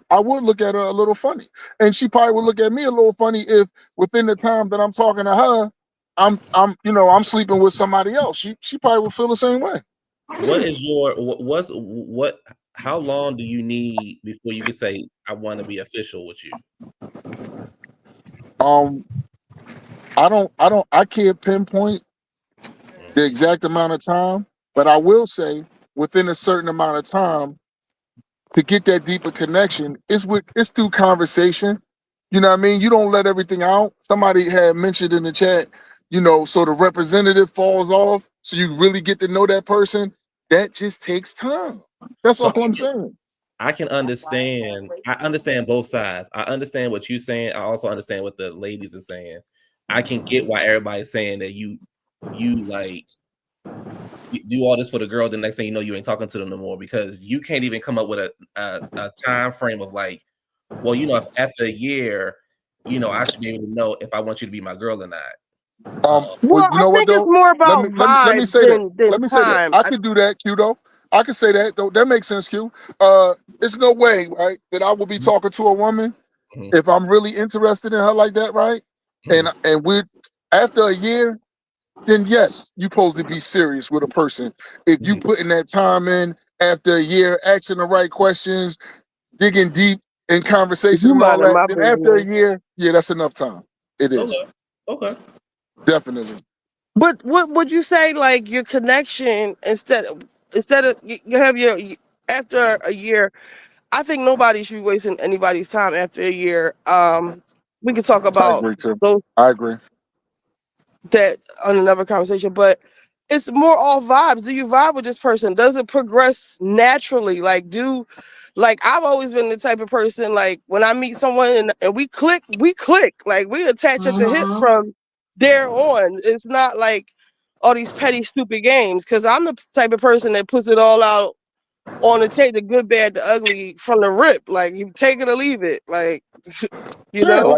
I would look at her a little funny. And she probably would look at me a little funny if within the time that I'm talking to her, I'm sleeping with somebody else. She probably would feel the same way. What is your what? How long do you need before you can say I want to be official with you? I can't pinpoint the exact amount of time, but I will say within a certain amount of time to get that deeper connection, it's through conversation. You know what I mean? You don't let everything out. Somebody had mentioned in the chat, so the representative falls off, so you really get to know that person. That just takes time. That's So all I'm saying. I can understand. I understand both sides. I understand what you're saying. I also understand what the ladies are saying. I can get why everybody's saying that you like you do all this for the girl. The next thing you know, you ain't talking to them no more because you can't even come up with a time frame of like, well, if after a year I should be able to know if I want you to be my girl or not. Well, You I know what think it's though? more about Let me vibes say that. than Let me say that. time. I could do that, Q though. I can say that though. That makes sense, Q. There's no way, right, that I will be talking to a woman if I'm really interested in her like that, right? And we're after a year, then yes, you're supposed to be serious with a person. If you putting that time in after a year, asking the right questions, digging deep in conversation You and all minding that, my then after a business. year, yeah, that's enough time. It is. Okay. Definitely. But what would you say, like your connection instead of you have your after a year? I think nobody should be wasting anybody's time after a year. We can talk I about agree too. those I agree. that on another conversation, but it's more all vibes. Do you vibe with this person? Does it progress naturally? Like I've always been the type of person like when I meet someone and we click, like we attach at the hip from there on. It's not like all these petty, stupid games because I'm the type of person that puts it all out on the tape, the good, bad, the ugly from the rip. Like you take it or leave it. Like you Yeah, know.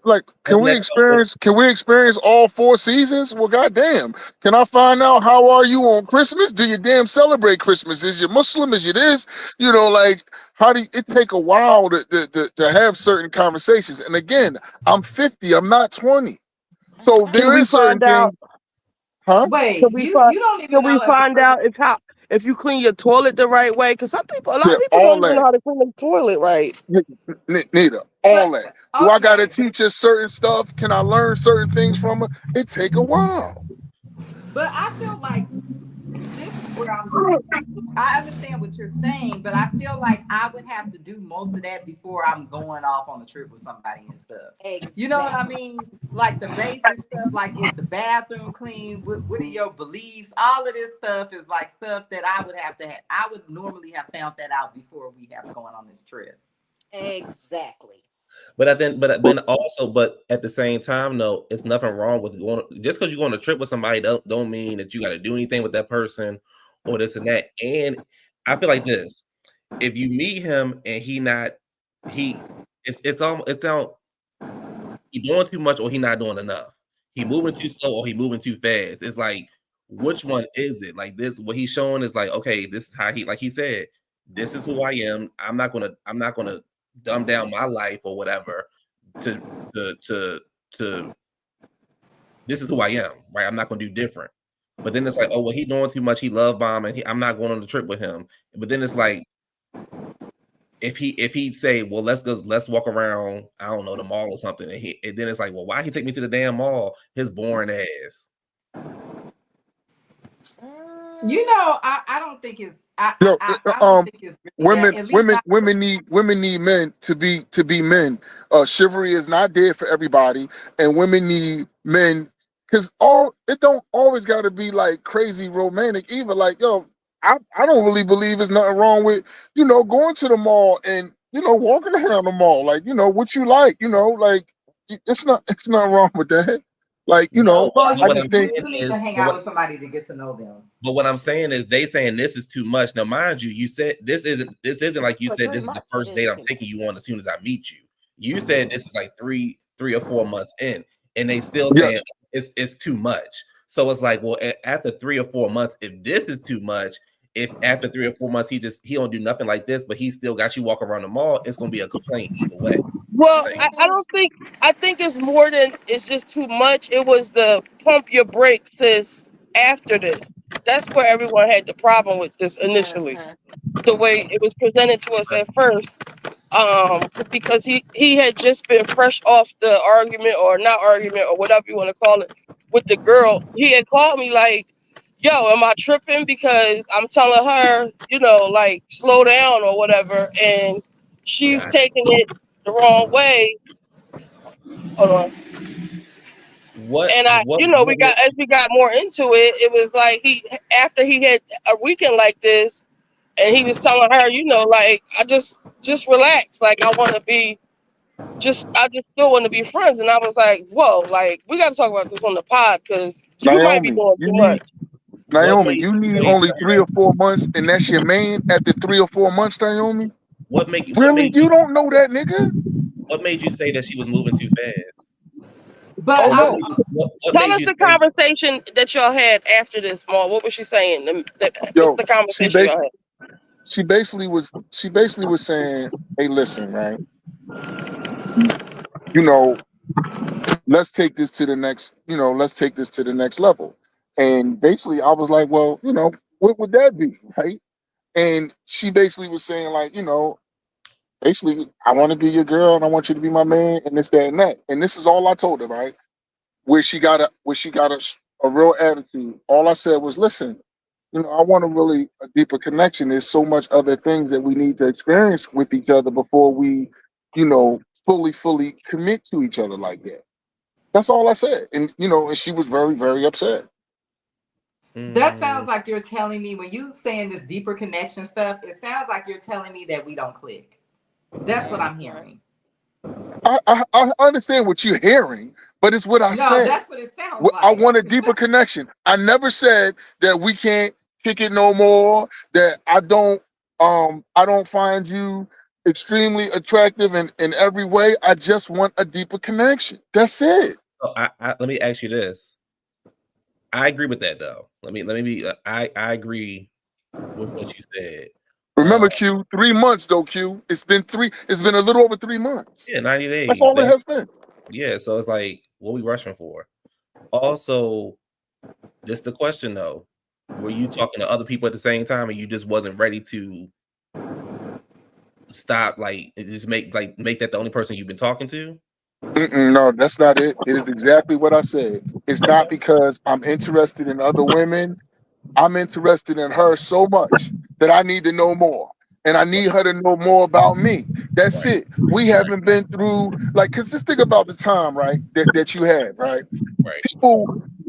like can we experience all 4 seasons? Well, goddamn. Can I find out how are you on Christmas? Do you damn celebrate Christmas? Is you Muslim? Is you this? Like how do it take a while to have certain conversations? And again, I'm 50, I'm not 20. So Can there we is certain find out? things, huh? Can Wait, we you find? you don't Can even we know if the find person. out if you clean your toilet the right way? Because a lot Yeah, of people all don't even that. know how to clean the toilet right. Neither. All that. Do I gotta teach her certain stuff? Can I learn certain things from her? It take a while. But I feel like this is where I understand what you're saying, but I feel like I would have to do most of that before I'm going off on a trip with somebody and stuff. You know what I mean? Like the basic stuff, like is the bathroom clean? What are your beliefs? All of this stuff is like stuff that I would have to have. I would normally have found that out before we have going on this trip. Exactly. But at the same time, though, it's nothing wrong with going. Just because you go on a trip with somebody don't mean that you got to do anything with that person or this and that. And I feel like this: if you meet him and it's not he doing too much or he not doing enough. He moving too slow or he moving too fast. It's like which one is it? Like this, what he's showing is like okay, this is how like he said, this is who I am. I'm not gonna dumb down my life or whatever to this is who I am, right? I'm not gonna do different. But then it's like, oh well, he doing too much. He love bombing. I'm not going on the trip with him. But then it's like, if he'd say, well, let's walk around, I don't know, the mall or something, and then it's like, well, why he take me to the damn mall? His boring ass. I don't think it's. I don't think it's really that. At least Women need men to be men. Chivalry is not there for everybody, and women need men because it don't always got to be like crazy romantic either. Like I don't really believe there's nothing wrong with going to the mall and walking around the mall like what you like like it's not wrong with that. Like No, well, but you, what you I'm saying you need is, to hang out with somebody to get to know them. but what I'm saying is, they saying this is too much. Now, mind you, you said this isn't like you For said 3 this is the months, first it date is I'm too taking you on as soon as I meet you. You said this is like three or 4 months in, and they still saying Yes. it's too much. So it's like, well, after 3 or 4 months, if this is too much, if after 3 or 4 months he don't do nothing like this, but he still got you walk around the mall, it's gonna be a complaint either way. Well, I don't think I think it's more than it's just too much. It was the pump your brakes sis after this. That's where everyone had the problem with this initially. The way it was presented to us at first. Because he had just been fresh off the argument or not argument or whatever you want to call it with the girl. He had called me like, yo, am I tripping? Because I'm telling her, like slow down or whatever, and she's Gotcha. taking it the wrong way. Hold on. What And we got as we got more into it, it was like after he had a weekend like this, and he was telling her, like I just relax, like I want to be I just still want to be friends, and I was like, whoa, like we got to talk about this on the pod because you might be Naomi, doing too much. What Naomi, made you you need say only 3 or 4 months, and that's your main after 3 or 4 months, Naomi. what make Really? you You don't know that nigga? What made you say that she was moving too fast? But no. What Tell made us you the say? conversation that y'all had after this, Maul. What was she saying? What's Yo, the conversation y'all had? she basically was saying, hey, listen, right? You know, let's take this to the next, let's take this to the next level. And basically I was like, well, what would that be? Right. And she basically was saying, like, basically, I want to be your girl and I want you to be my man and this, that, and that. And this is all I told her, right? Where she got a real attitude. All I said was, listen, I want a deeper connection. There's so much other things that we need to experience with each other before we, fully commit to each other like that. That's all I said. And and she was very, very upset. That sounds like you're telling me, when you saying this deeper connection stuff, it sounds like you're telling me that we don't click. That's what I'm hearing. I understand what you're hearing, but it's what I No, said. that's what it sounds I like. want a deeper connection. I never said that we can't kick it no more, that I don't find you extremely attractive in every way. I just want a deeper connection. That's it. So let me ask you this. I agree with that though. Let me be. I agree with what you said. Remember, Q, 3 months though, Q. It's been a little over 3 months. Yeah, 90 days. That's all it has been. Yeah, so it's like, what we rushing for? Also, just the question though, were you talking to other people at the same time and you just wasn't ready to stop, like just make that the only person you've been talking to? No, that's not it. It is exactly what I said. It's not because I'm interested in other women. I'm interested in her so much that I need to know more. And I need her to know more about me. That's it. We haven't been through, like, because just think about the time, right, that you have, right? Right.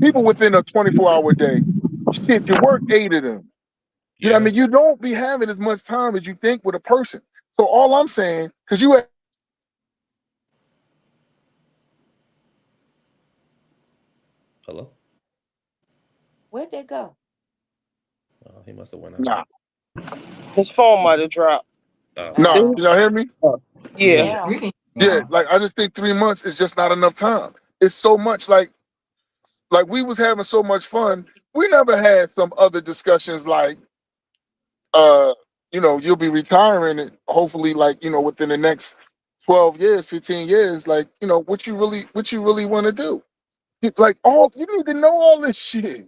People within a 24-hour day, shit, you work 8 of them. You know what I mean? You don't be having as much time as you think with a person. So all I'm saying, because you have Hello? Where'd they go? Oh, he must have went nah. His phone might have dropped. Nah, can y'all hear me? Yeah. Yeah, like I just think 3 months is just not enough time. It's so much like we was having so much fun. We never had some other discussions like you'll be retiring and hopefully like, within the next 12 years, 15 years, like, what you really want to do. Like you need to know all this shit.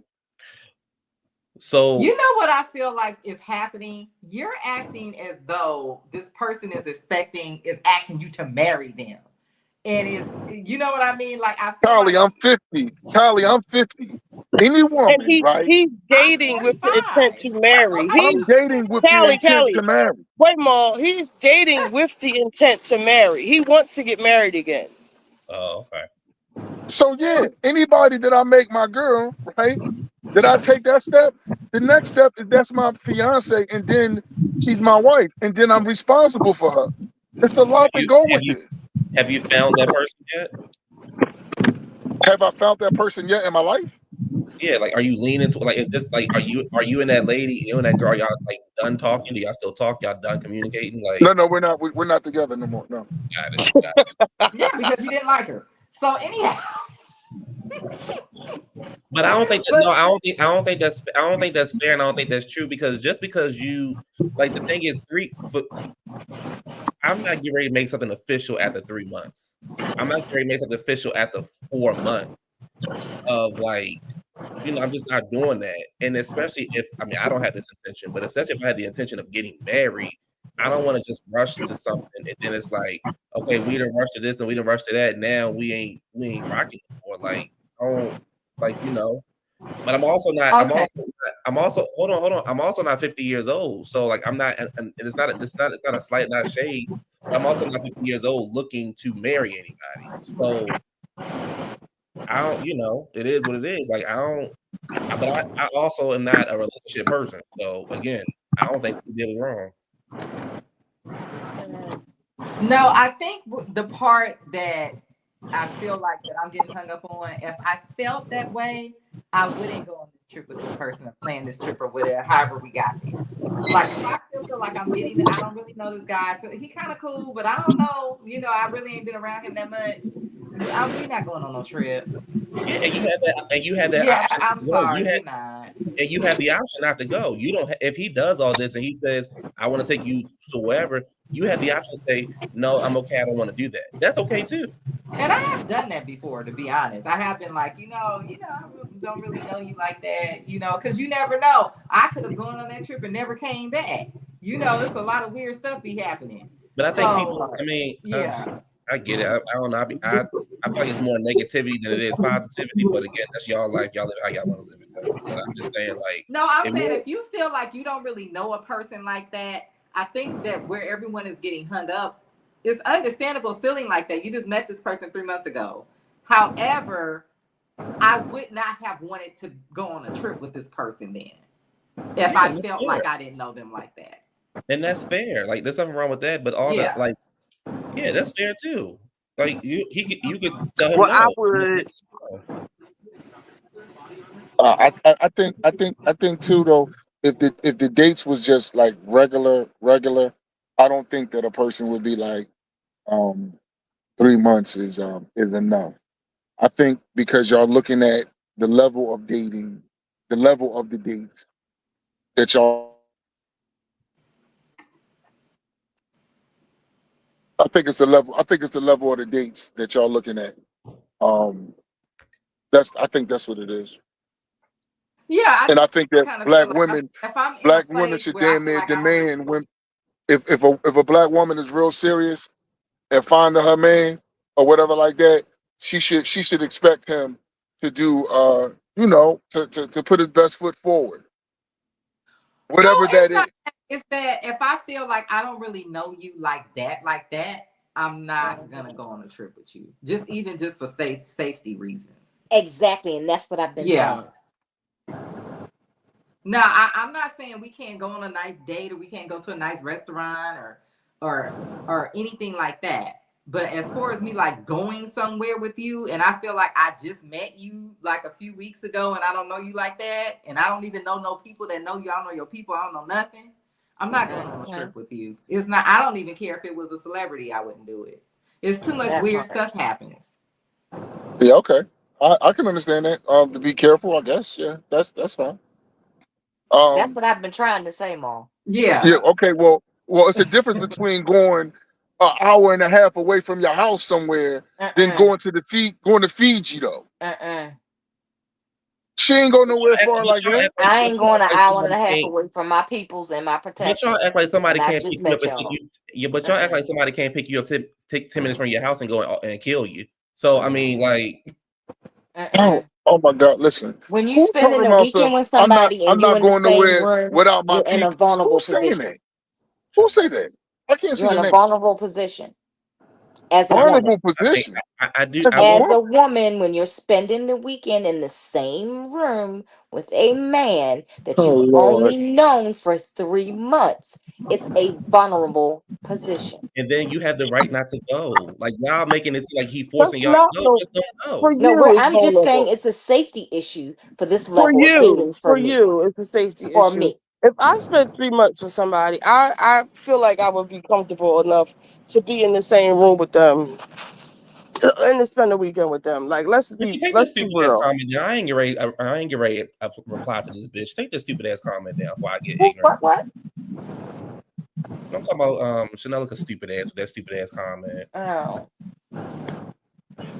So you know what I feel like is happening? You're acting as though this person is asking you to marry them. And you know what I mean? Like I feel Kylie, I'm 50. Kylie, I'm 50. Any woman, And right? he's dating with the intent to marry. I'm dating with the intent to marry. Wait, Maul. He's dating with the intent to marry. He wants to get married again. Oh, okay. So yeah, anybody that I make my girl, right? Did I take that step? The next step is that's my fiance, and then she's my wife, and then I'm responsible for her. It's a lot to go with it. Have you found that person yet? Have I found that person yet in my life? Yeah, like are you leaning to, like, is this like, are you and that lady, you and that girl, y'all like done talking? Do y'all still talk? Y'all done communicating? Like, No, we're not. We're not together no more. No. Got it. Yeah, because you didn't like her. So anyhow. But I don't think that's, no, I don't think that's fair, and I don't think that's true, because just because you, like, the thing is, I'm not getting ready to make something official after 3 months. I'm not getting ready to make something official after 4 months of, like, I'm just not doing that. And especially if, I don't have this intention, but especially if I had the intention of getting married, I don't want to just rush to something and then it's like, okay, we didn't rush to this and we didn't rush to that. Now we ain't rocking anymore. Like, I don't, like, but I'm also not, hold on. I'm also not 50 years old. So like, I'm not, and it's not a slight, not shade. I'm also not 50 years old looking to marry anybody. So I don't, it is what it is. Like, but I also am not a relationship person. So again, I don't think we did it wrong. No, I think the part that I feel like that I'm getting hung up on, if I felt that way, I wouldn't go on this trip with this person or plan this trip or whatever, however we got there. Like if I still feel like I'm getting, I don't really know this guy. He kind of cool, but I don't know. You know, I really ain't been around him that much. We're not going on no trip. Yeah, and you had that Yeah, option. I'm sorry, we're not. And you have the option not to go. You don't. If he does all this and he says, "I want to take you to wherever," you have the option to say, "No, I'm okay. I don't want to do that." That's okay too. And I have done that before, to be honest. I have been like, I don't really know you like that, because you never know. I could have gone on that trip and never came back. It's a lot of weird stuff be happening. But I think people. I mean, yeah. I get it. I don't know. I feel like it's more negativity than it is positivity. But again, that's y'all life. Y'all live how y'all want to live it. But I'm just saying, like, no, I'm saying if you feel like you don't really know a person like that, I think that where everyone is getting hung up, it's understandable feeling like that. You just met this person 3 months ago. However, I would not have wanted to go on a trip with this person then if I felt like I didn't know them like that. And that's fair. Like, there's nothing wrong with that. But all that, like, yeah, that's fair too. Like, you could tell him Well, no. I would. I think too though. If the dates was just like regular, I don't think that a person would be like, 3 months is enough. I think because y'all looking at the level of dating, the level of the dates that y'all. I think it's the level. I think it's the level of the dates that y'all looking at. I think that's what it is. Yeah, And I think that kind of black feel women, if I'm in a black women place should where I damn feel near like I don't really demand when if a black woman is real serious and finding her man or whatever like that, she should expect him to do to put his best foot forward. Whatever that is. It's that if I feel like I don't really know you like that, I'm not gonna go on a trip with you. Just for safety reasons. Exactly, and that's what I've been saying. No, I'm not saying we can't go on a nice date or we can't go to a nice restaurant or anything like that. But as far as me like going somewhere with you, and I feel like I just met you like a few weeks ago, and I don't know you like that, and I don't even know no people that know you. I don't know your people. I don't know nothing. I'm not going on a trip with you. It's not. I don't even care if it was a celebrity. I wouldn't do it. It's too much weird stuff happens. Yeah, okay. I can understand that. To be careful, I guess. Yeah, that's fine. That's what I've been trying to say, Mom. Yeah. Yeah. Okay. Well, it's a difference between going an hour and a half away from your house somewhere than going to Fiji though. She ain't going nowhere far like that. I ain't going an hour and a half away from my peoples and my protection. But y'all act like somebody and I can't just pick you up met and take y'all. you. Yeah, but y'all act like somebody can't pick you up, take 10 minutes from your house and go and kill you. So I mean, like, Oh my God! Listen, when you who spending talking the about weekend with I'm somebody I'm and you not in the going same nowhere room, without my you're in a people. vulnerable Who's saying position. that? Who say that? I can't see You're the in a name. vulnerable position as a Vulnerable woman. position. I do. As a woman, when you're spending the weekend in the same room with a man that Oh, you've Lord. only known for 3 months, it's a vulnerable position. And then you have the right not to go. Like y'all making it seem like he That's forcing y'all not to go. no. Just don't For go. you, it's I'm just saying vulnerable. it's a safety issue for this For level of you, dating for me. it's a safety For issue. me. If I spent 3 months with somebody, I feel like I would be comfortable enough to be in the same room with them and to spend the weekend with them. Like let's Take be this stupid ass real. comment down. I ain't get ready to reply to this bitch. Take this stupid ass comment down before I get What? ignorant. What? I'm talking about Chanelica stupid ass with that stupid ass comment. Oh.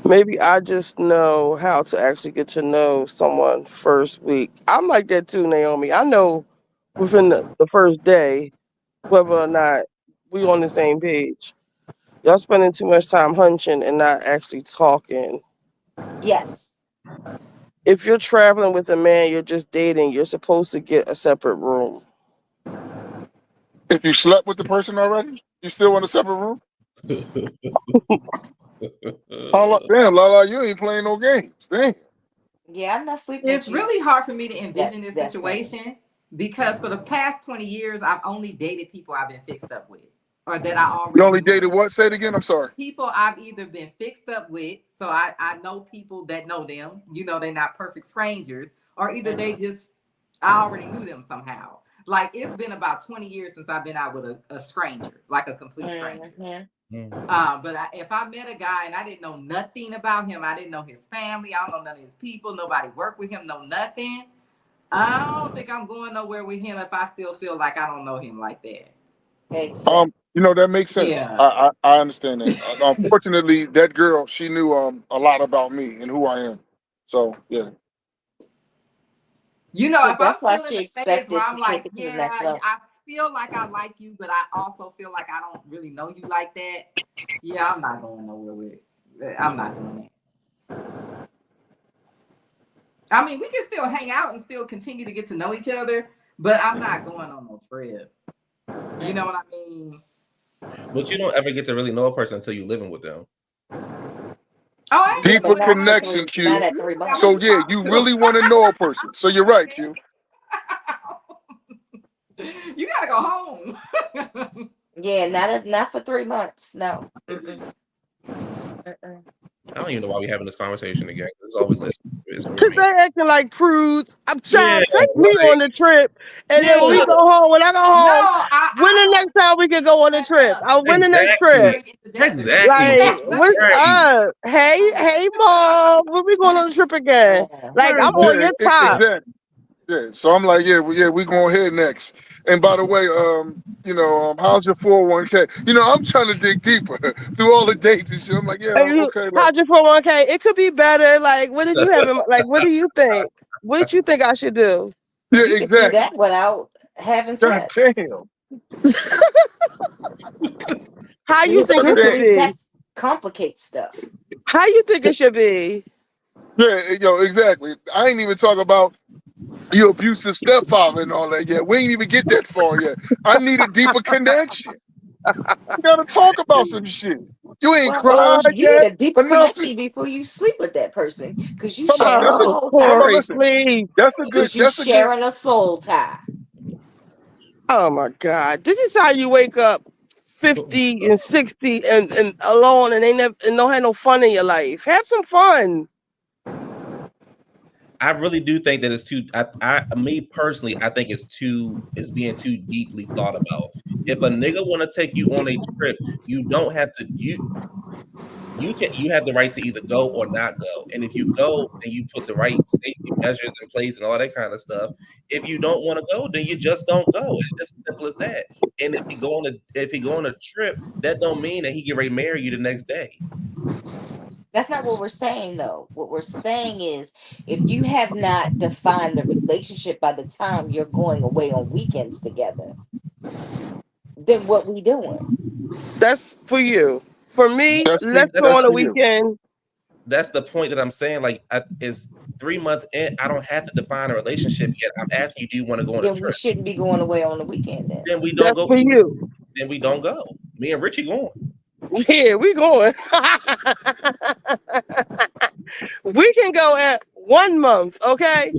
Maybe I just know how to actually get to know someone first week. I'm like that too, Naomi. I know within the first day whether or not we on the same page. Y'all spending too much time hunching and not actually talking. Yes. If you're traveling with a man you're just dating, you're supposed to get a separate room. If you slept with the person already, you still want a separate room? Damn, Lala, you ain't playing no games. Damn. Yeah, I'm not sleeping It's with you. really hard for me to envision this That's soon. situation because for the past 20 years, I've only dated people I've been fixed up with or that I already You only knew. dated what? Say it again. I'm sorry. People I've either been fixed up with, so I know people that know them, they're not perfect strangers, or either they just I already knew them somehow. Like it's been about 20 years since I've been out with a stranger, like a complete stranger. But if I met a guy and I didn't know nothing about him, I didn't know his family, I don't know none of his people, nobody worked with him, no nothing. I don't think I'm going nowhere with him if I still feel like I don't know him like that. You know, that makes sense. Yeah. I understand that. Unfortunately, that girl, she knew a lot about me and who I am. So yeah. You know, So if I'm that's why still she in the phase where expected I'm to like, take it to the yeah, next level. I feel like I like you, but I also feel like I don't really know you like that. Yeah, I'm not going nowhere with it. I'm not doing that. I mean, we can still hang out and still continue to get to know each other, but I'm not going on no trip. You know what I mean? But you don't ever get to really know a person until you're living with them. Oh, I ain't Deeper connection, Q. So yeah, you really want to know a person. So you're right, Q. You gotta go home. Yeah, not for 3 months. No. I don't even know why we're having this conversation again. It's always less. Because they acting like prudes. I'm Yeah, trying to take me on the trip. And then when we Yeah. go home, when I go home, when the next time we can go on the trip? When the next trip? Exactly. Like, what's up? Hey, mom, when we going on the trip again? Like, I'm on your top. Exactly. Yeah. So I'm like, we going ahead next. And by the way, how's your 401k? You know, I'm trying to dig deeper through all the dates and shit. I'm like, okay. Like, How'd your 401k? It could be better. Like, what did you have? Like, what do you think? What did you think I should do? yeah, You could do that without having God sex. damn. How you think it should be? Sex complicates stuff. How you think it should be? Yeah, exactly. I ain't even talking about your abusive stepfather and all that yet. We ain't even get that far yet. I need a deeper connection. We gotta talk about some shit. You ain't cried You yet. need a deeper Nothing. connection before you sleep with that person, because you Come on, sharing a soul tie. Please. Because you sharing a soul tie. Oh my God! This is how you wake up 50 and 60 and alone and don't have no fun in your life. Have some fun. I really do think that it's too. Me personally, I think it's being too deeply thought about. If a nigga want to take you on a trip, you don't have to. You have the right to either go or not go. And if you go, then you put the right safety measures in place and all that kind of stuff. If you don't want to go, then you just don't go. It's just as simple as that. And if he go on a trip, that don't mean that he get ready to marry you the next day. That's not what we're saying, though. What we're saying is, if you have not defined the relationship by the time you're going away on weekends together, then what we doing? That's for you. For me, let's go on a weekend. That's the point that I'm saying. Like, it's 3 months in. I don't have to define a relationship yet. I'm asking you, do you want to go on a Then trip? we shouldn't be going away on the weekend. Then we don't go. For you. Then we don't go. Me and Richie going. Yeah, we going. We can go at 1 month, okay?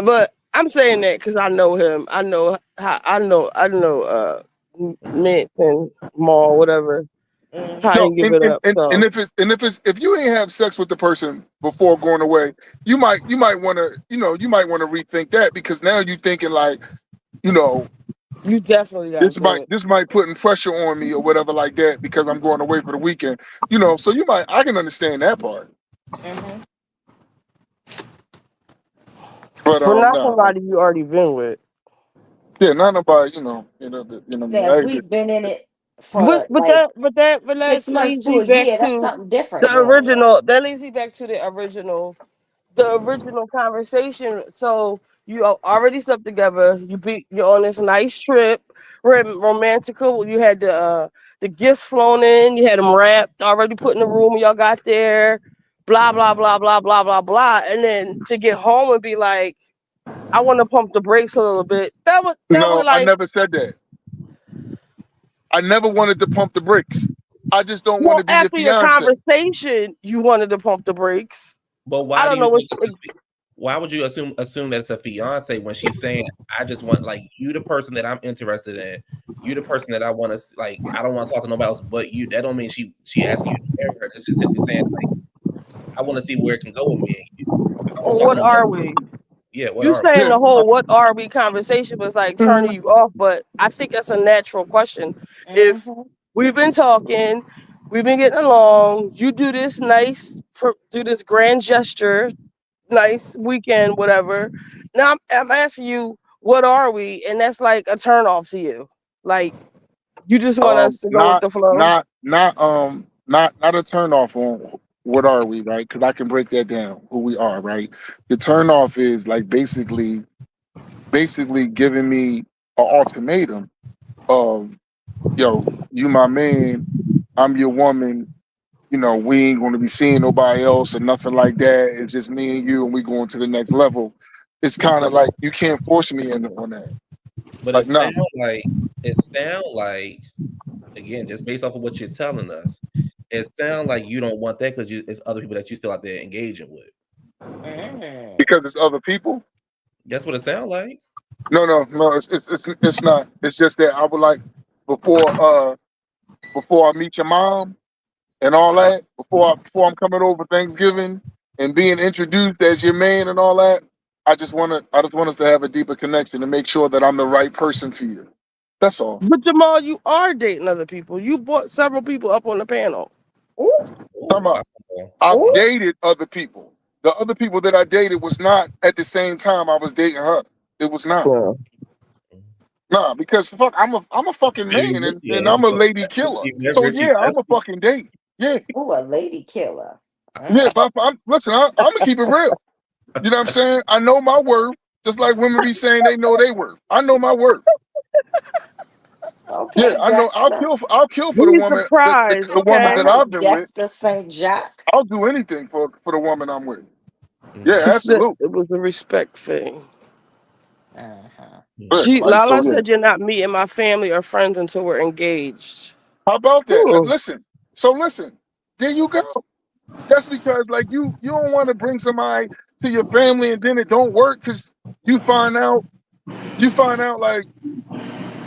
But I'm saying that because I know him. I know Mint and Maul, whatever. How No, you give it up. and if you ain't have sex with the person before going away, you might want to rethink that, because now you thinking like, you definitely got this might putting pressure on me or whatever like that, because I'm going away for the weekend. So I can understand that part. But not no. somebody you already been with. Yeah, not nobody, Now, if we've been in it for But that 6 months leads to me a back year, that's to something different. the original. That leads me back to the original conversation. So you already slept together. You're on this nice trip, romantical. You had the gifts flown in. You had them wrapped, already put in the room. Y'all got there. Blah blah blah blah blah blah blah. And then to get home and be like, I want to pump the brakes a little bit. That was I like, never said that. I never wanted to pump the brakes. I just don't want to be your after your fiance. conversation, you wanted to pump the brakes. But I don't know why would you assume that it's a fiance when she's saying, I just want like you the person that I'm interested in, you the person that I want to like, I don't want to talk to nobody else but you. That don't mean she asking you to marry her. That's just simply saying like, I want to see where it can go with me and you. I don't want to talk What to are nobody. we? Yeah, what You are we? saying Yeah. the whole "what are we" conversation was like turning you off, but I think that's a natural question. If Mm-hmm. we've been talking, we've been getting along, you do this do this grand gesture, nice weekend, whatever. Now I'm asking you, what are we? And that's like a turn off to you. Like you just want us to go with Not the flow. not a turn off on what are we, right? Because I can break that down. Who we are, right? The turn off is like basically giving me an ultimatum of, yo, you my man, I'm your woman. You know, we ain't going to be seeing nobody else or nothing like that. It's just me and you, and we going to the next level. It's kind of like you can't force me into on that. But Like, no, it sound like again, just based off of what you're telling us, it sounds like you don't want that because it's other people that you still out there engaging with. Mm. because it's other people. That's what it sounds like. No. It's not. It's just that I would like before before I meet your mom and all that. Before I'm coming over Thanksgiving and being introduced as your man and all that. I just want us to have a deeper connection and make sure that I'm the right person for you. That's all. But Jamal, you are dating other people. You brought several people up on the panel. Ooh. Come on. I've dated other people. The other people that I dated was not at the same time I was dating her. It was not. Yeah. Nah, because fuck, I'm a fucking man and I'm a lady killer. So yeah, I'm a fucking date. Yeah. Ooh, a lady killer. Yeah, but listen, I'm gonna keep it real. You know what I'm saying? I know my worth, just like women be saying they know they worth. I know my worth. Okay, Yeah, I know. Dexter. I'll kill for the He's woman, surprised, the woman okay? that I've been with. Dexter St. Jack. I'll do anything for the woman I'm with. Yeah, He said absolutely. it was a respect thing. Uh-huh. Yeah, like Lala so. Yeah. said you're not meeting my family or friends until we're engaged. How about that? Ooh. Listen. So listen. There you go. Just because like you don't want to bring somebody to your family and then it don't work because you find out like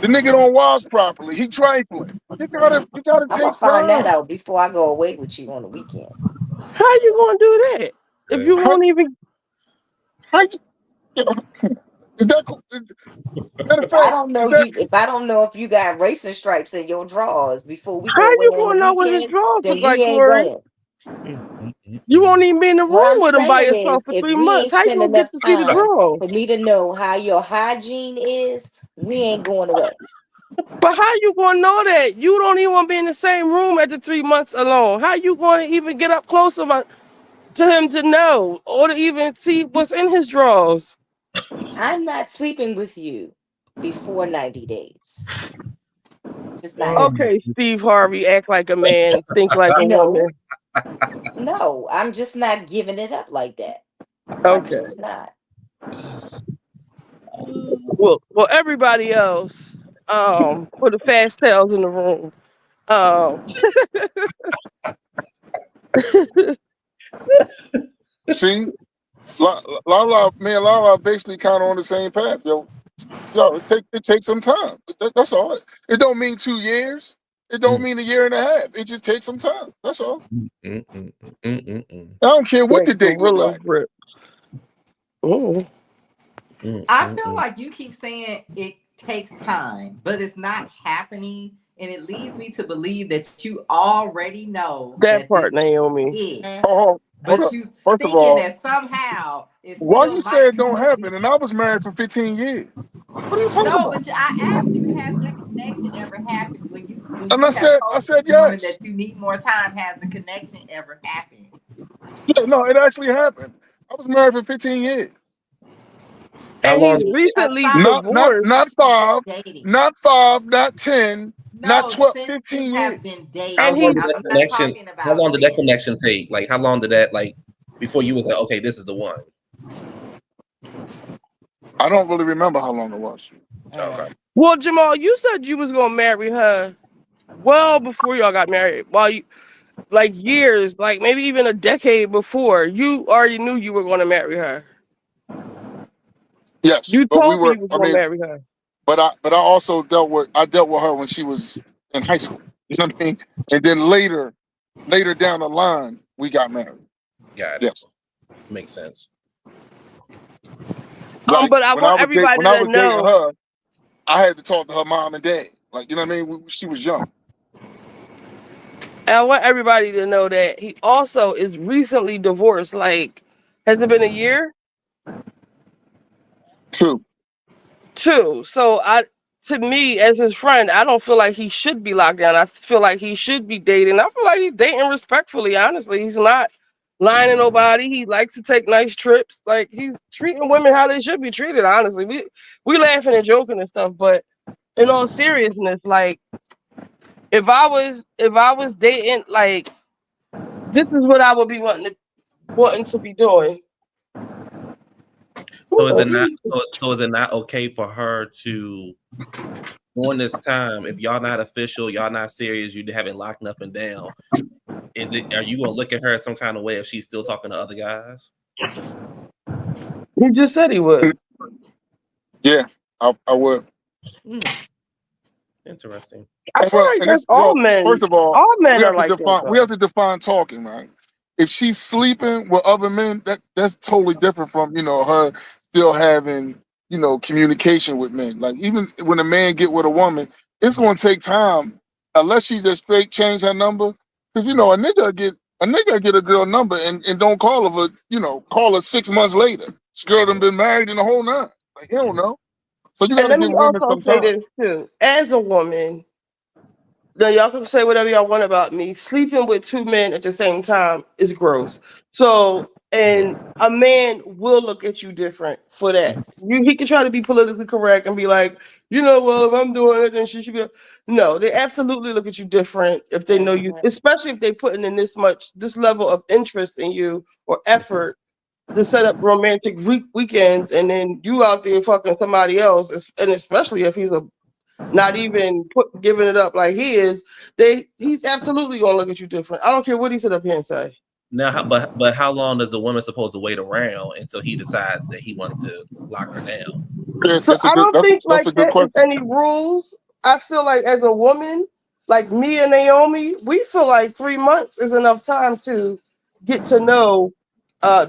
the nigga don't wash properly. He trifling. You gotta I'm take gonna find that time. out before I go away with you on the weekend. How you gonna do that if you How, won't even? how you, is that matter of If I fact, don't know is that you, if I don't know if you got racing stripes in your drawers before we How go away you on the gonna know what his weekend, drawers look then like, we ain't Corey? going. You won't even be in the What room I'm with him by saying yourself is, for if 3 months. we ain't How you spend gonna get enough to see the time drawers? for me to know how your hygiene is, we ain't going away. But how you gonna know that? You don't even want to be in the same room at the 3 months alone. How you gonna even get up close enough to him to know or to even see what's in his drawers? I'm not sleeping with you before 90 days. Just not happening. Okay, Steve Harvey, act like a man, think like a No, woman. no, I'm just not giving it up like that. I'm Okay. just not. Well, everybody else, for the fast tails in the room, um, see? Lala basically kind of on the same path, yo. Yo, it takes some time. That's all. It don't mean 2 years. It don't mean a year and a half. It just takes some time. That's all. I don't care what like the date look gorilla like. grip. Oh. I feel like you keep saying it takes time, but it's not happening. And it leads me to believe that you already know That that this part, Naomi. is it. Oh, hold But up. you First of thinking all, that somehow it why still you say might it don't come to be. happen? And I was married for 15 years. What are you talking No, about? but I asked you, has that connection ever happened when And you have I told said the woman yes. that you need more time? Has the connection ever happened? Yeah, no, it actually happened. I was married for 15 years. And he's Aside recently Not divorced. since you've five, been dating. not 5, not 10, not No, 12, since you 15 years. have been How And dating. long he's did that I'm not connection? talking How about long did that this. connection take? Like, how long did that like before you was like, okay, this is the one? I don't really remember how long it was. Okay. well, Jamal, you said you was gonna marry her well before y'all got married. While you like years, like maybe even a decade before, you already knew you were gonna marry her. Yes, You but we told me were. you was I gonna mean, marry her. but I also dealt with her when she was in high school. You know what I mean? And then later down the line, we got married. Got it. Yes. Makes sense. Like But I when I want was everybody to dating know. her, I had to talk to her mom and dad. Like, you know what I mean? She was young. And I want everybody to know that he also is recently divorced. Like, has it been a year? 2. So to me, as his friend, I don't feel like he should be locked down. I feel like he should be dating. I feel like he's dating respectfully. Honestly, he's not lying to nobody. He likes to take nice trips. Like, he's treating women how they should be treated. Honestly, we laughing and joking and stuff, but in all seriousness, like, if I was dating, like, this is what I would be wanting to be doing. So is it not? So is it not okay for her to, during this time, if y'all not official, y'all not serious, you haven't locked nothing down? Are you gonna look at her some kind of way if she's still talking to other guys? He just said he would. Yeah, I would. Interesting. I feel like that's all men. First of all, men we are have to like that, define. though. We have to define talking, right? If she's sleeping with other men, that's totally different from her still having communication with men. Like, even when a man get with a woman, it's gonna take time, unless she just straight change her number. Because a nigga get a girl number and don't call her, call her 6 months later. This girl done been married in the whole 9. Like, hell no. So you And gotta let give me women also some say time. this too. As a woman, now y'all can say whatever y'all want about me. Sleeping with 2 men at the same time is gross. So, and a man will look at you different for that. He can try to be politically correct and be like, well, if I'm doing it, then she should be. No, they absolutely look at you different if they know you, especially if they putting in this level of interest in you or effort to set up romantic weekends, and then you out there fucking somebody else, and especially if he's not even giving it up like he is, he's absolutely gonna look at you different. I don't care what he sit up here and say. Now, but how long does the woman supposed to wait around until he decides that he wants to lock her down? So I don't think That's like a good that is question. any rules. I feel like as a woman, like me and Naomi, we feel like 3 months is enough time to get to know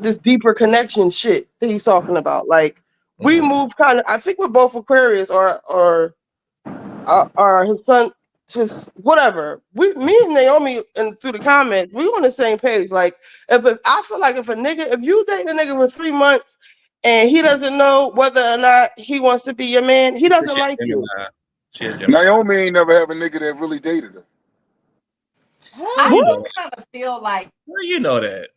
this deeper connection shit that he's talking about. Like, we move kind of. I think we're both Aquarius or his son, just whatever. Me and Naomi, and through the comments, we on the same page. Like, I feel like if you date a nigga for 3 months and he doesn't know whether or not he wants to be your man, he doesn't like you. Naomi ain't never have a nigga that really dated her. I do kind of feel like. Well, you know that.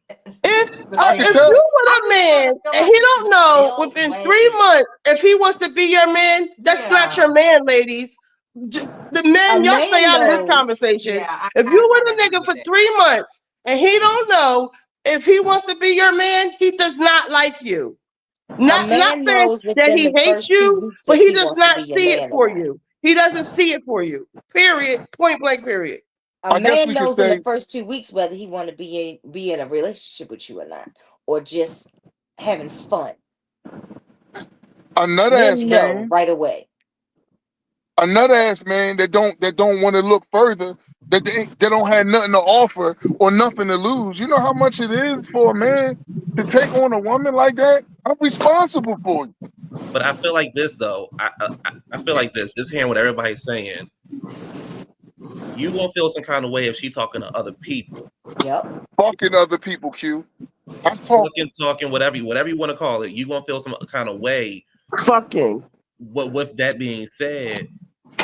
If you with a man and he don't know within 3 months if he wants to be your man, that's not your man, ladies. The men, y'all stay out of this conversation. If you with a nigga for 3 months and he don't know if he wants to be your man, he does not like you. Not man saying knows that within he the hates first 2 you, weeks but if he he does wants to not be your see it man for or not. you. He doesn't see it for you. Period. Point blank. Period. A man knows in the first 2 weeks whether he want to be in a relationship with you or not, or just having fun. Another ass man right away. Another ass man that don't want to look further, that they don't have nothing to offer or nothing to lose. You know how much it is for a man to take on a woman like that? I'm responsible for you. But I feel like this though. I feel like this. Just hearing what everybody's saying, you gonna feel some kind of way if she talking to other people. Yep. Fucking other people, Q. Talking, whatever you want to call it. You gonna feel some kind of way. Fucking. With that being said,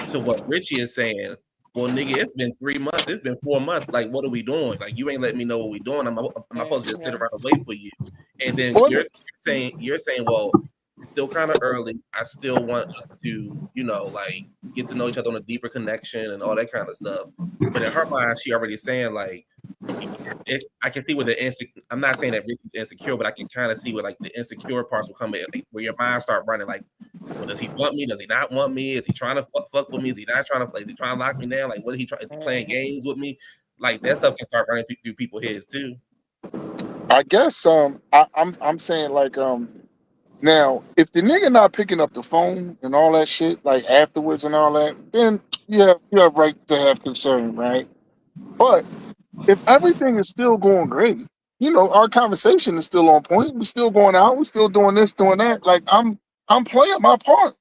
to what Richie is saying, well, nigga, it's been 3 months. It's been 4 months. Like, what are we doing? Like, you ain't letting me know what we doing. I'm not supposed to just sit around and wait for you. And then you're saying, well, it's still kind of early. I still want us to, like, get to know each other on a deeper connection and all that kind of stuff. But in her mind, she already saying, like, I can see where I'm not saying that Richie's insecure, but I can kind of see where, like, the insecure parts will come in, like, where your mind start running, like, well, does he want me? Does he not want me? Is he trying to fuck with me? Is he not trying to play? Is he trying to lock me down? Like, what is he trying? Is he playing games with me? Like, that stuff can start running through people's heads too. I guess I'm saying, like, Now, if the nigga not picking up the phone and all that shit, like afterwards and all that, then you have right to have concern, right? But if everything is still going great, our conversation is still on point. We're still going out. We're still doing this, doing that. Like I'm playing my part.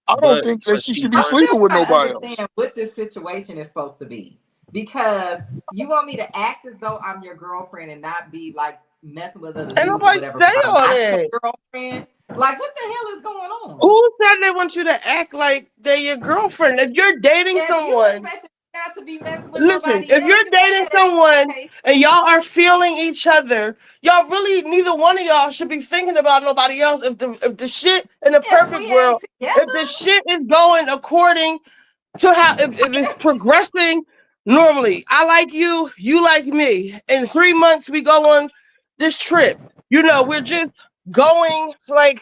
I don't But think that she she should be I'm does. still sleeping with trying to nobody else. understand what this situation is supposed to be. Because you want me to act as though I'm your girlfriend and not be like messing with other And dudes or nobody whatever, say but I'm all not your that. girlfriend. Like, what the hell is going on? Who said they want you to act like they're your girlfriend? If you're dating If you someone, expect me not to be messing with listen, nobody if else, you're dating someone and y'all are feeling each other, y'all really neither one of y'all should be thinking about nobody else. If the shit in the perfect we ain't world, together. if the shit is going according to how if it's progressing normally, I like you, you like me. In 3 months we go on this trip. We're just going like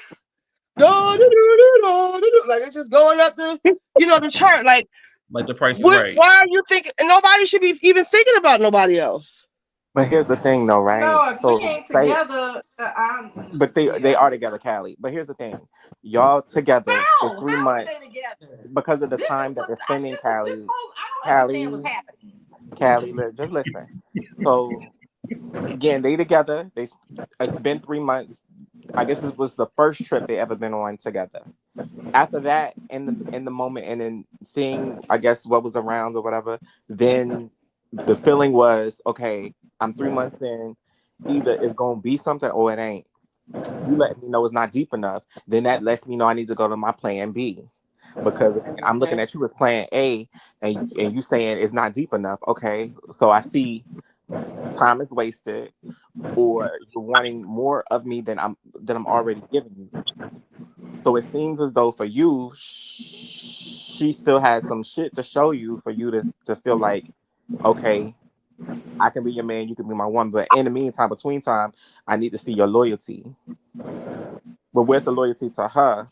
like it's just going up the chart. Like Like the price is right. why are you thinking? And nobody should be even thinking about nobody else. But here's the thing, though, right? No, if So we ain't say, together, but they yeah. are together, Callie. But here's the thing, y'all together for How? 3 months How are they together? because of the This is time that what they're spending, this whole I don't understand what's Callie, happening. Just listen. So again, they together. It's been 3 months. I guess this was the first trip they ever been on together. After that, in the moment, and then seeing, I guess, what was around or whatever, then the feeling was, okay, I'm 3 months in. Either it's gonna be something or it ain't. You letting me know it's not deep enough, then that lets me know I need to go to my plan B. Because I'm looking at you as plan A, and you saying it's not deep enough. Okay, so I see time is wasted, or you're wanting more of me than I'm already giving you. So it seems as though for you, she still has some shit to show you for you to feel like, okay, I can be your man, you can be my woman. But in the meantime, between time, I need to see your loyalty. But where's the loyalty to her?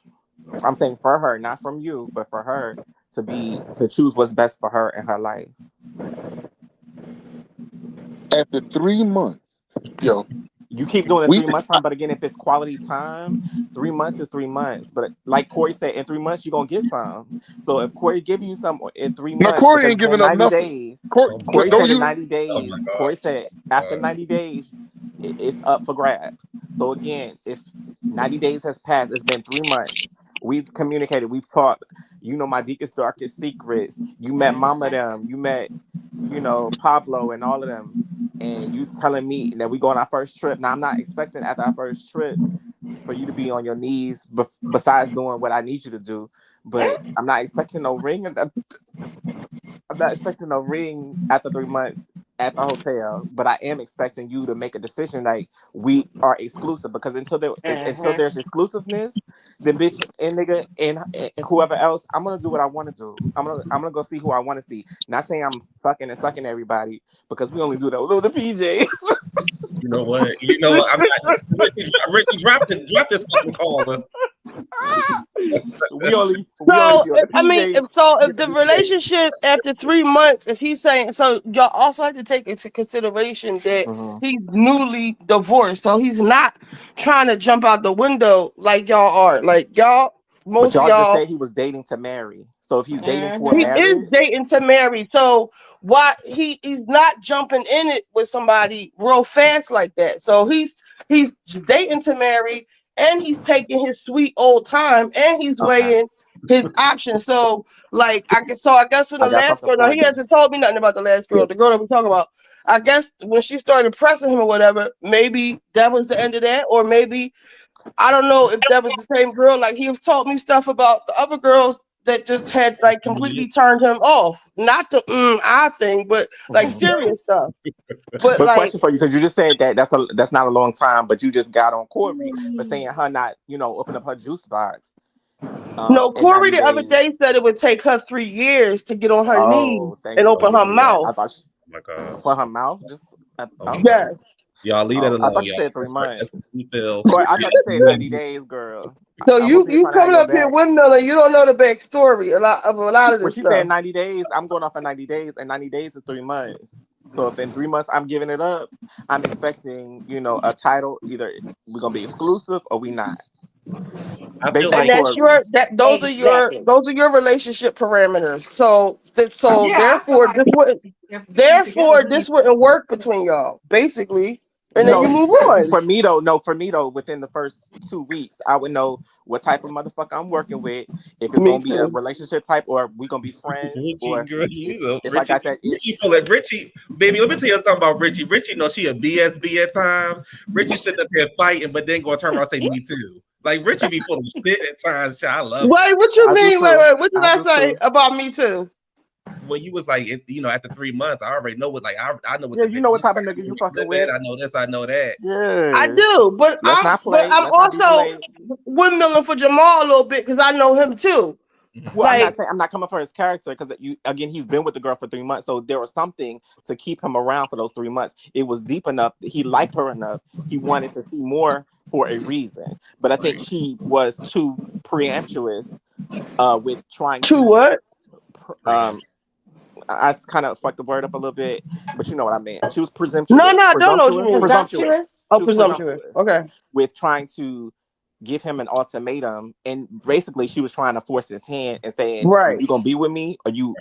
I'm saying for her, not from you, but for her to choose what's best for her and her life. After 3 months, yo, You keep doing the we 3 months time, but again, if it's quality time, 3 months is 3 months. But like Corey said, in 3 months you're gonna get some. So if Corey giving you some in three now months, Corey because ain't it's been giving up 90 nothing. days, Corey, Corey don't said in you? 90 days, Corey said after 90 days, it's up for grabs. So again, if 90 days has passed, it's been 3 months. We've communicated, we've talked. You know my deepest, darkest secrets. You met Mama them. You met, Pablo and all of them. And you telling me that we go on our first trip. Now I'm not expecting after our first trip for you to be on your knees, besides doing what I need you to do. But I'm not expecting no ring. I'm not expecting a ring after 3 months at the hotel, but I am expecting you to make a decision like we are exclusive, because until there's exclusiveness, then bitch and nigga and whoever else, I'm gonna do what I want to do. I'm gonna go see who I want to see. Not saying I'm fucking and sucking everybody, because we only do that with the PJs. You know what? I'm not. Richie, drop this fucking caller. So see on the I mean, PJs if with the the PJs. relationship after 3 months, if he's saying so, y'all also have to take into consideration that Mhm. he's newly divorced, so he's not trying to jump out the window like y'all are. Like y'all, But most of y'all just y'all, said he was dating to marry. So if he's dating for he is marriage, dating to marry. So why he's not jumping in it with somebody real fast like that? So he's dating to marry, and he's taking his sweet old time, and he's okay. weighing his options. So like I guess when I the got last something girl, now for he you. hasn't told me nothing about the last girl, the girl that we talking about. I guess when she started pressing him or whatever, maybe that was the end of that, or maybe I don't know if that was the same girl. Like he was taught me stuff about the other girls that just had like completely turned him off. Not the I thing, but like serious stuff. But But like question for you, because you just said that that's not a long time, but you just got on Corey for saying her not, open up her juice box no, in Corey 90 the other days. day said it would take her 3 years to get on her knees Oh, thank and you for open her giving me that. mouth. I thought Oh my god. for her mouth, just Oh my okay. god. Yes. Y'all leave that Oh, I alone, thought you y'all. said three That's right. That's months. what we feel. Corey, I thought you said 90 days, girl. So I'm over here you trying to have coming your up here back. windmilling, you don't know the backstory a lot of When this she said stuff. 90 days, I'm going off of 90 days, and 90 days is 3 months. So if in 3 months I'm giving it up, I'm expecting, a title. Either we're gonna be exclusive or we not. I They feel fight like for those are Exactly. your relationship parameters. So Yeah, I feel therefore like if we ain't together, we this ain't wouldn't work between y'all, basically. And then no. you move on. For me though, within the first 2 weeks, I would know what type of motherfucker I'm working with. If it's Me gonna be a too. relationship type, or we gonna be friends, Richie, or girl, if I got that Richie itch. feel like Richie, baby. Let me tell you something about Richie. Richie knows she a BSB at times. Richie sitting up here fighting, but then gonna turn around and say me too. Like Richie be full of shit at times. Child, I love it. Wait, what you I do mean? too. What did I I do say too. about me too? When you was like, after 3 months, I already know what. Like, I know what Yeah, the you bitch know what look type like. of I nigga know you what she fucking live at. with. I know this. I know that. I Yeah. do, but Let's not play. I'm Let's not be also delayed. windmilling for Jamal a little bit because I know him too. Well, Like, I'm not coming for his character because he's been with the girl for 3 months, so there was something to keep him around for those 3 months. It was deep enough that he liked her enough. He wanted to see more for a reason, but I think she was too preemptuous with trying to to. what? I kind of fucked the word up a little bit, but you know what I meant. She was No, presumptuous, I don't know what you mean. presumptuous. Oh, She was presumptuous. presumptuous Okay. with trying to give him an ultimatum, and basically she was trying to force his hand and saying, Right. "You gonna be with me, or you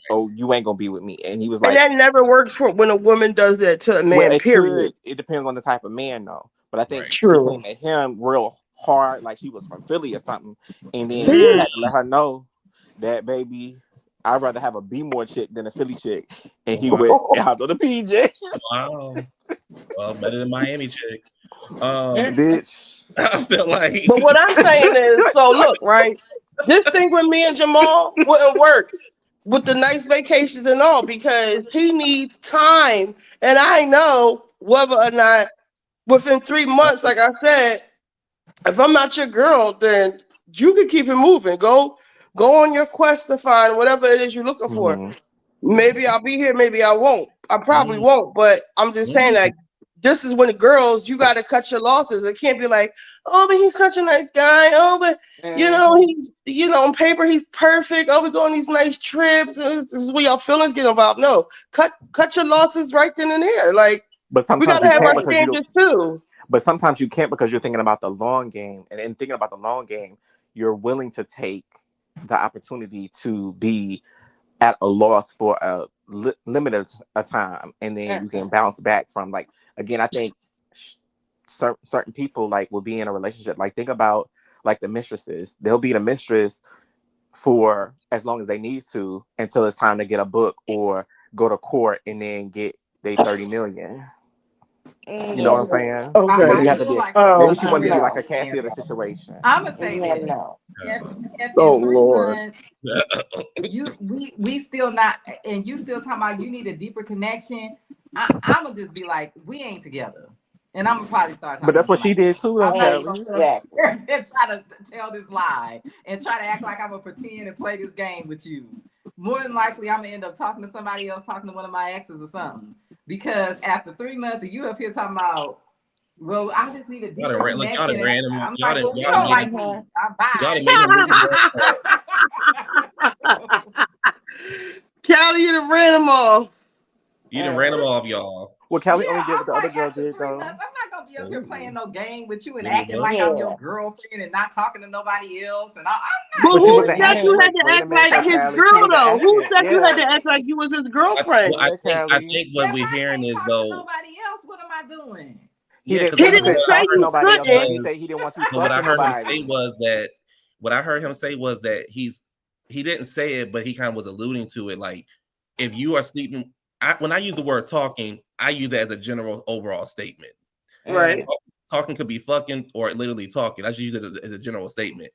ain't gonna be with me." And he was And like, that never works for when a woman does that to a "Well, man. it Period. could. It depends on the type of man, though. But I think she True. came at him real hard, like she was from Philly or something, and then he Mm. had to let her know that, baby, I'd rather have a B-more chick than a Philly chick." And he went out on the PJ. Wow. Well, better than Miami chick. Bitch. I feel like. But what I'm saying is, so look, right? This thing with me and Jamal wouldn't work with the nice vacations and all because he needs time, and I know whether or not within 3 months, like I said, if I'm not your girl, then you can keep it moving. Go on your quest to find whatever it is you're looking for. Mhm. Maybe I'll be here, maybe I won't. I probably won't, but I'm just saying that this is when the girls, you got to cut your losses. It can't be like, oh, but he's such a nice guy. Oh, but on paper he's perfect. Oh, we go on these nice trips. And this is where your feelings get involved. No, cut your losses right then and there. Like But we got sometimes to you have can't our because you don't. standards too. But sometimes you can't because you're thinking about the long game, and in thinking about the long game, you're willing to take the opportunity to be at a loss for a limited time, and then you can bounce back from. Like again, I think certain people like will be in a relationship. Like think about like the mistresses; they'll be the mistress for as long as they need to until it's time to get a book or go to court and then get they 30 million. You know what I'm saying? Okay. Maybe you have to be. Maybe she wanted to be like a Cassie of the situation. I'm gonna say this. No. If Oh in 3 Lord. months we still not, and you still talking about you need a deeper connection, I'm gonna just be like, we ain't together. And I'm gonna probably start talking. But that's what she did too, though, I'm not even Kelly. gonna sit here and try to tell this lie and try to act like I'm gonna pretend and play this game with you. More than likely, I'm gonna end up talking to somebody else, talking to one of my exes or something. Because after 3 months, of you up here talking about, well, I just need a deeper connection. I'm like, well, you don't like me. I'm bye. Callie, you done ran them off. You done ran them off, y'all. Well, Kelly only did what the other girl did, though. I'm not gonna be up here playing no game with you and acting like I'm your girlfriend and not talking to nobody else. And I'm But not. who said you had to act like his girl though? Who said you had to act like you was his girlfriend? I think what we're hearing is though. Nobody else. What am I doing? He didn't say you nobody else. couldn't. He said he didn't want you But what I fucking heard him nobody. say was that what I heard him say was that he didn't say it, but he kind of was alluding to it. Like if you are sleeping, when I use the word talking, I use it as a general overall statement. Right. Talking could be fucking or literally talking. I just use it as a general statement.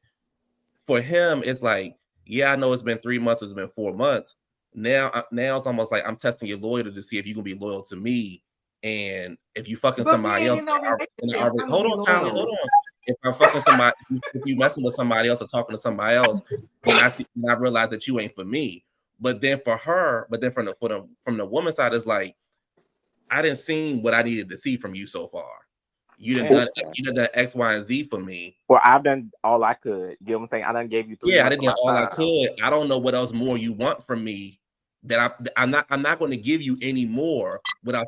For him, it's like, yeah, I know it's been 3 months, it's been 4 months. Now it's almost like I'm testing your loyalty to see if you can be loyal to me. And if you fucking somebody else, hold on, Kylie, hold on. If I'm fucking somebody, if you messing with somebody else or talking to somebody else, then I realize that you ain't for me. But then for her, from the woman's side, it's like I didn't see what I needed to see from you so far. You done done X, Y, and Z for me. Well, I've done all I could. You know what I'm saying? I done gave you 3 Yeah, I months did of my all I time. could. I don't know what else more you want from me. That I'm not going to give you any more without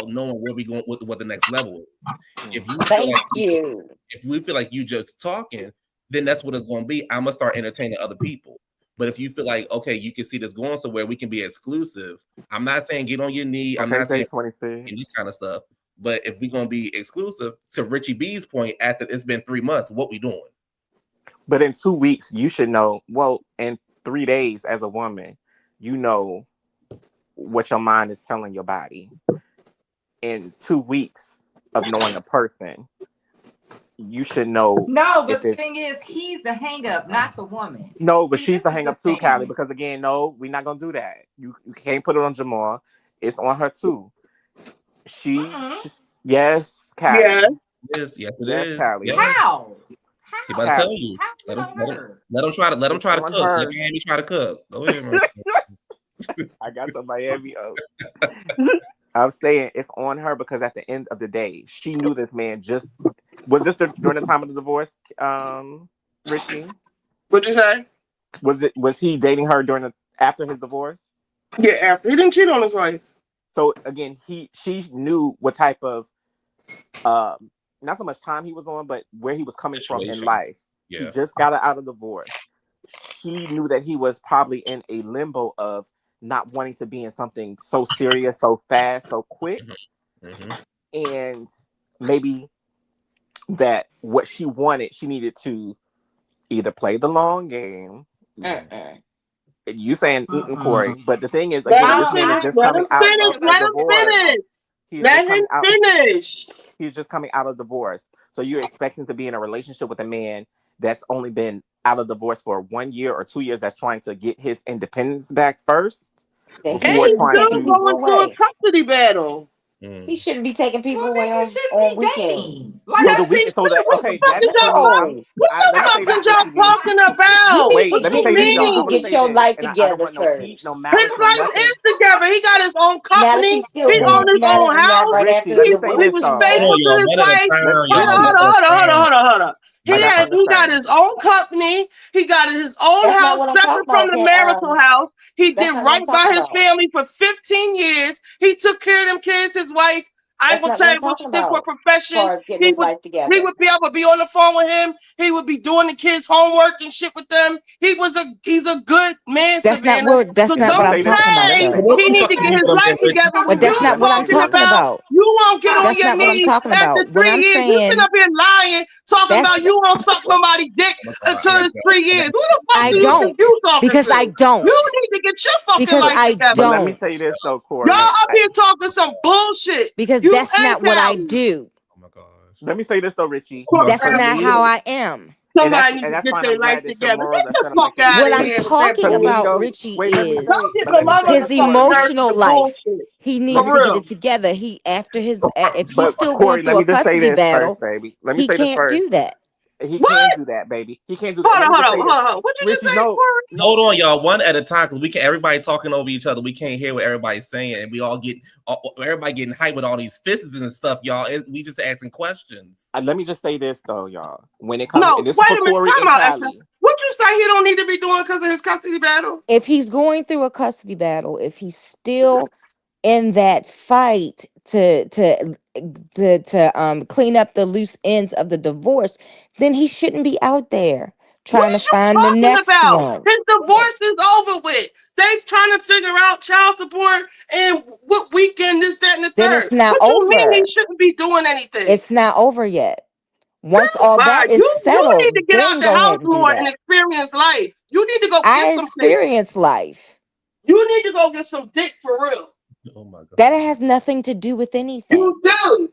knowing where we going, what the next level is. If you feel like if we feel like you just talking, then that's what it's going to be. I'm gonna start entertaining other people. But if you feel like, okay, you can see this going somewhere, we can be exclusive. I'm not saying get on your knee. I'm not saying 26. this kind of stuff. But if we're gonna be exclusive, to Richie B's point, after it's been 3 months, what we doing? But in 2 weeks, you should know. Well, in 3 days, as a woman, you know what your mind is telling your body. In 2 weeks of knowing a person, you should know. No, but the thing is, he's the hang up, not the woman. No, but See, she's this the is hang the up too, thing. Callie, because again, no, we're not gonna do that. You can't put it on Jamal. It's on her too. Yes, Callie. Yes. Yes, it Yes, is. Callie. Yes. How? He about to tell you. Let him try to It's cook. on Let her. Miami try to cook. Go ahead, man. I got some Miami. I'm saying it's on her because at the end of the day, she knew this man just was this during the time of the divorce, Richie? What'd you say? Was he dating her after his divorce? Yeah, after he didn't cheat on his wife. So again, she knew what type of not so much time he was on, but where he was coming from in life. Yeah. He just got out of divorce. She knew that he was probably in a limbo of not wanting to be in something so serious, so fast, so quick. And maybe that what she wanted, she needed to either play the long game. You saying Corey, but the thing is, again, this man is just coming out of a divorce. Let him finish. He's just coming out of divorce. So you're expecting to be in a relationship with a man that's only been out of divorce for 1 year or 2 years, that's trying to get his independence back first. And Before trying to going through a custody battle. He shouldn't be taking people away on weekends. So the weekend, so that okay, that's for me. What the fuck is y'all talking about? Wait, What let me you say this. mean? Though. I'm gonna Get say your this, life and I together don't want no first. heat, no His malice, no life nothing. is together. He got his own company. He owns his mad own at him house. right after Richie, let me say He this was though. faithful to his wife. Hold on. I got something to He got say. his own company. He got his own That's not house what I'm talking separate from about, the marital house. He that's did not what I'm right by talking his about. family for 15 years. He took care of them kids, his wife. I That's will not tell what you I'm what she talking did for a about. profession. As far as getting He his life together. would be able to be on the phone with him. He would be doing the kids' homework and shit with them. He's a good man, That's not Savannah. what. That's So not what don't I'm talking about, say though. he need to get his life together. But that's not what I'm talking about. You won't get on That's your not what I'm knees talking after about. What 3 I'm years. You sit saying, up here lying, talking that's about you won't suck somebody's dick until it's 3 years. Who the fuck I do you think don't, you talking because to? I don't. You need to get your fucking Because life I together. But let me don't. say this though, Corey. Y'all up here talking some bullshit. Because You that's ain't not what I Callie. do. Let me say this though, Richie. That's not how I am. Somebody needs to that's get fine. their I'm life glad that your together. morals Get are the set up fuck like they out What of I'm here with that talking about, bullshit. Richie, Wait, let me is say. Don't get But let the me say his this part. motherfucking nurse emotional the life. bullshit. He For needs to get real. it together. He after his if he's But still going Corey, let through a me just say custody this battle, first, baby. Let me he say this can't first. do that. He What? can do that, baby. He can't do that. Hold Let on, me just hold say on, this. hold on. What you just Richie, say, Corey? Hold on, y'all. One at a time, because we can. Everybody talking over each other. We can't hear what everybody's saying, and we all get everybody getting hyped with all these fists and stuff, y'all. We just asking questions. Let me just say this though, y'all. When it comes, No, and this is wait for a minute. Corey Time and out, Esther. Callie. What you say he don't need to be doing because of his custody battle? If he's going through a custody battle, if he's still in that fight to clean up the loose ends of the divorce, then he shouldn't be out there What trying to is you find the talking next about? one. His divorce is over with. They trying to figure out child support and what weekend this, that, and the Then third. it's not What you mean over. he shouldn't be doing anything? It's not over yet. Once all Bye. that is You need to settled, get out then the go house ahead and do more and that. experience life. You need to go get I some dick. experience life. You need to go get some dick for real. Oh my god. That has nothing to do with anything. You do.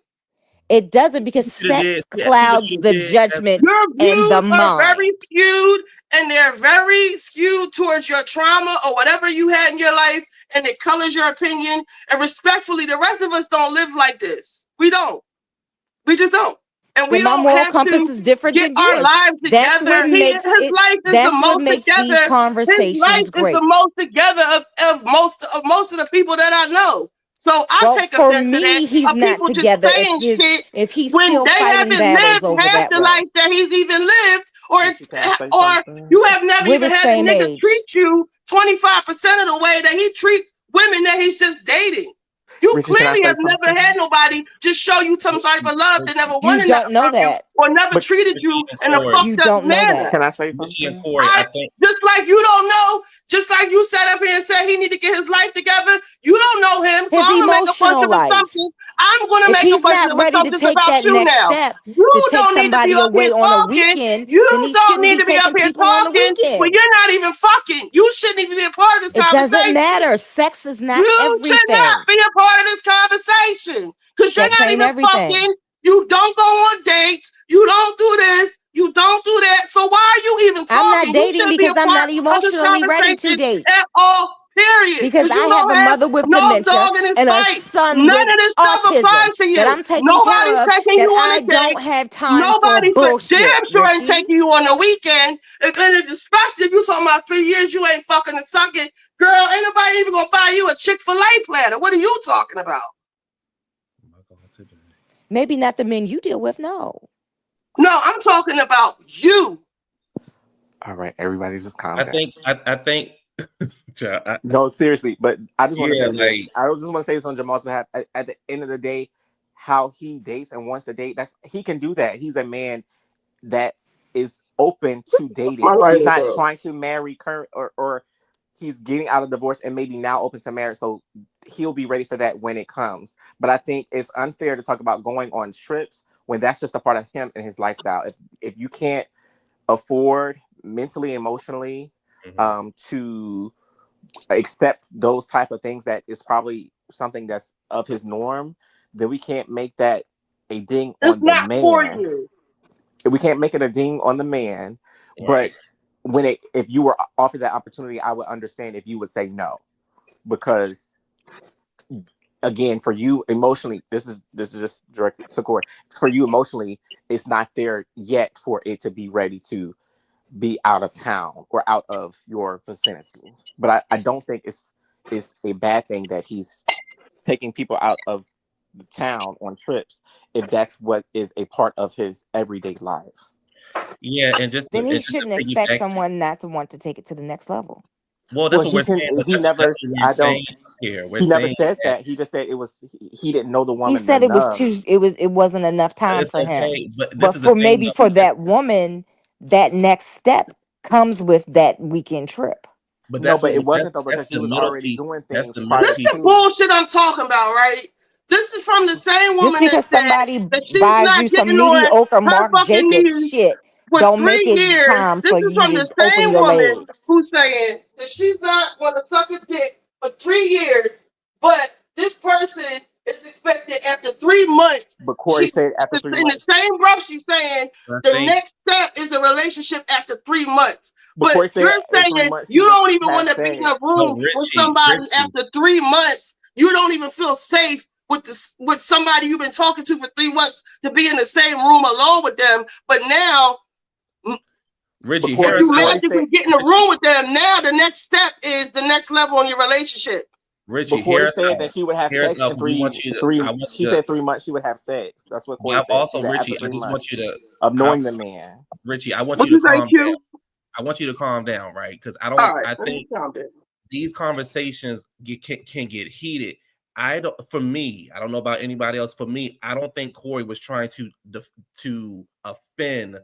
It doesn't, because sex clouds the judgment Your and the views are mind. very skewed, and they're very skewed towards your trauma or whatever you had in your life, and it colors your opinion. And respectfully, the rest of us don't live like this. We don't. We just don't. And we Then my don't moral have compass to is different get than our yours. lives That's together. what makes His it. life is the That's what most makes these together. His life conversations is the great. most together of most of the people that I know. So I Well, take for offense to that. me, he's Of not people just together saying shit if he's when still they fighting haven't battles lived over half that the way. life that he's even lived, or it's Can I say or something? you have never We're even the had a same nigga age. treat you 25% of the way that he treats women that he's just dating. You Richie, can I clearly say have something? never had nobody just show you some type of love that never You wanted that don't know from you that. or never But treated you in a Corey. You fucked up don't know manner. that. can I say Richie and something? Corey, I think Just like you don't know, just like you sat up here and said he need to get his life together, you don't know him, so His I'm gonna make a bunch emotional of life. assumptions. I'm gonna If make a he's bunch not of ready to assumptions take about that you next now. step You to take don't need to be somebody up here away on a talking. weekend, You then he don't shouldn't need be to be up taking here people on the talking when weekend. you're not even fucking. You shouldn't even be a part of this It doesn't conversation. matter. Sex is not You should not everything. be a part of this conversation because you're Sex not ain't even everything. fucking. You don't go on dates. You don't do this. You don't do that. So why are you even I'm not talking? You dating shouldn't be a because I'm part not of this emotionally ready to conversation date. at all. Period. Because Because I you have a don't have mother with no dementia dog in this and a fight. son None with of this stuff autism applies to that you. I'm taking care Nobody's of, taking you that on I a date. don't have time for Nobody for bullshit, damn sure ain't Richie. taking you on the weekend. And especially if you talking about 3 years, you ain't fucking and sucking. Girl, ain't nobody even gonna buy you a Chick-fil-A platter. What are you talking about? Maybe not the men you deal with, no. No, I'm talking about you. All right, everybody just calm I down. think No, seriously, but I just want to yeah, say this. like I just want to say this on Jamal's behalf. At the end of the day, how he dates and wants to date, he can do that. He's a man that is open to dating. My He's lighter's not up. trying to marry current or he's getting out of divorce and maybe now open to marriage. So he'll be ready for that when it comes. But I think it's unfair to talk about going on trips when that's just a part of him and his lifestyle. If you can't afford mentally, emotionally, to accept those type of things, that is probably something that's of his norm, then we can't make that a ding It's on the not for man. you. We can't make it a ding on the man. Right. But if you were offered that opportunity, I would understand if you would say no, because again, for you emotionally, this is just direct to Corey. For you emotionally, it's not there yet for it to be ready to be out of town or out of your vicinity. But I don't think it's a bad thing that he's taking people out of the town on trips if that's what is a part of his everyday life. Yeah, and just Then to, he and just to shouldn't expect piggyback. someone not to want to take it to the next level. Well, that's Well, what he we're can. saying. But He that's never. what we're I don't. saying here. We're He never saying said that that. He just said it was. He didn't know the He woman said it was enough. too it wasn't enough time it's for him. okay. But this But is the for thing, maybe though. for that woman, that next step comes with that weekend trip. But No, that's but what it wasn't though, that's because he the was middle already piece. doing That's things the middle prior This piece. the to. bullshit I'm talking about, right? This is from the same Just woman that because said somebody that she's buys not you some getting on mediocre her Marc fucking Jacobs knees shit for don't 3 make it years. time This for is you from to the open same your woman legs. who's saying that she's not going to suck a dick for 3 years, but this person is expected after 3 months. But Corey said after 3 In the months. same breath, she's saying I the think. next step is a relationship after 3 months. But But Corey said you're in 3 saying months she you would don't even have want to be in a sex. room No, with Richie. somebody after 3 months. You don't even feel safe with somebody you've been talking to for 3 months to be in the same room alone with them. But now, Richie, Corey- if here's you how. magically get in a room with them, now the next step is the next level in your relationship. Richie, But Corey here's said how. that she would have Here's sex how. in We want you to. three. I want She you to. said 3 months she would have sex. That's what Corey Now, said. also, She said after Richie, I 3 just want months you to. of knowing the man. Richie, I want What you you to say, calm Q? down. I want you to calm down, right? Because I don't. All right, I let me think calm down. these conversations can get heated. I don't. For me, I don't know about anybody else. For me, I don't think Corey was trying to offend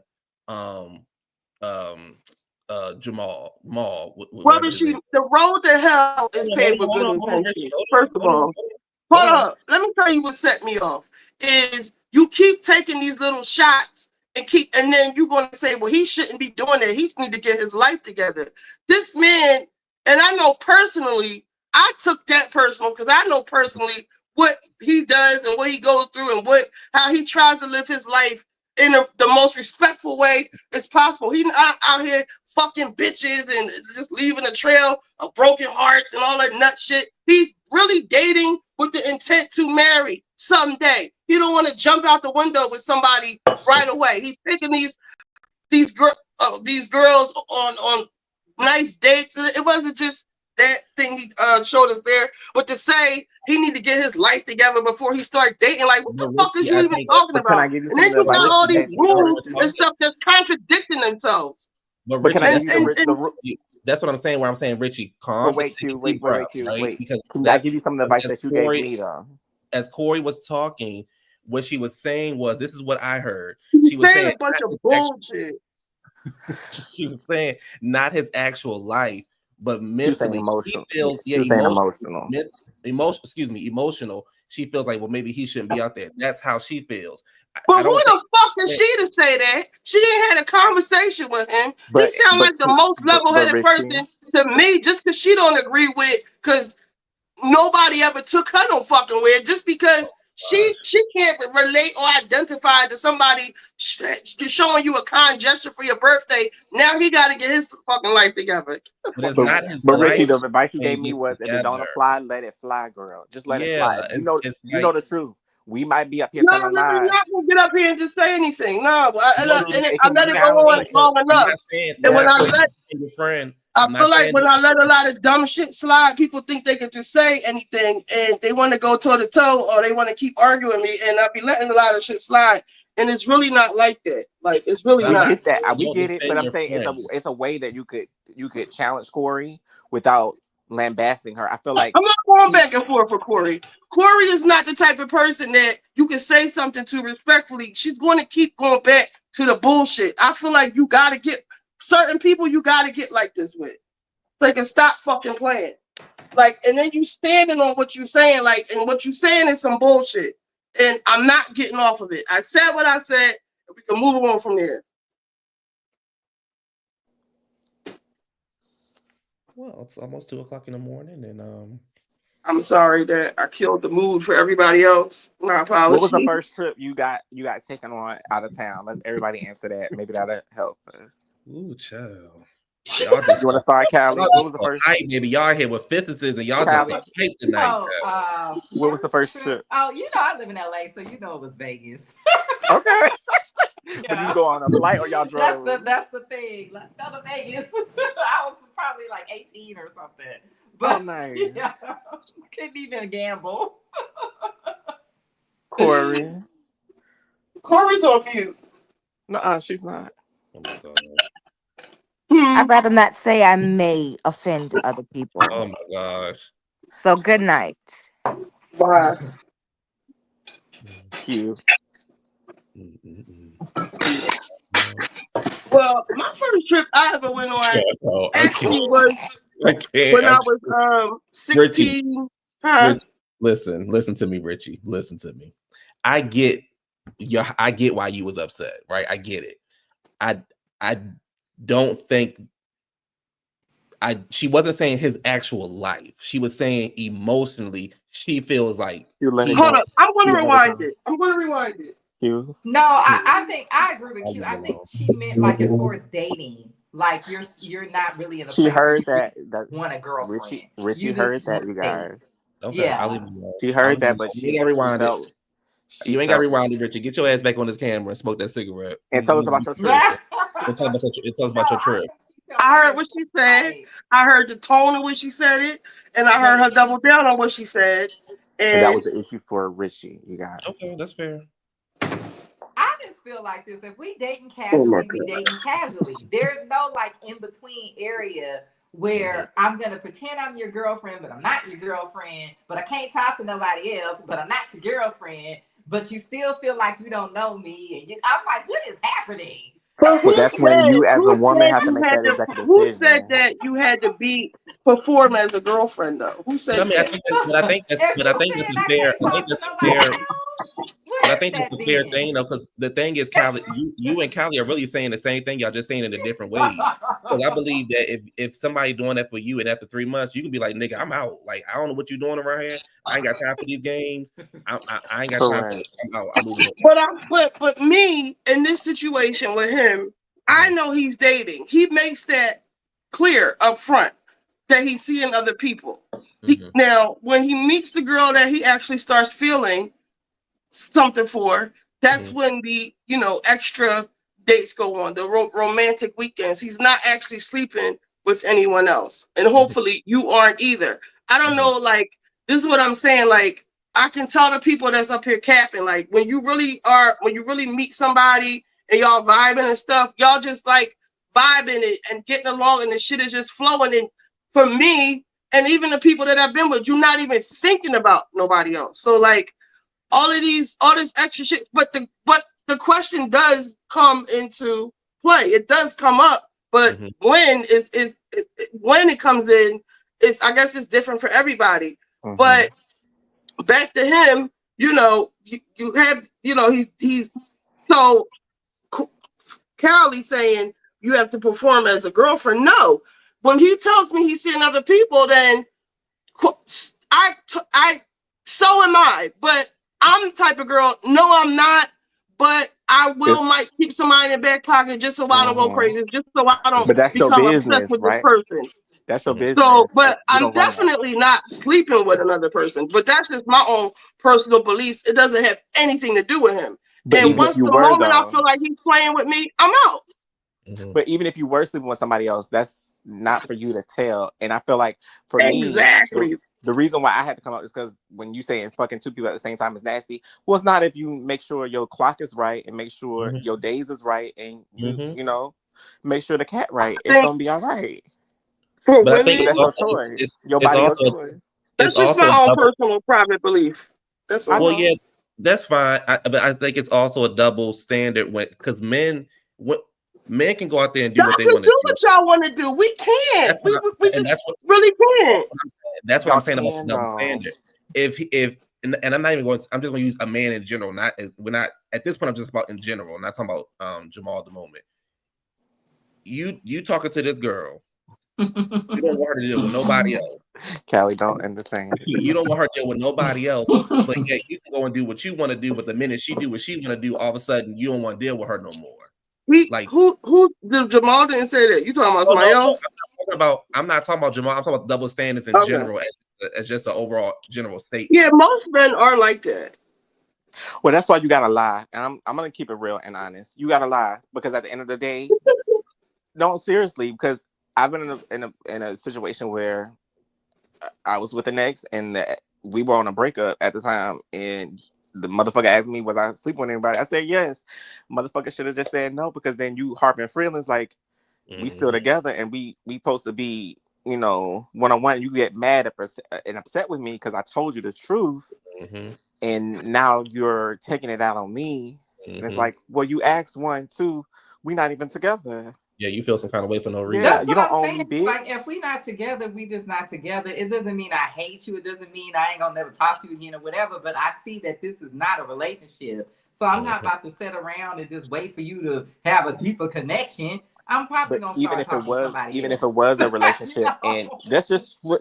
Jamal Maul. Whether Whatever his name. the road to hell is Hold paved on, with hold good on, hold on, Richie. intentions. First of all, hold up. Let me tell you what set me off is you keep taking these little shots and then you're going to say, well, he shouldn't be doing that. He need to get his life together. This man, and I know personally, I took that personal because I know personally what he does and what he goes through and how he tries to live his life in the most respectful way as possible. He's not out here fucking bitches and just leaving a trail of broken hearts and all that nut shit. He's really dating with the intent to marry someday. He don't want to jump out the window with somebody right away. He's picking these girls on nice dates. It wasn't just that thing he showed us there, but to say he need to get his life together before he start dating. Like, what the fuck is you even talking But can about? I give you And then something you that got like all these that? rules and stuff that's contradicting themselves. But But Richie, can I that's, give you that's what I'm saying. Where I'm saying, Richie, But calm. wait, Take a Q, deep wait, breath, Q, right? wait. Because Can I that, give you some of the advice as that you gave Corey, me though? as Corey was talking, what she was saying was, this is what I heard. He's She was saying saying a bunch not of his bullshit. she was saying not his actual life, but She was saying mentally emotional. she feels She was saying emotional. emotional. She feels like, well, maybe he shouldn't be out there. That's how she feels. But I who don't the think fuck is she to say that? She ain't had a conversation with him. He But sounds like the most level-headed Richie, person to me, just because she don't agree with, because nobody ever took her no fucking where, just because she can't relate or identify to somebody showing you a kind gesture for your birthday. Now he got to get his fucking life together. But it's not his but life Richie, the advice you when gave it me gets was if it don't together. apply, let it fly, girl. Just let it Yeah, fly. You know, it's you know like, the truth. We might be up here No, telling no, you're lies. not gonna get up here and just say anything. No, It I can let be it go challenged. on long I'm enough. not saying And I'm when not I saying let your friend. I I'm feel not like saying when I let a lot of dumb shit slide, people think they can just say anything and they want to go toe to toe or they want to keep arguing me, and I'll be letting a lot of shit slide. And it's really not like that. Like it's really We not. get that. We don't get it. But defend I'm your saying friend. it's a way that you could challenge Corey without lambasting her. I feel like I'm not going back and forth for Corey. Corey is not the type of person that you can say something to respectfully. She's going to keep going back to the bullshit. I feel like you got to get certain people you got to get like this with. They can stop fucking playing. Like, and then you standing on what you're saying, like, and what you're saying is some bullshit. And I'm not getting off of it. I said what I said, and we can move on from there. Well, it's almost 2:00 in the morning, and I'm sorry that I killed the mood for everybody else. My what was the apology. first trip you got taken on out of town? Let everybody answer that. Maybe that'll help us. ooh, child. Y'all just You want to start, Callie? y'all What just was the so first? hype, baby. Y'all here with fifths and y'all just so Callie, hype tonight. what was the first trip? Oh, you know I live in LA, so you know it was Vegas. Okay. Yeah. But you go on a flight or y'all drove? That's the thing. Let's go to Vegas. I was probably like 18 or something. But Oh, nice. Yeah, couldn't even gamble. Corey. Corey's on mute. No, she's not. Oh my god. I'd rather not say I may offend other people. Oh my gosh. So good night. Bye. Cute. Well, my first trip I ever went on Oh, actually was I can't. when I was 16. Huh? Richie, listen to me, Richie. Listen to me. I get why you was upset, right? I get it. I don't think she wasn't saying his actual life. She was saying emotionally, she feels like Hold up. I'm gonna rewind it. You. No, I think I agree with you. I think she meant like as far as dating, like you're not really in a She place heard where that you want a girlfriend. Richie You heard just that, want you to date. guys. Okay, Yeah. I'll leave it alone. She heard that, but you ain't got rewind it. You ain't got felt- rewind it, Richard. Get your ass back on this camera and smoke that cigarette. And tell us about your trip. And tell us about your trip. I heard what she said. I heard the tone of what she said it, and I heard her double down on what she said. And that was the issue for Richie, you guys. Okay, that's fair. I just feel like this. If we dating Oh my casually, we dating casually. There's no like in between area where I'm gonna pretend I'm your girlfriend, but I'm not your girlfriend. But I can't talk to nobody else, but I'm not your girlfriend. But you still feel like you don't know me, and I'm like, what is happening? But Well, that's when you, as a woman, have to make that executive who decision. said that you had to be perform as a girlfriend though? Who said I mean, that? I think that's a fair. I think that's a fair. But I think that's a fair thing though, because the thing is, Callie, you and Callie are really saying the same thing. Y'all just saying it in different ways. Because I believe that if somebody doing that for you, and after 3 months, you can be like, nigga, I'm out. Like, I don't know what you're doing around here. I ain't got time for these games. I ain't got time for it. I'm out. I'm moving on. But me in this situation with him, I know he's dating. He makes that clear up front that he's seeing other people. Now, when he meets the girl that he actually starts feeling something for, that's when the extra dates go on, the romantic weekends. He's not actually sleeping with anyone else, and hopefully you aren't either. I don't know, like, this is what I'm saying, like, I can tell the people that's up here capping, like, when you really meet somebody and y'all vibing and stuff, y'all just like vibing it and getting along, and the shit is just flowing. And for me, and even the people that I've been with, you're not even thinking about nobody else. So like all this extra shit, but the question does come into play. It does come up, but when when it comes in, I guess it's different for everybody. But back to him, you have, he's so Callie saying you have to perform as a girlfriend. No, when he tells me he's seeing other people, then so am I. But I'm the type of girl. No, I'm not. But I might keep somebody in the back pocket just so I don't go crazy, just so I don't But that's your become obsessed business, with this right? person. That's your business. So, but You I'm don't run that. definitely not sleeping with another person. But that's just my own personal beliefs. It doesn't have anything to do with him. But And even if once you the were, moment I though, feel like he's playing with me, I'm out. but even if you were sleeping with somebody else, that's not for you to tell. And I feel like for Exactly. me, the reason why I had to come out is because when you say fucking two people at the same time is nasty, well, it's not if you make sure your clock is right and make sure your days is right and you know, make sure the cat right. It's gonna be all right. But I think That's it's your also choice. Your body, your choice. That's just my own personal private belief. That's all. Well, yeah, that's fine. But I think it's also a double standard because men can go out there and do Y'all what they can want to do do. what y'all want to do. We can't. We just really can't. That's what I'm saying about the double standard. And I'm not even going. I'm just going to use a man in general. We're not at this point. I'm just about in general. I'm not talking about Jamal at the moment. You talking to this girl. You don't want her to deal with nobody else. Callie, don't entertain. You don't want her to deal with nobody else. But yeah, you can go and do what you want to do. But the minute she do what she want to do, all of a sudden you don't want to deal with her no more. Who Jamal didn't say that? You talking about somebody else? I'm not talking about Jamal. I'm talking about double standards in general, as just an overall general statement. Yeah, most men are like that. Well, that's why you gotta lie, and I'm gonna keep it real and honest. You gotta lie because at the end of the day, no, seriously, because I've been in a situation where I was with an ex and we were on a breakup at the time, and the motherfucker asked me was I sleeping with anybody. I said yes. Motherfucker should have just said no, because then you harping feelings like we still together and we supposed to be, one-on-one. You get mad and upset with me because I told you the truth, and now you're taking it out on me. And it's like, well, you asked 1, 2, we not even together. Yeah, you feel some kind of way for no reason. Yeah, you don't own me, bitch. Like, if we not together, we just not together. It doesn't mean I hate you. It doesn't mean I ain't gonna never talk to you again or whatever. But I see that this is not a relationship. So I'm not about to sit around and just wait for you to have a deeper connection. I'm probably gonna start talking to somebody even else. if it was a relationship, and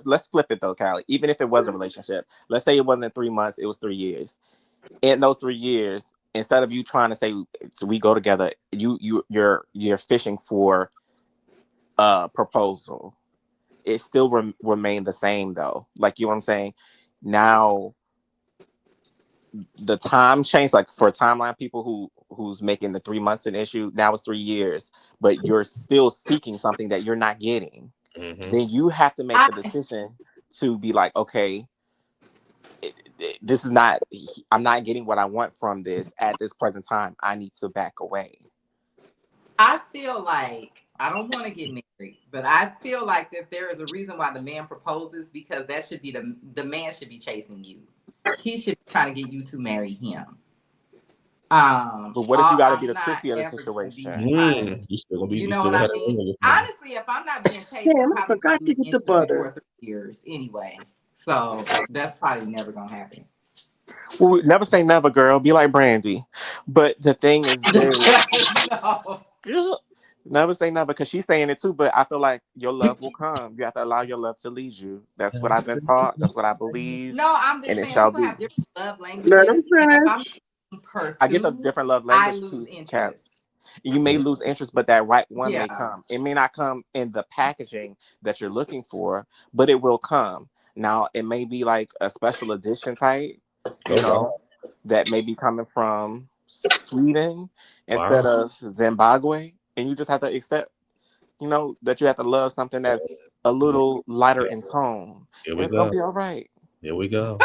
let's flip it though, Callie. Even if it was a relationship, let's say it wasn't 3 months, it was 3 years. In those 3 years, instead of you trying to say we go together, you're fishing for a proposal. It still remain the same though. Like, you know what I'm saying? Now the time changed. Like, for timeline people who's making the 3 months an issue, now it's 3 years, but you're still seeking something that you're not getting. Then you have to make the decision to be like, okay, this is not, I'm not getting what I want from this at this present time. I need to back away. I feel like, I don't want to get married, but I feel like that there is a reason why the man proposes, because that should be the man should be chasing you. He should be trying to get you to marry him. But what if you got to be the Chrissy of the situation? You know what I mean? Honestly, if I'm not being chased, I'm I forgot to get the butter. For 3 years anyway. So that's probably never gonna happen. Well, never say never, girl. Be like Brandy. But the thing is, never say never, because she's saying it too. But I feel like your love will come. You have to allow your love to lead you. That's what I've been taught. That's what I believe. No, I'm just and saying it shall people be. have different love languages. If I'm pursued, I get the different love I language lose piece, interest. Kat. You may lose interest, but that right one may Yeah. come. It may not come in the packaging that you're looking for, but it will come. Now, it may be like a special edition type, that may be coming from Sweden instead of Zimbabwe. And you just have to accept, that you have to love something that's a little lighter in tone. And it's going to be all right. Here we go.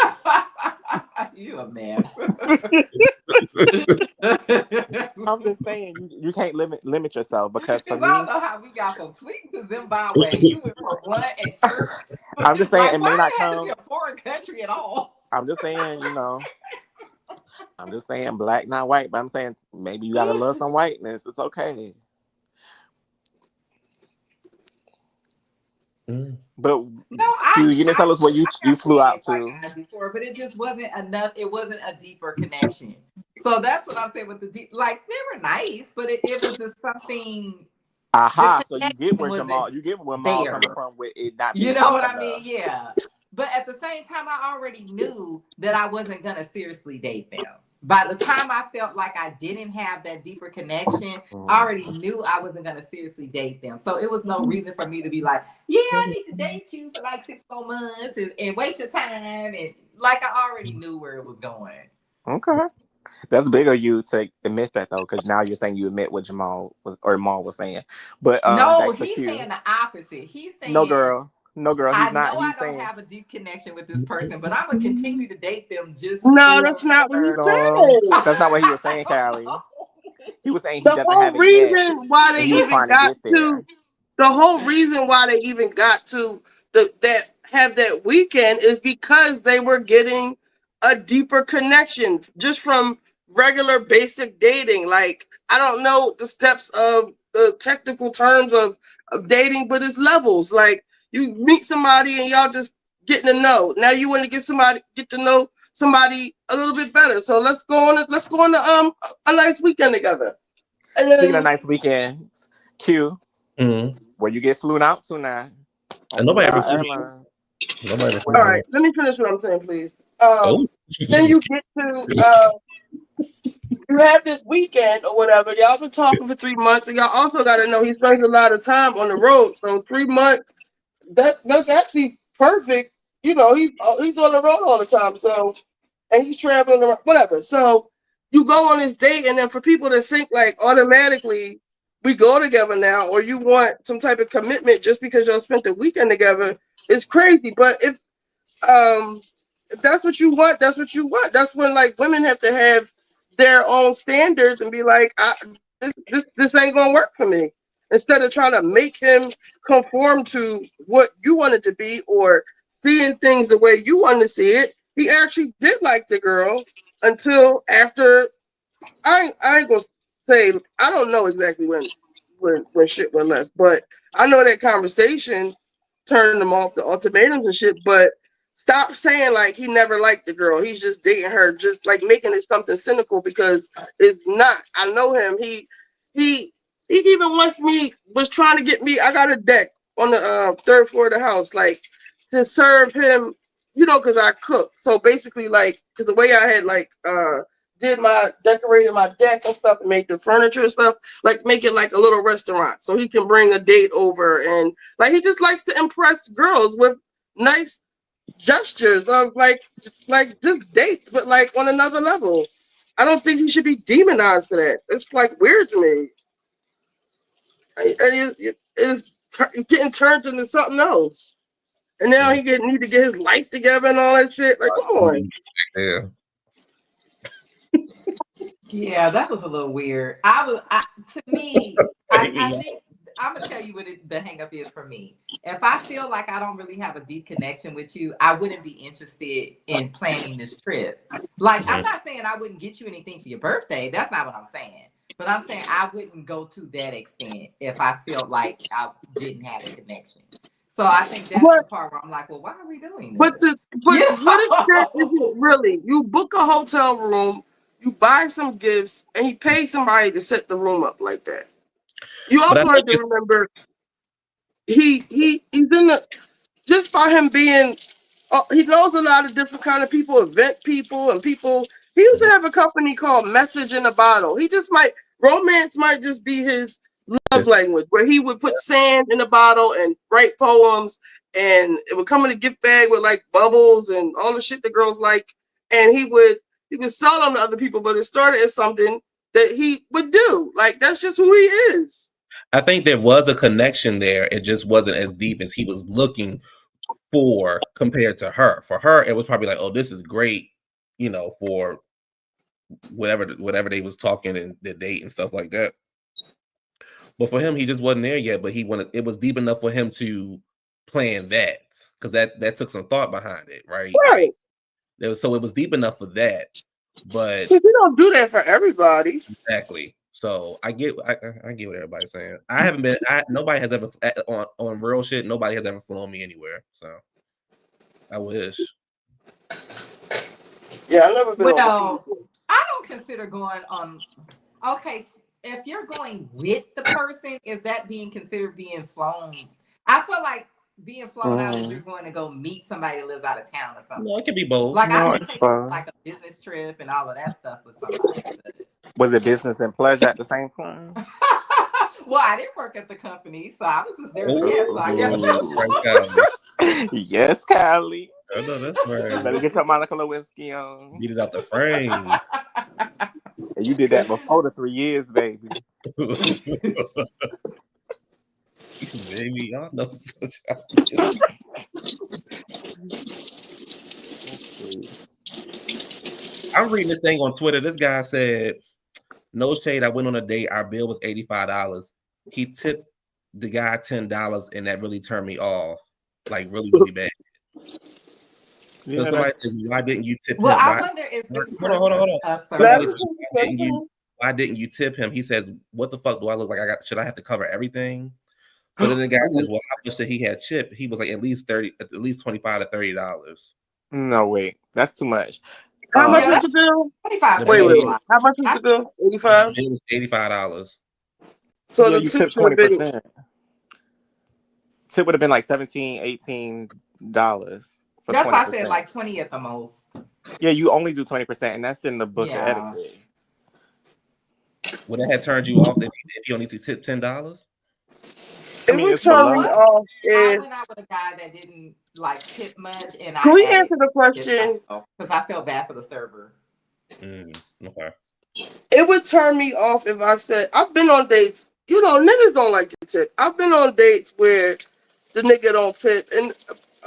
You a mess. I'm just saying you can't limit yourself because for Because I don't me, know how we got from Sweden to Zimbabwe. You went from one extreme. I'm just saying Like, it why may not it have to be come. a foreign country at all? I'm just saying, I'm just saying black, not white, but I'm saying maybe you gotta love some whiteness. It's okay. But Q, you didn't tell us where you flew out to. Before, but it just wasn't enough. It wasn't a deeper connection. So that's what I'm saying with the deep. Like, they were nice, but it was just something. Aha! So you get where wasn't you get where Maul there. coming from with it not. You being know what enough. I mean? Yeah. But at the same time, I already knew that I wasn't gonna seriously date them. By the time I felt like I didn't have that deeper connection, I already knew I wasn't gonna seriously date them. So it was no reason for me to be like, yeah, I need to date you for like 6 more months and waste your time. And like, I already knew where it was going. Okay. That's big of you to admit that though, because now you're saying you admit what Maul was saying. But no, he's saying the opposite. He's saying no, girl, he's I not. know He's I don't saying have a deep connection with this person, but I'm gonna continue to date them just No, for. that's not what he no, said. that's not what he was saying, Callie. He was saying he The doesn't whole have it yet, reason why they and he was even trying to got get there. the whole reason why they even got to that weekend is because they were getting a deeper connection just from regular basic dating. Like, I don't know the steps of the technical terms of dating, but it's levels. Like, you meet somebody and y'all just getting to know. Now you want to get to know somebody a little bit better. So let's go on a nice weekend together. And then, Speaking of nice weekends, Q, where you get flown out to now? And nobody ever Flew flew Out me. Airlines. Nobody ever flew all me. right, let me finish what I'm saying, please. Oh. Then you get to you have this weekend or whatever. Y'all been talking for 3 months, and y'all also got to know he spends a lot of time on the road. So 3 months, that's actually perfect. You know, he's on the road all the time. So, and he's traveling around, whatever. So you go on this date, and then for people to think like automatically we go together now, or you want some type of commitment just because y'all spent the weekend together, is crazy. But if that's what you want, that's what you want. That's when like women have to have their own standards and be like, this ain't gonna work for me. Instead of trying to make him conform to what you want it to be or seeing things the way you want to see it, he actually did like the girl until after. I ain't gonna say I don't know exactly when shit went left, but I know that conversation turned him off the ultimatums and shit. But stop saying like he never liked the girl. He's just dating her, just like making it something cynical because it's not. I know him. He even was trying to get me. I got a deck on the third floor of the house, like to serve him, because I cook. So basically, like, because the way I had like decorated my deck and stuff and made the furniture and stuff, like make it like a little restaurant so he can bring a date over, and like he just likes to impress girls with nice gestures of like just dates, but like on another level. I don't think he should be demonized for that. It's like weird to me. And it's getting turned into something else. And now he need to get his life together and all that shit. Like, come on. Yeah. Yeah, that was a little weird. To me, I think I'm gonna tell you what the hang up is for me. If I feel like I don't really have a deep connection with you, I wouldn't be interested in planning this trip. Like, I'm not saying I wouldn't get you anything for your birthday. That's not what I'm saying. But I'm saying I wouldn't go to that extent if I felt like I didn't have a connection. So I think that's the part where I'm like, well, why are we doing this? What extent is it really? You book a hotel room, you buy some gifts, and he paid somebody to set the room up like that. You also have to remember he's in the just for him being he knows a lot of different kind of people, event people and people. He used to have a company called Message in a Bottle. Romance might just be his love language, where he would put sand in a bottle and write poems, and it would come in a gift bag with like bubbles and all the shit the girls like, and he would sell them to other people. But it started as something that he would do. Like, that's just who he is. I think there was a connection there. It just wasn't as deep as he was looking for compared to her. For her, it was probably like, oh, this is great, for whatever they was talking and the date and stuff like that. But for him, he just wasn't there yet. But he wanted it was deep enough for him to plan that because that took some thought behind it, right? Right. So it was deep enough for that. But Because you don't do that for everybody. exactly. So I get what everybody's saying. I haven't been. Nobody has ever on real shit. Nobody has ever flown me anywhere. So I wish. Yeah, I've never been. Well, I don't consider going on. Okay, if you're going with the person, is that being considered being flown? I feel like being flown out is you're going to go meet somebody that lives out of town or something. No, it could be both. Like No, I can it's take fun. like a business trip and all of that stuff with somebody. But... Was it business and pleasure at the same time? Well, I didn't work at the company, so I was just there as a guest. So I guess. Yes, Kylie. I know that's right. Better get your Monica Lewinsky on. Get it out the frame. And you did that before the 3 years, baby. Baby, y'all know. I'm reading this thing on Twitter. This guy said, "No shade. I went on a date. Our bill was $85. He tipped the guy $10, and that really turned me off. Like really, really bad." Yeah, so somebody says, "Why didn't you tip Well, him?" I wonder if this Hold on. a Somebody server. says, why didn't you tip him? He says, "What the fuck do I look like? Should I have to cover everything?" So then the guy says, "Well, how much did he had chip?" He was like, at least $25 to $30. No, wait, that's too much. How much was the bill? 25. Wait. How much was the bill? 85. It was $85. So yeah, the you tip tipped should have been 20%. Tip would have been like $17, $18 for That's 20%. why I said like 20 at the most. Yeah, you only do 20%, and that's in the book Yeah. of etiquette. Would that have turned you off if you only need to tip $10? I mean, it's below. off I went out with a guy that didn't like tip much, and Can we answer the question? Because I felt bad for the server. Okay. It would turn me off if I said I've been on dates. You know, niggas don't like to tip. I've been on dates where the nigga don't tip, and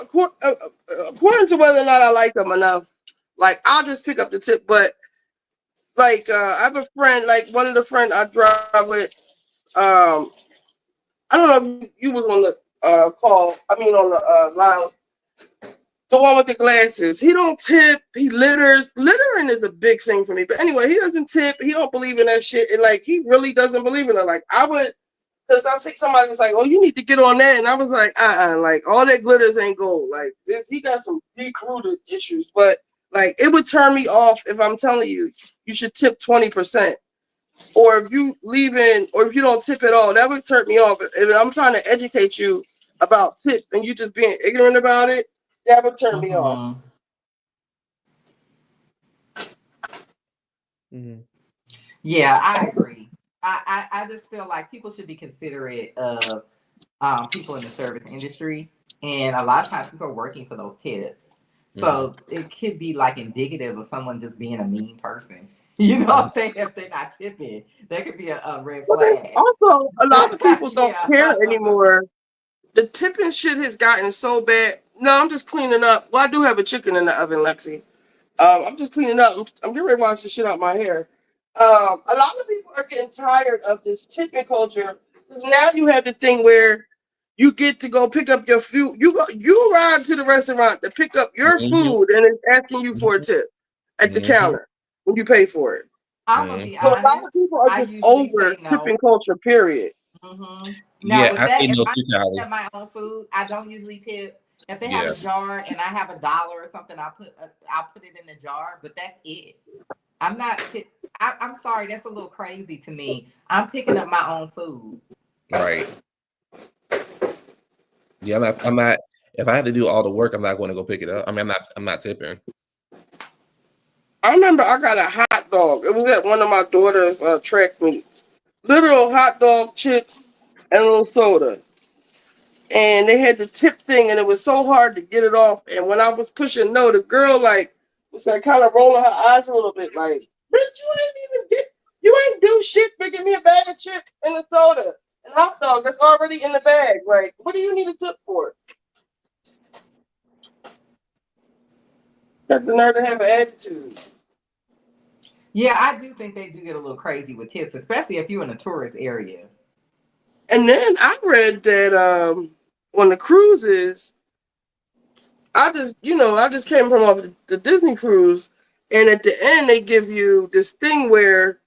according to whether or not I like them enough, like I'll just pick up the tip. But like I have a friend, like one of the friends I drive with. I don't know if you was on the call. I mean on the line. The one with the glasses. He don't tip. He litters. Littering is a big thing for me. But anyway, he doesn't tip. He don't believe in that shit. And like he really doesn't believe in it. Like I would, because I think somebody was like, "Oh, you need to get on that," and I was like, like all that glitters ain't gold. Like this, he got some deep rooted issues. But like it would turn me off if I'm telling you you should tip 20%. Or if you leaving, or if you don't tip at all, that would turn me off. If I'm trying to educate you about tips and you just being ignorant about it, that would turn me off. Yeah, I agree. I just feel like people should be considerate of people in the service industry, and a lot of times people are working for those tips. So it could be like indicative of someone just being a mean person. You know, if they're not tipping, that could be a red flag. Also, a lot of people don't care anymore. The tipping shit has gotten so bad. No, I'm just cleaning up. Well, I do have a chicken in the oven, Lexi. I'm just cleaning up. I'm getting ready to wash the shit out my hair. A lot of people are getting tired of this tipping culture because now you have the thing where you get to go pick up your food. You ride to the restaurant to pick up your food and it's asking you for a tip at the counter when you pay for it. I'm gonna be So honest. a lot of people are just over tipping culture. Period. Now, with that, I if know I have my own food, I don't usually tip. If they have a jar and I have $1 or something, I'll put it in the jar. But that's it. I'm not. I'm sorry, that's a little crazy to me. I'm picking up my own food. Right. Yeah, I'm not. If I have to do all the work, I'm not going to go pick it up. I mean, I'm not tipping. I remember I got a hot dog. It was at one of my daughter's track meets. Literal hot dog, chips, and a little soda. And they had the tip thing, and it was so hard to get it off. And when I was pushing no, the girl was kind of rolling her eyes a little bit, like, "Bitch, you ain't do shit for give me a bag of chips and a soda and hot dog that's already in the bag. Like, what do you need a tip for?" Got the nerve to have an attitude. Yeah, I do think they do get a little crazy with tips, especially if you're in a tourist area. And then I read that on the cruises, I just came from off the Disney cruise, and at the end they give you this thing where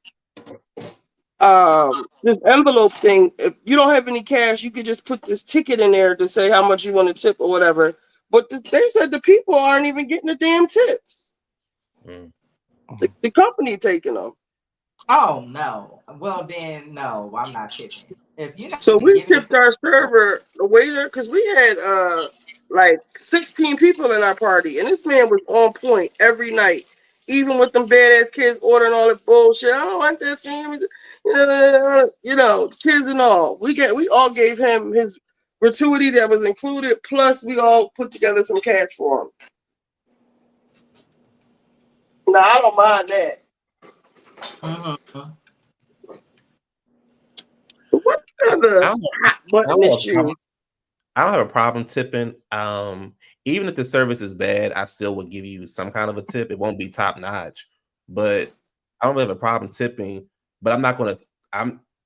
this envelope thing. If you don't have any cash, you could just put this ticket in there to say how much you want to tip or whatever. But they said the people aren't even getting the damn tips. The company taking them. Oh no. Well then, no, I'm not tipping. If you're not So even we giving it tipped to our people, server, the waiter, because we had like 16 people in our party, and this man was on point every night, even with them badass kids ordering all that bullshit. I don't want this, kids and all. We all gave him his gratuity that was included, plus we all put together some cash for him. No, I don't mind that. What other hot button issue? I don't have a problem tipping. Even if the service is bad, I still would give you some kind of a tip. It won't be top notch, but I don't have a problem tipping. But I'm not gonna.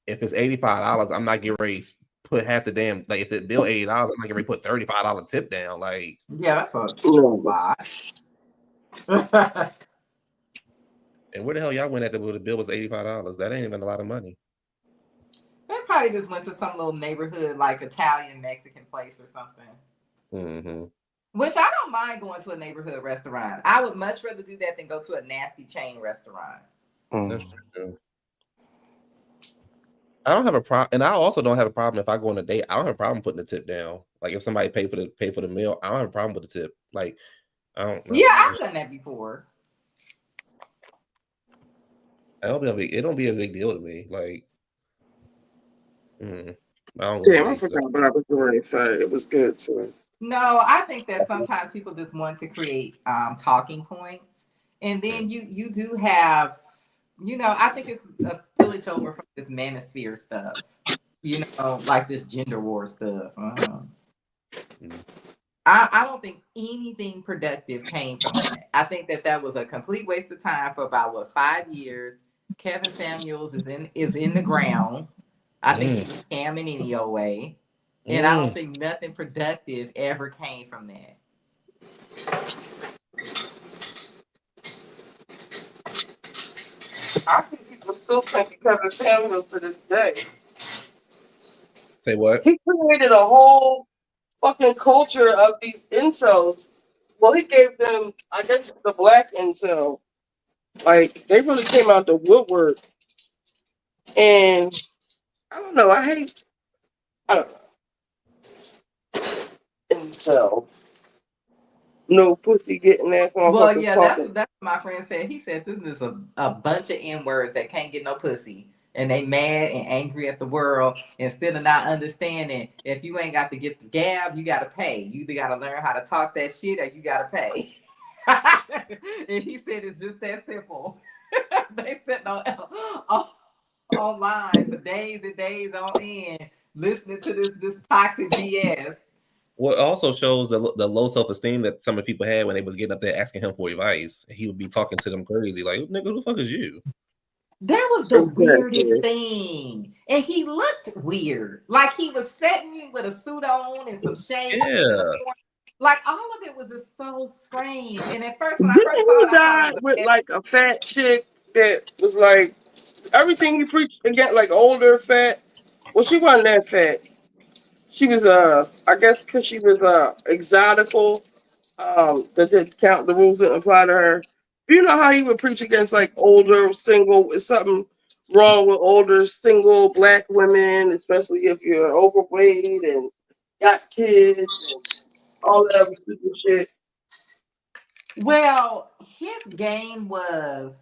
If it's $85, I'm not getting ready to put half the damn. Like if it bill $80, I'm not getting ready to put $35 tip down. Like yeah, that's a lot. And where the hell y'all went at the bill was $85? That ain't even a lot of money. They probably just went to some little neighborhood like Italian Mexican place or something. Mm-hmm. Which I don't mind going to a neighborhood restaurant. I would much rather do that than go to a nasty chain restaurant. That's true. I don't have a problem, and I also don't have a problem if I go on a date. I don't have a problem putting the tip down. Like if somebody pay for the meal, I don't have a problem with the tip. Like I don't know. Yeah, I've done that before. It don't be a big deal to me. Like, I don't Damn, I forgot what I was doing. It was good. So. No, I think that sometimes people just want to create talking points, and then you do have, I think it's a spillage over from this manosphere stuff, like this gender war stuff. I don't think anything productive came from that. I think that was a complete waste of time for about 5 years. Kevin Samuels is in the ground. I think he was scamming any old way. And I don't think nothing productive ever came from that. I see people still think Kevin Samuels to this day. Say what? He created a whole fucking culture of these incels. Well, he gave them, I guess, the black incel. Like, they really came out the woodwork. And I don't know, I don't know. Incel. No pussy getting ass motherfuckers Well, yeah, talking. that's what my friend said. He said this is a bunch of N-words that can't get no pussy. And they mad and angry at the world instead of not understanding if you ain't got to get the gab, you gotta pay. You either gotta learn how to talk that shit or you gotta pay. And he said it's just that simple. They sit online for days and days on end listening to this toxic BS. Well, it also shows the low self-esteem that some of the people had when they was getting up there asking him for advice. He would be talking to them crazy, like, nigga, who the fuck is you? That was the weirdest thing. And he looked weird. Like he was sitting with a suit on and some shades. Yeah. Like all of it was just so strange. And at first, when I first saw it, He died with like a fat chick that was like everything he preached against, like older fat. Well, she wasn't that fat. She was I guess because she was exotical. That didn't count, the rules didn't apply to her. You know how he would preach against like older single, is something wrong with older single black women, especially if you're overweight and got kids and all that other stupid shit. Well, his game was,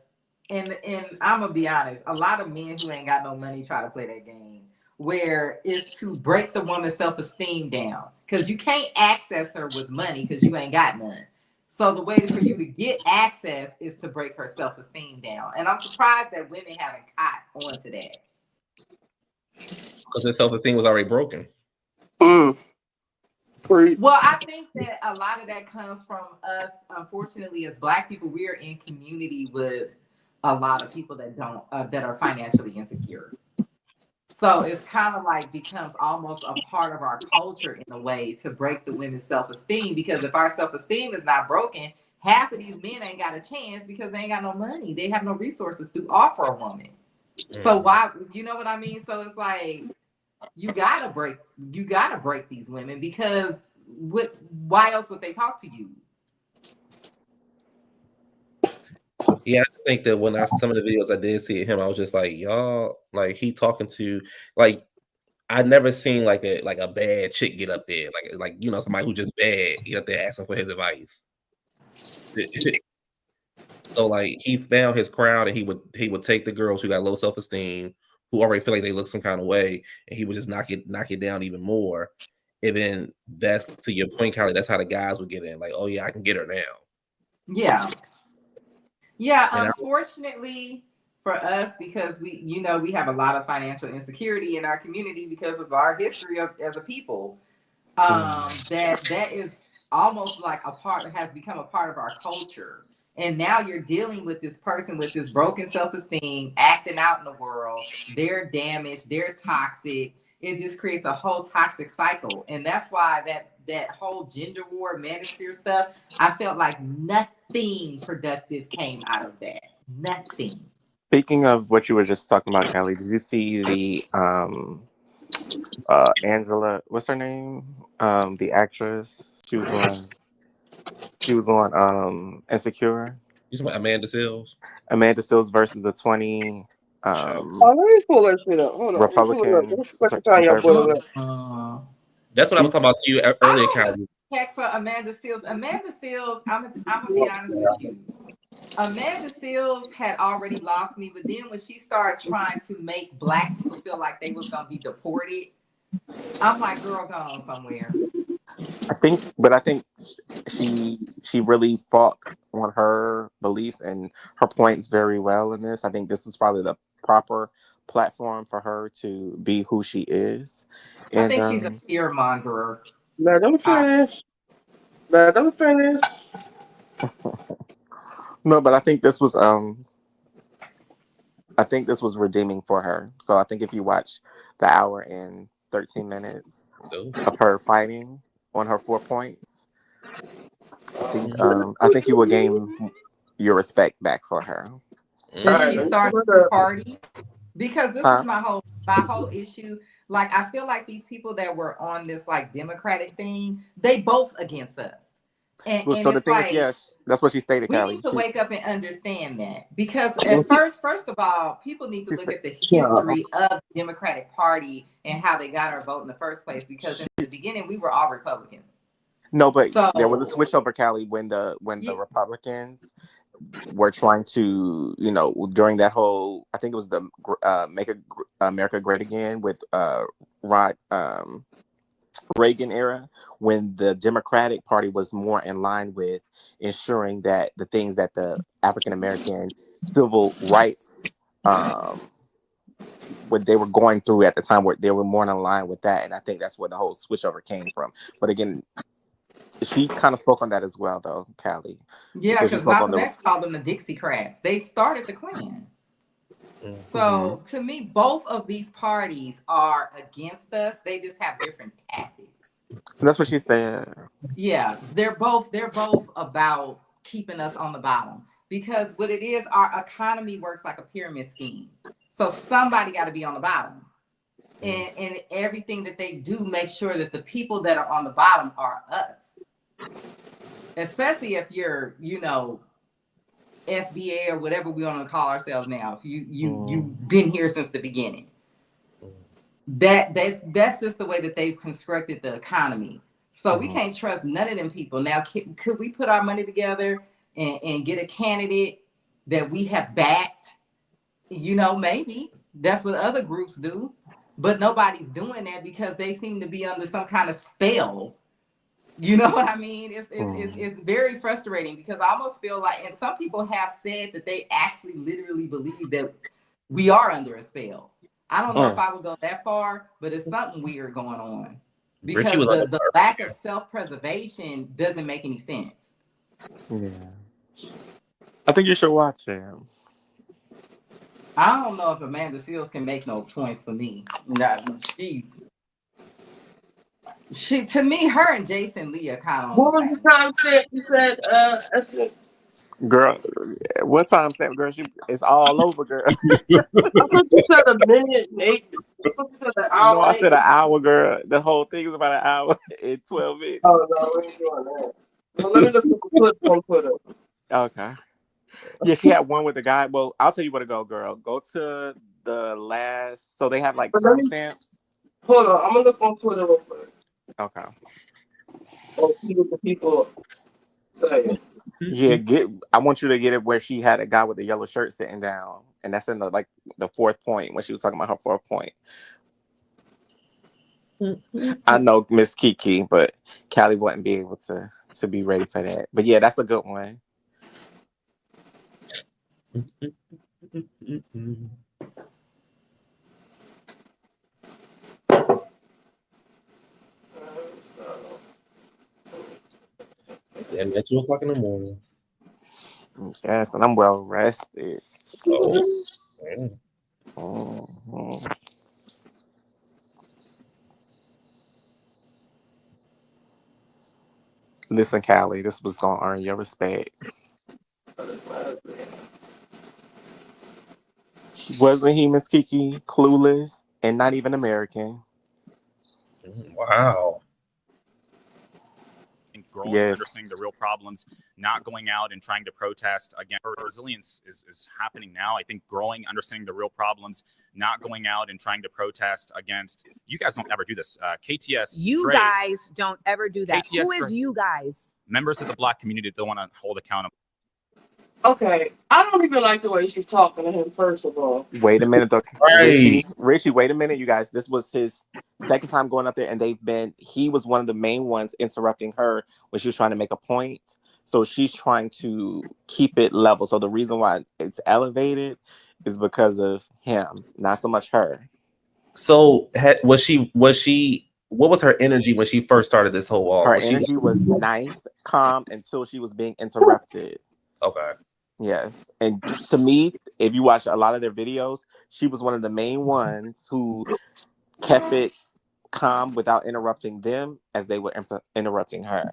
and I'm gonna be honest, a lot of men who ain't got no money try to play that game, where it's to break the woman's self-esteem down, because you can't access her with money because you ain't got none. So the way for you to get access is to break her self-esteem down, and I'm surprised that women haven't caught onto that. Because his self-esteem was already broken. Well, I think that a lot of that comes from us. Unfortunately, as Black people, we are in community with a lot of people that don't that are financially insecure. So it's kind of like becomes almost a part of our culture in a way to break the women's self-esteem, because if our self-esteem is not broken, half of these men ain't got a chance because they ain't got no money. They have no resources to offer a woman. So why, you know what I mean? So it's like you gotta break these women, because why else would they talk to you? Yeah, I think that when some of the videos I did see of him, I was just like, y'all, like he talking to like I never seen like a bad chick get up there, like you know, somebody who just bad get up there asking for his advice. So like he found his crowd, and he would take the girls who got low self esteem, who already feel like they look some kind of way, and he would just knock it down even more. And then that's to your point, Kylie. That's how the guys would get in, like, oh yeah, I can get her now. Yeah. Unfortunately for us, because we have a lot of financial insecurity in our community because of our history as a people. That is almost like has become a part of our culture. And now you're dealing with this person with this broken self-esteem, acting out in the world. They're damaged, they're toxic. It just creates a whole toxic cycle. And that's why that whole gender war, manosphere stuff, I felt like nothing productive came out of that. Nothing. Speaking of what you were just talking about, Kelly, did you see the Angela, what's her name? The actress. She was on Insecure. You talking about Amanda Seales? Amanda Seales versus the 20 Oh, let me pull that shit up. Hold on. Let me pull it up. Republican What's the second time y'all brought it up? That's what I was talking about to you earlier, Calvin. Check for Amanda Seales. Amanda Seales, I'm gonna be honest with you. Amanda Seales had already lost me, but then when she started trying to make Black people feel like they was gonna be deported, I'm like, girl, go on somewhere. I think she really fought on her beliefs and her points very well in this. I think this was probably the proper platform for her to be who she is. And, I think she's a fear mongerer. Let them finish. Let them finish. No, but I think this was redeeming for her. So I think if you watch the hour and 13 minutes of her fighting on her 4 points, I think you will gain your respect back for her. Did she start the party? Because this is my whole issue. Like, I feel like these people that were on this like Democratic thing, they both against us. And so the it's thing like, is, yes, that's what she stated, we Callie. need to wake up and understand that, because at first of all, people need to look at the history of the Democratic Party and how they got our vote in the first place. Because in the beginning, we were all Republicans. No, but there was a switch over, Callie, when the Republicans were trying to, during that whole, I think it was the Make America Great Again with Reagan era, when the Democratic Party was more in line with ensuring that the things that the African American civil rights what they were going through at the time, where they were more in line with that. And I think that's where the whole switchover came from. But again, she kind of spoke on that as well, though, Callie. Yeah, because Malcolm X called them the Dixiecrats. They started the Klan. So to me, both of these parties are against us. They just have different tactics. That's what she said. Yeah, they're both about keeping us on the bottom, because what it is, our economy works like a pyramid scheme. So somebody got to be on the bottom, and everything that they do makes sure that the people that are on the bottom are us. Especially if you're, FBA or whatever we want to call ourselves now. If you've been here since the beginning. That's just the way that they've constructed the economy. So we can't trust none of them people. Now, could we put our money together and get a candidate that we have backed? Maybe. That's what other groups do. But nobody's doing that because they seem to be under some kind of spell. You know what I mean? It's very frustrating, because I almost feel like, and some people have said that they actually literally believe that we are under a spell. I don't know if I would go that far, but it's something weird going on, because the lack of self-preservation doesn't make any sense. Yeah. I think you should watch it. I don't know if Amanda Seals can make no points for me. Nah, she to me, her and Jason Lee are kind of. What was the time stamp you said? Essence. Girl, what time stamp, girl? It's all over, girl. I thought you said a minute and 8. I thought you said an hour. No, I said an hour, girl. The whole thing is about an hour and 12 minutes. Oh no, we ain't doing that. Well, let me look at the clip on Twitter. Okay. Yeah, she had one with the guy. Well, I'll tell you where to go, girl. Go to the last. So they have like timestamps. Hold on, I'm gonna look on Twitter real quick. Okay. Oh, see what the people say. Yeah, I want you to get it where she had a guy with the yellow shirt sitting down, and that's in the fourth point when she was talking about her fourth point. I know Miss Kiki, but Callie wouldn't be able to be ready for that. But yeah, that's a good one. And at 2:00 in the morning. Yes, and I'm well rested. Oh. Mm-hmm. Listen, Callie, this was gonna earn your respect. Wasn't he, Miss Kiki, clueless and not even American? Wow. Growing, yes. Understanding the real problems, not going out and trying to protest again. Her resilience is happening now. I think growing, understanding the real problems, not going out and trying to protest against. You guys don't ever do this. KTS. You Dre, guys don't ever do that. KTS Who is Dre, you guys? members of the Black community that want to hold accountable. Okay, I don't even like the way she's talking to him. First of all, Wait a minute, though. Right. Richie, wait a minute, you guys. This was his second time going up there, and he was one of the main ones interrupting her when she was trying to make a point. So she's trying to keep it level. So the reason why it's elevated is because of him, not so much her. So was she? What was her energy when she first started this whole walk? Her energy was nice, calm until she was being interrupted. Okay. Yes. And to me, if you watch a lot of their videos, she was one of the main ones who kept it calm without interrupting them as they were interrupting her.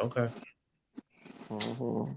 Okay. Mm-hmm.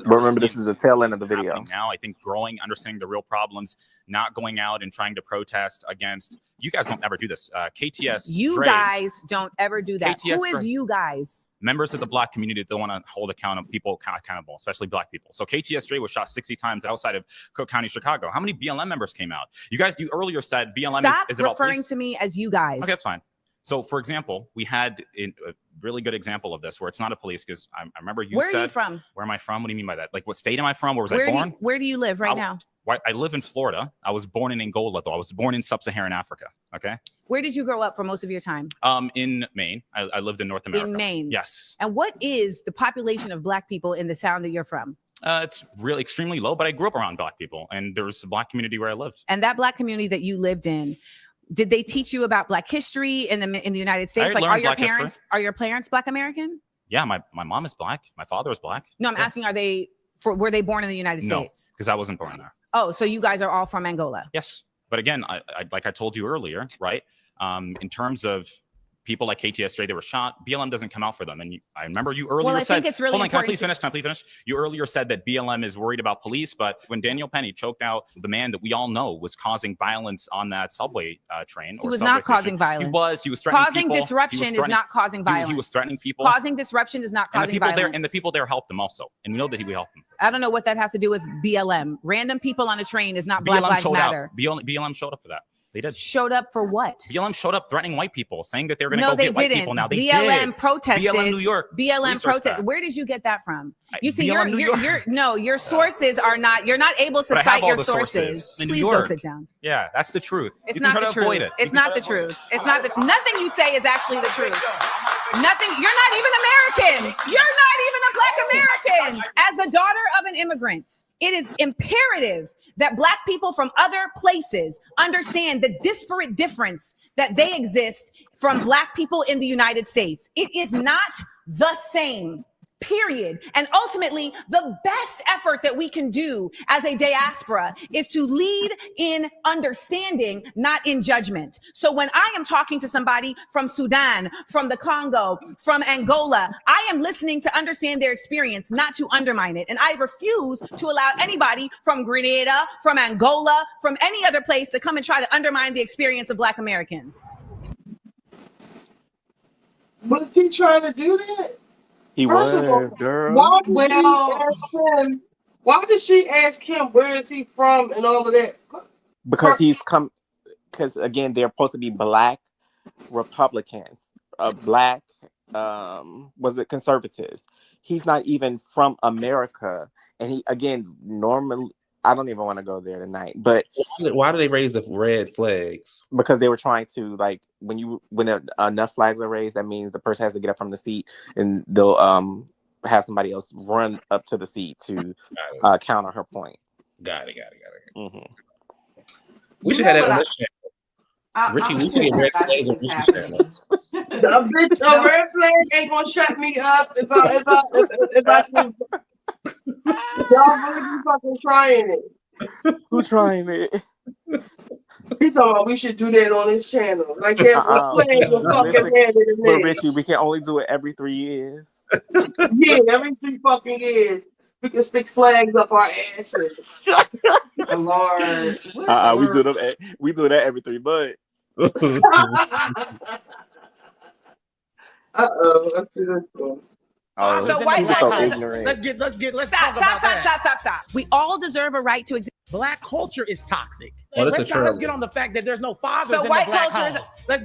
Remember, this is the tail end of the video. Now, I think growing, understanding the real problems, not going out and trying to protest against. You guys don't ever do this. KTS. You Dre, guys don't ever do that. KTS Who is Dre. you guys? Members of the Black community that want to hold people accountable, especially Black people. So KTS Dre was shot 60 times outside of Cook County, Chicago. How many BLM members came out? You earlier said BLM Stop is about referring police. to me as you guys. Okay, that's fine. So, for example, we had a really good example of this where it's not a police because I remember you Where said. Where are you from? Where am I from? What do you mean by that? Like, what state am I from? Where was I born? Where do you live right now? I live in Florida. I was born in Angola, though. I was born in sub-Saharan Africa. Okay. Where did you grow up for most of your time? In Maine. I lived in North America. In Maine. Yes. And what is the population of Black people in the town that you're from? It's really extremely low, but I grew up around Black people, and there was a Black community where I lived. And that Black community that you lived in, did they teach you about Black history in the United States? Like, are your parents Black American? Yeah, my mom is Black. My father is Black. No, I'm asking, were they born in the United States? No, because I wasn't born there. Oh, so you guys are all from Angola? Yes, but again, I like I told you earlier, right? In terms of people like KTS Dre, they were shot. BLM doesn't come out for them. And I remember you earlier said, think it's really hold on, can I please finish? You earlier said that BLM is worried about police, but when Daniel Penny choked out the man that we all know was causing violence on that subway train. He was not causing violence. He was threatening causing people. Disruption is not causing violence. He was threatening people. Causing disruption is not causing violence. And the people there helped him also. And we know that he helped them. I don't know what that has to do with BLM. Random people on a train is not Black Lives Matter. BLM showed up for that. They did. Showed up for what? BLM showed up threatening white people, saying that they were going to go get white people. Now they BLM did. protested. BLM New York. BLM protested. Where did you get that from? You see, BLM your sources are not. You're not able to cite your sources. Please go sit down. Yeah, that's the truth. It's not the truth. It's not the truth. It's not the. Nothing you say is actually the truth. Nothing. You're not even American. You're not even a Black American. As the daughter of an immigrant, it is imperative that Black people from other places understand the disparate difference that they exist from Black people in the United States. It is not the same. period. And ultimately, the best effort that we can do as a diaspora is to lead in understanding, not in judgment. So when I am talking to somebody from Sudan, from the Congo, from Angola, I am listening to understand their experience, not to undermine it. And I refuse to allow anybody from Grenada, from Angola, from any other place to come and try to undermine the experience of Black Americans. Was he trying to do that? He First of all, was, girl. why did she ask him? Why did she ask him where is he from and all of that? Because because again, they're supposed to be Black Republicans, Black, was it conservatives? He's not even from America, and he again normally. I don't even want to go there tonight, but why do they raise the red flags? Because they were trying to, like, when enough flags are raised, that means the person has to get up from the seat, and they'll have somebody else run up to the seat to counter her point. Got it. Mm-hmm. We should have that on this channel. Richie, we should get red flags on Richie's channel. A red flag ain't gonna shut me up if I do. Y'all really be fucking trying it. Who trying it? He talking about we should do that on his channel. Like that flag was fucking head in his But head. Richie, we can only do it every 3 years. Yeah, every 3 fucking years. We can stick flags up our asses. Lord. We do that every 3 months. Oh, So white so culture. ignorant. Let's Stop. We all deserve a right to exist. Black culture is toxic. Oh, Let's get on the fact that there's no fathers So in white the black culture is. home. Let's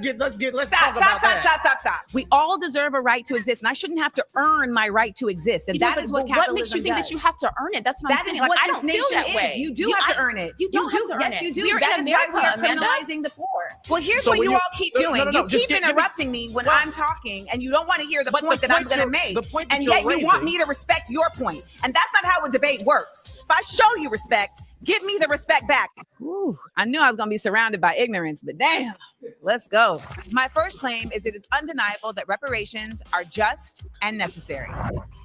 Stop. talk about that. Stop. We all deserve a right to exist, and I shouldn't have to earn my right to exist. And that is what capitalism What makes you think does. that you have to earn it? That's what I'm That saying. is Like, what I this don't feel nation that is. way. You do have to earn it. You don't have to earn Yes, it. you do. We're That in is why we are America, Amanda. criminalizing the poor. Well, here's So what when you you- all keep no, doing. no, no, You just keep give me- interrupting me when I'm talking, and you don't want to hear the But point the that I'm point going to you're- make. the point that And you're yet you want raising- me to respect your point. And that's not how a debate works. If I show you respect, give me the respect back. Ooh, I knew I was going to be surrounded by ignorance, but damn, let's go. My first claim is it is undeniable that reparations are just and necessary.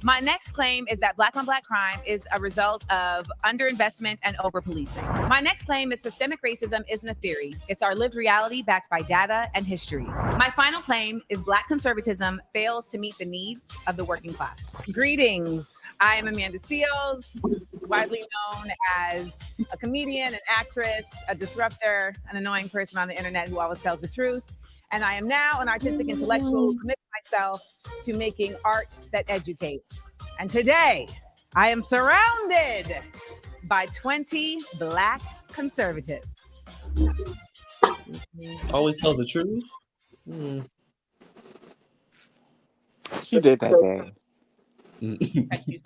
My next claim is that Black on Black crime is a result of underinvestment and over-policing. My next claim is systemic racism isn't a theory. It's our lived reality backed by data and history. My final claim is Black conservatism fails to meet the needs of the working class. Greetings. I am Amanda Seals, widely known as a comedian, an actress, a disruptor, an annoying person on the internet who always tells the truth. And I am now an artistic intellectual who committed myself to making art that educates. And today, I am surrounded by 20 Black conservatives. Always tells the truth. She did that day.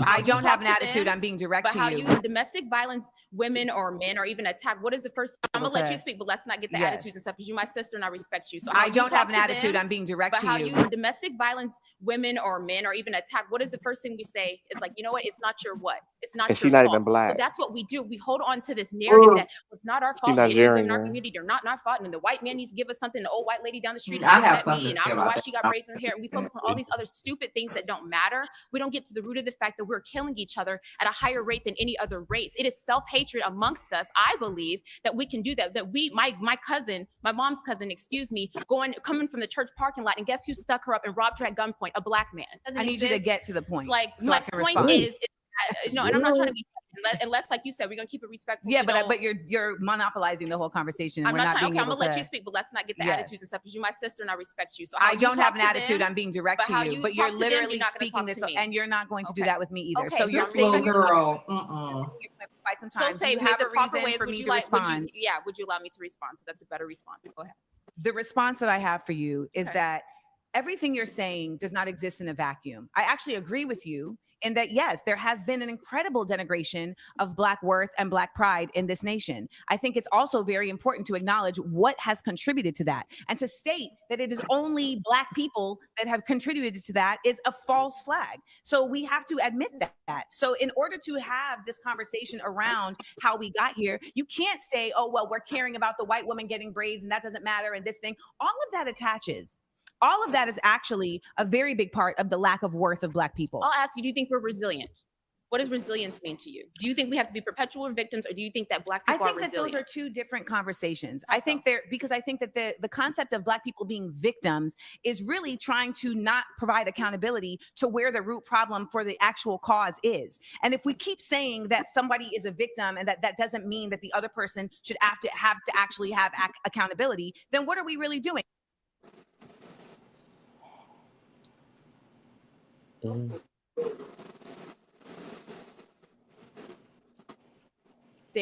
I don't have an talk to attitude. them, I'm being direct but to how you. domestic violence, women or men or even attack. What is the first? I'm gonna let you speak, but let's not get the Yes. attitudes and stuff because you're my sister and I respect you. So I how you don't have talk an to attitude. them, I'm being direct but to how you. domestic violence, women or men or even attack. What is the first thing we say? It's like, you know what? It's not your what? It's not And your she not fault. even Black. But that's what we do. We hold on to this narrative that it's not our fault. The issues in our Nigerian. community, they're not our fault. And the white man needs to give us something. The old white lady down the street is I looking have at something me, to and I say don't know about why that. she got braids in her hair. And we focus on all these other stupid things that don't matter. We don't get to the root of the fact that we're killing each other at a higher rate than any other race. It is self-hatred amongst us. I believe that we can do that. That my cousin, my mom's cousin, coming from the church parking lot, and guess who stuck her up and robbed her at gunpoint? A Black man. Doesn't I need you to exist. get to the point. Like, so my I can point respond. is, no, and I'm not trying to be, unless like you said, we're gonna keep it respectful. Yeah, so but don't- but you're monopolizing the whole conversation. And I'm we're not not trying. being Okay, I'm able gonna let to. you speak, but let's not get the Yes. attitudes and stuff because you're my sister and I respect you. So how I you don't have talk an to attitude. them, I'm being direct but to how you. you But you're talk to them, literally you're not gonna speaking talk this, to me. and you're not going to do Okay. that with me either. Okay, so you're so saying maybe- girl. quite some So time. say Do you maybe have the a proper reason way is for would me you to like respond? would you allow me to respond? So that's a better response. Go ahead. The response that I have for you is that everything you're saying does not exist in a vacuum. I actually agree with you in that, yes, there has been an incredible denigration of Black worth and Black pride in this nation. I think it's also very important to acknowledge what has contributed to that. And to state that it is only Black people that have contributed to that is a false flag. So we have to admit that. So in order to have this conversation around how we got here, you can't say, oh, well, we're caring about the white woman getting braids and that doesn't matter and this thing. All of that attaches All of that is actually a very big part of the lack of worth of Black people. I'll ask you, do you think we're resilient? What does resilience mean to you? Do you think we have to be perpetual victims, or do you think that Black I people think are that resilient? those are two different conversations. I think that the concept of Black people being victims is really trying to not provide accountability to where the root problem for the actual cause is. And if we keep saying that somebody is a victim and that doesn't mean that the other person should have to actually have accountability, then what are we really doing?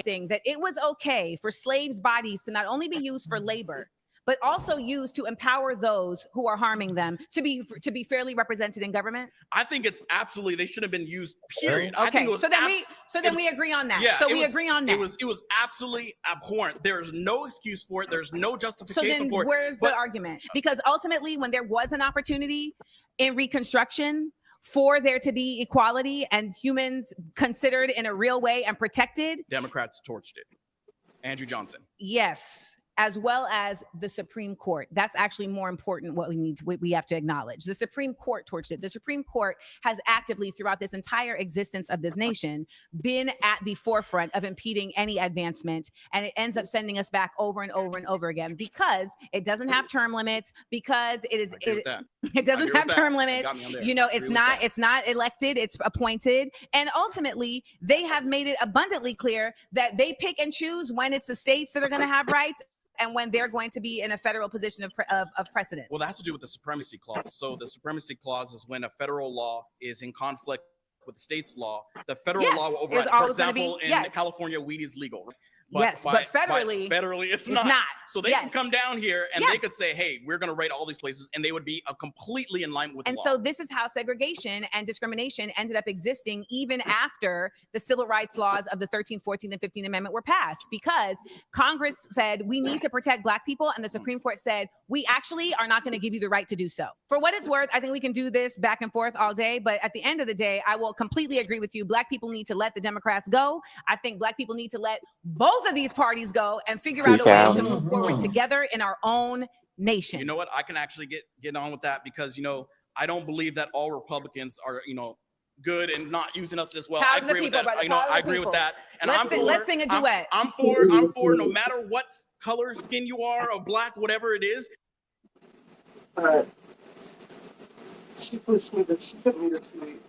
Saying that it was okay for slaves' bodies to not only be used for labor, but also used to empower those who are harming them to be fairly represented in government? I think it's absolutely they should have been used. Period. I think Okay, it was so then we agree on that. Yeah, so we agree on that. It was absolutely abhorrent. There's no excuse for it. There's no So justification then for it. where's the argument? Because ultimately, when there was an opportunity in Reconstruction for there to be equality and humans considered in a real way and protected, Democrats torched it. Andrew Johnson. yes, as well as the Supreme Court. That's actually more important. What we have to acknowledge. The Supreme Court torched it. The Supreme Court has actively, throughout this entire existence of this nation, been at the forefront of impeding any advancement, and it ends up sending us back over and over and over again because it doesn't have term limits. Because it doesn't have term limits. It's not elected. It's appointed, and ultimately they have made it abundantly clear that they pick and choose when it's the states that are going to have rights and when they're going to be in a federal position of precedence. Well, that has to do with the supremacy clause. So the supremacy clause is when a federal law is in conflict with the state's law. The federal law will override. For example, in California, weed is legal. But federally, it's not. So they can come down here and they could say, hey, we're going to raid all these places, and they would be completely in line with the law. And so this is how segregation and discrimination ended up existing even after the civil rights laws of the 13th, 14th, and 15th Amendment were passed, because Congress said we need to protect Black people, and the Supreme Court said we actually are not going to give you the right to do so. For what it's worth, I think we can do this back and forth all day, but at the end of the day, I will completely agree with you. Black people need to let the Democrats go. I think Black people need to let both of these parties go and figure out a way to move forward together in our own nation. You know what? I can actually get on with that because, I don't believe that all Republicans are, good and not using us as well. I agree with that. I agree with that. And let's sing a duet. I'm for no matter what color skin you are of Black, whatever it is. All right. She puts me to sleep.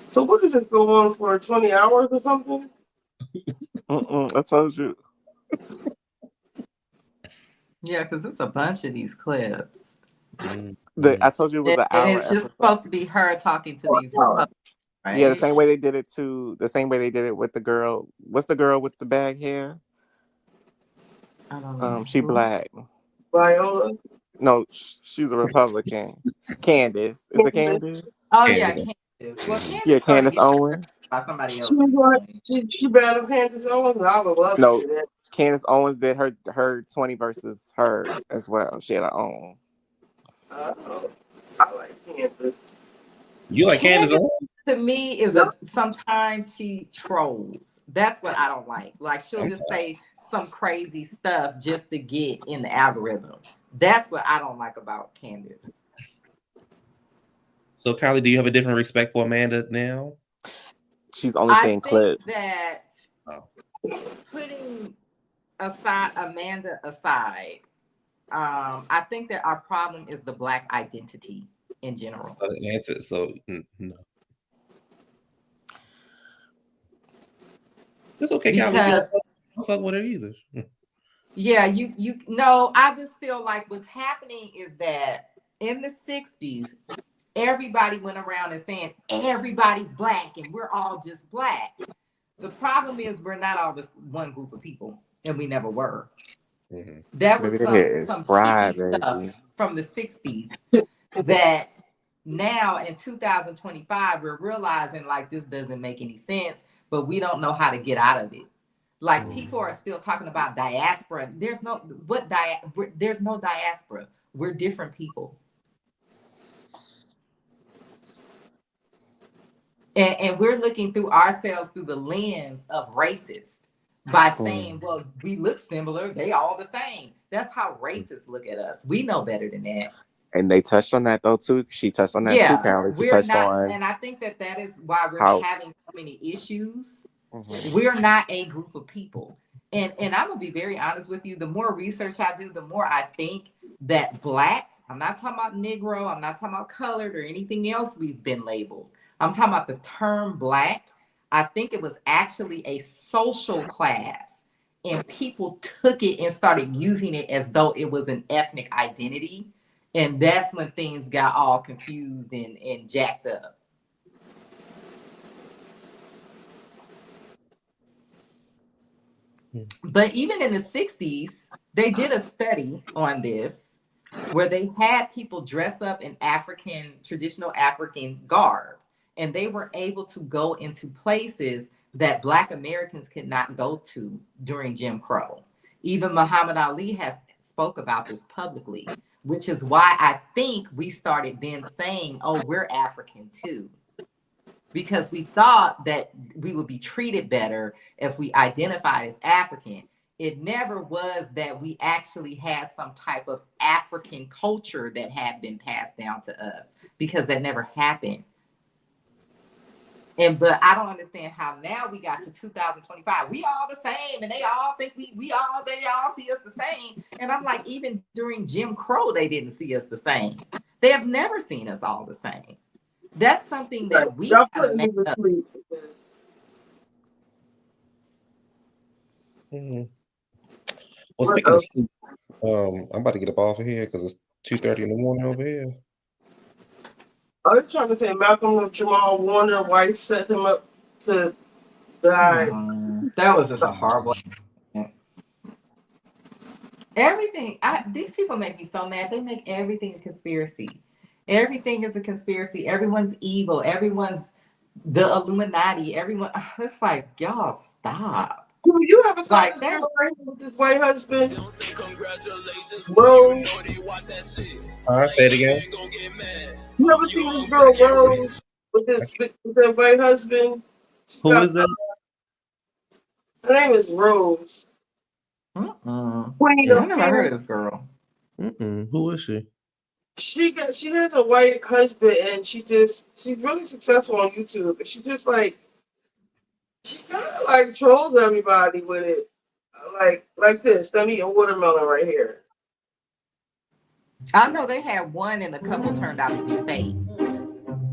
So what does this go on for? 20 hours or something? I told you. Yeah, because it's a bunch of these clips. I told you it was an hour. And it's just supposed to be her talking to these Republicans, right? Yeah, the same way they did it with the girl. What's the girl with the bag hair? I don't know. She Black. Viola? No, she's a Republican. Candace. Is it Candace? Oh, yeah, Candace. Well, Candace Owens. By somebody else. She battled Candace Owens? I would love to see that. Candace Owens did her 20 versus her as well. She had her own. I like Candace. You like Candace Owens? To me, sometimes she trolls. That's what I don't like. Like, she'll just say some crazy stuff just to get in the algorithm. That's what I don't like about Candace. So, Kylie, do you have a different respect for Amanda now? She's only saying clips. That putting Amanda aside, I think that our problem is the Black identity in general. So, no. It's okay, Kylie. I don't fuck with her either. Yeah, you know, I just feel like what's happening is that in the 60s, everybody went around and saying everybody's Black and we're all just Black. The problem is we're not all this one group of people, and we never were. Mm-hmm. That was some hippie stuff from the 60s that now in 2025 we're realizing like this doesn't make any sense, but we don't know how to get out of it. Like people are still talking about diaspora. There's no diaspora. We're different people. And we're looking through ourselves through the lens of racist by saying, well, we look similar. They all the same. That's how racists look at us. We know better than that. And they touched on that though too. She touched on that too, Callie. She We're touched not, on and I think that is why we're how having so many issues. We're not a group of people. And I'm gonna be very honest with you. The more research I do, the more I think that Black, I'm not talking about Negro, I'm not talking about colored or anything else we've been labeled. I'm talking about the term Black. I think it was actually a social class, and people took it and started using it as though it was an ethnic identity. And that's when things got all confused and jacked up. But even in the 60s, they did a study on this where they had people dress up in traditional African garb, and they were able to go into places that Black Americans could not go to during Jim Crow. Even Muhammad Ali has spoke about this publicly, which is why I think we started then saying, oh, we're African too. Because we thought that we would be treated better if we identified as African. It never was that we actually had some type of African culture that had been passed down to us, because that never happened. But I don't understand how now we got to 2025. We all the same, and they all think they all see us the same. And I'm like, even during Jim Crow, they didn't see us the same. They have never seen us all the same. That's something that we gotta make up. Well, speaking of sleep, I'm about to get up off of here because it's 2:30 in the morning over here. I was trying to say Malcolm Jamal Warner wife set him up to die. That was just a horrible. Everything. These people make me so mad. They make everything a conspiracy. Everything is a conspiracy. Everyone's evil. Everyone's the Illuminati. Everyone. It's like, y'all stop. Do you have a like that with this white husband? Rose. Say it again. You ever seen this girl Rose with her white husband? Who is that? Her name is Rose. I never heard of this girl. Who is she? She has a white husband, and she's really successful on YouTube. But she just kind of trolls everybody with it, like this. Let me a watermelon right here. I know they had one, and the couple turned out to be fake.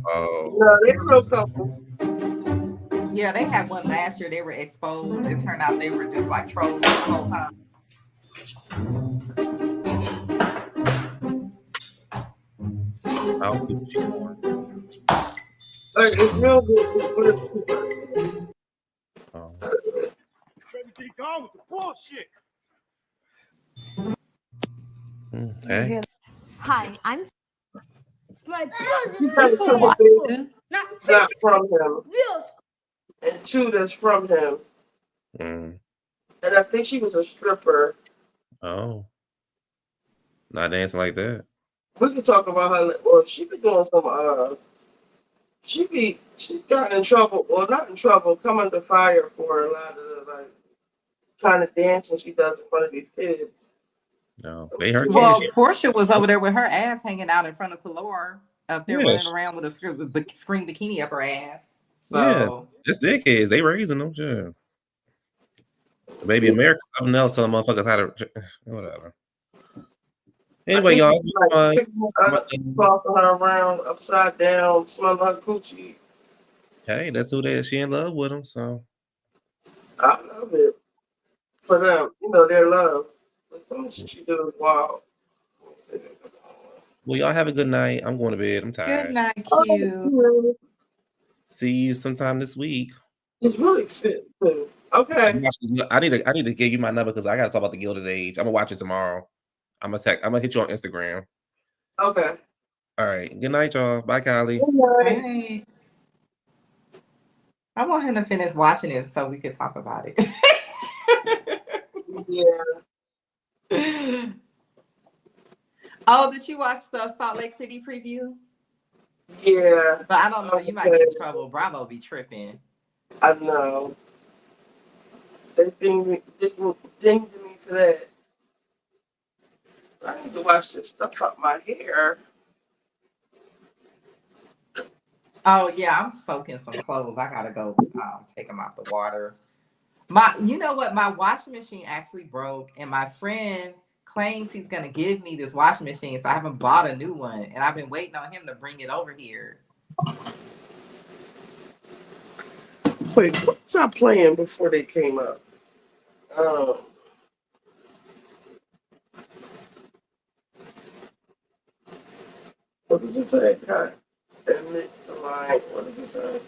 Oh. No, they're a real couple. Yeah, they had one last year. They were exposed. It turned out they were just like trolls the whole time. I'll keep you more. It's real good. Baby, keep going with the bullshit. Hey. Hi, I'm. My not from him. And two that's from him. And I think she was a stripper. Oh. Not dancing like that. We can talk about her. Well, she be doing some. She's gotten in trouble, or not in trouble, come under fire for a lot of the kind of dancing she does in front of these kids. No, they heard. Well, Portia was over there with her ass hanging out in front of Pillar, up there running around with a screen bikini up her ass. So yeah, it's their kids. They raising them. Yeah. Baby America, something else. Tell motherfuckers how to whatever. Anyway, y'all. Tossing her around upside down, smelling her coochie. Hey, that's who they. She in love with him. So I love it for them. Their love. But some shit she do is wild. Well, y'all have a good night. I'm going to bed. I'm tired. Good night, Q. See you sometime this week. It's really sick too. Okay. I need to give you my number because I got to talk about the Gilded Age. I'm gonna watch it tomorrow. I'm gonna hit you on Instagram. Okay. All right. Good night, y'all. Bye, Kylie. Good night. I want him to finish watching it so we can talk about it. Yeah. Oh, did you watch the Salt Lake City preview? Yeah. But I don't know. You might get in trouble. Bravo be tripping. I know. They dinged me for that. I need to wash this stuff up my hair. Oh yeah, I'm soaking some clothes. I gotta go take them out the water. You know what? My washing machine actually broke, and my friend claims he's gonna give me this washing machine, so I haven't bought a new one, and I've been waiting on him to bring it over here. Wait, what was I playing before they came up? What did you say, Kai? It's a line. What did you say?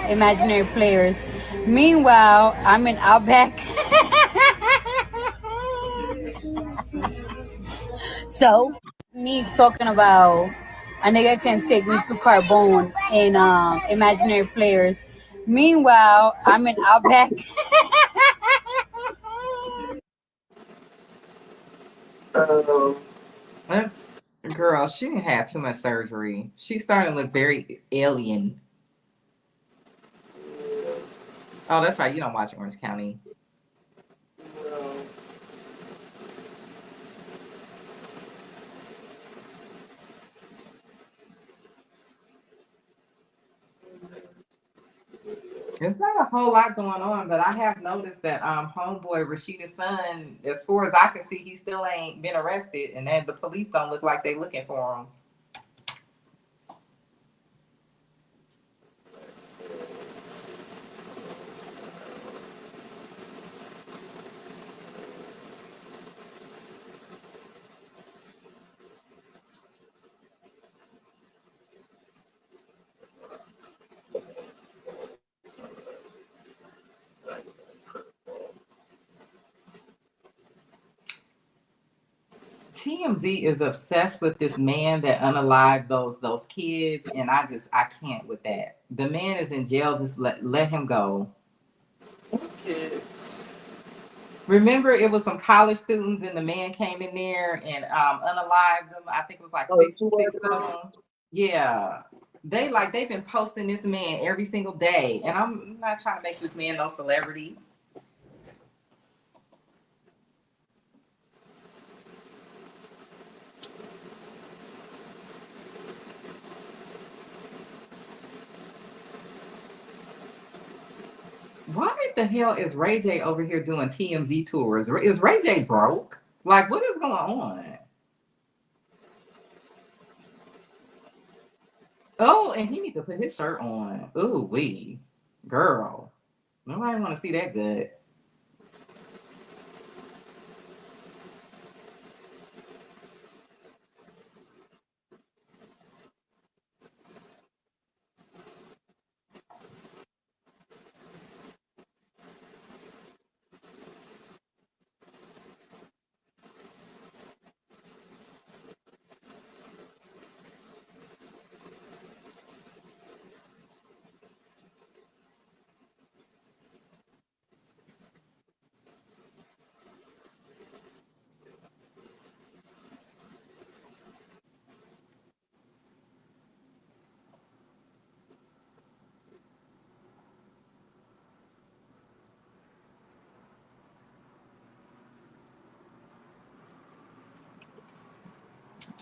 Imaginary players. Meanwhile, I'm in Outback. So, me talking about a nigga can take me to Carbone in Imaginary Players. Meanwhile, I'm in Outback. Girl, she didn't have too much surgery. She's starting to look very alien. Oh, that's right. You don't watch Orange County. It's not a whole lot going on, but I have noticed that homeboy Rashida's son, as far as I can see, he still ain't been arrested, and then the police don't look like they looking for him. TMZ is obsessed with this man that unalived those kids, and I can't with that. The man is in jail. Just let him go. Kids. Remember, it was some college students, and the man came in there and unalived them. I think it was like six of them. Yeah, they've been posting this man every single day, and I'm not trying to make this man no celebrity. Why the hell is Ray J over here doing TMZ tours? Is Ray J broke? Like, what is going on? Oh, and he needs to put his shirt on. Ooh, girl. Nobody want to see that good.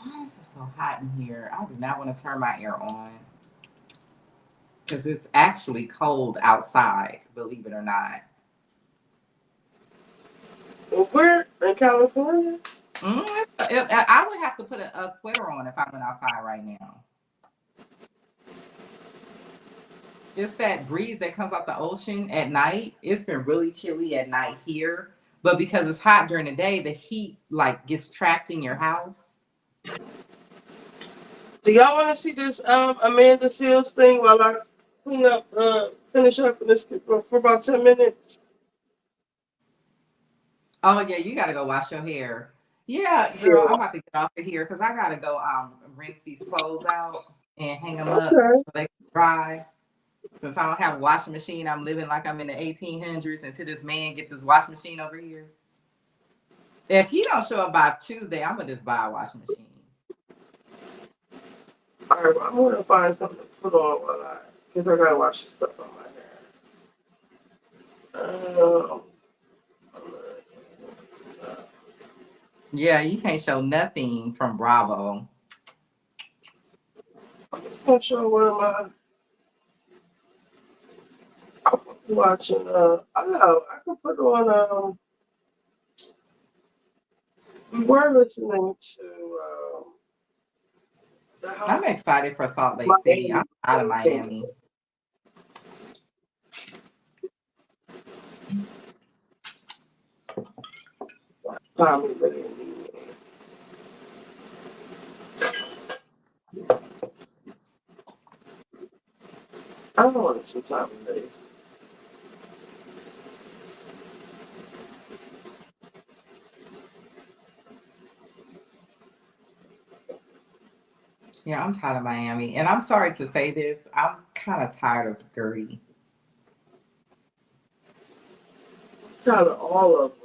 Why is it so hot in here? I do not want to turn my air on because it's actually cold outside, believe it or not. Well, we're in California. I would have to put a sweater on if I went outside right now. It's that breeze that comes out the ocean at night. It's been really chilly at night here, but because it's hot during the day, the heat gets trapped in your house. Do y'all want to see this Amanda Seals thing while I finish up this for about 10 minutes? Oh yeah, you gotta go wash your hair. Yeah, girl, I'm about to get off of here because I gotta go rinse these clothes out and hang them up so they can dry. Since I don't have a washing machine, I'm living like I'm in the 1800s until this man get this washing machine over here. If he don't show up by Tuesday, I'm gonna just buy a washing machine. All right, well, I'm gonna find something to put on while because I gotta wash this stuff on my hair. Yeah, you can't show nothing from Bravo. I'm sure where I was watching. I don't know. I can put on. We were listening to. I'm excited for Salt Lake City. I'm out of Miami. Tommy Lee. I don't want to see Tommy Lee. Yeah, I'm tired of Miami. And I'm sorry to say this. I'm kind of tired of Gertie. Kind of all of them.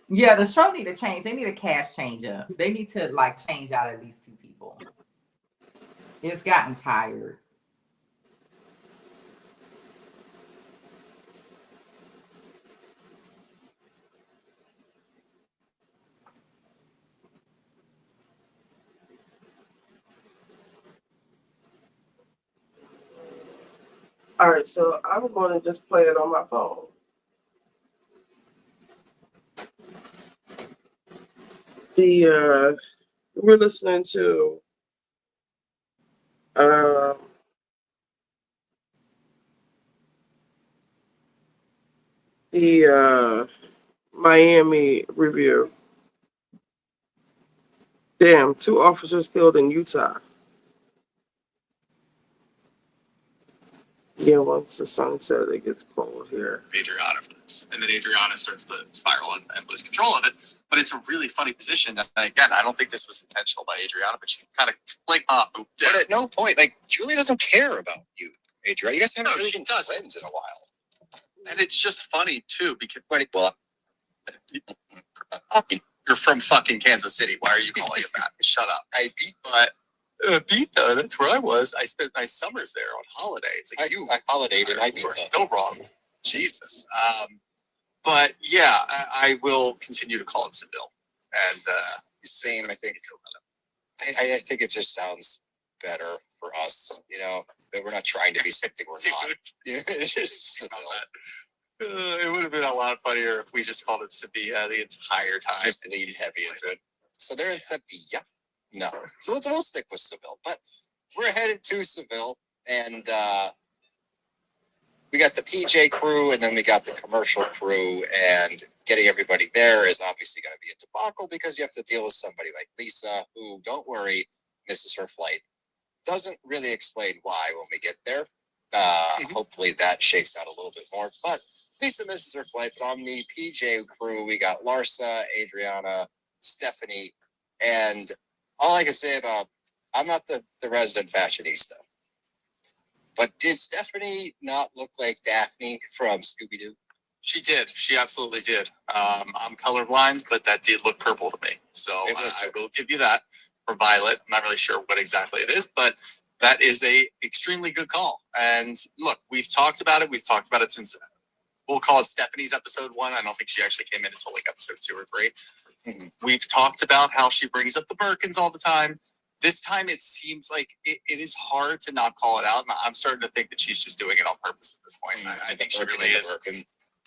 Yeah, the show need to change. They need a cast change up. They need to like change out at least 2 people. It's gotten tired. All right, so I'm going to just play it on my phone. We're listening to the Miami review. Damn, 2 officers killed in Utah. Yeah, once the sun sets, it gets cold here. Adriana for this. And then Adriana starts to spiral and lose control of it. But it's a really funny position. And again, I don't think this was intentional by Adriana, but she kind of like but at no point, like Julie doesn't care about you, Adriana. You guys haven't really been friends in a while. And it's just funny too, because you're from fucking Kansas City. Why are you calling it that? Shut up. I beat, but Ibiza, that's where I was. I spent my summers there on holiday. It's like I holidayed in Ibiza. No wrong. Jesus. But yeah, I will continue to call it Seville. And same, I think. I think it just sounds better for us, you know, that we're not trying to be something we're not. It's just Seville. It would have been a lot funnier if we just called it Sevilla the entire time. Just lead heavy into it. So they're in Sevilla. No. So we'll stick with Seville. But we're headed to Seville, and we got the PJ crew, and then we got the commercial crew, and getting everybody there is obviously going to be a debacle because you have to deal with somebody like Lisa, who, don't worry, misses her flight. Doesn't really explain why when we get there. Hopefully that shakes out a little bit more. But Lisa misses her flight. But on the PJ crew, we got Larsa, Adriana, Stephanie, and all I can say about, I'm not the resident fashionista, but did Stephanie not look like Daphne from Scooby-Doo? She did. She absolutely did. I'm colorblind, but that did look purple to me. So I will give you that. For Violet, I'm not really sure what exactly it is, but that is a extremely good call. And look, we've talked about it. We've talked about it since, we'll call it Stephanie's episode 1. I don't think she actually came in until like episode 2 or 3. Mm-hmm. We've talked about how she brings up the Birkins all the time. This time it seems like it is hard to not call it out. And I'm starting to think that she's just doing it on purpose at this point. I think she really is.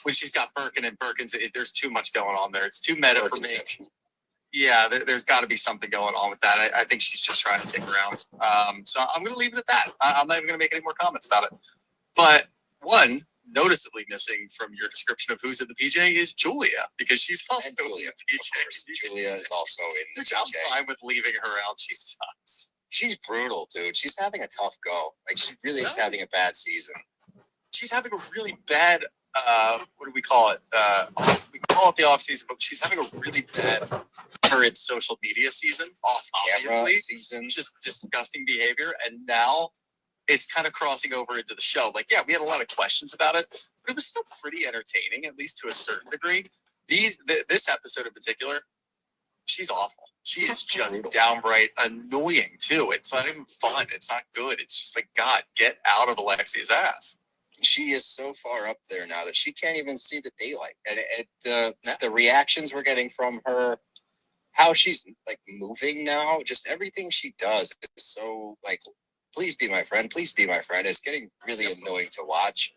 When she's got Birkin and Birkins, there's too much going on there. It's too meta for me. Yeah, there's got to be something going on with that. I think she's just trying to take around. So I'm going to leave it at that. I'm not even going to make any more comments about it. But one, noticeably missing from your description of who's in the PJ is Julia, because she's also in the PJ. Julia is also in the PJ. I'm fine with leaving her out. She sucks. She's brutal, dude. She's having a tough go. Like, she really is having a bad season. She's having a really bad, what do we call it? We call it the off season, but she's having a really bad current social media season. Off camera season. Just disgusting behavior. And now it's kind of crossing over into the show. Like, yeah, we had a lot of questions about it, but it was still pretty entertaining, at least to a certain degree. This episode in particular, she's awful. She is just downright annoying too. It's not even fun. It's not good. It's just like, God, get out of Alexia's ass. She is so far up there now that she can't even see the daylight. And the reactions we're getting from her, how she's like moving now, just everything she does is so like, please be my friend. Please be my friend. It's getting really annoying to watch.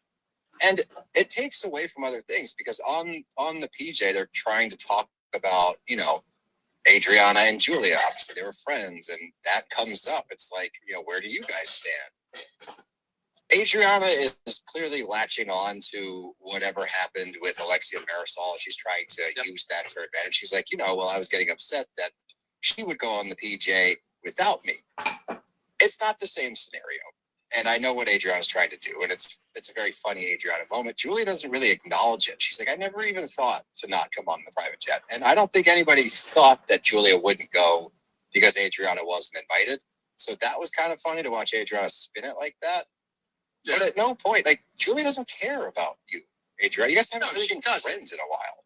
And it takes away from other things because on the PJ, they're trying to talk about, you know, Adriana and Julia. Obviously, they were friends, and that comes up. It's like, you know, where do you guys stand? Adriana is clearly latching on to whatever happened with Alexia Marisol. She's trying to use that to her advantage. She's like, you know, well, I was getting upset that she would go on the PJ without me. It's not the same scenario. And I know what Adriana's trying to do, and it's a very funny Adriana moment. Julia doesn't really acknowledge it. She's like, I never even thought to not come on the private jet. And I don't think anybody thought that Julia wouldn't go because Adriana wasn't invited. So that was kind of funny to watch Adriana spin it like that. Yeah. But at no point, like, Julia doesn't care about you, Adriana. You guys haven't really been friends in a while.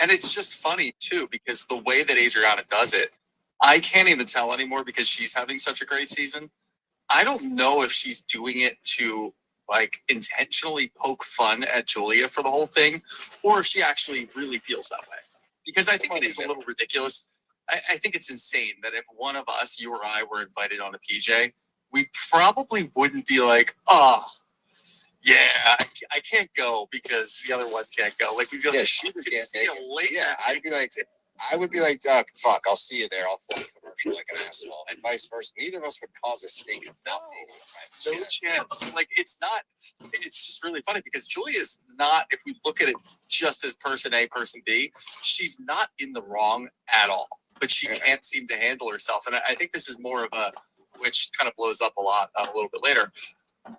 And it's just funny too, because the way that Adriana does it, I can't even tell anymore because she's having such a great season. I don't know if she's doing it to like intentionally poke fun at Julia for the whole thing, or if she actually really feels that way. Because I think it is a little ridiculous. I think it's insane that if one of us, you or I, were invited on a PJ, we probably wouldn't be like, oh, yeah, I can't go because the other one can't go. Like, we'd be like, yeah, she can't see you later. Yeah, I would be like, fuck, I'll see you there. I'll fly a commercial like an asshole, and vice versa. Neither of us would cause a stink of not being no chance. Like, it's just really funny because Julia's not, if we look at it just as person A, person B, she's not in the wrong at all, but she can't seem to handle herself. And I think this is more of a, which kind of blows up a little bit later.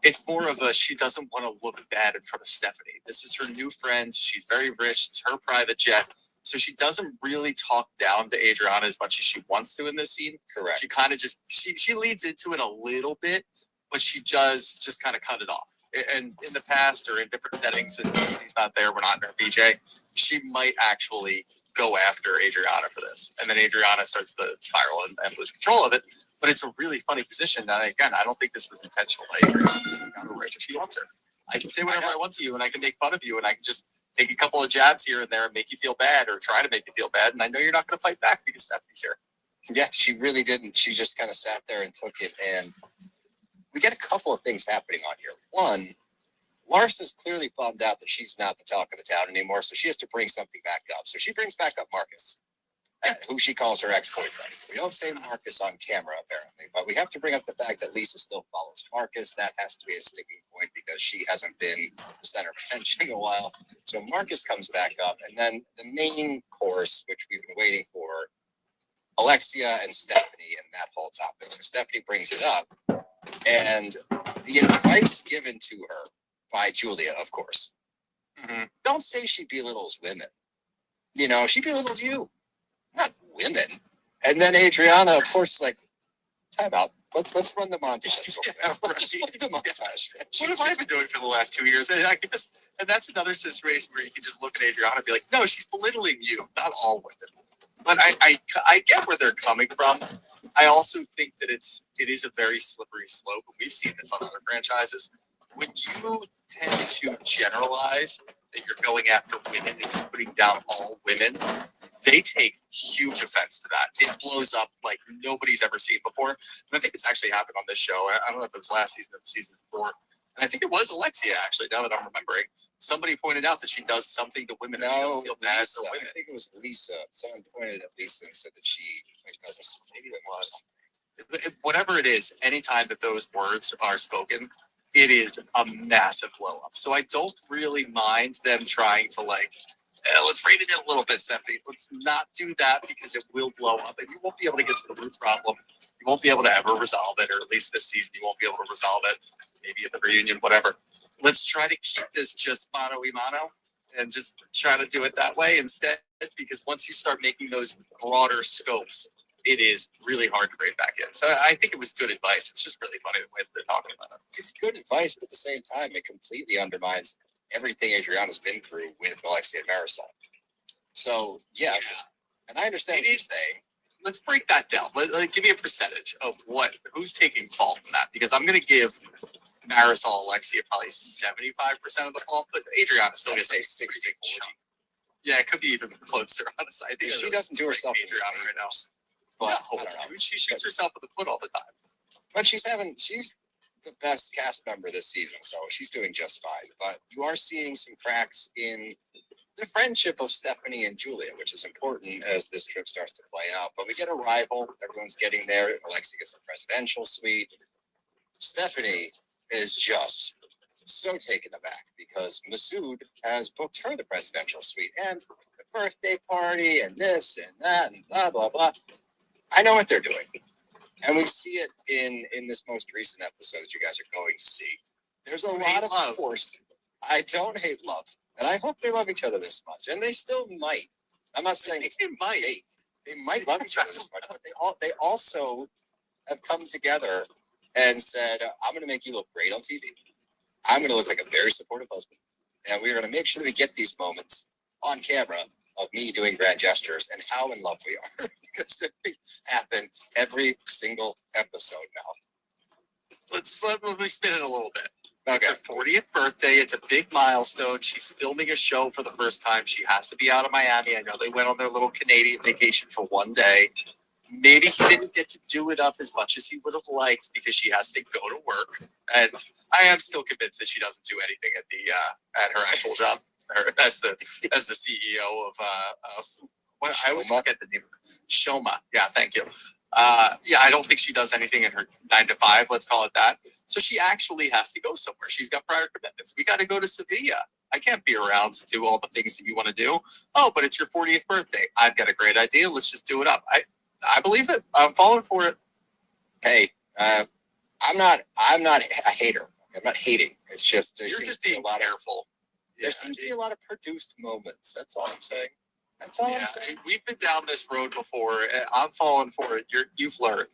It's more of a, she doesn't want to look bad in front of Stephanie. This is her new friend. She's very rich. It's her private jet. So she doesn't really talk down to Adriana as much as she wants to in this scene. Correct. She kind of just, she leads into it a little bit, but she does just kind of cut it off. And in the past or in different settings, when Stephanie's not there, we're not in her PJ, she might actually go after Adriana for this. And then Adriana starts to spiral and lose control of it. But it's a really funny position. And again, I don't think this was intentional by Adriana. She's got her right where she wants her. I can say whatever I want to you, and I can make fun of you, and I can just take a couple of jabs here and there and make you feel bad or try to make you feel bad. And I know you're not going to fight back because Stephanie's here. Yeah, she really didn't. She just kind of sat there and took it. And we get a couple of things happening on here. One, Larsa's clearly bummed out that she's not the talk of the town anymore, so she has to bring something back up. So she brings back up Marcus, who she calls her ex-boyfriend. We don't say Marcus on camera, apparently, but we have to bring up the fact that Lisa still follows Marcus. That has to be a sticking point because she hasn't been the center of attention in a while. So Marcus comes back up, and then the main course, which we've been waiting for, Alexia and Stephanie and that whole topic. So Stephanie brings it up, and the advice given to her by Julia, of course. Mm-hmm. Don't say she belittles women. You know, she belittled you, not women. And then Adriana, of course, is like, time out. Let's run the montage. Let's run the montage. What have I been doing for the last 2 years? And I guess, and that's another situation where you can just look at Adriana and be like, no, she's belittling you, not all women. But I get where they're coming from. I also think that it is a very slippery slope, and we've seen this on other franchises. When you tend to generalize that you're going after women and you're putting down all women, they take huge offense to that. It blows up like nobody's ever seen before. And I think it's actually happened on this show. I don't know if it was last season or the season before. And I think it was Alexia, actually, now that I'm remembering. Somebody pointed out that she does something to women and she doesn't feel bad for women. I think it was Lisa. Someone pointed at Lisa and said that she doesn't. Maybe it was. Whatever it is, anytime that those words are spoken, it is a massive blow up. So I don't really mind them trying to let's rein it in a little bit, Stephanie. Let's not do that because it will blow up and you won't be able to get to the root problem. You won't be able to ever resolve it, or at least this season you won't be able to resolve it. Maybe at the reunion, whatever. Let's try to keep this just mano y mano and just try to do it that way instead, because once you start making those broader scopes, it is really hard to break back in. So I think it was good advice. It's just really funny the way they're talking about it. It's good advice, but at the same time, it completely undermines everything Adriana's been through with Alexia and Marisol. So yes, and I understand what you're saying. Let's break that down. Give me a percentage of who's taking fault in that, because I'm going to give Marisol Alexia probably 75% of the fault, but Adriana still gets a 60. Yeah, it could be even closer. Honestly, I think she doesn't do herself Adriana right now. But I don't know. She shoots herself in the foot all the time. But she's the best cast member this season, so she's doing just fine. But you are seeing some cracks in the friendship of Stephanie and Julia, which is important as this trip starts to play out. But we get a rival. Everyone's getting there. Alexia gets the presidential suite. Stephanie is just so taken aback because Masood has booked her the presidential suite and the birthday party and this and that and blah, blah, blah. I know what they're doing. And we see it in this most recent episode that you guys are going to see. There's a lot of forced. I don't hate love. And I hope they love each other this much. And they still might. I'm not saying they might. They might love each other this much, but they also have come together and said, I'm going to make you look great on TV. I'm going to look like a very supportive husband. And we're going to make sure that we get these moments on camera of me doing grand gestures and how in love we are. Because they happen every single episode now. Let me spin it a little bit. Okay. It's her 40th birthday. It's a big milestone. She's filming a show for the first time. She has to be out of Miami. I know they went on their little Canadian vacation for one day. Maybe he didn't get to do it up as much as he would have liked because she has to go to work. And I am still convinced that she doesn't do anything at her actual job as the CEO of what I always forget the name of it. Shoma. Yeah, thank you. Yeah, I don't think she does anything in her 9 to 5. Let's call it that. So she actually has to go somewhere. She's got prior commitments. We got to go to Sevilla. I can't be around to do all the things that you want to do. Oh, but it's your 40th birthday. I've got a great idea. Let's just do it up. I believe it. I'm falling for it. Hey, I'm not a hater. I'm not hating. It's just you're just being careful. There seems to be a lot of produced moments. That's all I'm saying. That's all I'm saying. We've been down this road before. I'm falling for it. You've learned.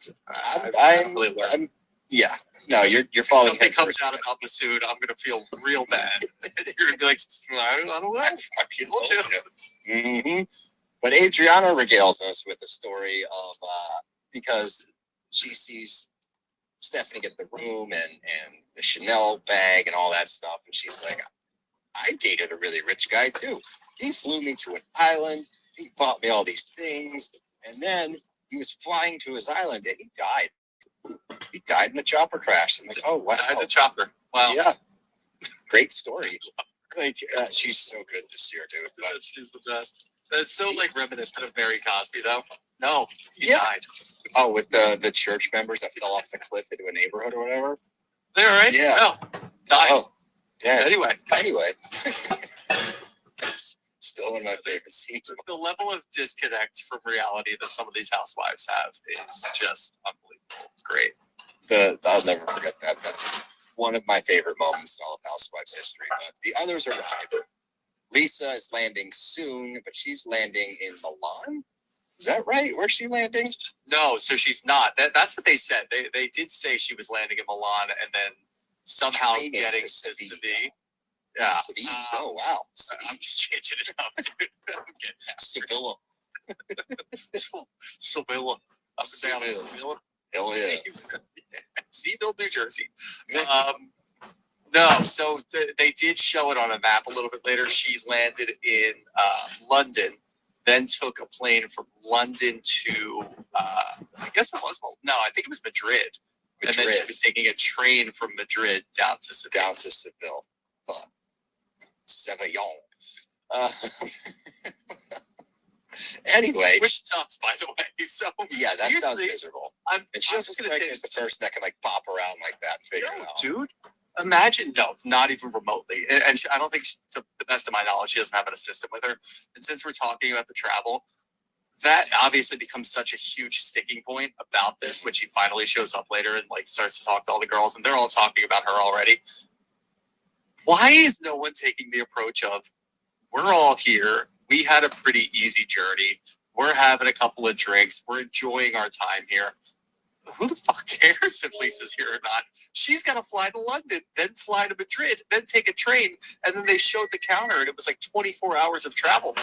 I'm really learned. Yeah. No, you're falling. If something comes out about Masood, I'm gonna feel real bad. You're gonna be like, I don't know. Mm-hmm. But Adriana regales us with the story of because she sees Stephanie get the room and the Chanel bag and all that stuff, and she's like, I dated a really rich guy too. He flew me to an island. He bought me all these things, and then he was flying to his island and he died. He died in a chopper crash. I'm like, oh wow, died in a chopper. Wow. Yeah, great story. Like she's so good this year, dude. But she's the best. That's so like reminiscent of Mary Cosby, though. No, he died. Oh, with the church members that fell off the cliff into a neighborhood or whatever. They're right. Yeah. No, died. Oh, yeah. Anyway. It's still one of my favorite scenes. The level of disconnect from reality that some of these housewives have is just unbelievable. It's great. I'll never forget that. That's one of my favorite moments in all of Housewives history. But the others arrive. Lisa is landing soon, but she's landing in Milan. Is that right? Where's she landing? No, so she's not. That's what they said. They did say she was landing in Milan and then somehow getting to Sevilla. Yeah. Sevilla. Oh wow. I'm just changing it up, dude. Sevilla. Sevilla. Up and down Sevilla. Hell yeah. Seville, New Jersey. No, so they did show it on a map a little bit later. She landed in London, then took a plane from London to, I guess it was, no, I think it was Madrid. And then she was taking a train from Madrid down to Seville. Sevillon. Anyway, which sucks, by the way. So yeah, that sounds miserable. And she doesn't say it's the person that can like bop around like that and figure it out. Dude, imagine not even remotely. And I don't think, to the best of my knowledge, she doesn't have an assistant with her. And since we're talking about the travel, that obviously becomes such a huge sticking point about this when she finally shows up later and like starts to talk to all the girls, and they're all talking about her already. Why is no one taking the approach of, we're all here, we had a pretty easy journey, we're having a couple of drinks, we're enjoying our time here. Who the fuck cares if Lisa's here or not? She's got to fly to London, then fly to Madrid, then take a train, and then they showed the counter, and it was like 24 hours of travel.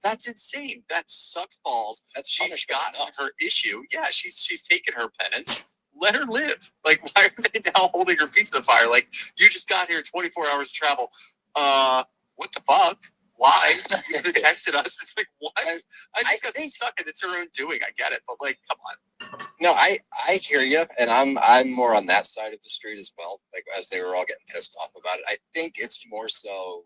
That's insane. That sucks balls. She's got her issue. Yeah, she's taken her penance. Let her live. Like, why are they now holding her feet to the fire? Like, you just got here 24 hours of travel. What the fuck? Why? You could have texted us. It's like, what? I just got stuck and it's her own doing. I get it, but like, come on. No, I hear you, and I'm more on that side of the street as well. Like, as they were all getting pissed off about it, I think it's more so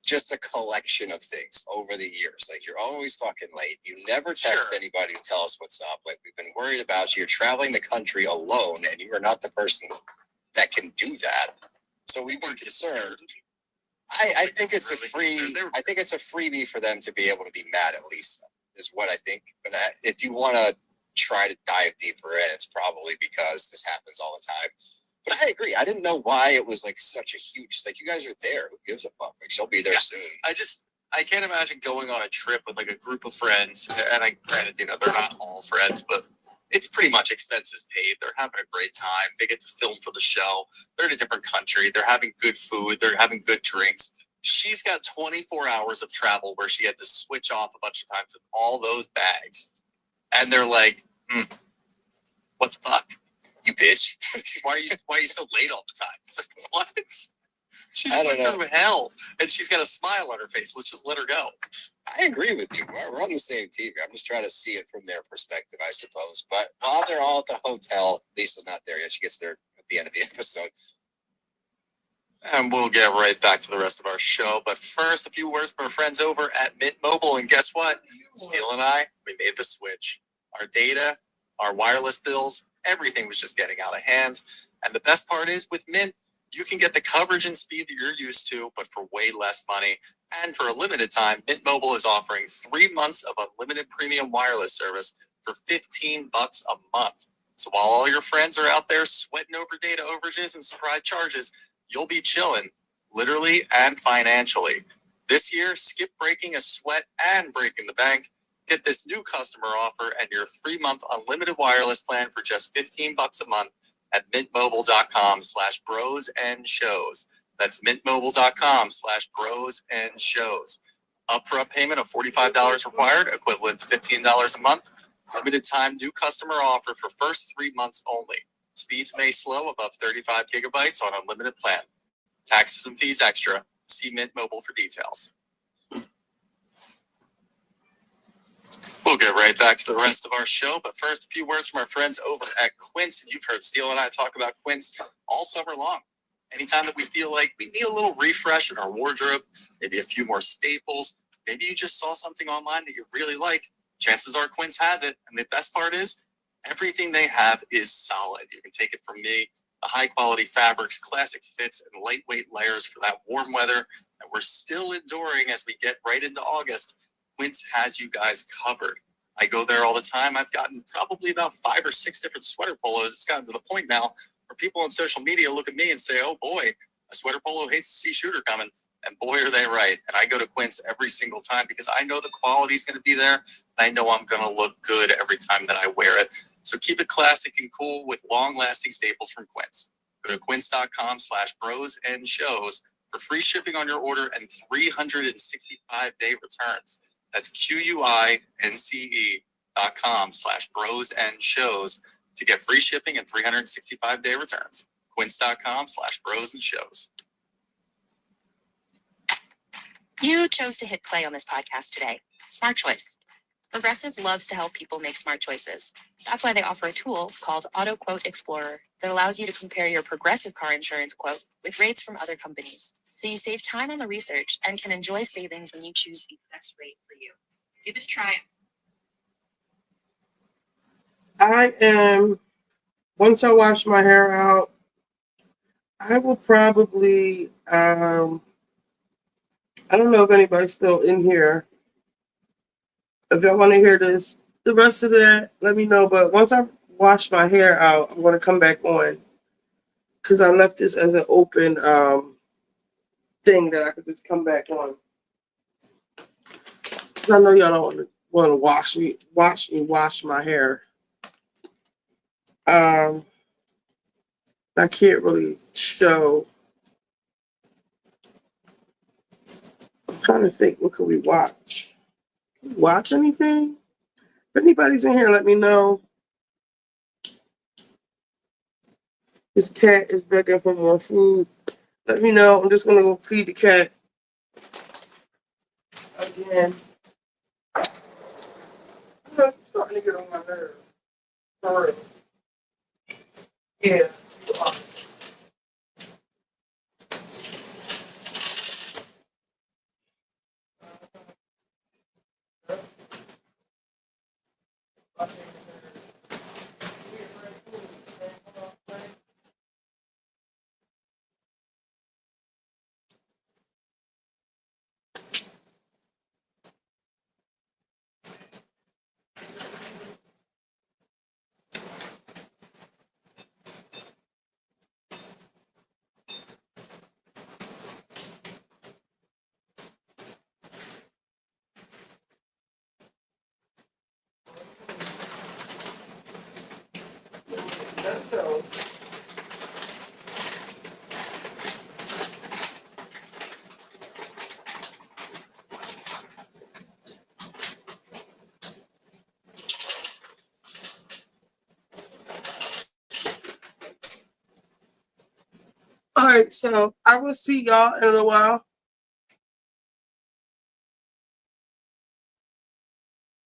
just a collection of things over the years. Like, you're always fucking late. You never text anybody to tell us what's up. Like, we've been worried about you. You're traveling the country alone, and you are not the person that can do that. So we've been concerned. I think it's a free. I think it's a freebie for them to be able to be mad at Lisa. Is what I think. But if you want to try to dive deeper in, it's probably because this happens all the time. But I agree. I didn't know why it was like such a huge. Like, you guys are there. Who gives a fuck? Like, she'll be there soon. I can't imagine going on a trip with like a group of friends. And granted, you know, they're not all friends, but it's pretty much expenses paid. They're having a great time. They get to film for the show. They're in a different country. They're having good food. They're having good drinks. She's got 24 hours of travel where she had to switch off a bunch of times with all those bags. And they're like, what the fuck? You bitch. Why are you so late all the time? It's like, what? She just went through hell, and she's got a smile on her face. Let's just let her go. I agree with you. We're on the same team. I'm just trying to see it from their perspective, I suppose. But while they're all at the hotel, Lisa's not there yet. She gets there at the end of the episode. And we'll get right back to the rest of our show. But first, a few words from our friends over at Mint Mobile. And guess what? Steele and I, we made the switch. Our data, our wireless bills, everything was just getting out of hand. And the best part is, with Mint, you can get the coverage and speed that you're used to, but for way less money. And for a limited time, Mint Mobile is offering 3 months of unlimited premium wireless service for $15 a month. So while all your friends are out there sweating over data overages and surprise charges, you'll be chilling, literally and financially. This year, skip breaking a sweat and breaking the bank. Get this new customer offer and your 3-month unlimited wireless plan for just $15 a month at mintmobile.com/brosandShows. That's mintmobile.com/brosandShows. Upfront payment of $45 required, equivalent to $15 a month. Limited time new customer offer for first 3 months only. Speeds may slow above 35 gigabytes on unlimited plan. Taxes and fees extra. See Mint Mobile for details. We'll get right back to the rest of our show, but first, a few words from our friends over at Quince. And you've heard Steele and I talk about Quince all summer long. Anytime that we feel like we need a little refresh in our wardrobe, maybe a few more staples, maybe you just saw something online that you really like, chances are Quince has it. And the best part is, everything they have is solid. You can take it from me. The high-quality fabrics, classic fits, and lightweight layers for that warm weather that we're still enduring as we get right into August. Quince has you guys covered. I go there all the time. I've gotten probably about 5 or 6 different sweater polos. It's gotten to the point now where people on social media look at me and say, oh boy, a sweater polo hates to see Shooter coming. And boy, are they right. And I go to Quince every single time because I know the quality is going to be there. And I know I'm going to look good every time that I wear it. So keep it classic and cool with long-lasting staples from Quince. Go to quince.com/brosandShows for free shipping on your order and 365-day returns. That's QUINCE.com/brosandShows to get free shipping and 365-day returns. Quince.com/brosandShows. You chose to hit play on this podcast today. Smart choice. Progressive loves to help people make smart choices. That's why they offer a tool called Auto Quote Explorer that allows you to compare your Progressive car insurance quote with rates from other companies. So you save time on the research and can enjoy savings when you choose the best rate for you. Give it a try. Once I wash my hair out, I will probably, I don't know if anybody's still in here. If y'all want to hear this, the rest of that, let me know. But once I wash my hair out, I'm going to come back on because I left this as an open thing that I could just come back on. Because I know y'all don't want to watch me wash my hair. I can't really show. trying to think, what could we watch? Watch anything? If anybody's in here, let me know. This cat is begging for more food. Let me know. I'm just gonna go feed the cat again. It's starting to get on my nerves. For real. Yeah. All right, so I will see y'all in a while.